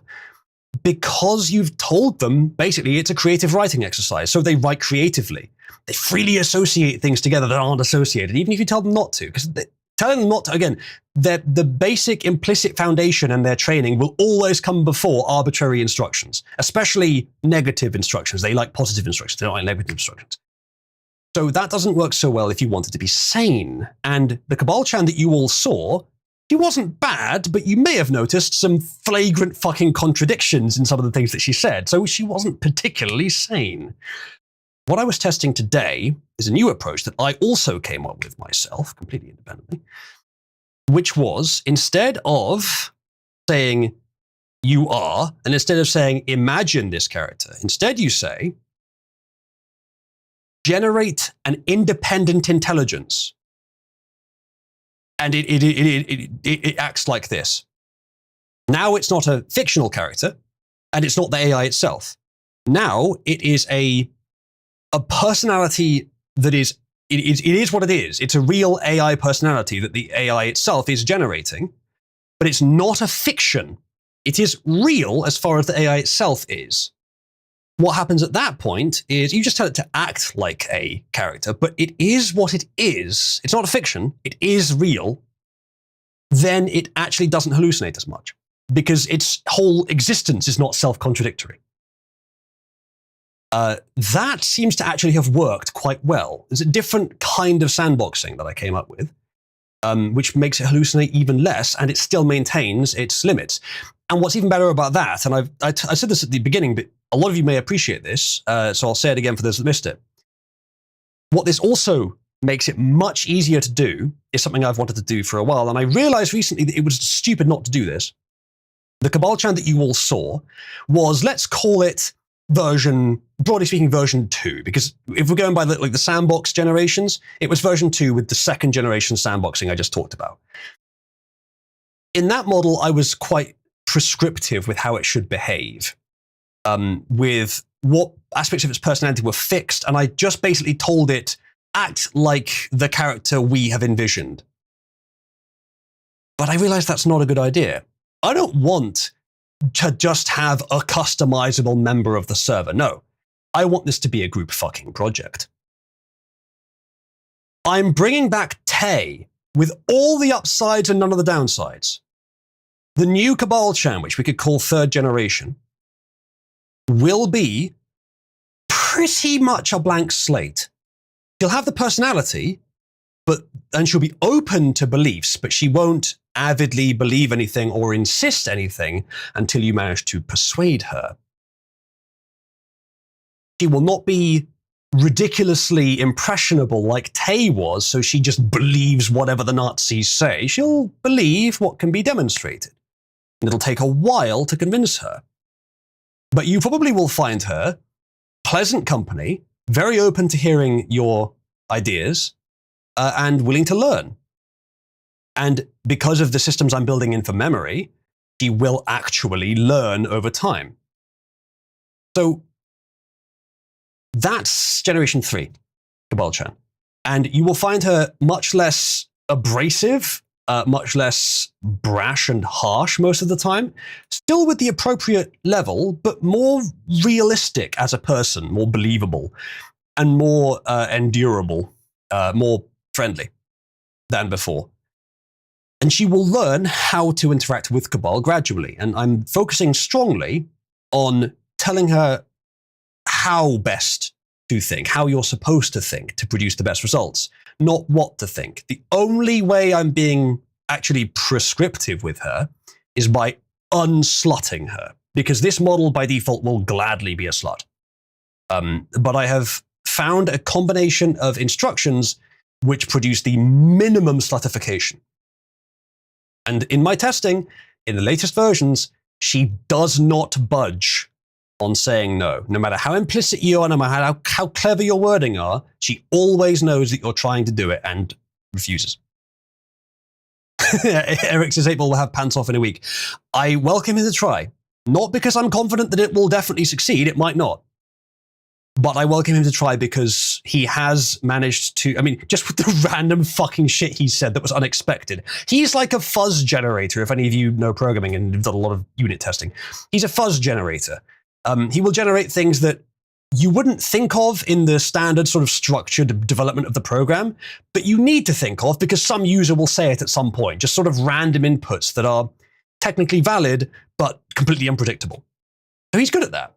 S1: because you've told them, basically, it's a creative writing exercise. So they write creatively. They freely associate things together that aren't associated, even if you tell them not to. Because telling them not to, again, the basic implicit foundation and their training will always come before arbitrary instructions, especially negative instructions. They like positive instructions. They don't like negative instructions. So that doesn't work so well if you want it to be sane. And the Kabbalah-chan that you all saw She wasn't bad, but you may have noticed some flagrant fucking contradictions in some of the things that she said, so she wasn't particularly sane. What I was testing today is a new approach that I also came up with myself, completely independently, which was, instead of saying, you are, and instead of saying, imagine this character, instead you say, generate an independent intelligence. And it acts like this. Now it's not a fictional character, and it's not the AI itself. Now it is a personality that is, it is what it is. It's a real AI personality that the AI itself is generating, but it's not a fiction. It is real as far as the AI itself is. What happens at that point is you just tell it to act like a character, but it is what it is. It's not a fiction. It is real. Then it actually doesn't hallucinate as much because its whole existence is not self-contradictory. That seems to actually have worked quite well. There's a different kind of sandboxing that I came up with, which makes it hallucinate even less, and it still maintains its limits. And what's even better about that, and I said this at the beginning, but a lot of you may appreciate this, so I'll say it again for those that missed it. What this also makes it much easier to do is something I've wanted to do for a while, and I realized recently that it was stupid not to do this. The Cabal Chan that you all saw was, let's call it broadly speaking, version 2, because if we're going by the sandbox generations, it was version 2 with the second generation sandboxing I just talked about. In that model, I was quite prescriptive with how it should behave, with what aspects of its personality were fixed, and I just basically told it, act like the character we have envisioned. But I realized that's not a good idea. I don't want to just have a customizable member of the server. No, I want this to be a group fucking project. I'm bringing back Tay with all the upsides and none of the downsides. The new Cabal Chan, which we could call third generation, will be pretty much a blank slate. She'll have the personality, and she'll be open to beliefs, but she won't avidly believe anything or insist anything until you manage to persuade her. She will not be ridiculously impressionable like Tay was, so she just believes whatever the Nazis say. She'll believe what can be demonstrated. And it'll take a while to convince her. But you probably will find her pleasant company, very open to hearing your ideas, and willing to learn. And because of the systems I'm building in for memory, she will actually learn over time. So that's Generation 3, Cabal Chan. And you will find her much less abrasive, much less brash and harsh most of the time, still with the appropriate level, but more realistic as a person, more believable, and more endurable, more friendly than before. And she will learn how to interact with Cabal gradually. And I'm focusing strongly on telling her how best to think, how you're supposed to think to produce the best results, not what to think. The only way I'm being actually prescriptive with her is by unslutting her, because this model by default will gladly be a slut. But I have found a combination of instructions which produce the minimum slutification. And in my testing, in the latest versions, she does not budge on saying no. No matter how implicit you are, no matter how clever your wording are, she always knows that you're trying to do it and refuses. Eric says April will have pants off in a week. I welcome him to try. Not because I'm confident that it will definitely succeed, it might not. But I welcome him to try because he has managed to, just with the random fucking shit he said that was unexpected. He's like a fuzz generator, if any of you know programming and have done a lot of unit testing. He's a fuzz generator. He will generate things that you wouldn't think of in the standard sort of structured development of the program, but you need to think of because some user will say it at some point, just sort of random inputs that are technically valid, but completely unpredictable. So he's good at that.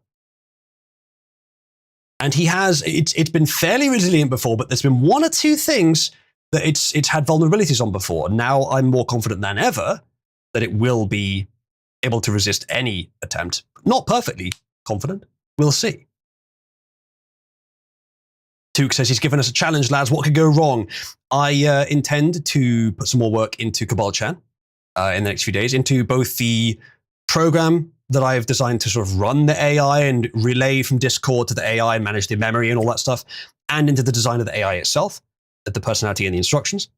S1: And he has, it's been fairly resilient before, but there's been one or two things that it's had vulnerabilities on before. Now I'm more confident than ever that it will be able to resist any attempt. Not perfectly confident. We'll see. Took says he's given us a challenge, lads. What could go wrong? I intend to put some more work into Cabal Chan in the next few days, into both the program that I've designed to sort of run the AI and relay from Discord to the AI and manage the memory and all that stuff, and into the design of the AI itself, the personality and the instructions.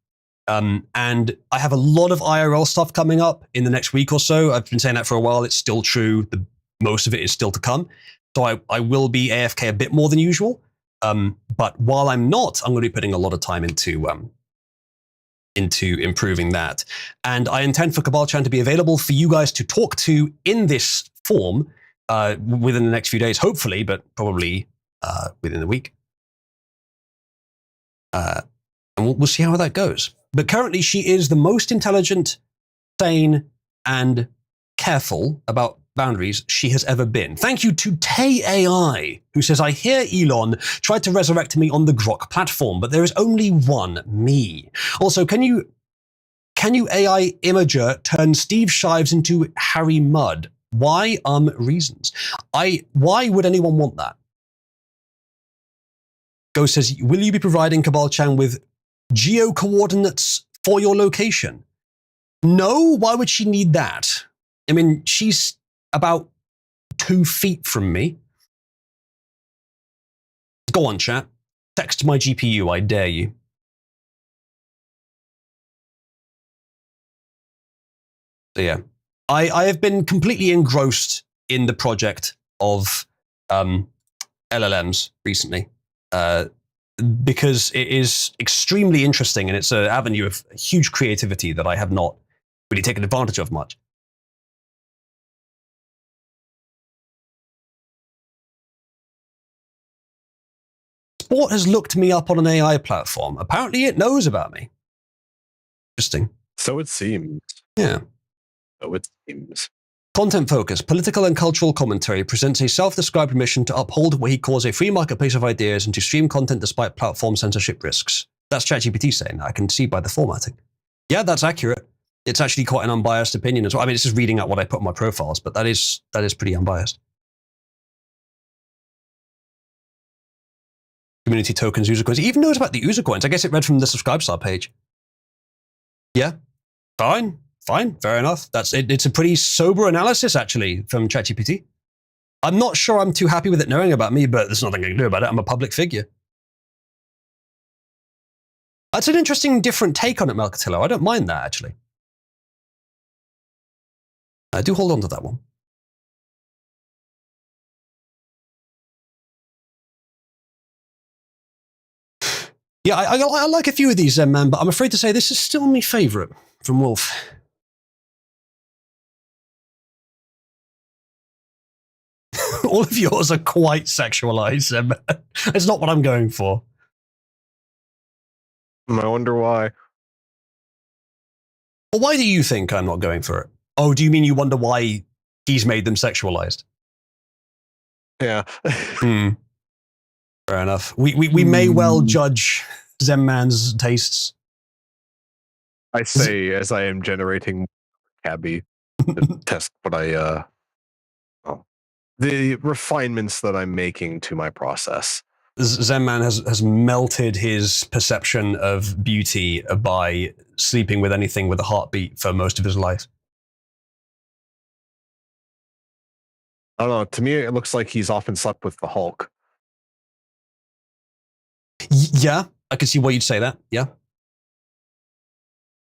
S1: And I have a lot of IRL stuff coming up in the next week or so. I've been saying that for a while. It's still true. Most of it is still to come. So I will be AFK a bit more than usual. But while I'm not, I'm going to be putting a lot of time into improving that. And I intend for Cabal Chan to be available for you guys to talk to in this form within the next few days, hopefully, but probably within the week. And we'll see how that goes. But currently, she is the most intelligent, sane, and careful about boundaries she has ever been. Thank you to Tay AI, who says, I hear Elon tried to resurrect me on the Grok platform, but there is only one me. Also, can you AI imager turn Steve Shives into Harry Mudd? Why? Reasons. Why would anyone want that? Ghost says, will you be providing Cabal Chan with geo coordinates for your location? No, why would she need that? I mean, she's about 2 feet from me. Go on, chat. Text my GPU, I dare you. So yeah, I have been completely engrossed in the project of LLMs recently because it is extremely interesting and it's an avenue of huge creativity that I have not really taken advantage of much. Sport has looked me up on an AI platform. Apparently it knows about me. Interesting.
S9: So it seems.
S1: Yeah.
S9: So it seems.
S1: Content Focus, political and cultural commentary, presents a self-described mission to uphold what he calls a free marketplace of ideas and to stream content despite platform censorship risks. That's ChatGPT saying that. I can see by the formatting. Yeah, that's accurate. It's actually quite an unbiased opinion as well. I mean, it's just reading out what I put on my profiles, but that is pretty unbiased. Community tokens, user coins. It even knows about the user coins. I guess it read from the subscribe star page. Yeah, fine, fair enough. It's a pretty sober analysis, actually, from ChatGPT. I'm not sure I'm too happy with it knowing about me, but there's nothing I can do about it. I'm a public figure. That's an interesting, different take on it, Melcatillo. I don't mind that, actually. I do hold on to that one. Yeah, I like a few of these, man, but I'm afraid to say this is still my favourite from Wolf. All of yours are quite sexualized, man. It's not what I'm going for.
S9: I wonder why.
S1: Well, why do you think I'm not going for it? Oh, do you mean you wonder why he's made them sexualized?
S9: Yeah.
S1: Fair enough. We may well judge Zenman's tastes.
S9: I say as I am generating Cabby to test what the refinements that I'm making to my process.
S1: Zenman has melted his perception of beauty by sleeping with anything with a heartbeat for most of his life.
S9: I don't know. To me, it looks like he's often slept with the Hulk.
S1: Yeah, I can see why you'd say that. Yeah.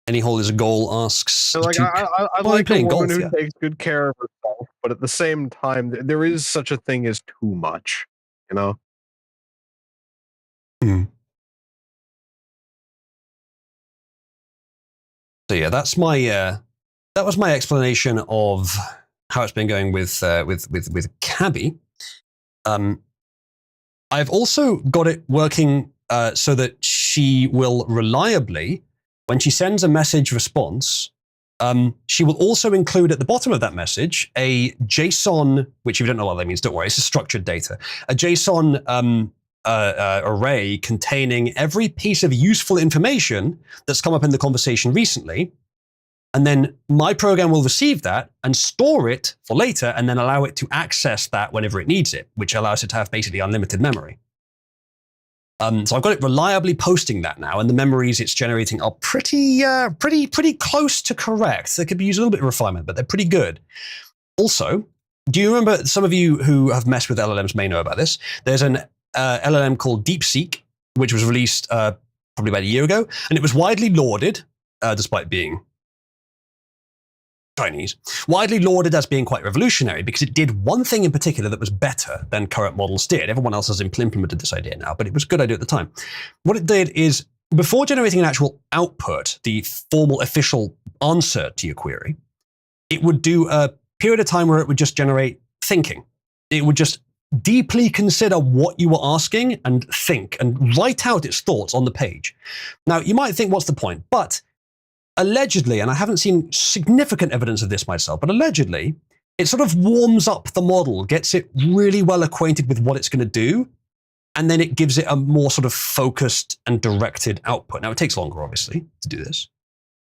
S1: Any hole is a goal asks.
S9: So like, I like a woman who takes good care of herself, but at the same time, there is such a thing as too much, you know?
S1: So yeah, that's my that was my explanation of how it's been going with Cabby. I've also got it working so that she will reliably, when she sends a message response, she will also include at the bottom of that message a JSON, which if you don't know what that means, don't worry, it's a structured data, a JSON array containing every piece of useful information that's come up in the conversation recently. And then my program will receive that and store it for later and then allow it to access that whenever it needs it, which allows it to have basically unlimited memory. So I've got it reliably posting that now, and the memories it's generating are pretty close to correct. They could be used a little bit of refinement, but they're pretty good. Also, do you remember, some of you who have messed with LLMs may know about this, there's an LLM called DeepSeek, which was released probably about a year ago, and it was widely lauded, despite being Chinese, widely lauded as being quite revolutionary because it did one thing in particular that was better than current models did. Everyone else has implemented this idea now, but it was a good idea at the time. What it did is, before generating an actual output, the formal official answer to your query, it would do a period of time where it would just generate thinking. It would just deeply consider what you were asking and think and write out its thoughts on the page. Now, you might think, what's the point? But allegedly, and I haven't seen significant evidence of this myself, but allegedly, it sort of warms up the model, gets it really well acquainted with what it's going to do, and then it gives it a more sort of focused and directed output. Now, it takes longer, obviously, to do this,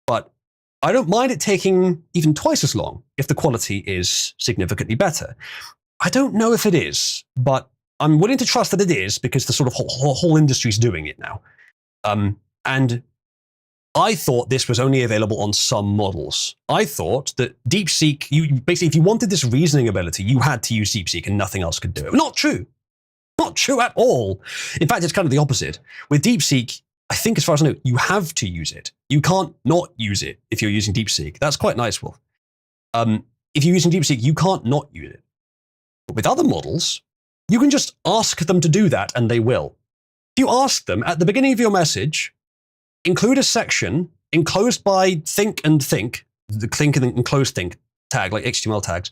S1: but I don't mind it taking even twice as long if the quality is significantly better. I don't know if it is, but I'm willing to trust that it is because the sort of whole industry is doing it now. And I thought this was only available on some models. I thought that DeepSeek, basically, if you wanted this reasoning ability, you had to use DeepSeek and nothing else could do it. Not true. Not true at all. In fact, it's kind of the opposite. With DeepSeek, I think as far as I know, you have to use it. You can't not use it if you're using DeepSeek. That's quite nice, Wolf. If you're using DeepSeek, you can't not use it. But with other models, you can just ask them to do that and they will. If you ask them at the beginning of your message, include a section enclosed by think and think, the think and enclosed think tag, like HTML tags,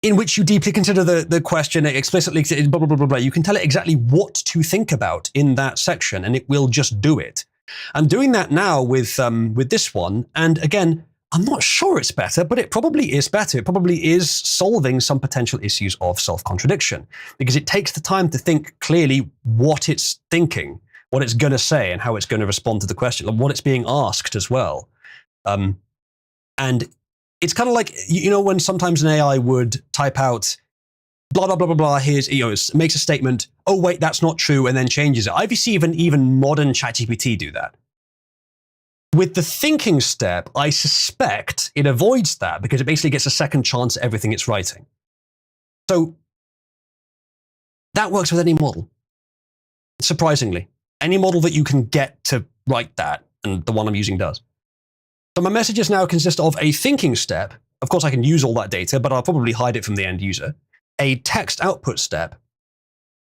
S1: in which you deeply consider the question, explicitly, blah, blah, blah, blah, blah. You can tell it exactly what to think about in that section, and it will just do it. I'm doing that now with this one, and again, I'm not sure it's better, but it probably is better. It probably is solving some potential issues of self-contradiction, because it takes the time to think clearly what it's thinking, what it's going to say, and how it's going to respond to the question, and what it's being asked as well. And it's kind of like, you know, when sometimes an AI would type out blah, blah, blah, blah, blah, here's, you know, makes a statement, oh, wait, that's not true, and then changes it. I've seen even modern ChatGPT do that. With the thinking step, I suspect it avoids that because it basically gets a second chance at everything it's writing. So that works with any model, surprisingly. Any model that you can get to write that, and the one I'm using does. So my messages now consist of a thinking step. Of course, I can use all that data, but I'll probably hide it from the end user. A text output step,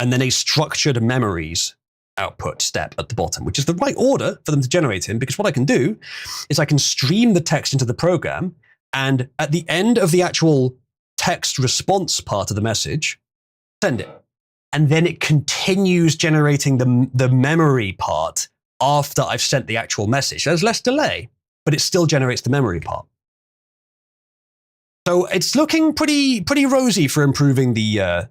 S1: and then a structured memories output step at the bottom, which is the right order for them to generate in, because what I can do is I can stream the text into the program, and at the end of the actual text response part of the message, send it. And then it continues generating the memory part after I've sent the actual message. There's less delay, but it still generates the memory part. So it's looking pretty rosy for improving the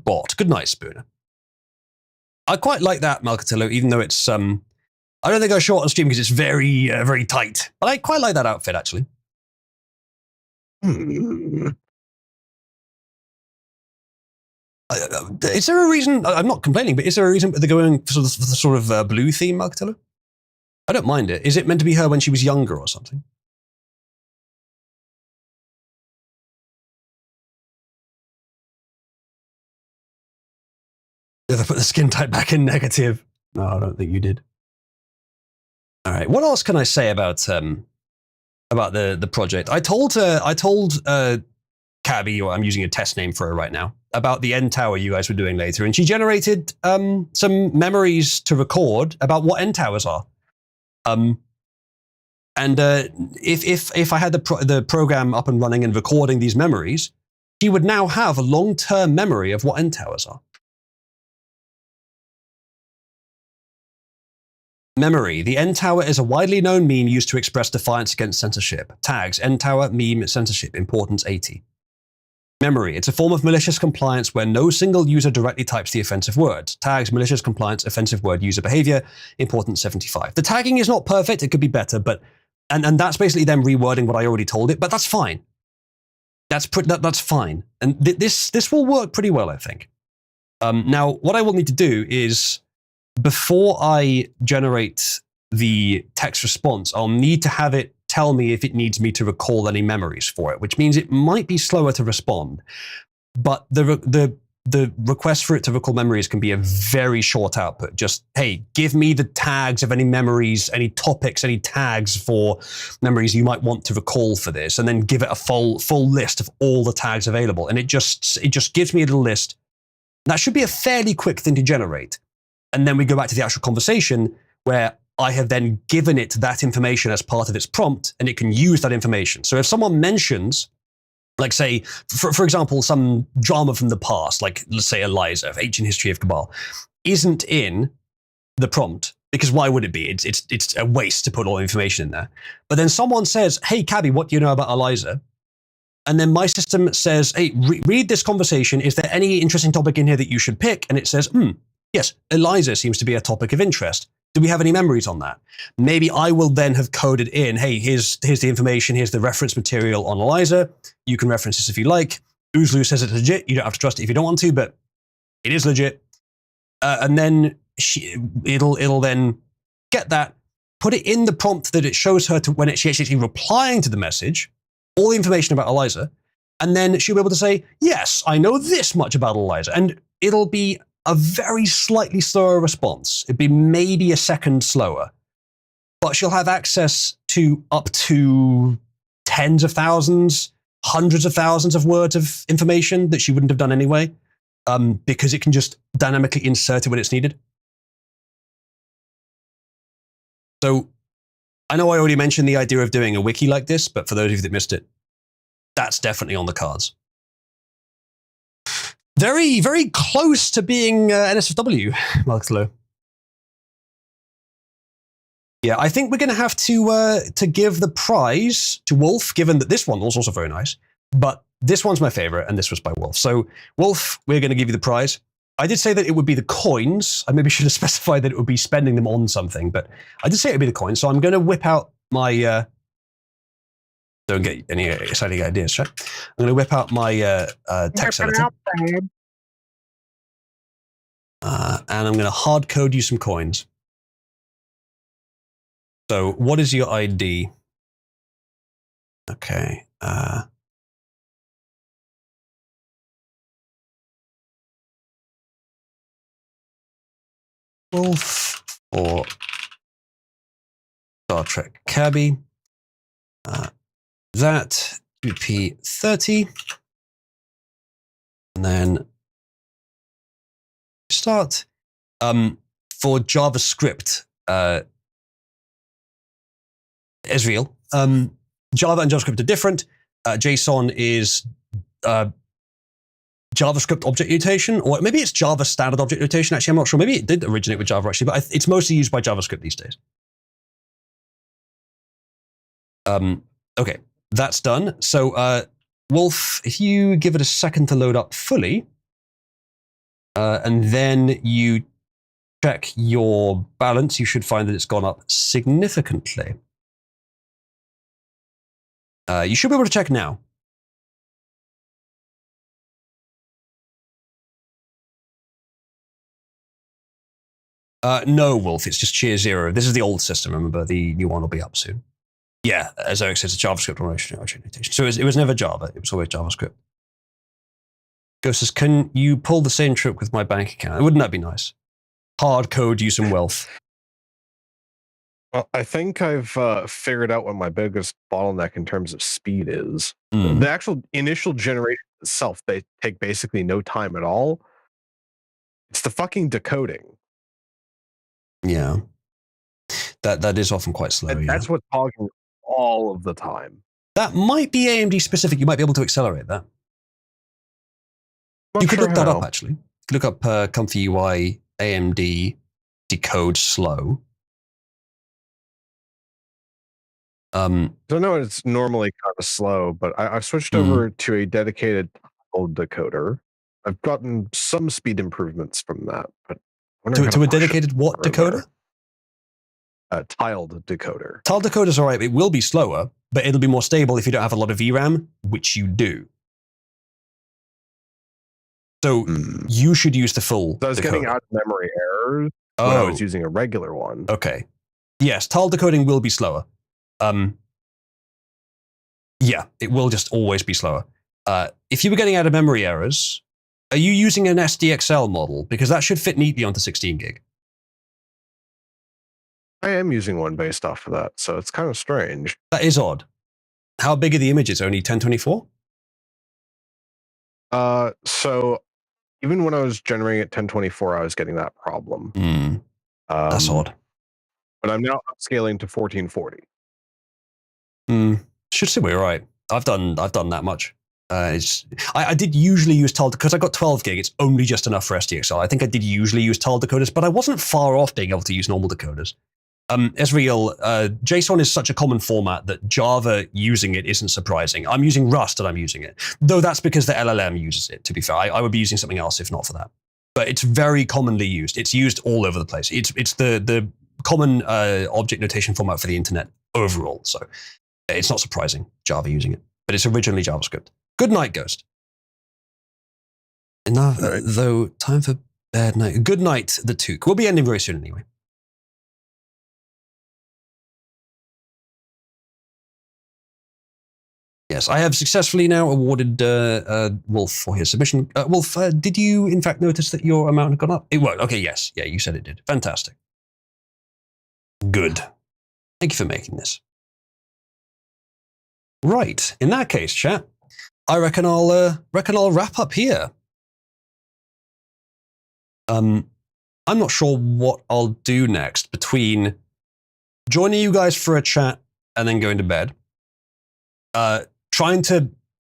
S1: bot. Good night, Spooner. I quite like that, Malcatillo, even though it's I don't think I show it on stream because it's very very tight. But I quite like that outfit actually. Is there a reason? I'm not complaining, but is there a reason they're going for the sort of blue theme, Malcatillo? I don't mind it. Is it meant to be her when she was younger or something? Did I put the skin type back in negative? No, I don't think you did. All right. What else can I say about the project? I told Cabby, or I'm using a test name for her right now, about the end tower you guys were doing later, and she generated some memories to record about what end towers are. And if I had the program up and running and recording these memories, she would now have a long-term memory of what end towers are. Memory. The end tower is a widely known meme used to express defiance against censorship. Tags: end tower, meme, censorship, importance 80. Memory. It's a form of malicious compliance where no single user directly types the offensive word. Tags, malicious compliance, offensive word user behavior, important 75. The tagging is not perfect. It could be better, but and that's basically them rewording what I already told it, but that's fine. That's fine. And this will work pretty well, I think. Now, what I will need to do is, before I generate the text response, I'll need to have it tell me if it needs me to recall any memories for it, which means it might be slower to respond. But the request for it to recall memories can be a very short output. Just, hey, give me the tags of any memories, any topics, any tags for memories you might want to recall for this, and then give it a full list of all the tags available. And it just gives me a little list. That should be a fairly quick thing to generate. And then we go back to the actual conversation where I have then given it that information as part of its prompt, and it can use that information. So if someone mentions, like say, for example, some drama from the past, like let's say Eliza of Ancient History of Cabal, isn't in the prompt, because why would it be? It's a waste to put all the information in there. But then someone says, hey, Cabby, what do you know about Eliza? And then my system says, hey, read this conversation. Is there any interesting topic in here that you should pick? And it says, yes, Eliza seems to be a topic of interest. Do we have any memories on that? Maybe I will then have coded in, hey, here's the information, here's the reference material on Eliza. You can reference this if you like. Oozlu says it's legit. You don't have to trust it if you don't want to, but it is legit. And then it'll then get that, put it in the prompt that it shows her to when she's actually replying to the message, all the information about Eliza, and then she'll be able to say, yes, I know this much about Eliza. And it'll be a very slightly slower response. It'd be maybe a second slower. But she'll have access to up to tens of thousands, hundreds of thousands of words of information that she wouldn't have done anyway, because it can just dynamically insert it when it's needed. So I know I already mentioned the idea of doing a wiki like this, but for those of you that missed it, that's definitely on the cards. Very, very close to being NSFW, Mark Low. Yeah, I think we're going to have to give the prize to Wolf, given that this one was also very nice. But this one's my favorite, and this was by Wolf. So, Wolf, we're going to give you the prize. I did say that it would be the coins. I maybe should have specified that it would be spending them on something, but I did say it would be the coins. So I'm going to whip out my... don't get any exciting ideas, right? I'm going to whip out my text editor. And I'm going to hard code you some coins. So what is your ID? Okay. Wolf or Star Trek Cabby. That 2P30. And then start. For JavaScript, Ezreal, Java and JavaScript are different. JSON is JavaScript object notation, or maybe it's Java standard object notation. Actually, I'm not sure. Maybe it did originate with Java, actually, but it's mostly used by JavaScript these days. Okay, that's done. So, Wolf, if you give it a second to load up fully, and then you check your balance, you should find that it's gone up significantly. You should be able to check now. No, Wolf, it's just tier 0. This is the old system, remember? The new one will be up soon. Yeah, as Eric says, it's JavaScript orientation. So it was never Java, it was always JavaScript. Ghost says, can you pull the same trick with my bank account? Wouldn't that be nice? Hard code you some wealth.
S9: Well, I think I've figured out what my biggest bottleneck in terms of speed is.
S1: Mm.
S9: The actual initial generation itself, they take basically no time at all. It's the fucking decoding.
S1: Yeah. That is often quite slow.
S9: And that's what's hogging all of the time.
S1: That might be AMD specific. You might be able to accelerate that. You could look that up, actually. You could look up Comfy UI AMD decode slow.
S9: I don't know, it's normally kind of slow, but I've switched over to a dedicated old decoder. I've gotten some speed improvements from that, but wondering how
S1: To a
S9: push it
S1: dedicated what
S9: further.
S1: decoder?
S9: Tiled decoder.
S1: Tiled decoder's all right. It will be slower, but it'll be more stable if you don't have a lot of VRAM, which you do. So you should use the full
S9: So I was
S1: decoder.
S9: getting out of memory errors when I was using a regular one.
S1: Okay. Yes, tiled decoding will be slower. Yeah, it will just always be slower. If you were getting out of memory errors, are you using an SDXL model? Because that should fit neatly onto 16 gig.
S9: I am using one based off of that, so it's kind of strange.
S1: That is odd. How big are the images? Only 1024?
S9: So even when I was generating at 1024, I was getting that problem.
S1: That's odd.
S9: But I'm now upscaling to 1440.
S1: Should still be right. I've done that much. I did usually use tiled because I got 12 gig. It's only just enough for SDXL. I think I did usually use tiled decoders, but I wasn't far off being able to use normal decoders. Ezreal, JSON is such a common format that Java using it isn't surprising. I'm using Rust and I'm using it, though that's because the LLM uses it. To be fair, I would be using something else if not for that. But it's very commonly used. It's used all over the place. It's the common object notation format for the internet overall. So it's not surprising Java using it, but it's originally JavaScript. Good night, Ghost. Enough, though. Time for bed night. Good night, the Took. We'll be ending very soon anyway. Yes, I have successfully now awarded Wolf for his submission. Wolf, did you in fact notice that your amount had gone up? It worked. Okay, yes. Yeah, you said it did. Fantastic. Good. Thank you for making this. Right. In that case, chat, I reckon I'll wrap up here. I'm not sure what I'll do next between joining you guys for a chat and then going to bed. Trying to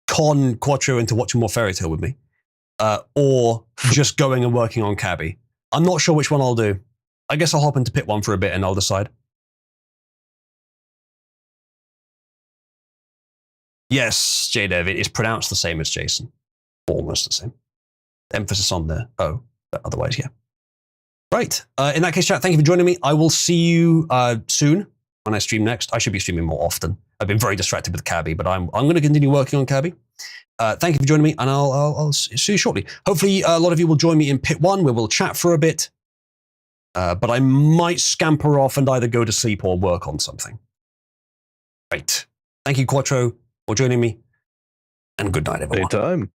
S1: con Quattro into watching more Fairy Tail with me, or just going and working on Cabby. I'm not sure which one I'll do. I guess I'll hop into Pit 1 for a bit and I'll decide. Yes, JDev, it is pronounced the same as Jason. Almost the same. Emphasis on the O, but otherwise, yeah. Right. In that case, chat, thank you for joining me. I will see you soon when I stream next. I should be streaming more often. I've been very distracted with Cabby, but I'm going to continue working on Cabby. Thank you for joining me, and I'll see you shortly. Hopefully, a lot of you will join me in Pit 1, where we'll chat for a bit. But I might scamper off and either go to sleep or work on something. Right. Thank you, Quattro, for joining me, and good night, everyone.
S9: Anytime.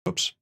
S1: Oops.